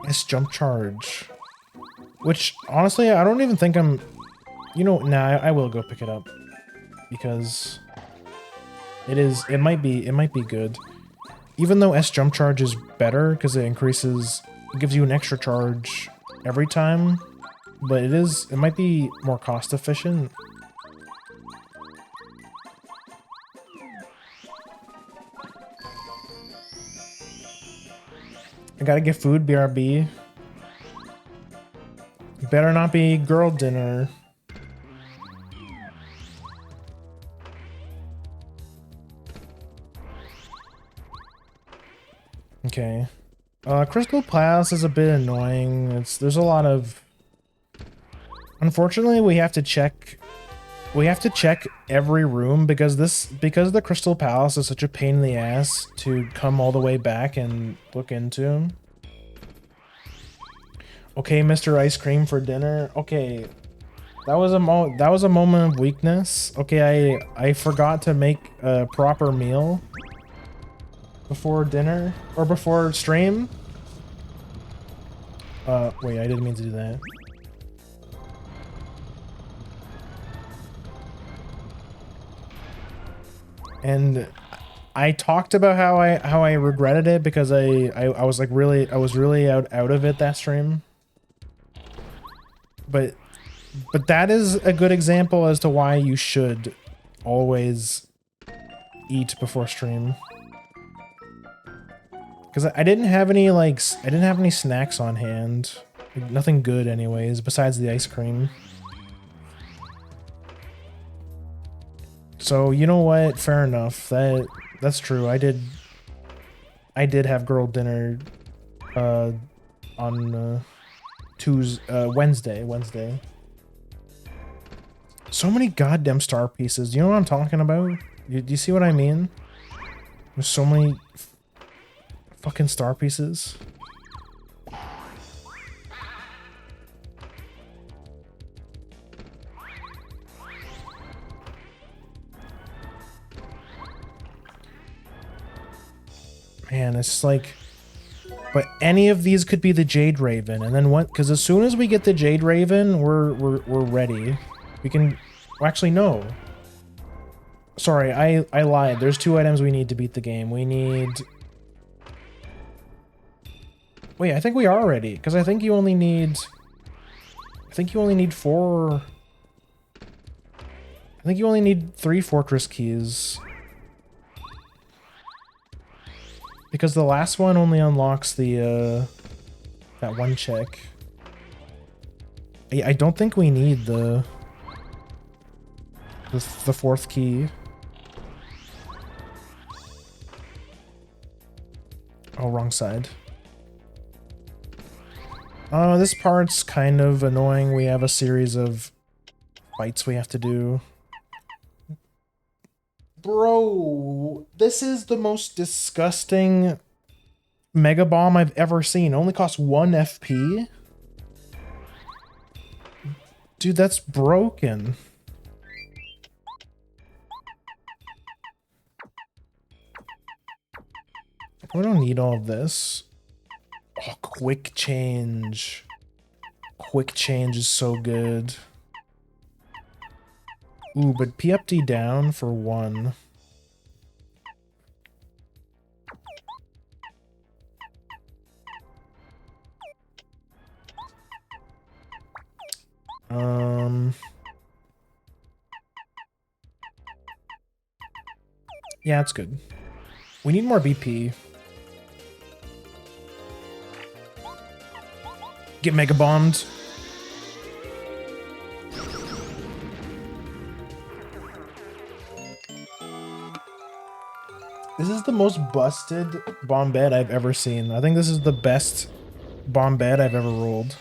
S jump charge. Which honestly, I don't even think I'm nah, I will go pick it up. Because it might be good. Even though S jump charge is better because it gives you an extra charge every time, but it might be more cost efficient. I gotta get food, BRB. Better not be girl dinner. Okay. Crystal Palace is a bit annoying. There's a lot of... Unfortunately, we have to check every room because the Crystal Palace is such a pain in the ass to come all the way back and look into. Okay, Mr. Ice Cream for dinner. Okay. That was a moment of weakness. Okay, I forgot to make a proper meal before dinner or before stream. Wait, I didn't mean to do that. And I talked about how I regretted it because I was like really out of it that stream. But that is a good example as to why you should always eat before stream. Because I didn't have any snacks on hand. Like, nothing good anyways, besides the ice cream. So, you know what? Fair enough. That's true. I did have girl dinner on Wednesday. So many goddamn star pieces. Do you know what I'm talking about? Do you see what I mean? There's so many fucking star pieces. Man, it's just like But any of these could be the Jade Raven, and then what? Because as soon as we get the Jade Raven, we're ready. We can. Well, actually, no. Sorry, I lied. There's 2 items we need to beat the game. We need. Wait, I think we are ready, because I think you only need. I think you only need 4. I think you only need 3 fortress keys. Because the last one only unlocks the, that one check. I don't think we need the 4th key. Oh, wrong side. Oh, this part's kind of annoying. We have a series of fights we have to do. Bro, this is the most disgusting Mega Bomb I've ever seen. It only costs 1 FP? Dude, that's broken. We don't need all of this. Oh, quick change. Quick change is so good. Ooh, but P up D down for 1. Yeah, it's good. We need more BP. Get mega bombed. This is the most busted bomb bed I've ever seen. I think this is the best bomb bed I've ever rolled.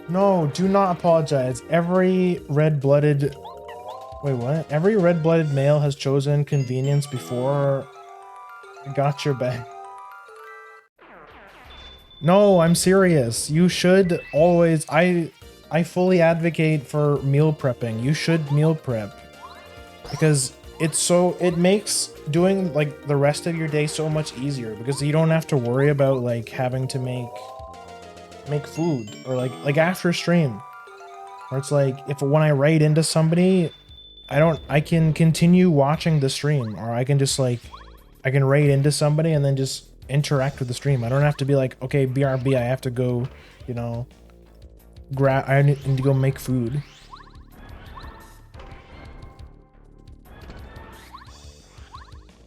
No, do not apologize. Every red-blooded... Wait, what? Every red-blooded male has chosen convenience before... I got your back. No, I'm serious. You should always... I fully advocate for meal prepping. You should meal prep. Because it makes doing, like, the rest of your day so much easier. Because you don't have to worry about, like, having to make food, or like after stream, or it's like when I raid into somebody, I can continue watching the stream, or I can just I can raid into somebody and then just interact with the stream. I don't have to be like, okay, BRB, I have to go, you know, I need to go make food.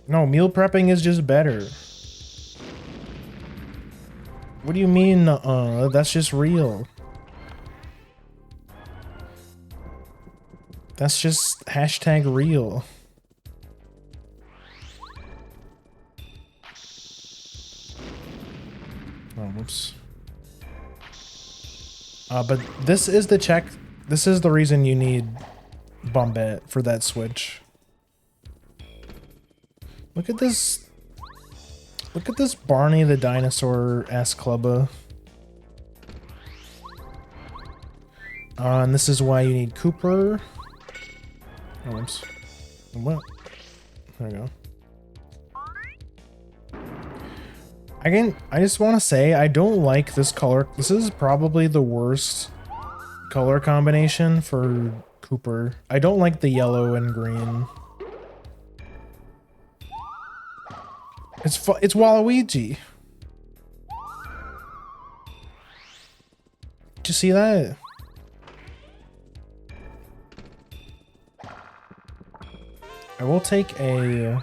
No, meal prepping is just better. What do you mean, that's just real. That's just hashtag real. Oh, whoops. But this is the check. This is the reason you need Bombette for that switch. Look at this. Look at this Barney the Dinosaur-ass clubba. And this is why you need Cooper. Oh, oops. What? There we go. I just want to say, I don't like this color. This is probably the worst color combination for Cooper. I don't like the yellow and green. It's Waluigi. Did you see that? I will take a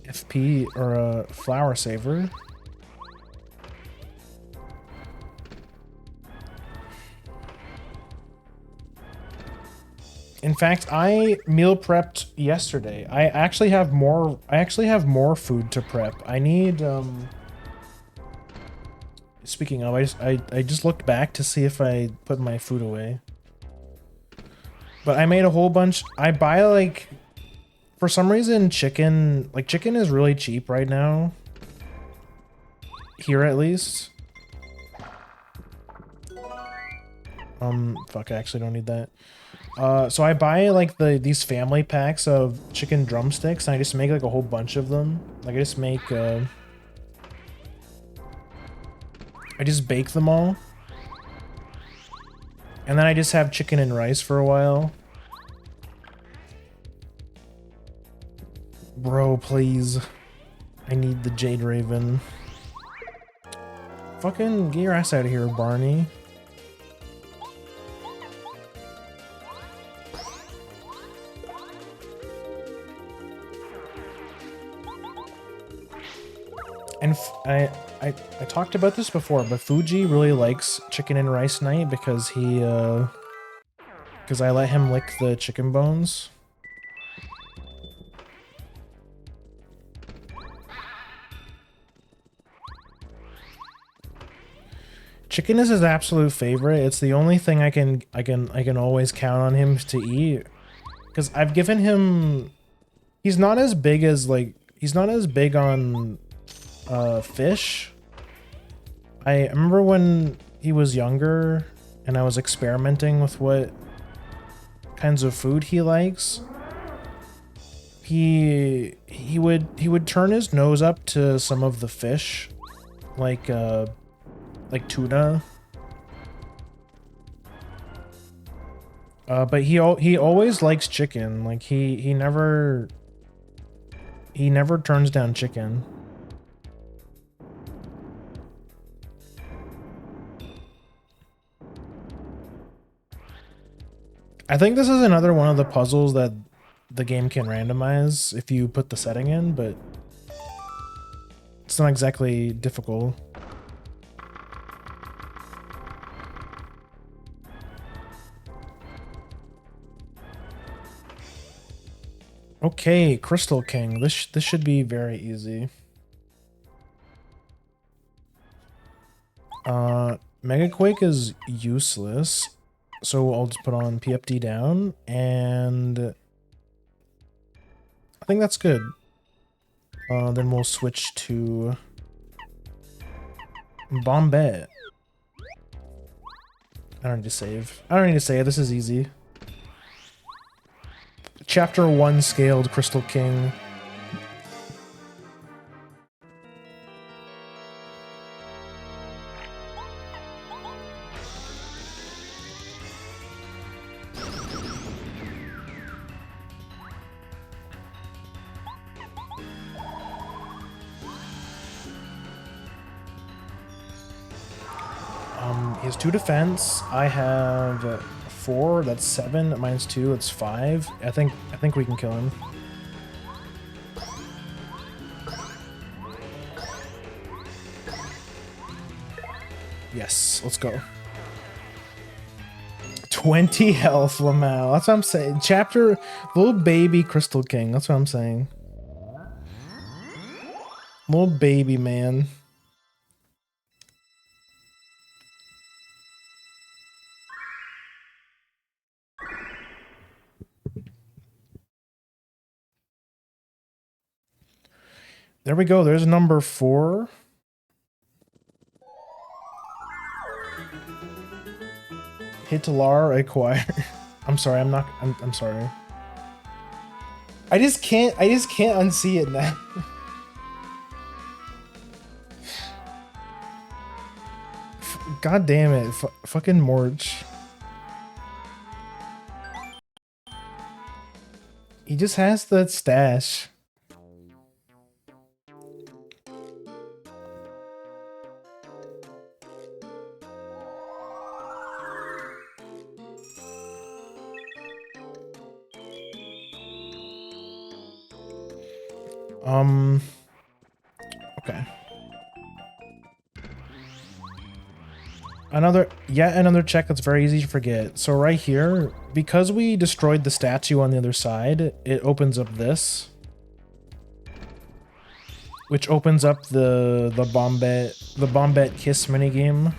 FP or a flower saver. In fact, I meal prepped yesterday. I actually have more food to prep. I need speaking of, I just looked back to see if I put my food away. But I made a whole bunch. I buy, like, for some reason chicken is really cheap right now. Here at least. Fuck, I actually don't need that. So I buy like these family packs of chicken drumsticks, and I just make like a whole bunch of them. Like I just make, I just bake them all. And then I just have chicken and rice for a while. Bro, please. I need the Jade Raven. Fucking get your ass out of here, Barney. And I talked about this before, but Fuji really likes chicken and rice night because because I let him lick the chicken bones. Chicken is his absolute favorite. It's the only thing I can always count on him to eat. Because I've given him, he's not as big as he's not as big on fish. I remember when he was younger and I was experimenting with what kinds of food he likes. He would turn his nose up to some of the fish, like tuna. But he always likes chicken. Like he never turns down chicken. I think this is another one of the puzzles that the game can randomize if you put the setting in, but it's not exactly difficult. Okay, Crystal King. This should be very easy. Mega Quake is useless. So I'll just put on PFD down, and I think that's good. Then we'll switch to Bombette. I don't need to save. I don't need to save. This is easy. Chapter 1 scaled Crystal King. He has 2 defense. I have 4. That's 7. Minus 2. That's 5. I think we can kill him. Yes, let's go. 20 health, Lamau. That's what I'm saying. Chapter little baby Crystal King. That's what I'm saying. Little baby man. There we go. There's number 4. Hitler acquire. I'm sorry. I'm sorry. I just can't unsee it now. God damn it. Fucking Morch. He just has that stash. Okay. Yet another check that's very easy to forget. So right here, because we destroyed the statue on the other side, it opens up this. Which opens up the Bombette Kiss minigame.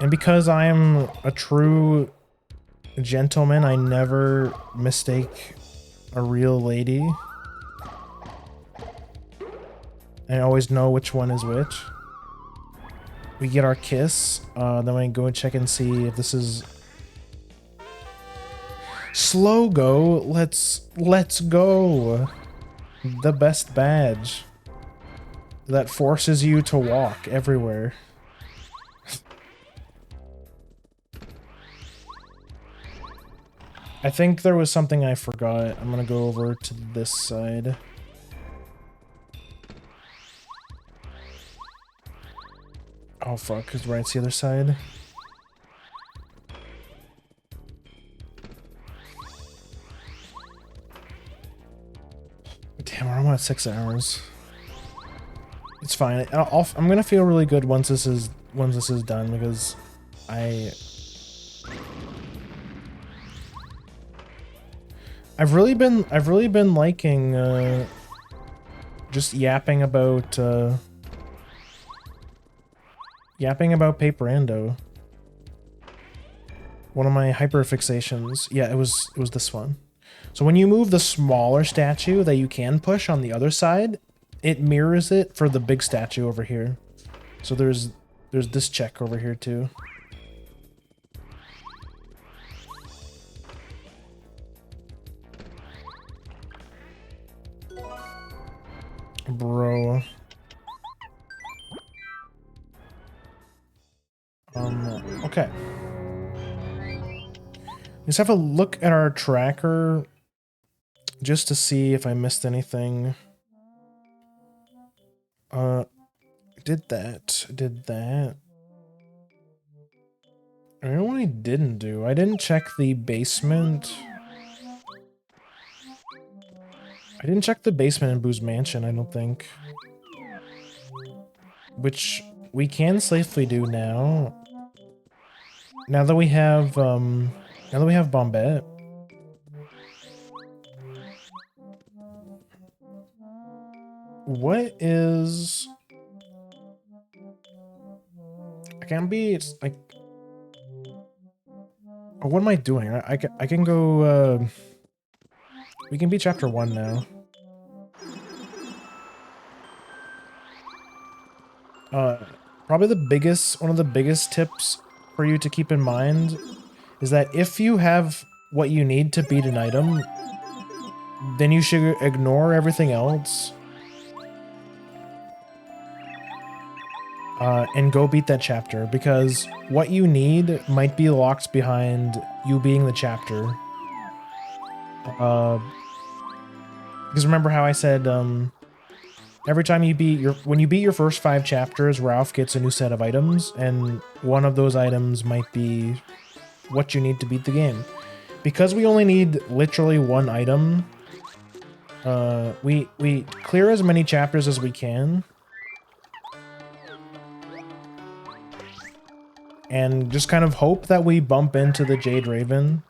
And because I'm a true gentleman, I never mistake a real lady. I always know which one is which. We get our kiss. Then we go and check and see if this is slow go. Let's go. The best badge that forces you to walk everywhere. I think there was something I forgot. I'm gonna go over to this side. Oh fuck, because right, it's the other side. Damn, we're almost at 6 hours. It's fine. I'm gonna feel really good once this is done because I've really been liking just yapping about Paper Rando. One of my hyperfixations. Yeah, it was this one. So when you move the smaller statue that you can push on the other side, it mirrors it for the big statue over here. So there's this check over here too. Bro. Okay. Let's have a look at our tracker just to see if I missed anything. Did that. I don't know what I didn't do. I didn't check the basement. I didn't check the basement in Boo's mansion, I don't think. Which we can safely do now. Now that we have Bombette. What is... I can't be... It's like... Oh, what am I doing? I can go... We can be chapter 1 now. Probably one of the biggest tips for you to keep in mind is that if you have what you need to beat an item, then you should ignore everything else. And go beat that chapter, because what you need might be locked behind you being the chapter. Because remember how I said, every time when you beat your first 5 chapters, Ralph gets a new set of items, and one of those items might be what you need to beat the game. Because we only need literally 1 item, we clear as many chapters as we can. And just kind of hope that we bump into the Jade Raven.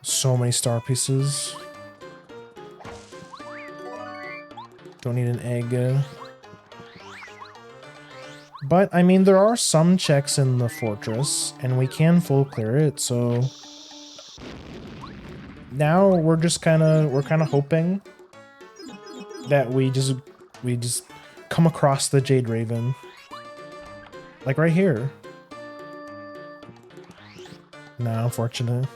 So many star pieces. Don't need an egg. But, I mean, there are some checks in the fortress, and we can full clear it, so... Now, we're kind of hoping that we just come across the Jade Raven. Like right here. No, unfortunate.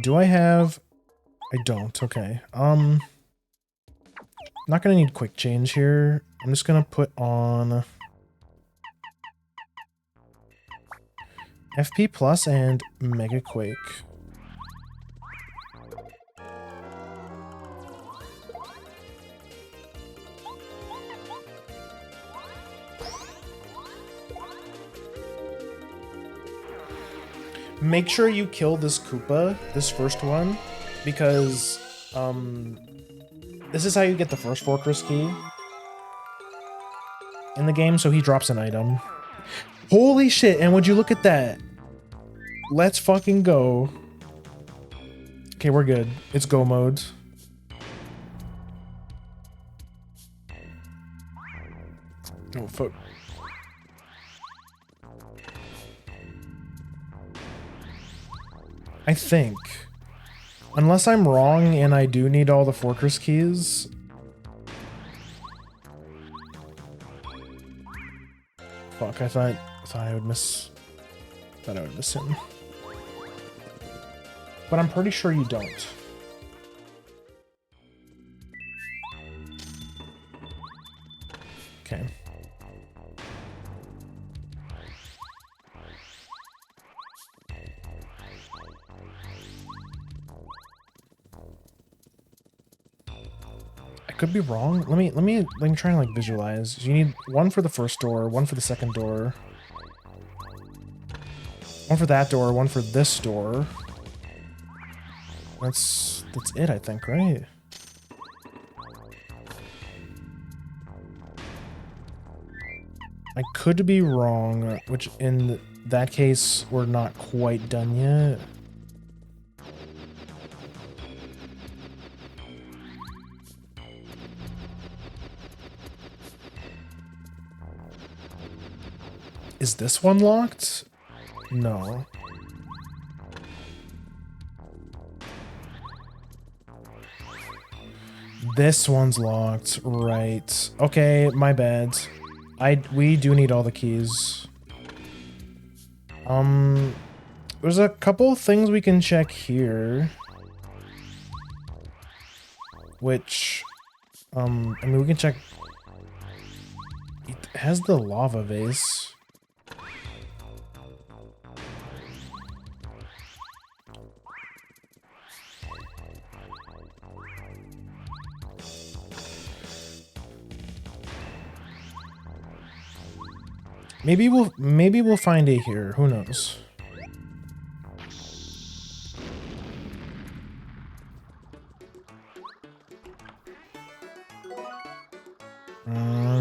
Do I have... I don't, okay. Not gonna need quick change here. I'm just gonna put on... FP Plus and Mega Quake. Make sure you kill this Koopa, this first one, because this is how you get the first fortress key in the game, so he drops an item. Holy shit, and would you look at that? Let's fucking go. Okay, we're good. It's go mode. Oh, fuck. I think. Unless I'm wrong and I do need all the fortress keys. Fuck, I thought I would miss... thought I would miss him. But I'm pretty sure you don't. Okay. I could be wrong. Let me try and like visualize. You need one for the first door, one for the second door, one for that door, one for this door. That's it, I think, right? I could be wrong, which in that case, we're not quite done yet. Is this one locked? No. This one's locked, right. Okay, my bad. We do need all the keys. There's a couple things we can check here. Which, I mean, we can check... It has the lava vase. Maybe we'll find a here. Who knows?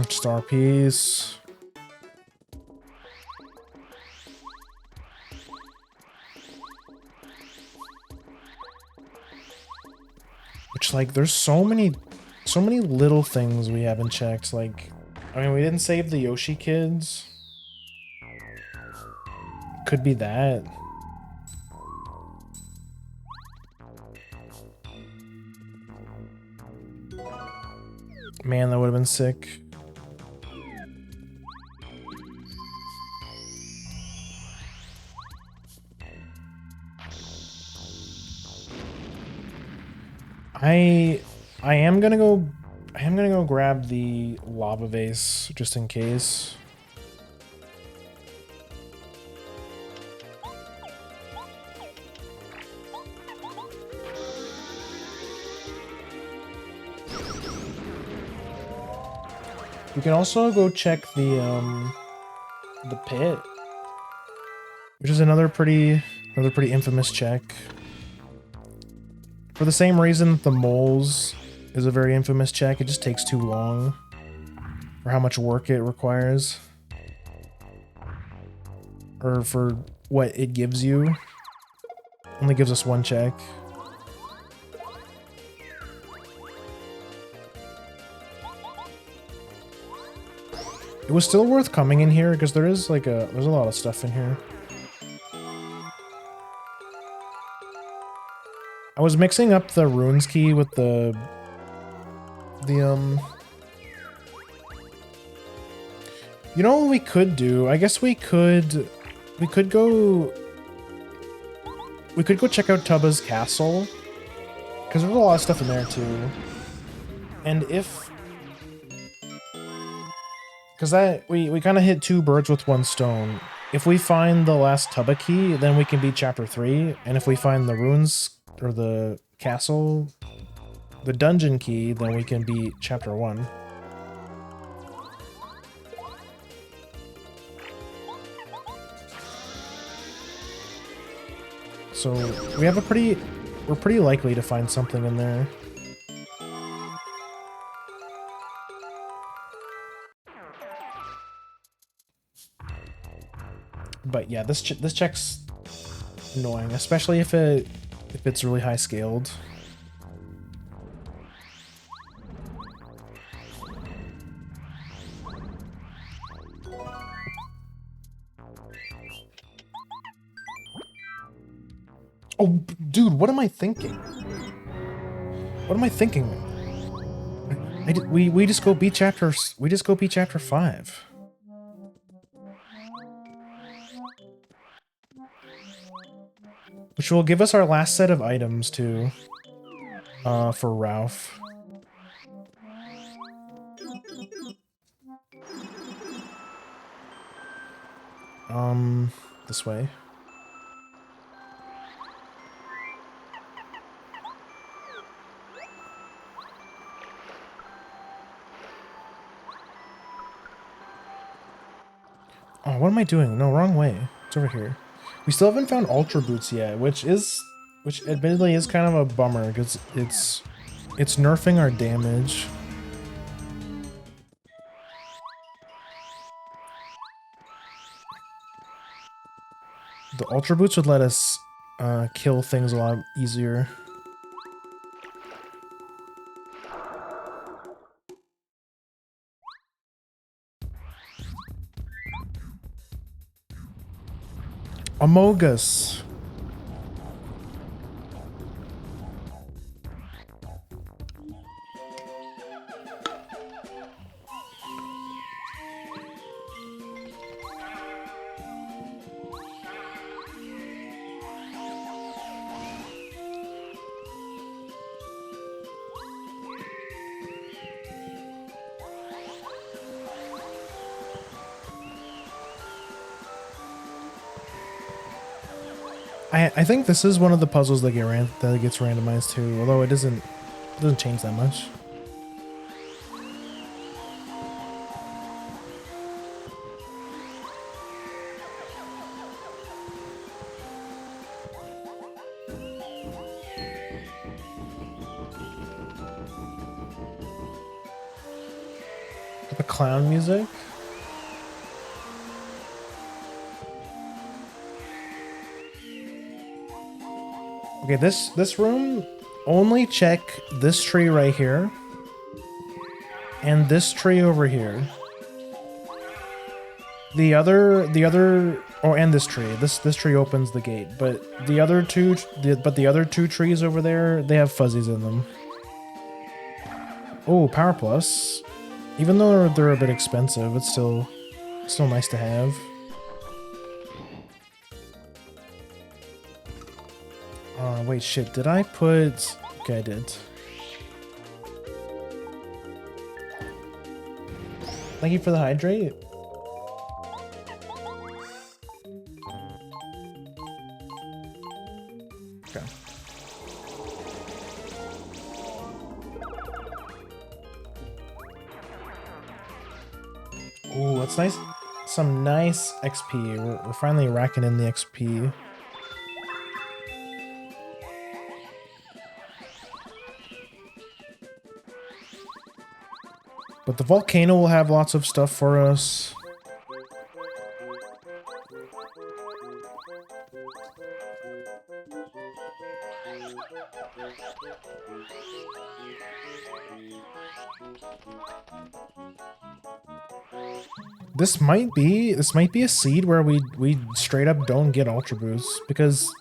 Star piece. Which, like, there's so many little things we haven't checked. Like, I mean, we didn't save the Yoshi kids. Could be that. Man, that would have been sick. I am gonna go grab the lava vase just in case. We can also go check the pit, which is another pretty infamous check. For the same reason the moles is a very infamous check, it just takes too long for how much work it requires. Or for what it gives you. Only gives us one check. It was still worth coming in here because there's a lot of stuff in here. I was mixing up the runes key with the you know what we could do? I guess we could go check out Tubba's castle, because there's a lot of stuff in there too. And because we kind of hit two birds with one stone. If we find the last Tubba key, then we can beat chapter 3, and if we find the runes or the castle, the dungeon key, then we can beat chapter 1. So we have we're pretty likely to find something in there. But yeah, this check's annoying, especially if it's really high scaled. Oh, dude, what am I thinking? What am I thinking? We just go beat chapter. We just go beat chapter 5. Which will give us our last set of items too. For Ralph. This way. Oh, what am I doing? No, wrong way. It's over here. We still haven't found Ultra Boots yet, which admittedly is kind of a bummer because it's nerfing our damage. The Ultra Boots would let us kill things a lot easier. Amogus. I think this is one of the puzzles that gets randomized too, although it doesn't change that much. The clown music. Okay, this room, only check this tree right here and this tree over here. The other and this tree. This tree opens the gate, but the other two trees over there, they have fuzzies in them. Oh, Power Plus. Even though they're a bit expensive, it's still nice to have. Wait, shit, did I put... Okay, I did. Thank you for the hydrate. Okay. Ooh, that's nice. Some nice XP. We're finally racking in the XP. But the volcano will have lots of stuff for us. This might be a seed where we straight up don't get Ultra Boosts because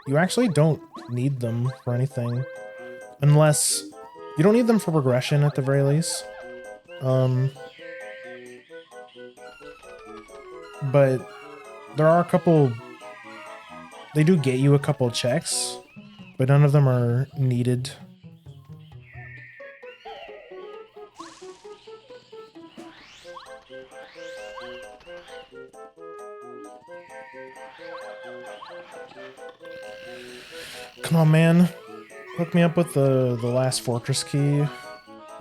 you actually don't need them for anything. Unless you don't need them for progression at the very least. But there are a couple, they do get you a couple checks, but none of them are needed. Come on, man. Hook me up with the last fortress key.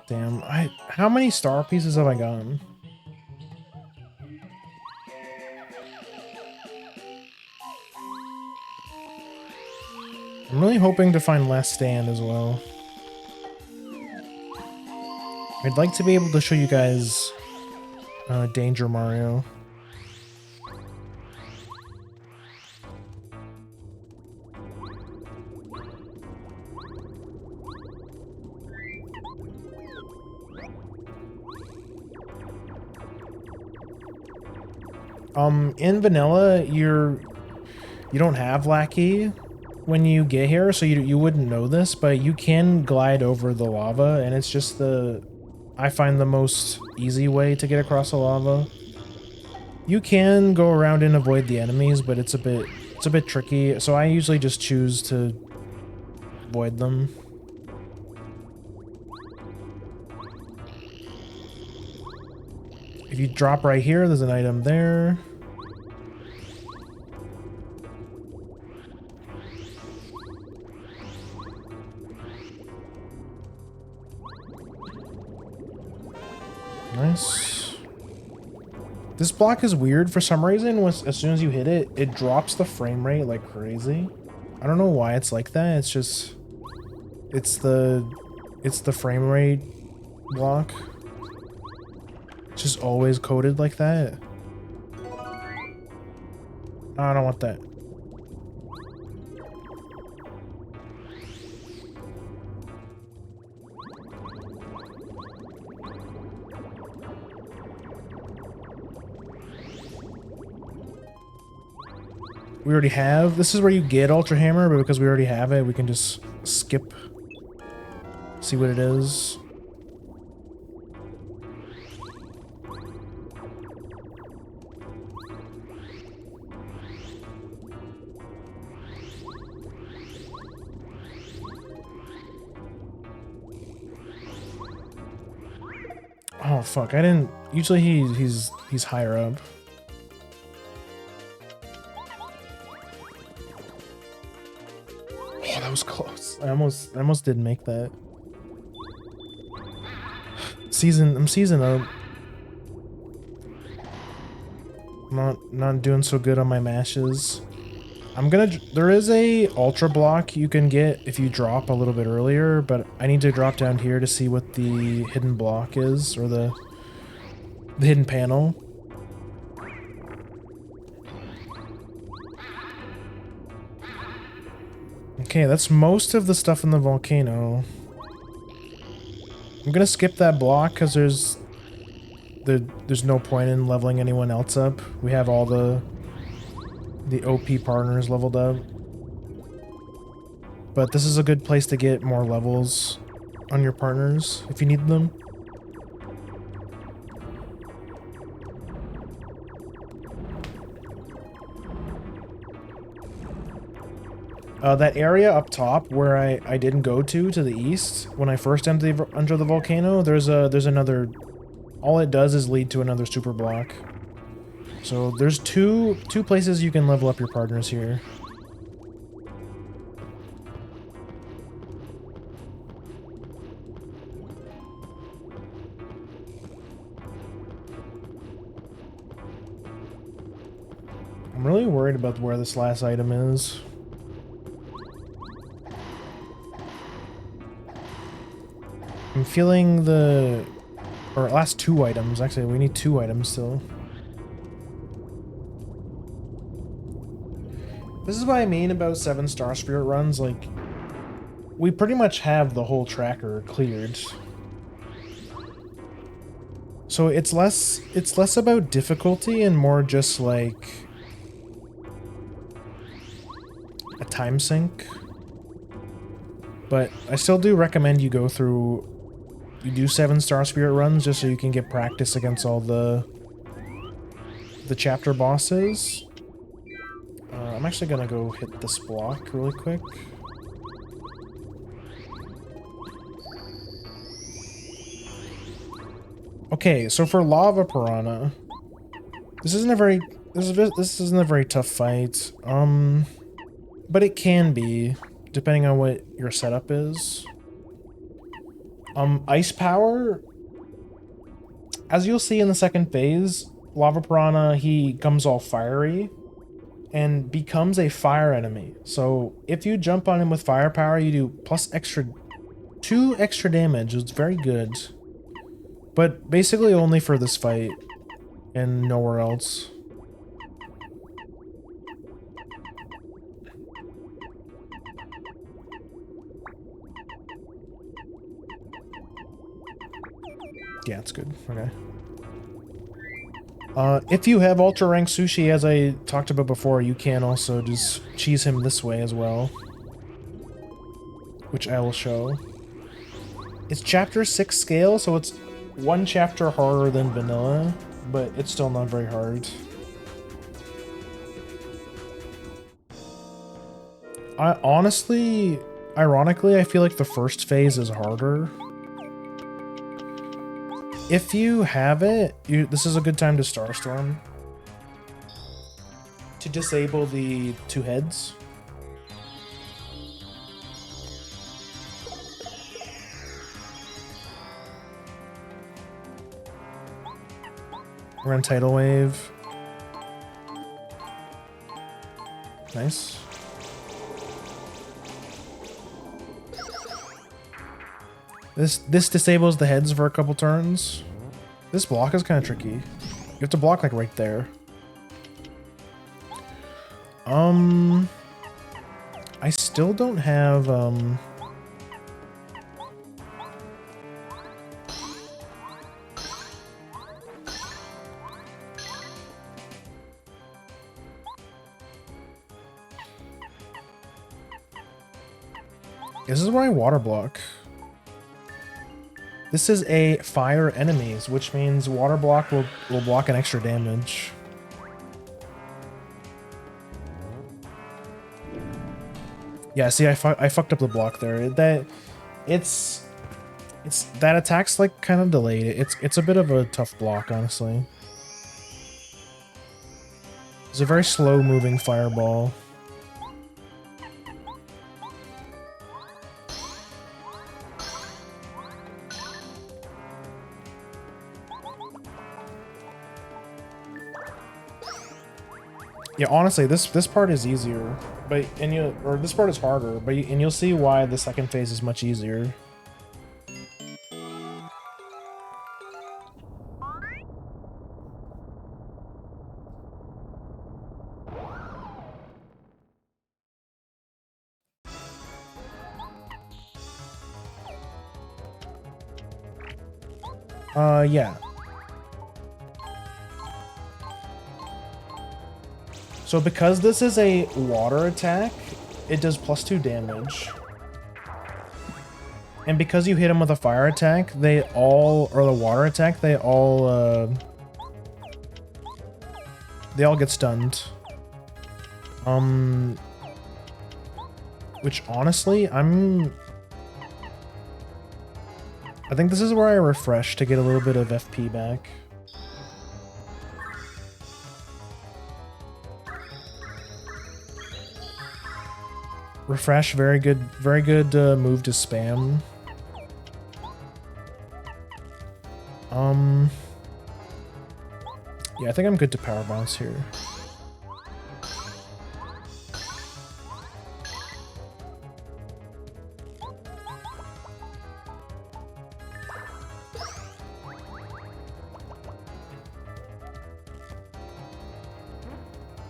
Damn, how many star pieces have I gotten? I'm really hoping to find Last Stand as well. I'd like to be able to show you guys Danger Mario. In vanilla, you don't have Lackey, when you get here, so you wouldn't know this, but you can glide over the lava, and it's just I find the most easy way to get across the lava. You can go around and avoid the enemies, but it's a bit tricky, so I usually just choose to avoid them. If you drop right here, there's an item there. Nice. This block is weird for some reason. As soon as you hit it, it drops the frame rate like crazy. I don't know why it's like that. It's just, it's the frame rate block. It's just always coded like that. I don't want that. We already have. This is where you get Ultra Hammer, but because we already have it, we can just skip. See what it is. Oh fuck! I didn't. Usually he's higher up. Oh, that was close. I almost didn't make that. I'm season up. Not doing so good on my mashes. There is a ultra block you can get if you drop a little bit earlier, but I need to drop down here to see what the hidden block is, or the hidden panel. Okay, that's most of the stuff in the volcano. I'm gonna skip that block because there's no point in leveling anyone else up. We have all the OP partners leveled up. But this is a good place to get more levels on your partners if you need them. That area up top where I didn't go to the east when I first entered the volcano, there's another. All it does is lead to another super block. So there's two places you can level up your partners here. I'm really worried about where this last item is. I'm feeling or last two items. Actually, we need two items still. This is what I mean about 7-star spirit runs. Like, we pretty much have the whole tracker cleared. So it's less about difficulty and more just like a time sink. But I still do recommend you go through. You do 7-star spirit runs just so you can get practice against all the chapter bosses. I'm actually gonna go hit this block really quick. Okay, so for Lava Piranha, this isn't a very tough fight. But it can be, depending on what your setup is. Ice power, as you'll see in the second phase, Lava Piranha, he comes all fiery and becomes a fire enemy. So if you jump on him with firepower, you do plus 2 extra damage. It's very good. But basically only for this fight and nowhere else. Yeah, it's good. Okay. If you have Ultra Rank Sushi, as I talked about before, you can also just cheese him this way as well. which I will show. It's chapter 6 scale, so it's one chapter harder than vanilla, but it's still not very hard. Ironically, I feel like the first phase is harder. If you have it, this is a good time to Starstorm. To disable the 2 heads. We're on Tidal Wave. Nice. This disables the heads for a couple turns. This block is kind of tricky. You have to block like right there. I still don't have this is where I water block. This is a fire enemies, which means water block will block an extra damage. Yeah, see, I fucked up the block there. That attack's like kind of delayed. It's a bit of a tough block, honestly. It's a very slow moving fireball. Yeah, honestly, this part is easier, this part is harder, and you'll see why the second phase is much easier. Yeah. So because this is a water attack, it does +2 damage. And because you hit him with a fire attack, or the water attack, they all get stunned. Which honestly, I think this is where I refresh to get a little bit of FP back. Refresh, very good move to spam. Yeah, I think I'm good to power bounce here.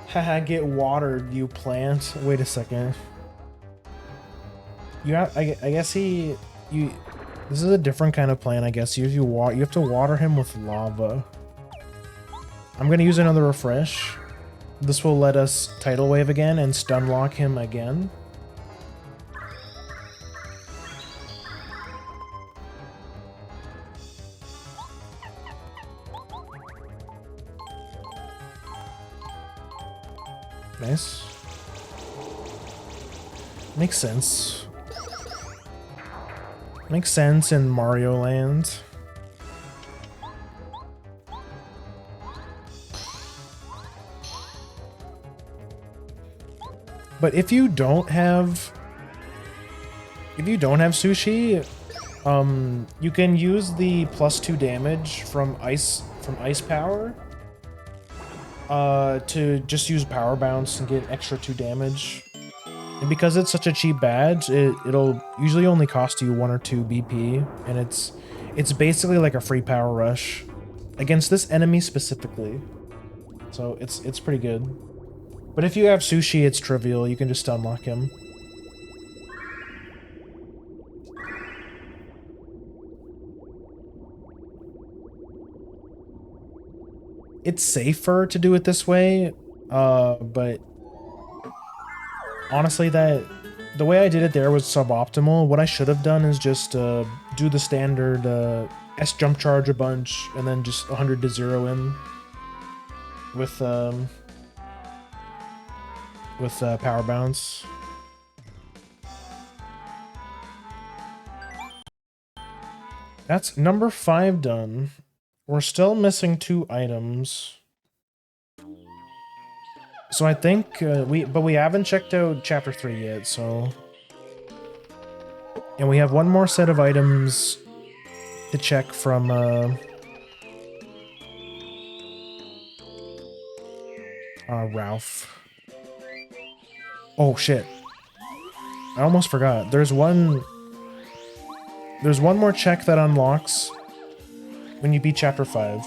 Haha, get watered, you plant. Wait a second. I guess this is a different kind of plant, I guess. You have to water him with lava. I'm gonna use another refresh. This will let us tidal wave again and stun lock him again. Nice. Makes sense. Makes sense in Mario Land. But if you don't have sushi, you can use the +2 damage from ice power to just use power bounce and get extra 2 damage. And because it's such a cheap badge, it'll usually only cost you 1 or 2 BP, and it's basically like a free power rush against this enemy specifically. So it's pretty good. But if you have sushi, it's trivial. You can just unlock him. It's safer to do it this way, but honestly, that the way I did it there was suboptimal. What I should have done is just do the standard S jump charge a bunch and then just 100 to 0 in with power bounce. That's number 5 done. We're still missing 2 items. So I think we haven't checked out chapter 3 yet, so. And we have one more set of items to check from Ralph. Oh shit. I almost forgot. There's one more check that unlocks when you beat chapter 5.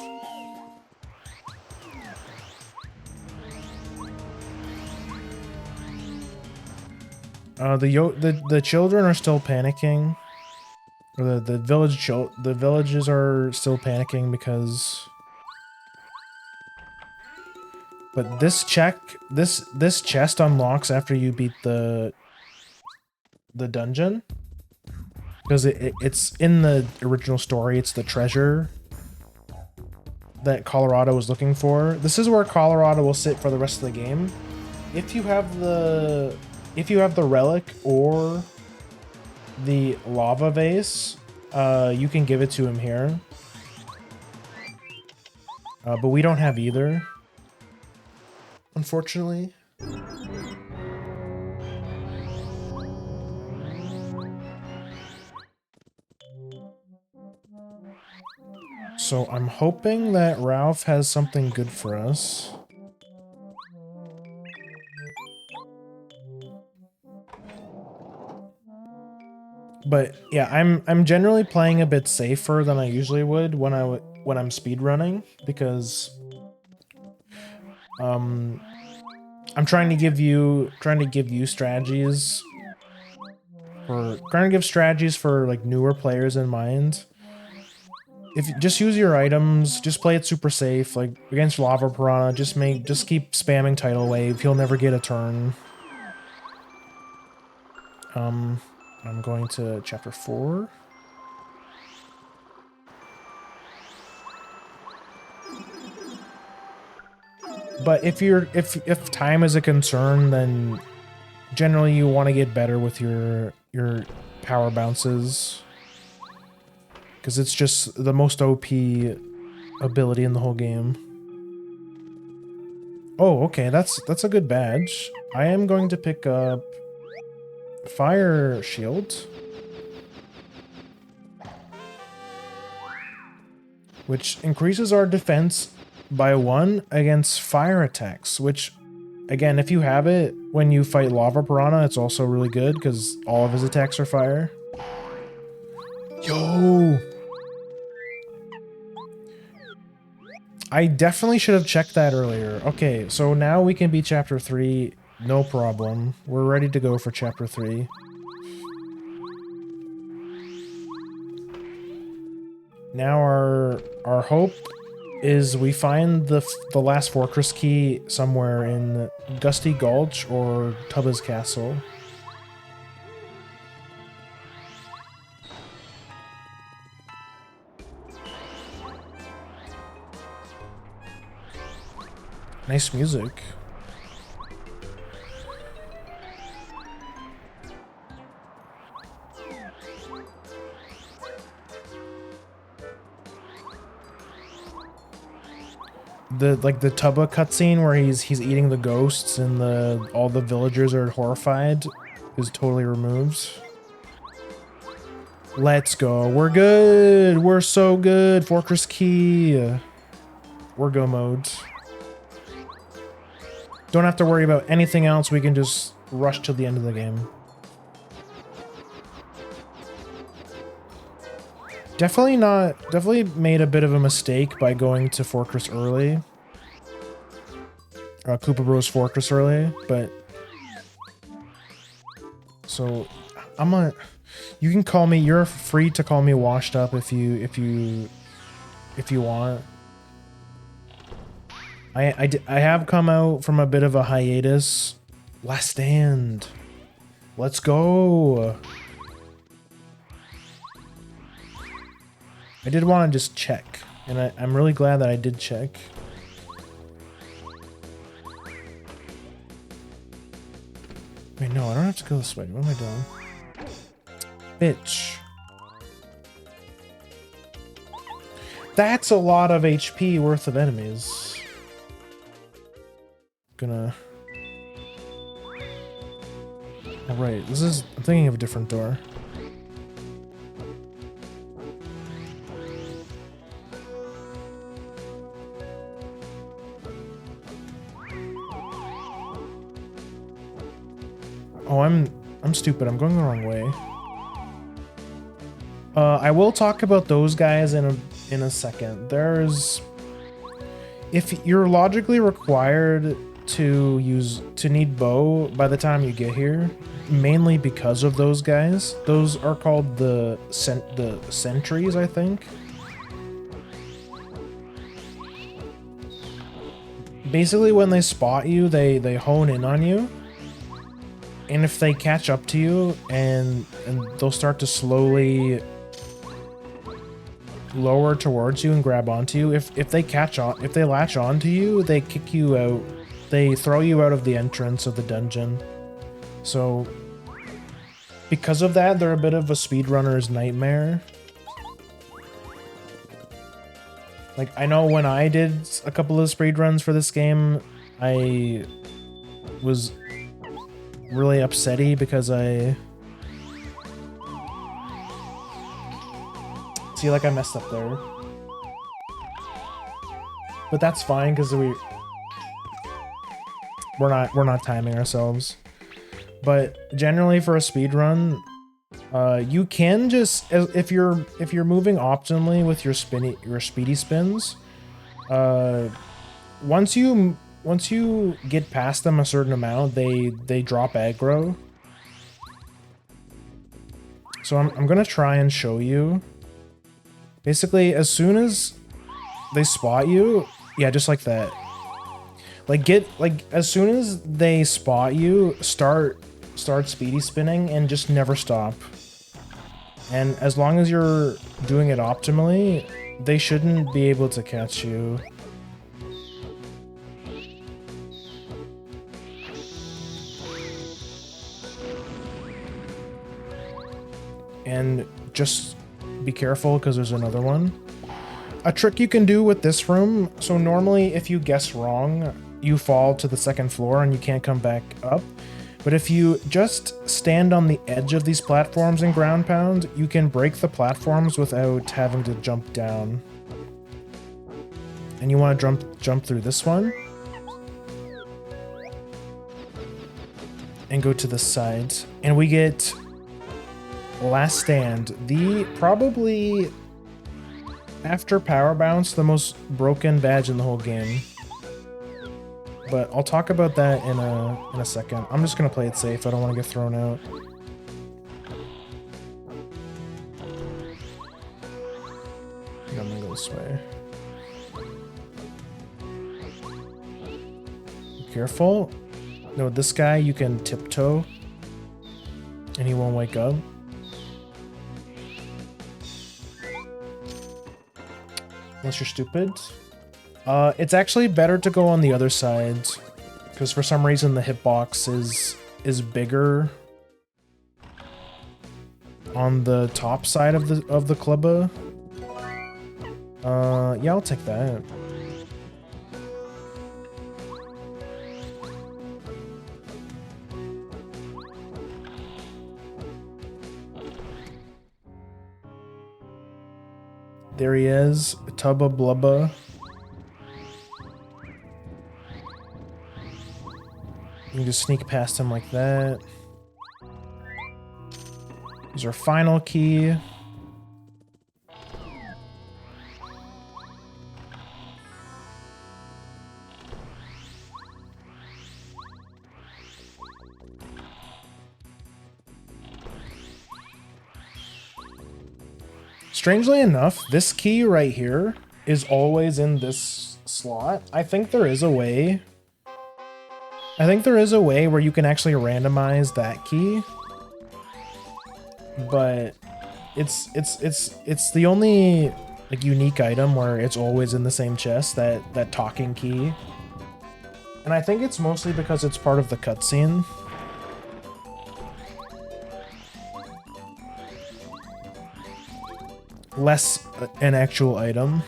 The children are still panicking. Or the villages are still panicking because. But this chest unlocks after you beat the dungeon. Because it's in the original story, it's the treasure that Colorado was looking for. This is where Colorado will sit for the rest of the game. If you have the relic or the lava vase, you can give it to him here. But we don't have either, unfortunately. So I'm hoping that Ralph has something good for us. But yeah, I'm generally playing a bit safer than I usually would when I'm speedrunning, because I'm trying to give you strategies for like newer players in mind. If you just use your items, just play it super safe, like against Lava Piranha, just keep spamming Tidal Wave, he'll never get a turn. I'm going to chapter 4. But if time is a concern, then generally you want to get better with your power bounces, because it's just the most OP ability in the whole game. Oh, okay, that's a good badge. I am going to pick up Fire Shield, which increases our defense by 1 against fire attacks, which, again, if you have it when you fight Lava Piranha, it's also really good because all of his attacks are fire. Yo! I definitely should have checked that earlier. Okay, so now we can beat chapter 3, no problem. We're ready to go for chapter 3. Now our hope is we find the last fortress key somewhere in Gusty Gulch or Tubba's Castle. Nice music. The Tubba cutscene where he's eating the ghosts and all the villagers are horrified is totally removed. Let's go. We're good. We're so good. Fortress key. We're go mode. Don't have to worry about anything else. We can just rush to the end of the game. Definitely made a bit of a mistake by going to Fortress early. Koopa Bros Fortress early, but... So, you can call me, you're free to call me washed up if you want. I have come out from a bit of a hiatus. Last Stand. Let's go. I did want to just check, and I'm really glad that I did check. Wait, no, I don't have to go this way. What am I doing? Bitch. That's a lot of HP worth of enemies. Gonna... Alright, this is... I'm thinking of a different door. Oh, I'm stupid. I'm going the wrong way. I will talk about those guys in a second. There's... If you're logically required to need bow by the time you get here, mainly because of those guys. Those are called the sentries, I think. Basically, when they spot you, they hone in on you. And if they catch up to you, and they'll start to slowly lower towards you and grab onto you. If they latch onto you, they kick you out. They throw you out of the entrance of the dungeon. So because of that, they're a bit of a speedrunner's nightmare. Like, I know when I did a couple of speedruns for this game, I was really upsetty because I see, like, I messed up there, but that's fine because we're not timing ourselves. But generally for a speed run, you can just, if you're moving optimally with your speedy spins, once you get past them a certain amount, they drop aggro. So I'm gonna try and show you. Basically, as soon as they spot you, yeah, just like that. As soon as they spot you, start speedy spinning and just never stop. And as long as you're doing it optimally, they shouldn't be able to catch you. And just be careful because there's another one. A trick you can do with this room, so normally if you guess wrong, you fall to the second floor and you can't come back up. But if you just stand on the edge of these platforms and ground pound, you can break the platforms without having to jump down. And you want to jump through this one. And go to the side. And we get Last Stand, the probably, after Power Bounce, the most broken badge in the whole game. But I'll talk about that in a second. I'm just gonna play it safe. I don't want to get thrown out. I'm gonna go this way. Be careful. No, this guy you can tiptoe, and he won't wake up. Unless you're stupid. It's actually better to go on the other side, because for some reason the hitbox is bigger on the top side of the clubba. Yeah, I'll take that. There he is, Tubba Blubba. You can just sneak past him like that. Here's our final key. Strangely enough, this key right here is always in this slot. I think there is a way. I think there is a way where you can actually randomize that key. but it's the only like unique item where it's always in the same chest, that talking key. And I think it's mostly because it's part of the cutscene. Less an actual item.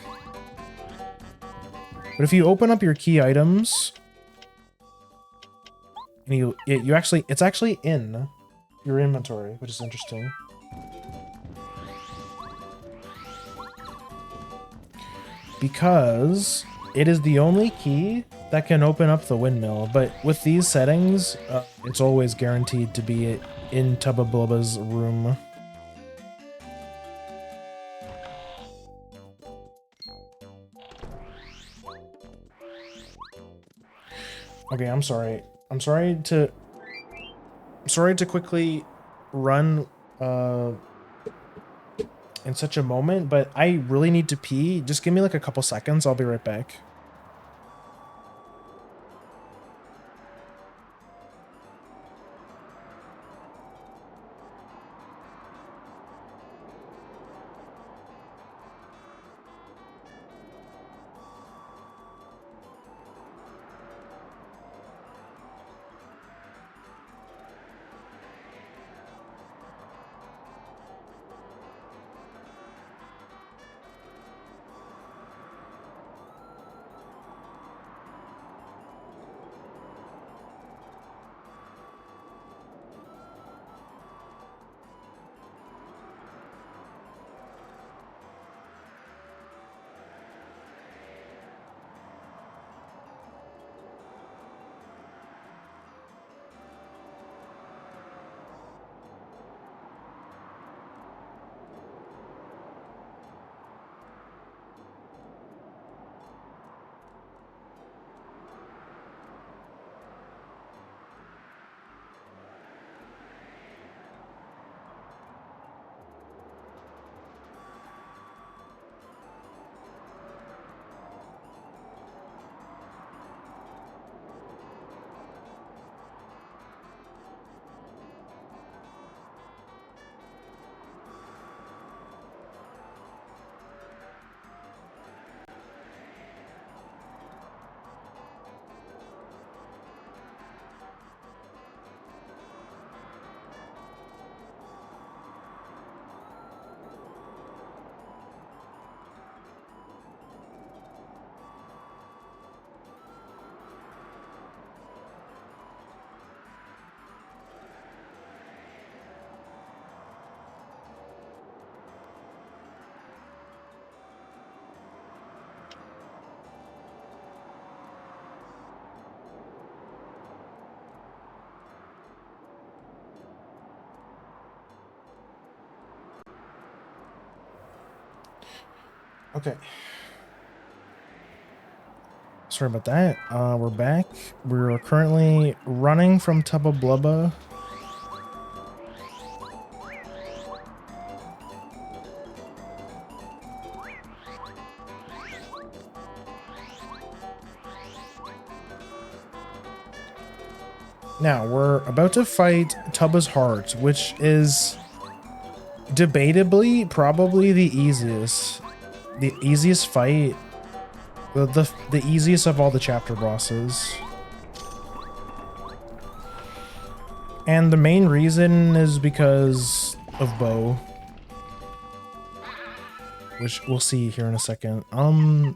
But if you open up your key items, and it's actually in your inventory, which is interesting. Because it is the only key that can open up the windmill, but with these settings, it's always guaranteed to be in Tubba Blubba's room. Okay, I'm sorry. I'm sorry to quickly run in such a moment, but I really need to pee. Just give me like a couple seconds. I'll be right back. Okay. Sorry about that. We're back. We're currently running from Tubba Blubba. Now, we're about to fight Tubba's Heart, which is debatably probably the easiest. The easiest fight. The easiest of all the chapter bosses. And the main reason is because of Bo. Which we'll see here in a second. Don't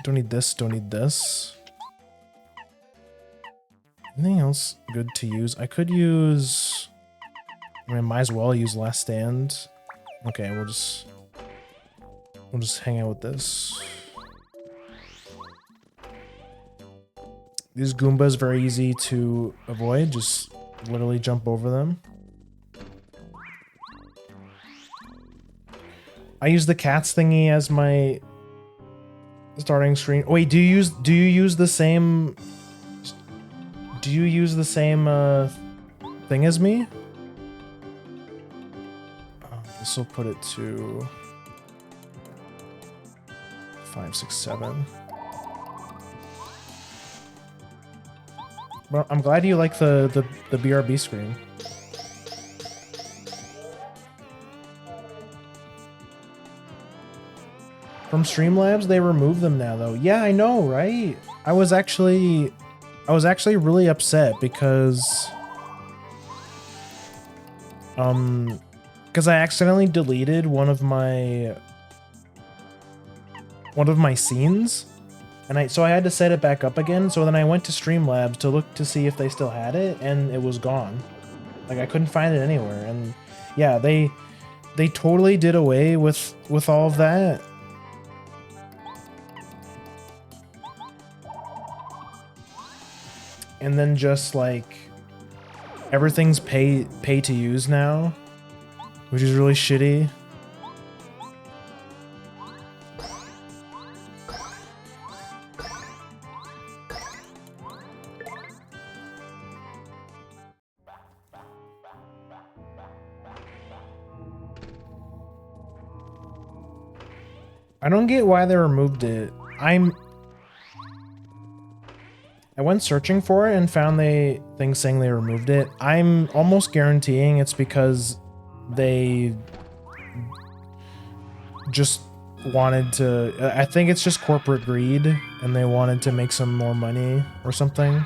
need this, don't need this. Anything else good to use? I could use... I mean, might as well use Last Stand. Okay, we'll just hang out with this. These Goombas very easy to avoid. Just literally jump over them. I use the cats thingy as my starting screen. Oh, wait, do you use the same? Do you use the same thing as me? This will put it to 5, 6, 7. Well, I'm glad you like the BRB screen. From Streamlabs, they remove them now, though. Yeah, I know, right? I was actually really upset because I accidentally deleted one of my scenes, and so I had to set it back up again. So then I went to Streamlabs to look to see if they still had it, and it was gone. Like, I couldn't find it anywhere. And yeah, they totally did away with all of that. And then just like everything's pay to use now, which is really shitty. I don't get why they removed it. I went searching for it and found things saying they removed it. I'm almost guaranteeing it's because they just wanted to... I think it's just corporate greed and they wanted to make some more money or something.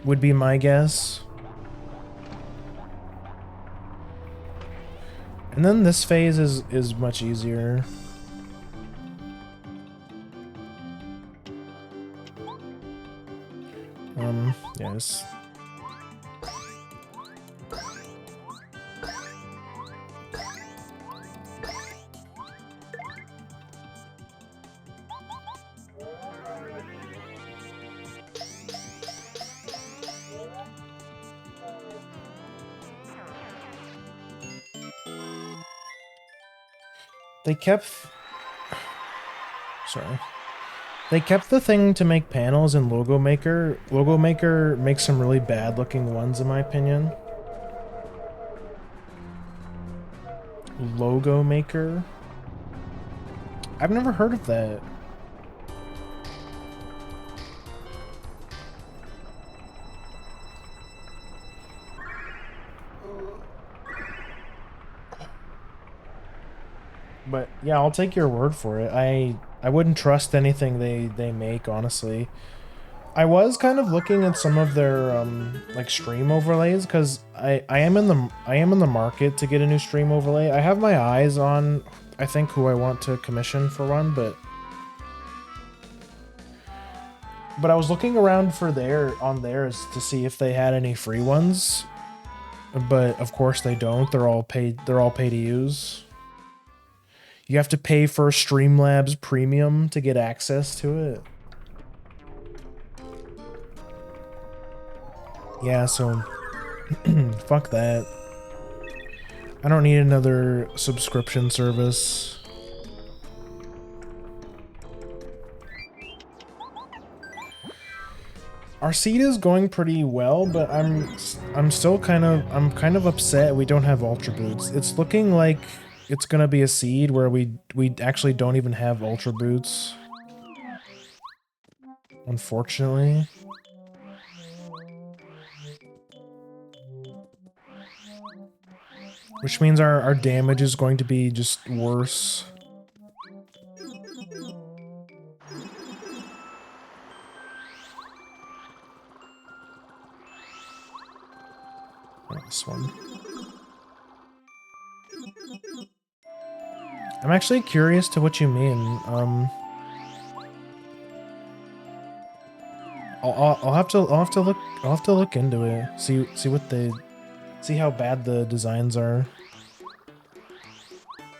Would be my guess. And then this phase is much easier. Yes. They kept... Sorry. They kept the thing to make panels in Logo Maker. Logo Maker makes some really bad looking ones in my opinion. Logo Maker? I've never heard of that. But yeah, I'll take your word for it. I wouldn't trust anything they make, honestly. I was kind of looking at some of their like stream overlays because I am in the market to get a new stream overlay. I have my eyes on I think who I want to commission for one, but I was looking around for theirs to see if they had any free ones. But of course they don't. They're all pay to use. You have to pay for Streamlabs Premium to get access to it. Yeah, so fuck that. I don't need another subscription service. Our seed is going pretty well, but I'm still kind of upset we don't have Ultra Boots. It's looking like it's gonna be a seed where we actually don't even have Ultra Boots. Unfortunately. Which means our damage is going to be just worse. This one. I'm actually curious to what you mean. I'll have to look into it. See how bad the designs are.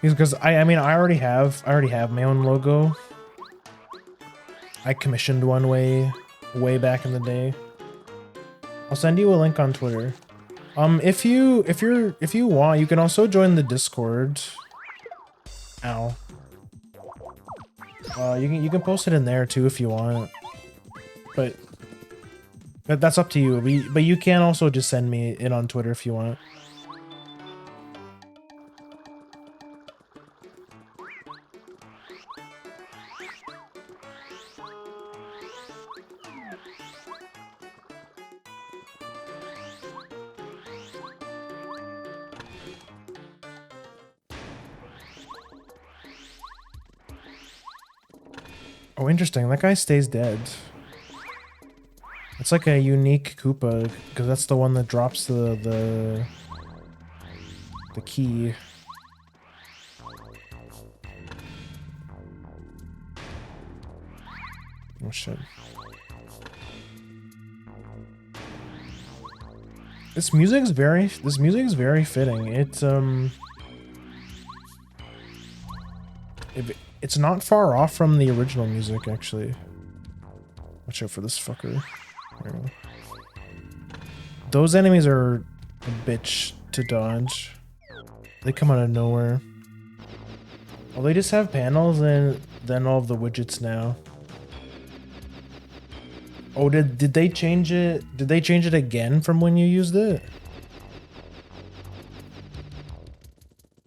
Because I mean I already have my own logo. I commissioned one way back in the day. I'll send you a link on Twitter. If you want, you can also join the Discord. Ow. You can post it in there too if you want. But that's up to you. But you can also just send me it on Twitter if you want. Oh, interesting. That guy stays dead. It's like a unique Koopa, because that's the one that drops the key. Oh shit. This music is very fitting. It's not far off from the original music, actually. Watch out for this fucker. There we go. Those enemies are a bitch to dodge. They come out of nowhere. Well, they just have panels and then all of the widgets now. Oh, did they change it? Did they change it again from when you used it?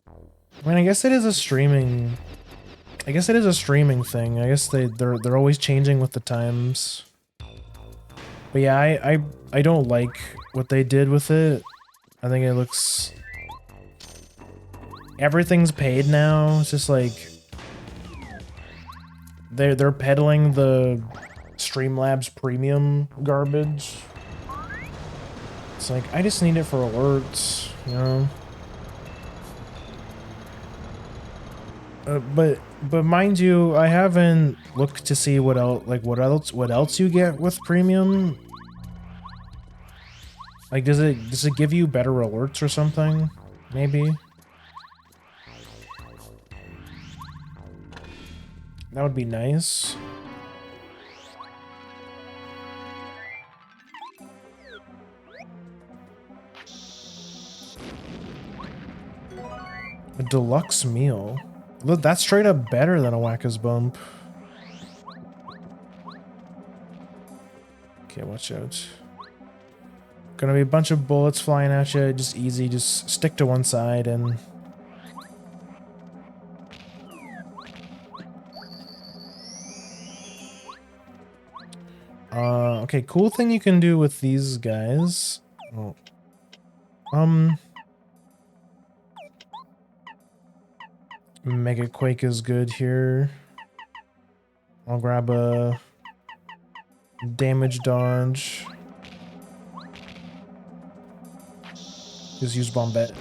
I mean, I guess it is a streaming. I guess it is a streaming thing. I guess they're always changing with the times. But yeah, I don't like what they did with it. I think it looks. Everything's paid now. It's just like they're peddling the Streamlabs premium garbage. It's like I just need it for alerts, you know. But mind you, I haven't looked to see what else you get with premium. Like, does it give you better alerts or something? Maybe. That would be nice. A deluxe meal. Look, that's straight up better than a Wacka's Bump. Okay, watch out. Gonna be a bunch of bullets flying at you, just easy, just stick to one side and... okay, cool thing you can do with these guys. Oh. Mega Quake is good here. I'll grab a damage dodge. Just use Bombette.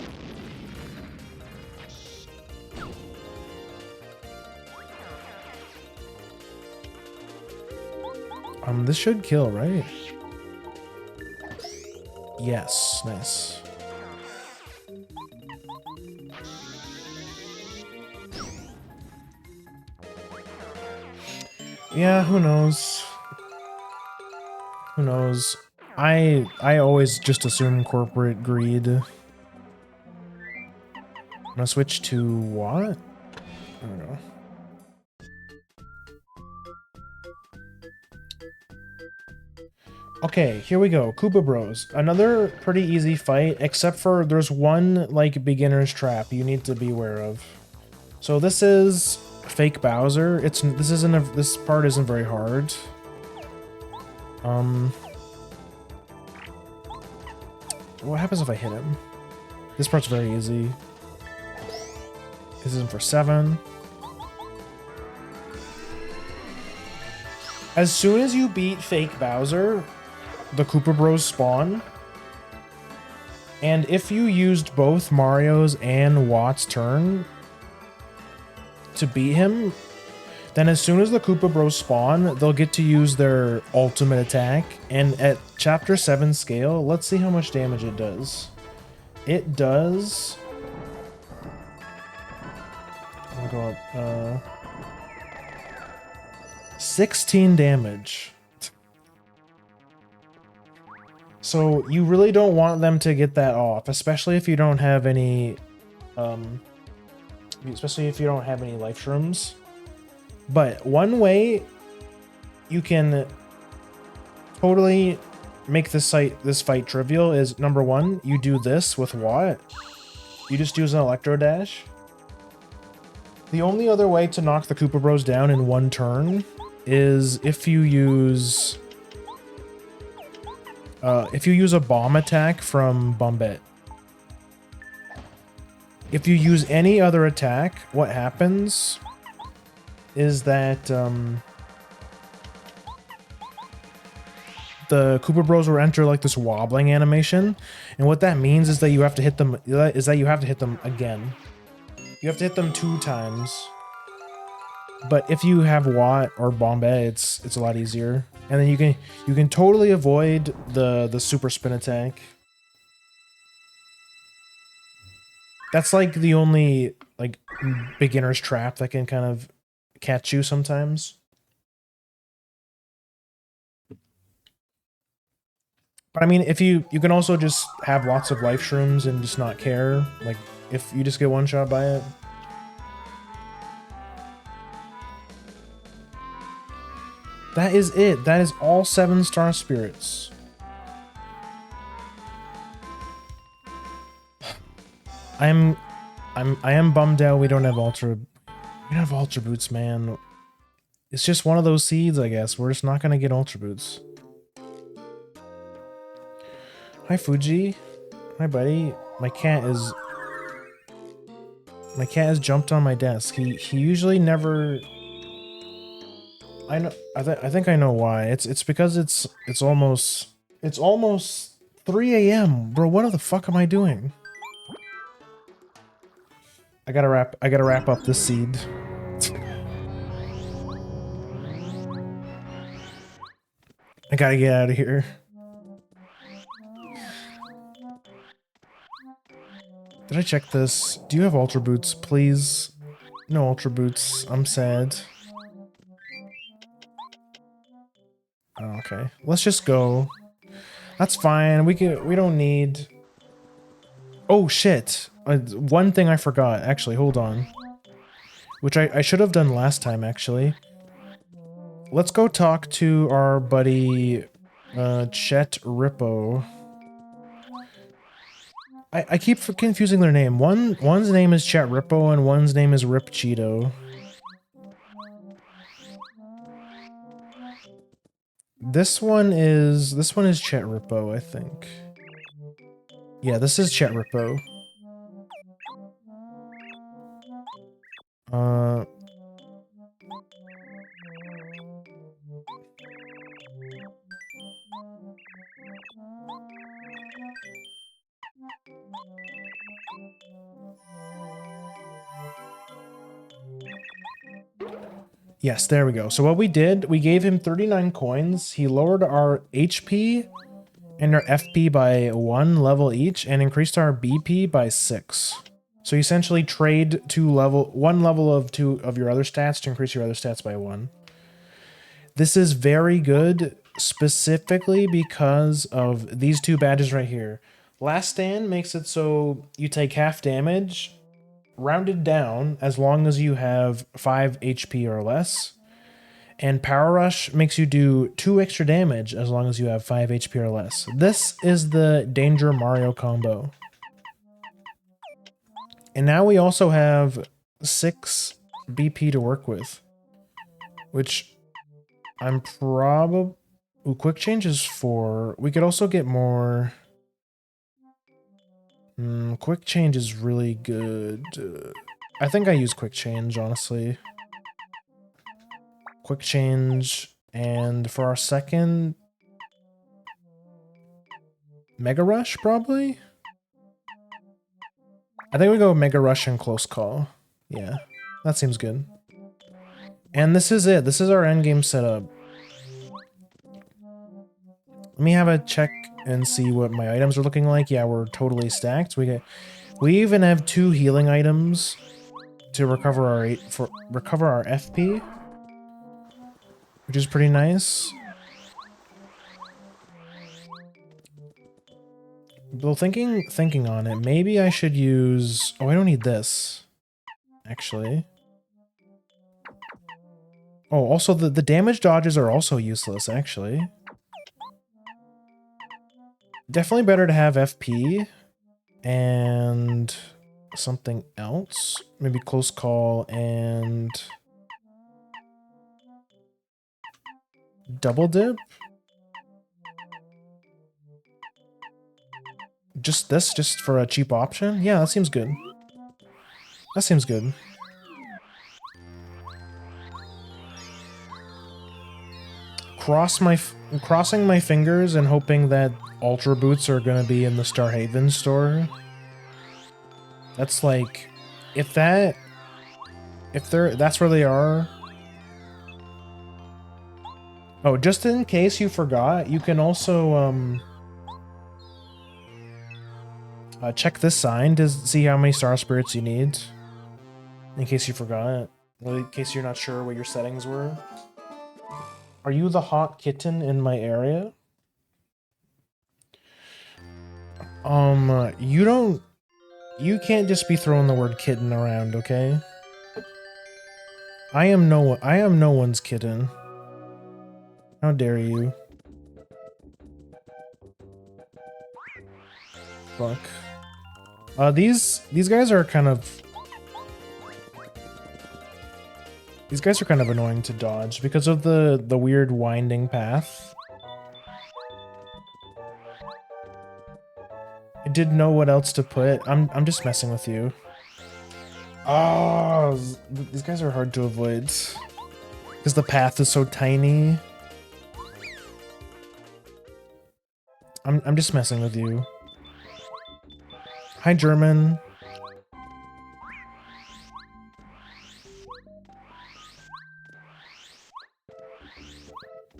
This should kill, right? Yes, nice. Yeah, who knows? Who knows? I always just assume corporate greed. I'm gonna switch to what? I don't know. Okay, here we go. Koopa Bros. Another pretty easy fight, except for there's one, like, beginner's trap you need to be aware of. So this is fake Bowser. This part isn't very hard. What happens if I hit him? This part's very easy. This isn't for 7. As soon as you beat fake Bowser, the Koopa Bros spawn. And if you used both Mario's and Watt's turn to beat him, then as soon as the Koopa Bros spawn, they'll get to use their ultimate attack. And at Chapter 7 scale, let's see how much damage it does. It does... I'll go up, 16 damage. So you really don't want them to get that off, especially if you don't have any, especially if you don't have any life shrooms. But one way you can totally make this fight trivial is, number 1, you do this with Watt. You just use an Electro Dash. The only other way to knock the Koopa Bros down in one turn is if you use a bomb attack from Bombette. If you use any other attack, what happens is that the Koopa Bros will enter like this wobbling animation, and what that means is that you have to hit them. Again. You have to hit them 2 times. But if you have Watt or Bombay, it's a lot easier, and then you can totally avoid the super spin attack. That's like the only like beginner's trap that can kind of catch you sometimes. But I mean, if you can also just have lots of life shrooms and just not care, like if you just get one shot by it. That is it. That is all 7-star spirits. I am bummed out we don't have ultra boots, man. It's just one of those seeds, I guess. We're just not gonna get ultra boots. Hi Fuji. Hi buddy. My cat has jumped on my desk. He usually never. I know. I think I know why. It's because it's almost 3 a.m. Bro, what the fuck am I doing? I gotta wrap up this seed. I gotta get out of here. Did I check this? Do you have ultra boots, please? No ultra boots. I'm sad. Oh, okay. Let's just go. That's fine. We don't need. Oh shit. One thing I forgot. Actually, hold on. Which I should have done last time, actually. Let's go talk to our buddy, Chet Rippo. I keep confusing their name. One's name is Chet Rippo and one's name is Rip Cheeto. This one is Chet Rippo, I think. Yeah, this is Chet Rippo. Yes, there we go. So what we did, we gave him 39 coins. He lowered our HP and our FP by 1 level each and increased our BP by 6. So you essentially trade 1 level of 2 of your other stats to increase your other stats by 1. This is very good, specifically because of these 2 badges right here. Last Stand makes it so you take half damage, rounded down, as long as you have 5 HP or less. And Power Rush makes you do 2 extra damage as long as you have 5 HP or less. This is the Danger Mario combo. And now we also have 6 BP to work with, which I'm probably... Ooh, Quick Change is 4. We could also get more... Quick Change is really good. I think I use Quick Change, honestly. Quick Change, and for our second... Mega Rush, probably? I think we go Mega Rush and Close Call. Yeah, that seems good. And this is it. This is our endgame setup. Let me have a check and see what my items are looking like. Yeah, we're totally stacked. We even have 2 healing items to recover our FP, which is pretty nice. Well, thinking on it, maybe I should use... Oh, I don't need this, actually. Oh, also the damage dodges are also useless, actually. Definitely better to have FP and something else. Maybe Close Call and Double Dip. Just this, just for a cheap option? Yeah, that seems good. That seems good. crossing my fingers and hoping that Ultra Boots are gonna be in the Starhaven store. That's like, that's where they are. Oh, just in case you forgot, you can also check this sign to see how many star spirits you need. In case you forgot, or in case you're not sure what your settings were. Are you the hot kitten in my area? You can't just be throwing the word kitten around, okay? I am no one's kitten. How dare you? Fuck. These guys are kind of annoying to dodge because of the weird winding path. I didn't know what else to put. I'm just messing with you. Oh, these guys are hard to avoid because the path is so tiny. I'm just messing with you. Hi, German.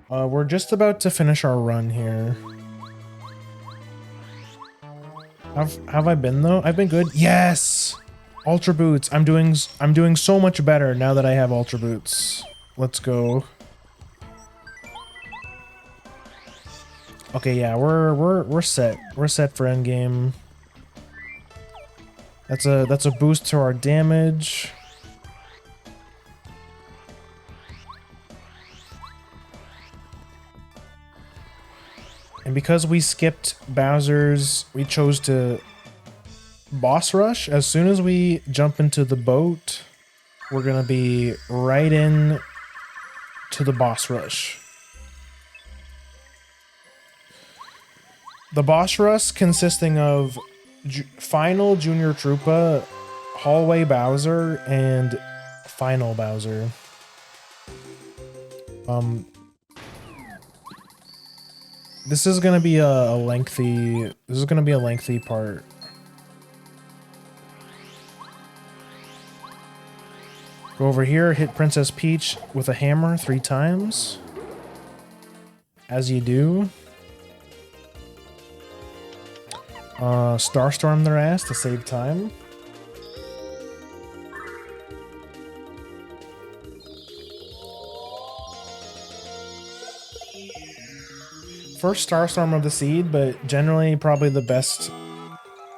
We're just about to finish our run here. Have I been though? I've been good. Yes! Ultra Boots. I'm doing so much better now that I have Ultra Boots. Let's go. Okay, yeah, we're set. We're set for endgame. That's a boost to our damage. And because we skipped Bowser's, we chose to boss rush. As soon as we jump into the boat, we're gonna be right in to the boss rush. The boss rush consisting of Final Junior Troopa, Hallway Bowser, and Final Bowser. This is gonna be a lengthy part. Go over here, hit Princess Peach with a hammer 3 times. As you do. Starstorm their ass to save time. First Starstorm of the seed, but generally probably the best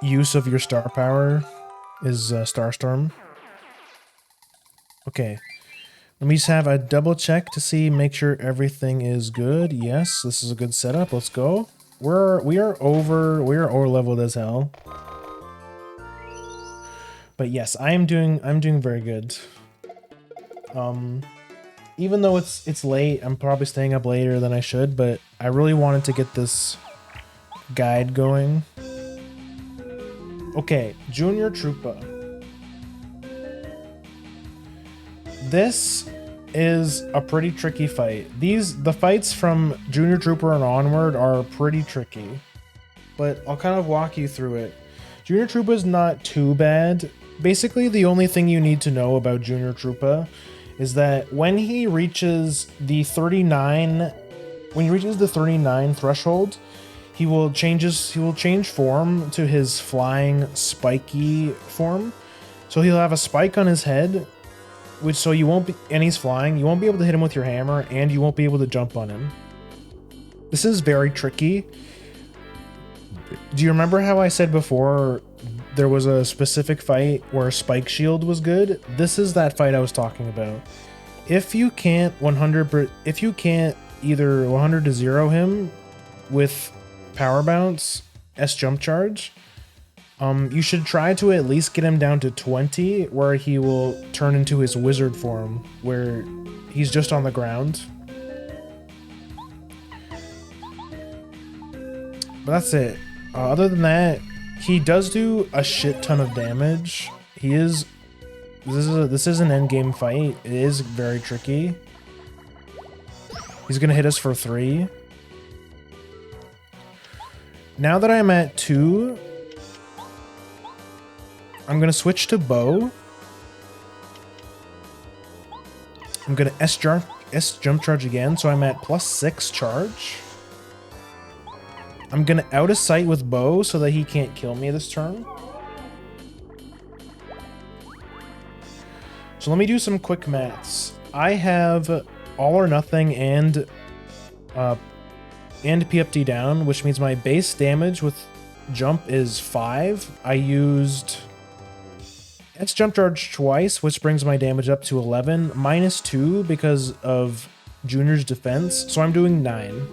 use of your star power is Starstorm. Okay, let me just have a double check to see, make sure everything is good. Yes, this is a good setup. Let's go. We are over leveled as hell. But yes, I'm doing very good. Even though it's late, I'm probably staying up later than I should, but I really wanted to get this guide going. Okay, Junior Troopa. This is a pretty tricky fight. The fights from Junior Trooper and onward are pretty tricky, but I'll kind of walk you through it. Junior Troopa is not too bad. Basically, the only thing you need to know about Junior Troopa is that when he reaches the 39 threshold, he will change form to his flying spiky form. So he'll have a spike on his head, and he's flying. You won't be able to hit him with your hammer, and you won't be able to jump on him. This is very tricky. Do you remember how I said before there was a specific fight where Spike Shield was good? This is that fight I was talking about. If you can't either 100 to 0 him with Power Bounce, S Jump Charge, you should try to at least get him down to 20, where he will turn into his wizard form, where he's just on the ground. But that's it. Other than that, he does do a shit ton of damage. This is an endgame fight. It is very tricky. He's gonna hit us for 3. Now that I'm at 2, I'm gonna switch to bow. I'm gonna S jump charge again, so I'm at +6 charge. I'm gonna out of sight with bow so that he can't kill me this turn. So let me do some quick maths. I have all or nothing and PFD down, which means my base damage with jump is 5. I used S jump charge twice, which brings my damage up to 11, -2 because of Junior's defense, so I'm doing 9.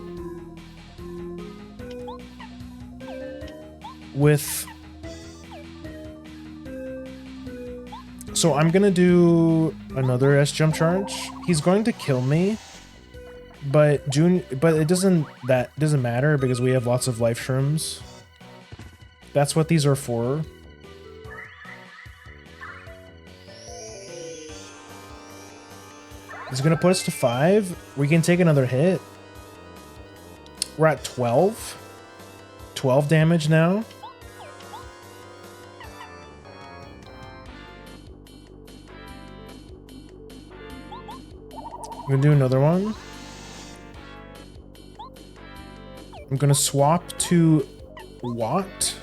So I'm gonna do another S jump charge. He's going to kill me, but it doesn't matter because we have lots of life shrooms. That's what these are for. It's gonna put us to 5. We can take another hit. We're at 12. 12 damage now. I'm gonna do another one. I'm gonna swap to Watt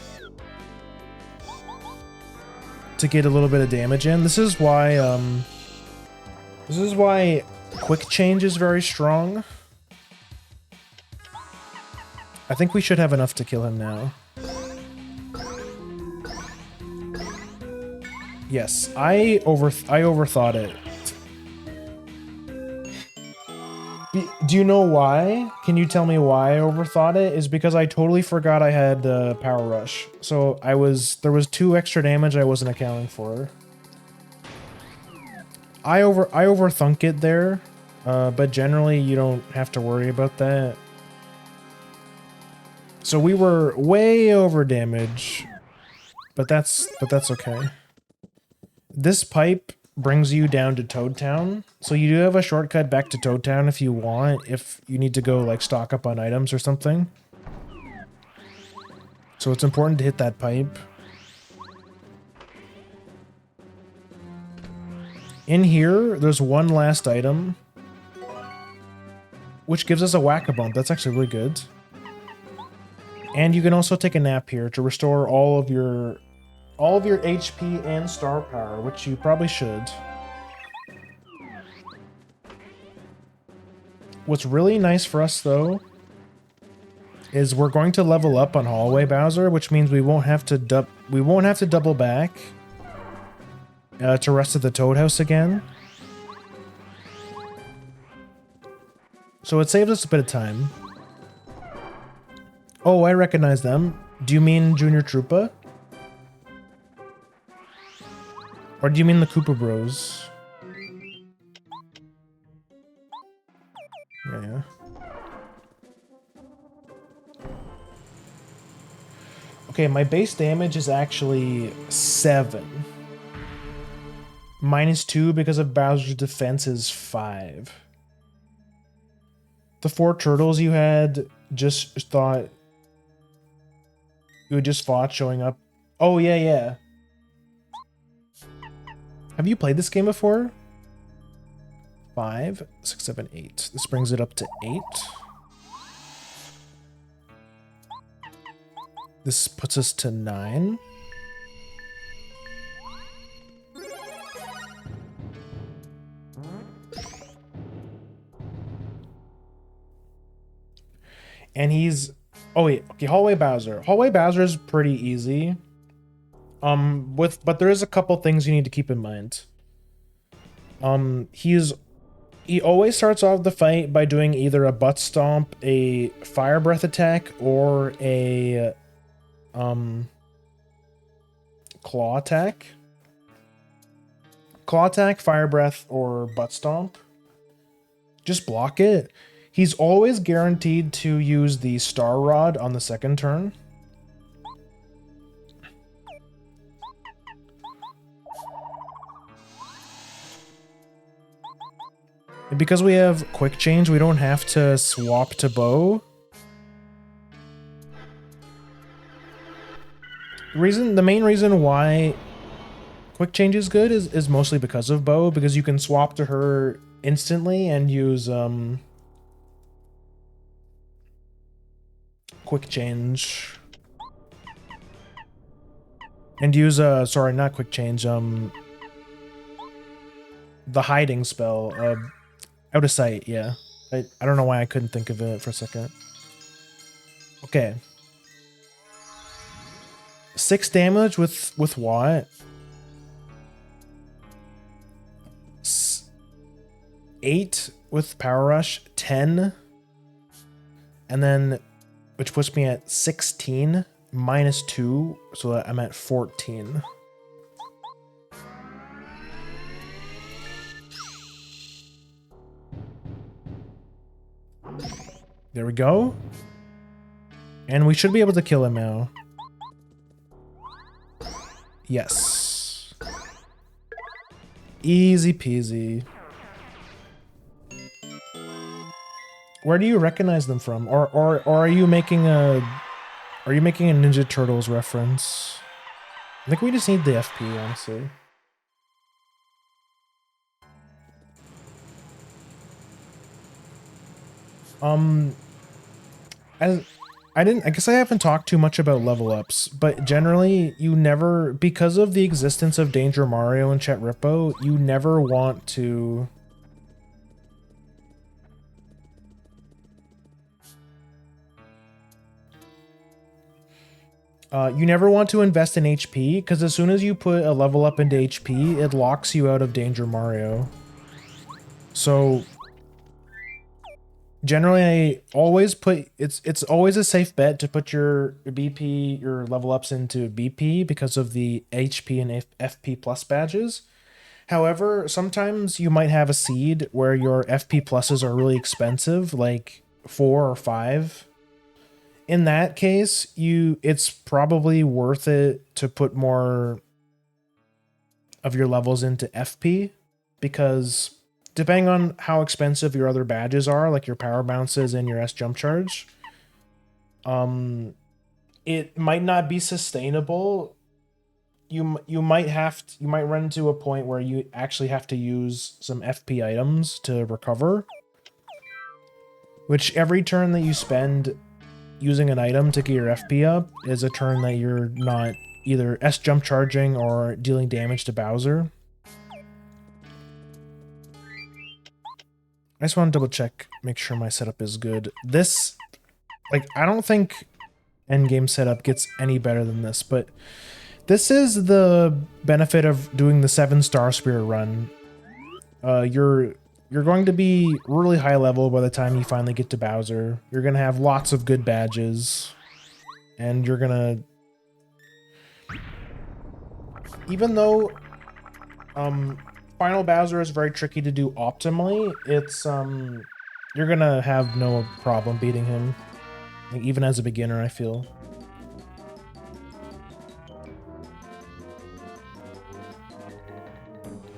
to get a little bit of damage in. This is why quick change is very strong. I think we should have enough to kill him now. Yes, I overthought it. Do you know why? Can you tell me why I overthought it? Is because I totally forgot I had Power Rush. So there was 2 extra damage I wasn't accounting for. I overthunk it there, but generally you don't have to worry about that. So we were way over damage, but that's okay. This pipe brings you down to Toad Town, so you do have a shortcut back to Toad Town if you want, if you need to go like stock up on items or something. So it's important to hit that pipe. In here, there's one last item, which gives us a whack-a-bump. That's actually really good. And you can also take a nap here to restore all of your HP and star power, which you probably should. What's really nice for us though is we're going to level up on Hallway Bowser, which means we won't have to double back to rest of the Toad House again. So it saves us a bit of time. Oh, I recognize them. Do you mean Junior Troopa? Or do you mean the Koopa Bros? Yeah. Okay, my base damage is actually 7. -2 because of Bowser's defense is 5. The 4 turtles you had just thought... You had just fought showing up. Oh, yeah, yeah. Have you played this game before? 5, 6, 7, 8. This brings it up to 8. This puts us to 9. And he's... Oh wait, okay, Hallway Bowser. Hallway Bowser is pretty easy. But there is a couple things you need to keep in mind. He always starts off the fight by doing either a butt stomp, a fire breath attack, or a claw attack. Claw attack, fire breath, or butt stomp. Just block it. He's always guaranteed to use the Star Rod on the second turn. And because we have quick change, we don't have to swap to bow. the main reason why quick change is good is mostly because of Bo, because you can swap to her instantly and use quick change. And use sorry, not quick change, the hiding spell, out of sight, yeah. I don't know why I couldn't think of it for a second. Okay. 6 damage with what? 8 with Power Rush, 10. And then, which puts me at 16, minus 2, so that I'm at 14. There we go. And we should be able to kill him now. Yes. Easy peasy. Where do you recognize them from? Or are you making a Ninja Turtles reference? I think we just need the FP, honestly. I guess I haven't talked too much about level ups, but generally you never, because of the existence of Danger Mario and Chet Rippo, you never want to invest in HP, because as soon as you put a level up into HP, it locks you out of Danger Mario. So generally, I always put it's always a safe bet to put your BP, your level ups into BP because of the HP and FP plus badges. However, sometimes you might have a seed where your FP pluses are really expensive, like 4 or 5. In that case, it's probably worth it to put more of your levels into FP, because depending on how expensive your other badges are, like your power bounces and your S jump charge, it might not be sustainable. You might run into a point where you actually have to use some FP items to recover, which every turn that you spend using an item to get your FP up is a turn that you're not either S jump charging or dealing damage to Bowser. I just want to double check, make sure my setup is good. This, like, I don't think endgame setup gets any better than this, but this is the benefit of doing the 7-star Spirit run. You're going to be really high level by the time you finally get to Bowser. You're gonna have lots of good badges, and you're gonna, even though Final Bowser is very tricky to do optimally, it's you're gonna have no problem beating him, like, even as a beginner, I feel.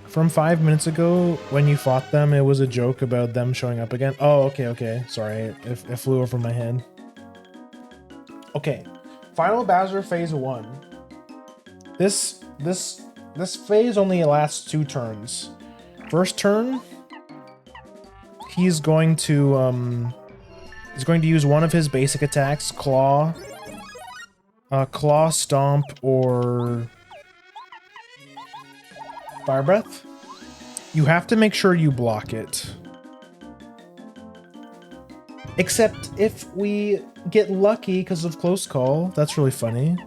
From 5 minutes ago, when you fought them, it was a joke about them showing up again. Oh, okay. Sorry, it flew over my head. Okay, Final Bowser Phase 1. This phase only lasts 2 turns. First turn, he's going to use one of his basic attacks, Claw, Stomp, or Fire Breath. You have to make sure you block it. Except if we get lucky because of Close Call. That's really funny.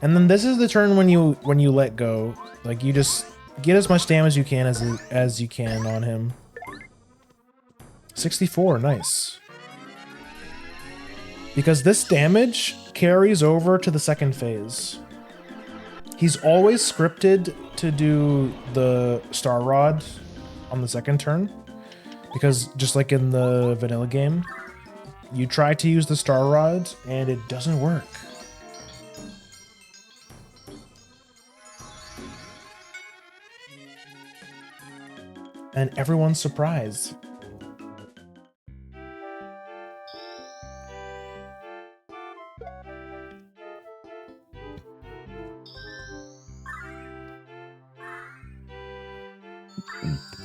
And then this is the turn when you let go. Like, you just get as much damage you can as you can on him. 64, nice. Because this damage carries over to the second phase. He's always scripted to do the Star Rod on the second turn, because just like in the vanilla game, you try to use the Star Rod and it doesn't work. And everyone's surprised.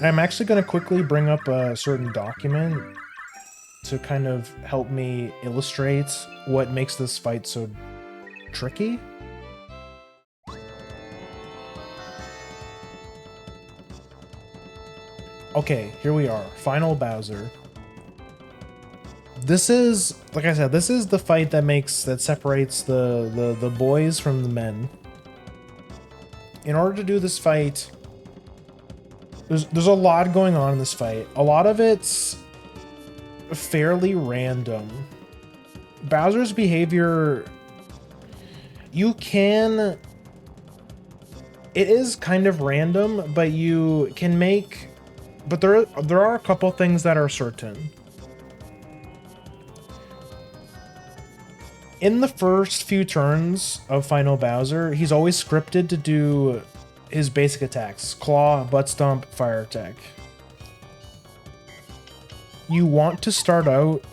I'm actually going to quickly bring up a certain document to kind of help me illustrate what makes this fight so tricky. Okay, here we are. Final Bowser. This is, like I said, this is the fight that separates the boys from the men. In order to do this fight, there's a lot going on in this fight. A lot of it's fairly random. Bowser's behavior, it is kind of random, but you can make, but there are a couple things that are certain. In the first few turns of Final Bowser, he's always scripted to do his basic attacks: Claw, Butt Stomp, Fire Attack. You want to start out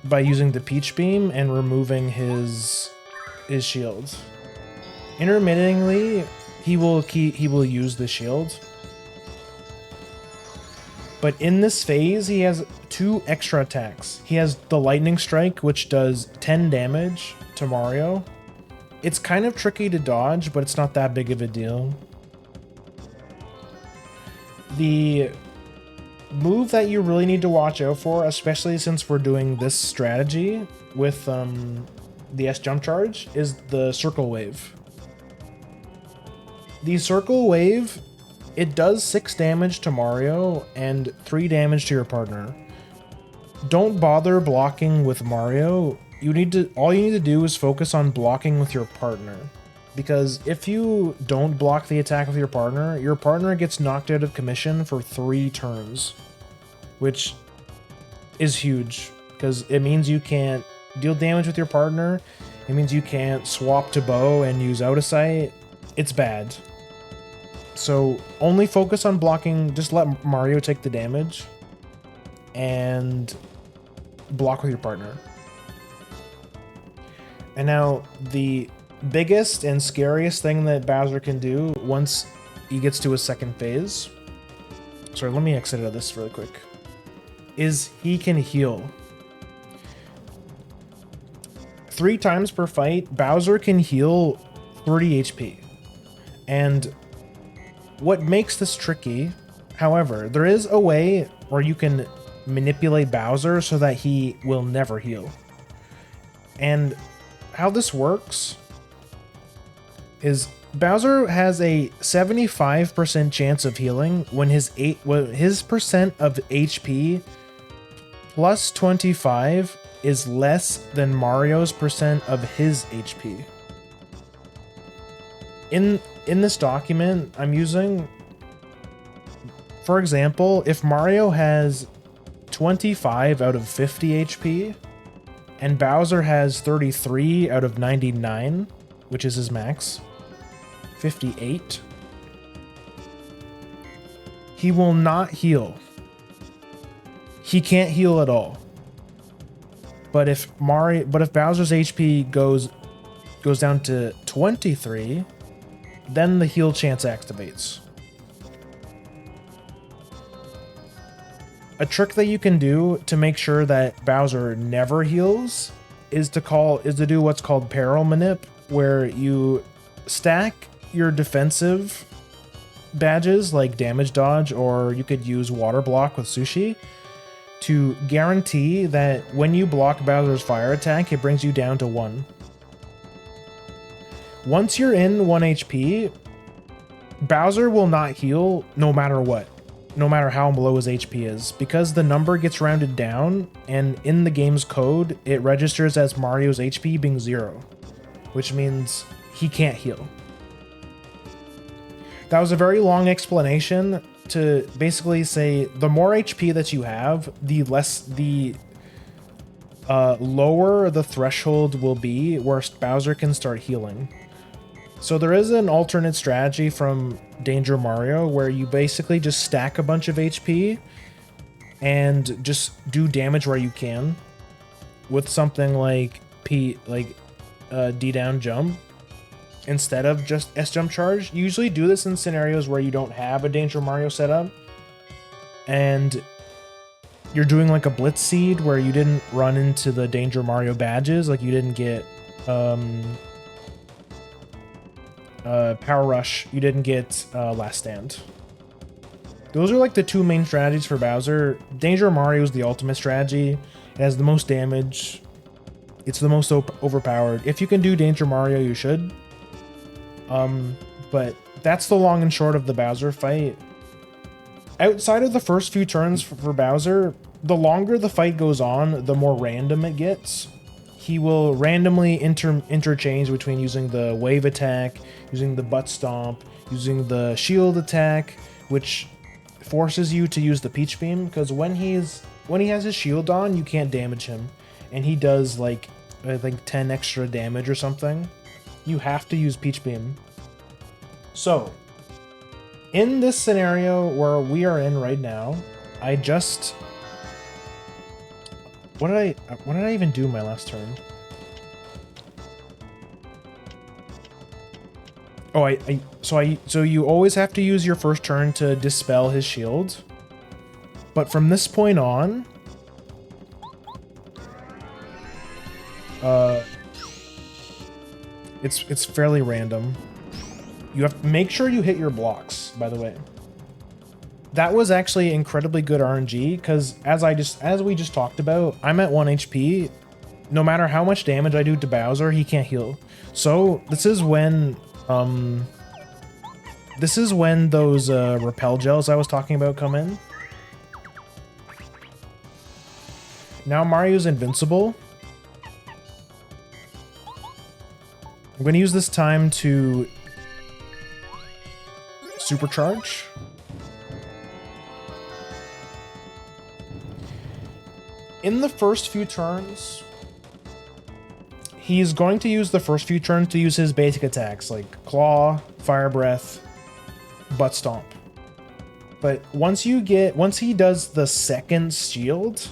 by using the Peach Beam and removing his shield. Intermittently, he will use the shield. But in this phase, he has 2 extra attacks. He has the Lightning Strike, which does 10 damage to Mario. It's kind of tricky to dodge, but it's not that big of a deal. The move that you really need to watch out for, especially since we're doing this strategy with the S jump charge, is the Circle Wave. The Circle Wave, it does 6 damage to Mario and 3 damage to your partner. Don't bother blocking with Mario. All you need to do is focus on blocking with your partner. Because if you don't block the attack with your partner gets knocked out of commission for 3 turns. Which is huge, because it means you can't deal damage with your partner. It means you can't swap to bow and use out of sight. It's bad. So only focus on blocking, just let Mario take the damage and block with your partner. And now the biggest and scariest thing that Bowser can do once he gets to his second phase, sorry, let me exit out of this really quick, is he can heal. 3 times per fight, Bowser can heal 30 HP. And what makes this tricky, however, there is a way where you can manipulate Bowser so that he will never heal. And how this works is Bowser has a 75% chance of healing when his percent of HP plus 25 is less than Mario's percent of his HP. In this document I'm using, for example, if Mario has 25 out of 50 HP and Bowser has 33 out of 99, which is his max, 58, he will not heal. He can't heal at all. But if Bowser's HP goes down to 23, then the heal chance activates. A trick that you can do to make sure that Bowser never heals is to do what's called peril manip, where you stack your defensive badges like damage dodge, or you could use water block with sushi, to guarantee that when you block Bowser's fire attack, it brings you down to 1. Once you're in 1 HP, Bowser will not heal no matter what, no matter how low his HP is, because the number gets rounded down, and in the game's code, it registers as Mario's HP being 0, which means he can't heal. That was a very long explanation to basically say the more HP that you have, the lower the threshold will be where Bowser can start healing. So there is an alternate strategy from Danger Mario where you basically just stack a bunch of HP and just do damage where you can with something like D down jump instead of just S jump charge. You usually do this in scenarios where you don't have a Danger Mario setup, and you're doing like a blitz seed where you didn't run into the Danger Mario badges, like you didn't get Power Rush, you didn't get Last Stand. Those are like the two main strategies for Bowser. Danger Mario is the ultimate strategy. It has the most damage. It's the most overpowered. If you can do Danger Mario, you should. But that's the long and short of the Bowser fight. Outside of the first few turns for Bowser, the longer the fight goes on, the more random it gets. He will randomly interchange between using the wave attack, using the butt stomp, using the shield attack, which forces you to use the Peach Beam, because when he has his shield on, you can't damage him, and he does like I think 10 extra damage or something. You have to use Peach Beam. So in this scenario where we are in right now, I just what did I even do my last turn? Oh, so you always have to use your first turn to dispel his shield. But from this point on, it's fairly random. You have to make sure you hit your blocks, by the way. That was actually incredibly good RNG, because as we just talked about, I'm at 1 HP. No matter how much damage I do to Bowser, he can't heal. So this is when those repel gels I was talking about come in. Now Mario's invincible. I'm going to use this time to supercharge. In the first few turns, he's going to use the first few turns to use his basic attacks like Claw, Fire Breath, Butt Stomp. But once he does the second shield,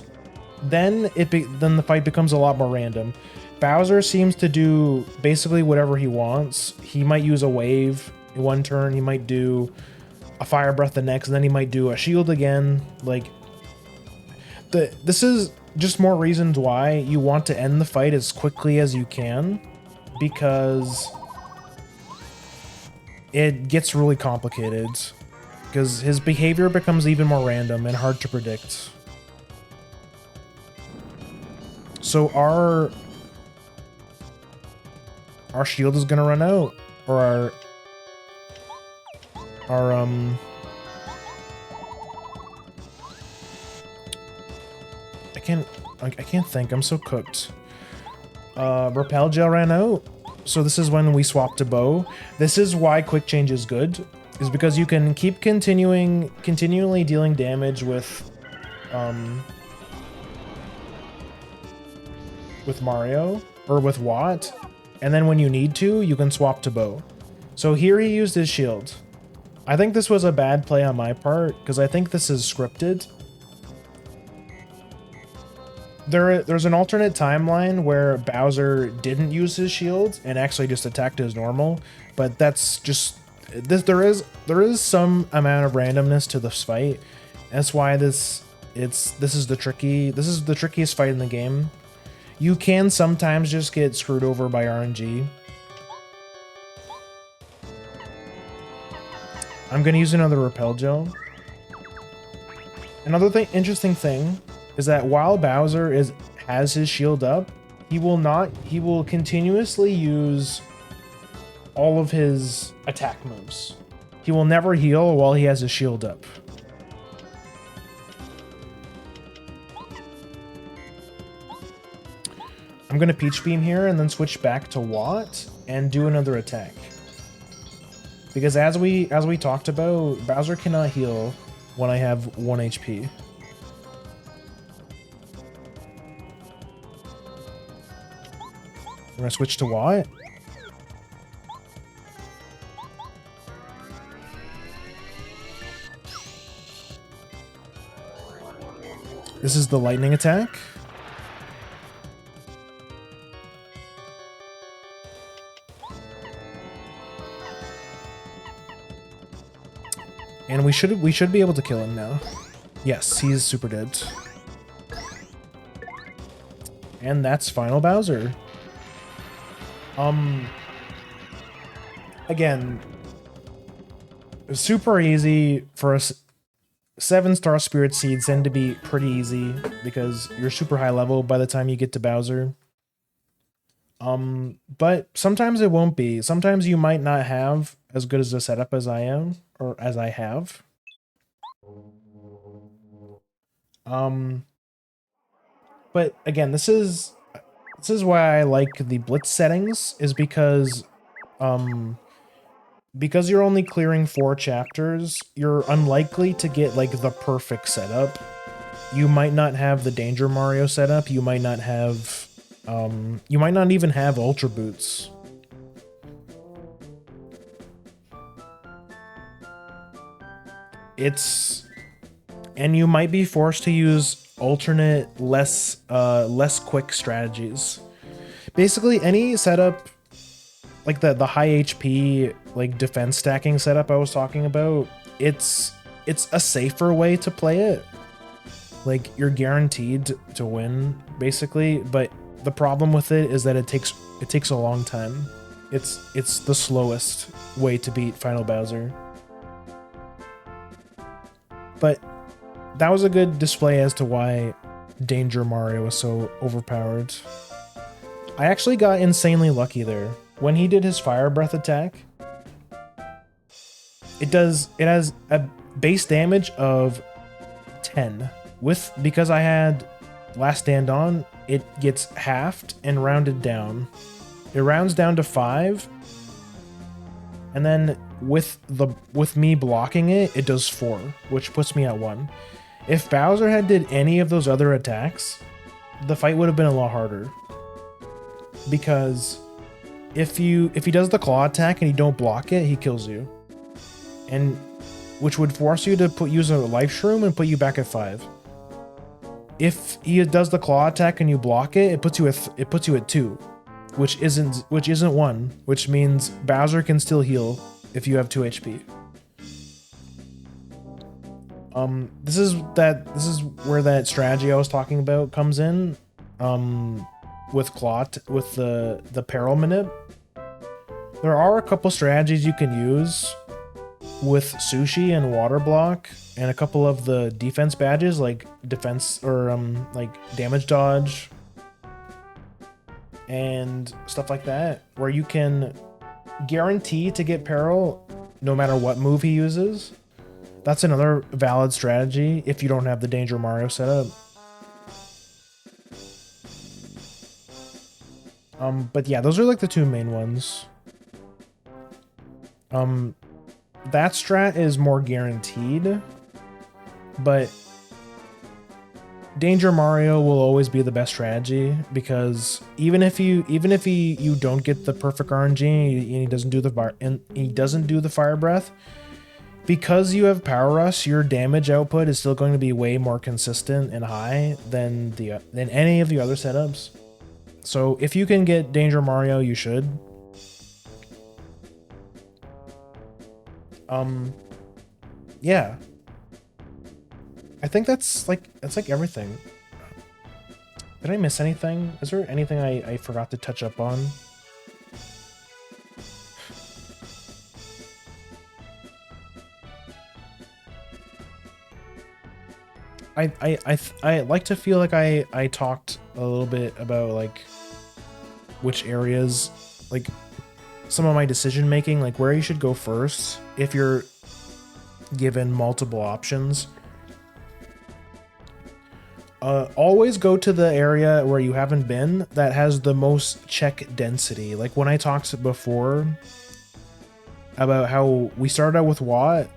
then the fight becomes a lot more random. Bowser seems to do basically whatever he wants. He might use a wave in one turn, he might do a Fire Breath the next, and then he might do a shield again. Like this is just more reasons why you want to end the fight as quickly as you can, because it gets really complicated, because his behavior becomes even more random and hard to predict. So our shield is gonna run out, or our I can't think. I'm so cooked. Repel gel ran out, so this is when we swap to bow. This is why quick change is good, is because you can keep continually dealing damage with Mario or with Watt, and then when you need to, you can swap to bow. So here he used his shield. I think this was a bad play on my part, because I think this is scripted. There's an alternate timeline where Bowser didn't use his shield and actually just attacked as normal, but that's just this. There is some amount of randomness to this fight. That's why this is the trickiest fight in the game. You can sometimes just get screwed over by RNG. I'm gonna use another repel gel. Another interesting thing is that while Bowser has his shield up, he will continuously use all of his attack moves. He will never heal while he has his shield up. I'm gonna Peach Beam here and then switch back to Watt and do another attack. Because as we talked about, Bowser cannot heal when I have 1 HP. We're gonna switch to Watt. This is the lightning attack. And we should be able to kill him now. Yes, he's super dead. And that's Final Bowser. Again, super easy for us. 7-star Spirit Seeds tend to be pretty easy because you're super high level by the time you get to Bowser. But sometimes it won't be. Sometimes you might not have as good as a setup as I am, or as I have. But again, this is why I like the Blitz settings, is because you're only clearing 4 chapters, you're unlikely to get like the perfect setup. You might not have the Danger Mario setup, you might not have you might not even have Ultra Boots. And you might be forced to use alternate, less quick strategies. Basically, any setup, like the high HP, like defense stacking setup I was talking about, it's a safer way to play it. Like, you're guaranteed to win, basically, but the problem with it is that it takes a long time. It's the slowest way to beat Final Bowser. But that was a good display as to why Danger Mario was so overpowered. I actually got insanely lucky there. When he did his Fire Breath attack, it has a base damage of 10. Because I had Last Stand On, it gets halved and rounded down. It rounds down to 5, and then with me blocking it, it does 4, which puts me at 1. If Bowser had did any of those other attacks, the fight would have been a lot harder. Because if he does the claw attack and you don't block it, he kills you. And which would force you to use a life shroom and put you back at 5. If he does the claw attack and you block it, it puts you at 2, which isn't 1, which means Bowser can still heal if you have 2 HP. This is where that strategy I was talking about comes in. With the Peril Manip. There are a couple strategies you can use with Sushi and Water Block, and a couple of the defense badges like defense or like damage dodge and stuff like that, where you can guarantee to get Peril no matter what move he uses. That's another valid strategy if you don't have the Danger Mario setup. But yeah, those are like the 2 main ones. That strat is more guaranteed, but Danger Mario will always be the best strategy, because even if you don't get the perfect RNG and he doesn't do the Fire Breath, because you have Power Rush, your damage output is still going to be way more consistent and high than any of the other setups. So if you can get Danger Mario, you should. Yeah. I think that's like everything. Did I miss anything? Is there anything I forgot to touch up on? I like to feel like I talked a little bit about like which areas, like some of my decision making, like where you should go first if you're given multiple options. Always go to the area where you haven't been that has the most check density. Like when I talked before about how we started out with Watt,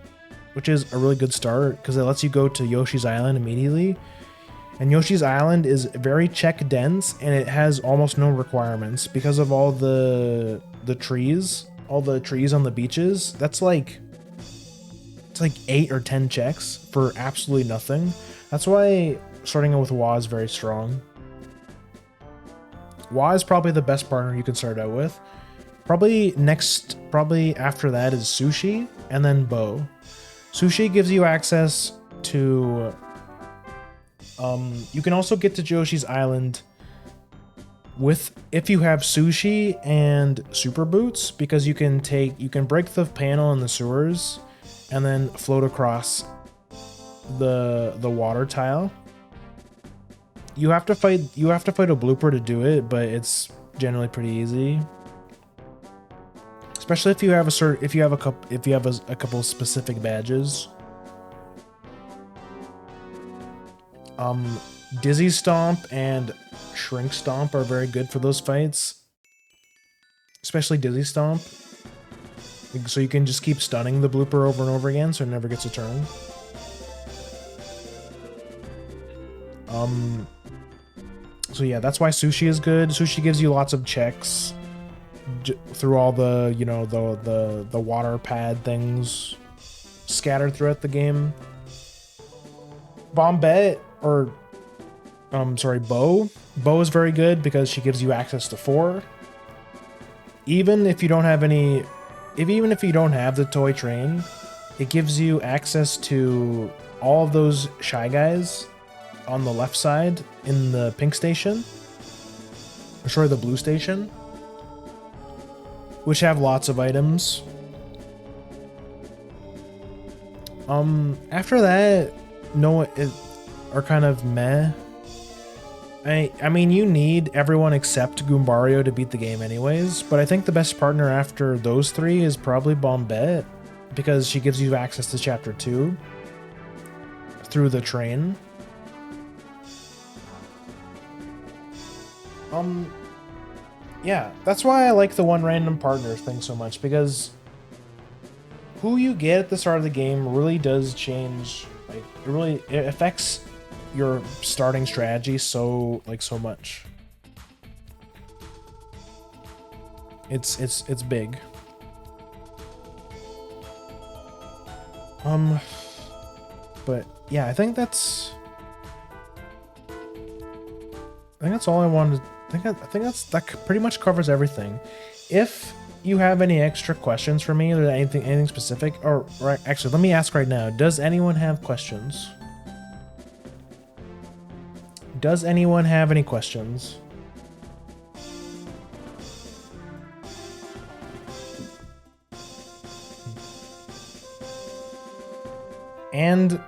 which is a really good start because it lets you go to Yoshi's Island immediately. And Yoshi's Island is very check dense, and it has almost no requirements because of all the trees, all the trees on the beaches. That's like, it's like 8 or 10 checks for absolutely nothing. That's why starting out with Wah is very strong. Wah is probably the best partner you can start out with. Probably after that is Sushi, and then Bo. Sushi gives you access to You can also get to Yoshi's Island if you have sushi and super boots, because you can break the panel in the sewers and then float across the water tile. You have to fight a blooper to do it, but it's generally pretty easy. Especially if you have a couple specific badges. Dizzy Stomp and Shrink Stomp are very good for those fights. Especially Dizzy Stomp. So you can just keep stunning the blooper over and over again so it never gets a turn. So yeah, that's why Sushi is good. Sushi gives you lots of checks through all the, you know, the water pad things scattered throughout the game. Bombette, or Bo is very good because she gives you access to 4. Even if you don't have the toy train, it gives you access to all of those Shy Guys on the left side in the pink station. Or sorry, the blue station. Which have lots of items. After that, are kind of meh. I mean, you need everyone except Goombario to beat the game anyways, but I think the best partner after those 3 is probably Bombette, because she gives you access to Chapter 2 through the train. Yeah, that's why I like the one random partner thing so much, because who you get at the start of the game really does change. Like, it affects your starting strategy so much. It's big. But yeah, I think that's all I wanted. I think that pretty much covers everything. If you have any extra questions for me or anything specific, or actually, let me ask right now, does anyone have questions? Does anyone have any questions? And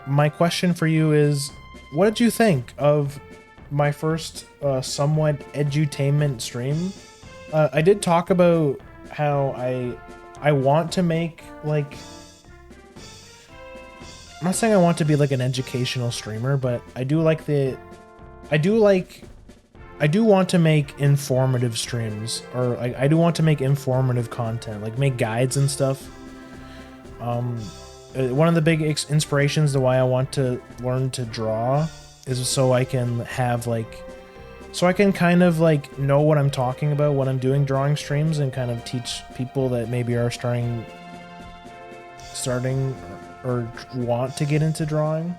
my question for you is, what did you think of my first somewhat edutainment stream? I did talk about how I want to make, like, I'm not saying I want to be like an educational streamer, but I do want to make informative streams, or I do want to make informative content, like make guides and stuff. One of the big inspirations to why I want to learn to draw is so I can kind of like know what I'm talking about when I'm doing drawing streams, and kind of teach people that maybe are starting or want to get into drawing.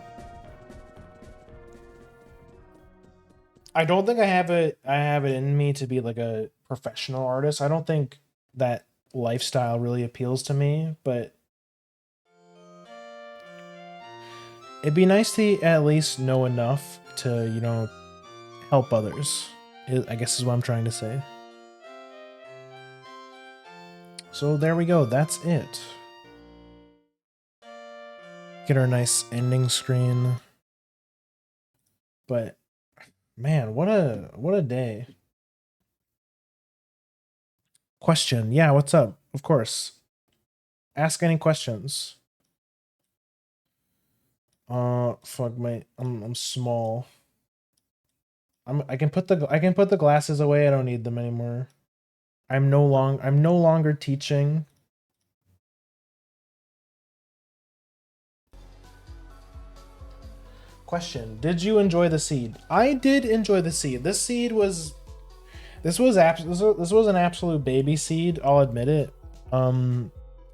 I don't think I have it in me to be like a professional artist. I don't think that lifestyle really appeals to me, but it'd be nice to at least know enough to, you know, help others, I guess is what I'm trying to say. So there we go, that's it. Get our nice ending screen. But man, what a day. Question. Yeah, what's up? Of course. Ask any questions. Fuck, I'm small. I can put the glasses away. I don't need them anymore. I'm no longer teaching. Question: did you enjoy the seed? I did enjoy the seed. This was an absolute baby seed, I'll admit it.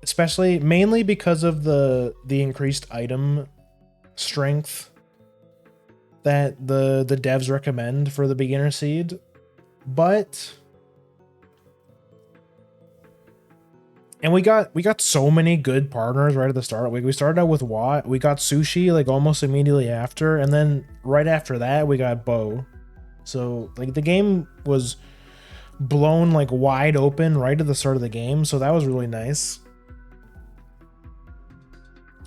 Especially mainly because of the increased item strength that the devs recommend for the beginner seed. But And we got so many good partners right at the start. We started out with Watt. We got Sushi like almost immediately after, and then right after that we got Bo. So like the game was blown like wide open right at the start of the game, so that was really nice.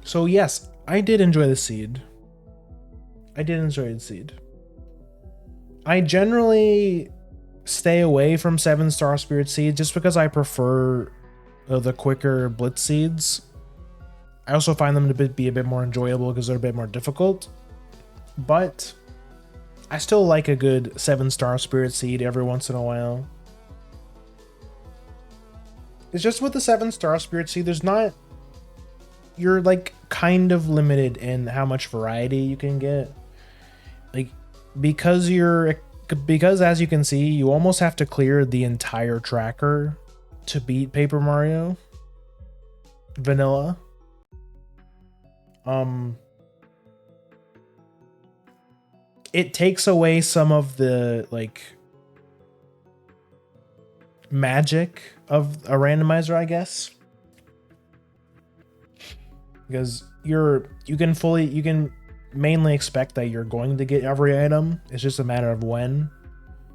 So yes, I did enjoy the seed. I did enjoy the seed. I generally stay away from 7-star spirit seeds just because I prefer the quicker blitz seeds. I also find them to be a bit more enjoyable because they're a bit more difficult. But I still like a good 7-star spirit seed every once in a while. It's just with the 7-star spirit seed, there's not... You're like kind of limited in how much variety you can get. Like, because as you can see, you almost have to clear the entire tracker to beat Paper Mario Vanilla. It takes away some of the like magic of a randomizer, I guess. Because you can mainly expect that you're going to get every item. It's just a matter of when.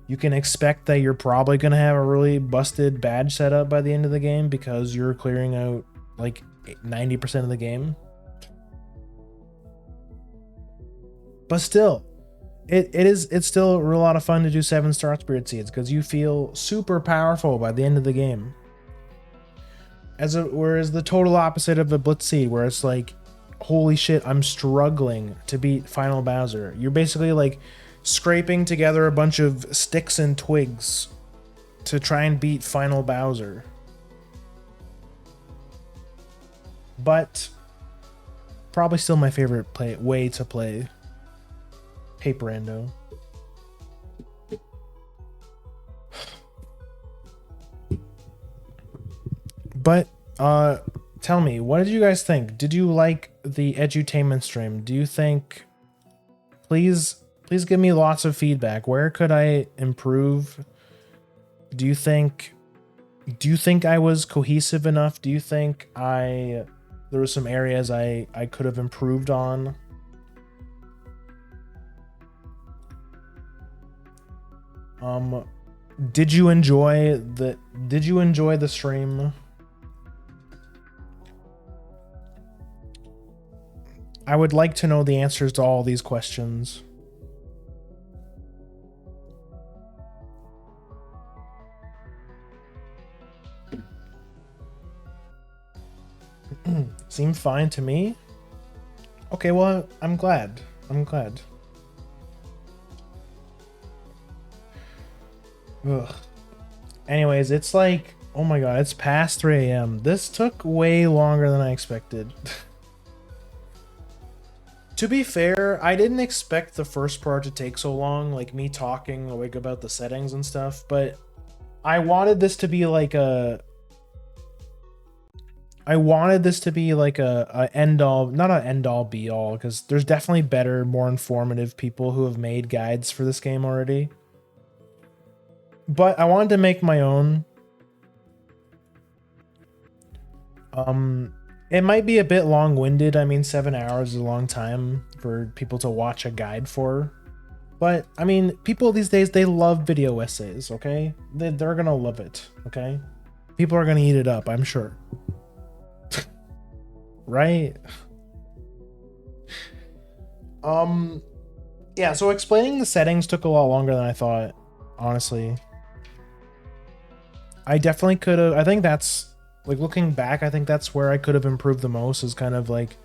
You can expect that you're probably going to have a really busted badge setup by the end of the game because you're clearing out like 90% of the game. But still, it's still a lot of fun to do 7-star spirit seeds because you feel super powerful by the end of the game. Whereas the total opposite of a blitz seed, where it's like, holy shit, I'm struggling to beat Final Bowser. You're basically like scraping together a bunch of sticks and twigs to try and beat Final Bowser. But probably still my favorite way to play Paper Rando. But tell me, what did you guys think? Did you like the edutainment stream? Do you think... Please give me lots of feedback. Where could I improve? Do you think I was cohesive enough? Do you think there were some areas I could have improved on? Did you enjoy the stream? I would like to know the answers to all these questions. Seemed fine to me. Okay, well, I'm glad. Ugh. Anyways, it's like, oh my god, it's past 3 a.m. This took way longer than I expected. To be fair, I didn't expect the first part to take so long, like me talking awake about the settings and stuff, but I wanted this to be like a end all, not an end all be all, because there's definitely better, more informative people who have made guides for this game already. But I wanted to make my own. It might be a bit long-winded. I mean, 7 hours is a long time for people to watch a guide for. But, I mean, people these days, they love video essays, okay? They're gonna love it, okay? People are gonna eat it up, I'm sure. Right? Yeah, so explaining the settings took a lot longer than I thought, honestly. I definitely could have... I think that's... Like, looking back, I think that's where I could have improved the most, is kind of like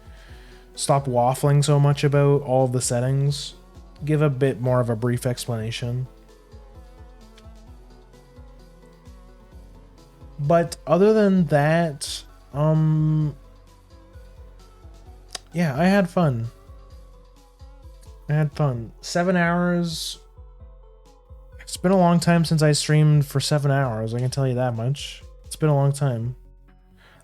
stop waffling so much about all of the settings. Give a bit more of a brief explanation. But other than that, yeah, I had fun. 7 hours. It's been a long time since I streamed for 7 hours, I can tell you that much. It's been a long time.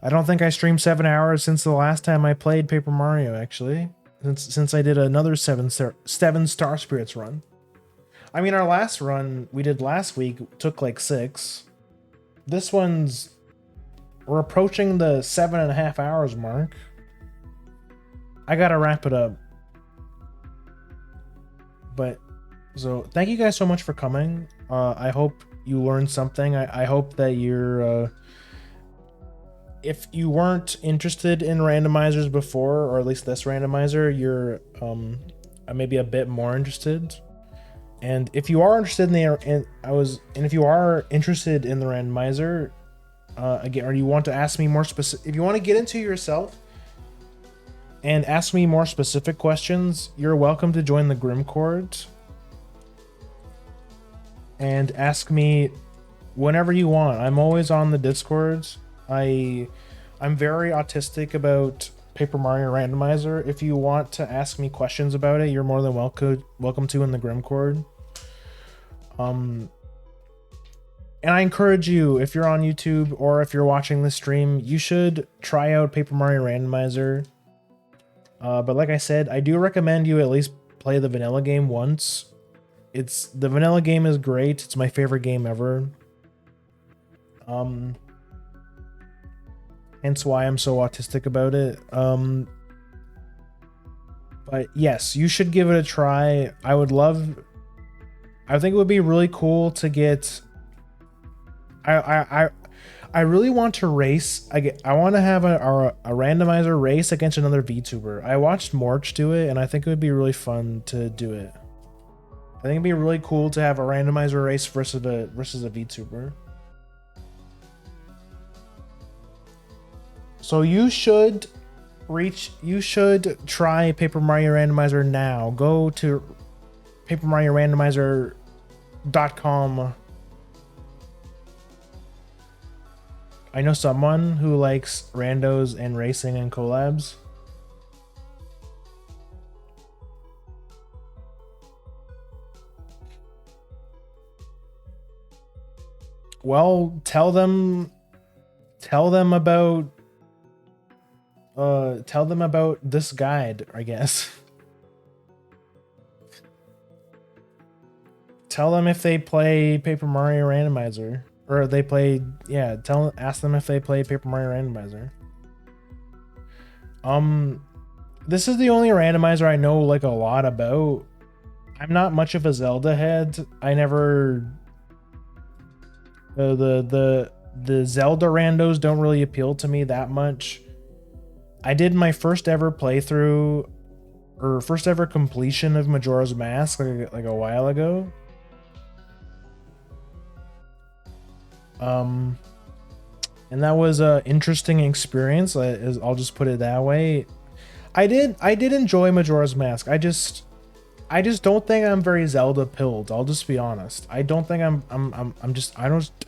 I don't think I streamed 7 hours since the last time I played Paper Mario, actually. Since I did another 7-star spirits run. I mean, our last run we did last week took like 6. This one's we're approaching the 7.5 hours mark. I gotta wrap it up. But so thank you guys so much for coming. I hope you learned something. I hope that you're if you weren't interested in randomizers before, or at least this randomizer, you're maybe a bit more interested. And if you are interested in if you are interested in the randomizer, again, or you want to ask me more specific, if you want to get into yourself and ask me more specific questions, you're welcome to join the Grim Court and ask me whenever you want. I'm always on the Discord. I'm very autistic about Paper Mario Randomizer. If you want to ask me questions about it, you're more than welcome to in the Grim Court. And I encourage you, if you're on YouTube or if you're watching this stream, you should try out Paper Mario Randomizer. But like I said, I do recommend you at least play the vanilla game once. The vanilla game is great. It's my favorite game ever. Hence why I'm so autistic about it. But yes, you should give it a try. I think it would be really cool to get. I really want to race. I want to have a randomizer race against another VTuber. I watched Morch do it, and I think it would be really fun to do it. I think it'd be really cool to have a randomizer race versus a VTuber. So you should try Paper Mario Randomizer now. Go to papermariorandomizer.com. I know someone who likes randos and racing and collabs. Well, tell them about this guide, I guess. Tell them if they play Paper Mario Randomizer. Or they play, yeah, ask them if they play Paper Mario Randomizer. This is the only randomizer I know like a lot about. I'm not much of a Zelda head. I never the Zelda randos don't really appeal to me that much. I did my first ever playthrough or first ever completion of Majora's Mask like a while ago. And that was a interesting experience. I'll just put it that way. I did enjoy Majora's Mask. I just don't think I'm very Zelda pilled. I'll just be honest. I don't think I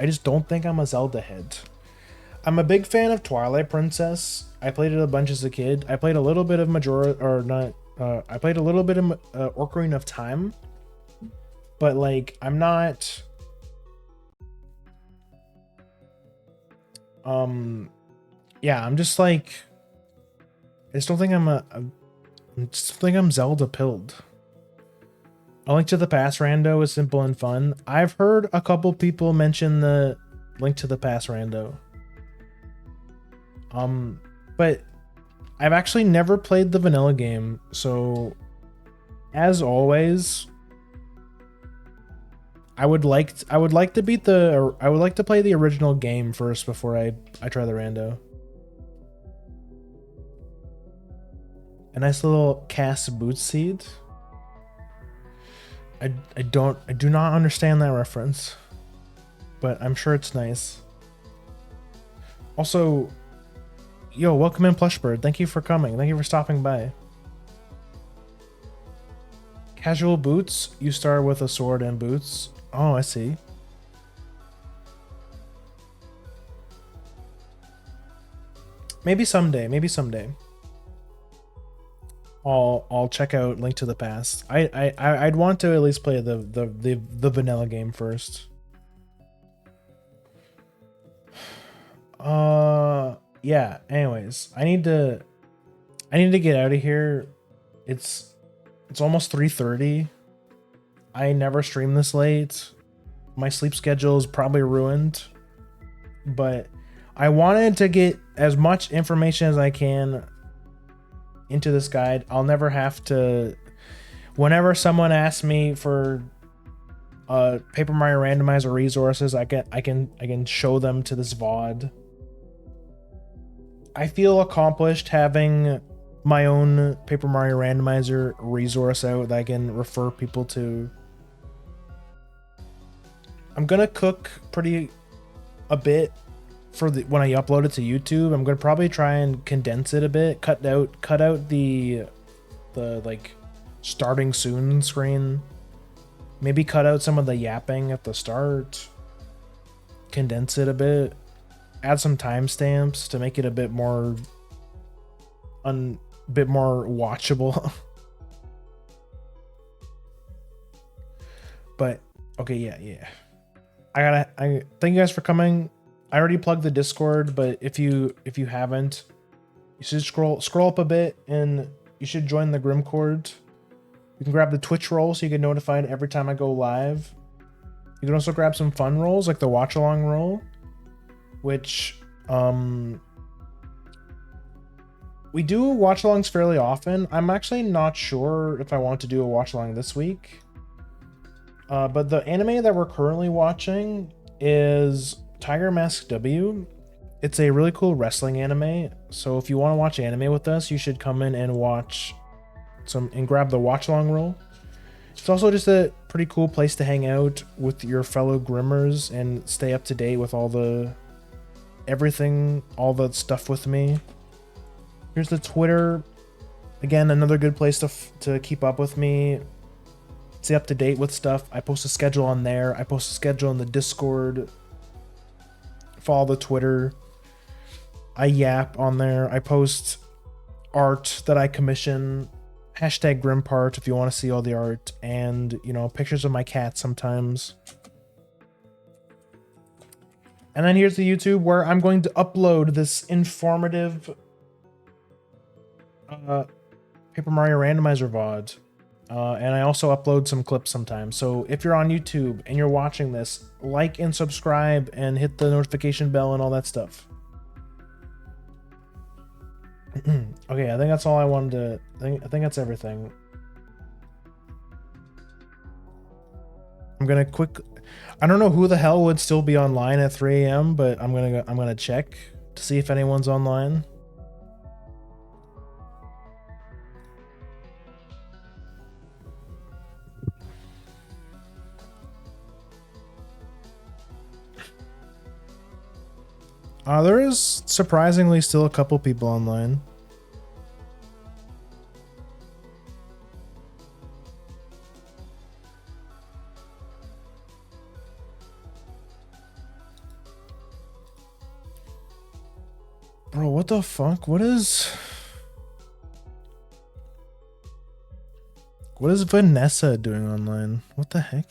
just don't think I'm a Zelda head. I'm a big fan of Twilight Princess. I played it a bunch as a kid. I played a little bit of I played a little bit of Ocarina of Time. But like I'm not yeah, I'm just like I just don't think I'm Zelda pilled. A Link to the Past rando is simple and fun. I've heard a couple people mention the Link to the Past rando. But I've actually never played the vanilla game, so as always, I would like to play the original game first before I try the rando. A nice little Cass boot seed. I do not understand that reference, but I'm sure it's nice. Also, yo, welcome in Plushbird. Thank you for coming. Thank you for stopping by. Casual boots. You start with a sword and boots. Oh, I see. Maybe someday. Maybe someday. I'll check out Link to the Past. I'd want to at least play the vanilla game first. Yeah, anyways, I need to get out of here. It's almost 3:30. I never stream this late. My sleep schedule is probably ruined. But I wanted to get as much information as I can into this guide. I'll never have to, whenever someone asks me for Paper Mario Randomizer resources, I can show them to this VOD. I feel accomplished having my own Paper Mario Randomizer resource out that I can refer people to. I'm gonna cook a bit for when I upload it to YouTube. I'm gonna probably try and condense it a bit, cut out the like starting soon screen. Maybe cut out some of the yapping at the start. Condense it a bit. Add some timestamps to make it a bit more watchable. But okay, yeah. I thank you guys for coming. I already plugged the Discord, but if you haven't, you should scroll up a bit and you should join the Grimcord. You can grab the Twitch roll so you get notified every time I go live. You can also grab some fun rolls like the watch along roll, which we do watch alongs fairly often. I'm actually not sure if I want to do a watch along this week. But the anime that we're currently watching is Tiger Mask W. It's a really cool wrestling anime. So if you want to watch anime with us, you should come in and watch and grab the watch along roll. It's also just a pretty cool place to hang out with your fellow Grimmers and stay up to date with all the stuff with me. Here's the Twitter. Again, another good place to keep up with me. Stay up to date with stuff. I post a schedule on there. I post a schedule in the Discord. Follow the Twitter. I yap on there. I post art that I commission. Hashtag Grimpart if you want to see all the art. And, pictures of my cat sometimes. And then here's the YouTube where I'm going to upload this informative Paper Mario Randomizer VOD. And I also upload some clips sometimes. So if you're on YouTube and you're watching this, like and subscribe and hit the notification bell and all that stuff. Okay, I think that's all I wanted to. I think that's everything. I'm gonna I don't know who the hell would still be online at 3 a.m., but I'm gonna check to see if anyone's online. There is surprisingly still a couple people online. Bro, what the fuck? What is Vanessa doing online? What the heck?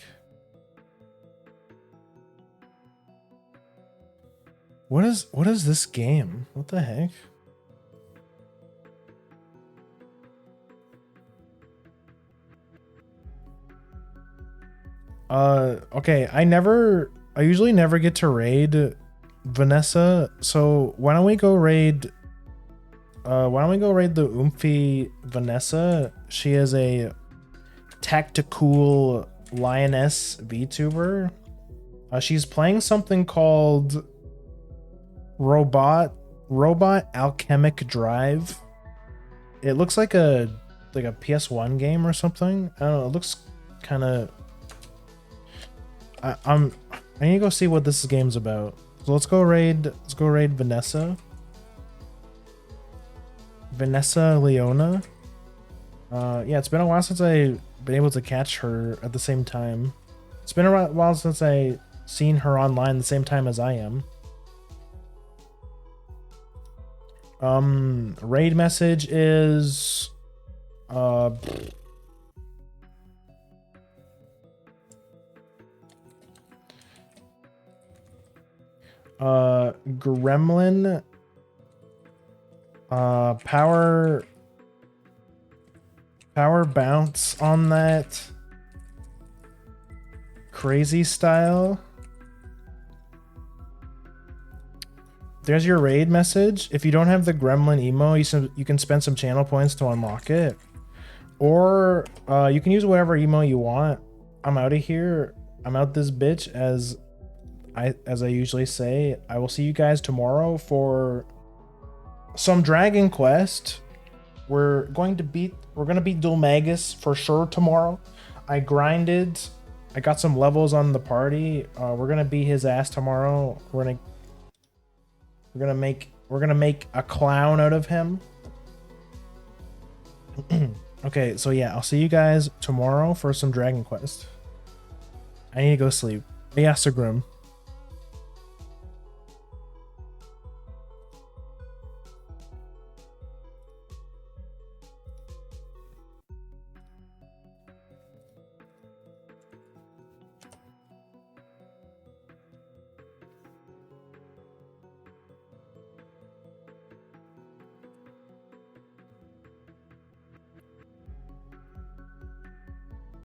What is this game? What the heck? Okay, I usually never get to raid Vanessa, so why don't we go raid the Oomphy Vanessa? She is a tactical lioness VTuber. She's playing something called Robot Alchemic Drive. It looks like a PS1 game or something. I don't know, it looks kind of I need to go see what this game's about. So let's go raid Vanessa. Vanessa Leona. Yeah, it's been a while since I've been able to catch her at the same time. It's been a while since I seen her online the same time as I am. Raid message is Gremlin power bounce on that crazy style. there's your raid message. If you don't have the gremlin emo, you can spend some channel points to unlock it. Or you can use whatever emo you want. I'm out of here. I'm out this bitch, as I usually say. I will see you guys tomorrow for some Dragon Quest. We're gonna beat Dulmagus for sure tomorrow. I got some levels on the party. We're gonna beat his ass tomorrow. We're gonna make a clown out of him. Okay, so yeah, I'll see you guys tomorrow for some Dragon Quest. I need to go sleep. Yeah, Grim.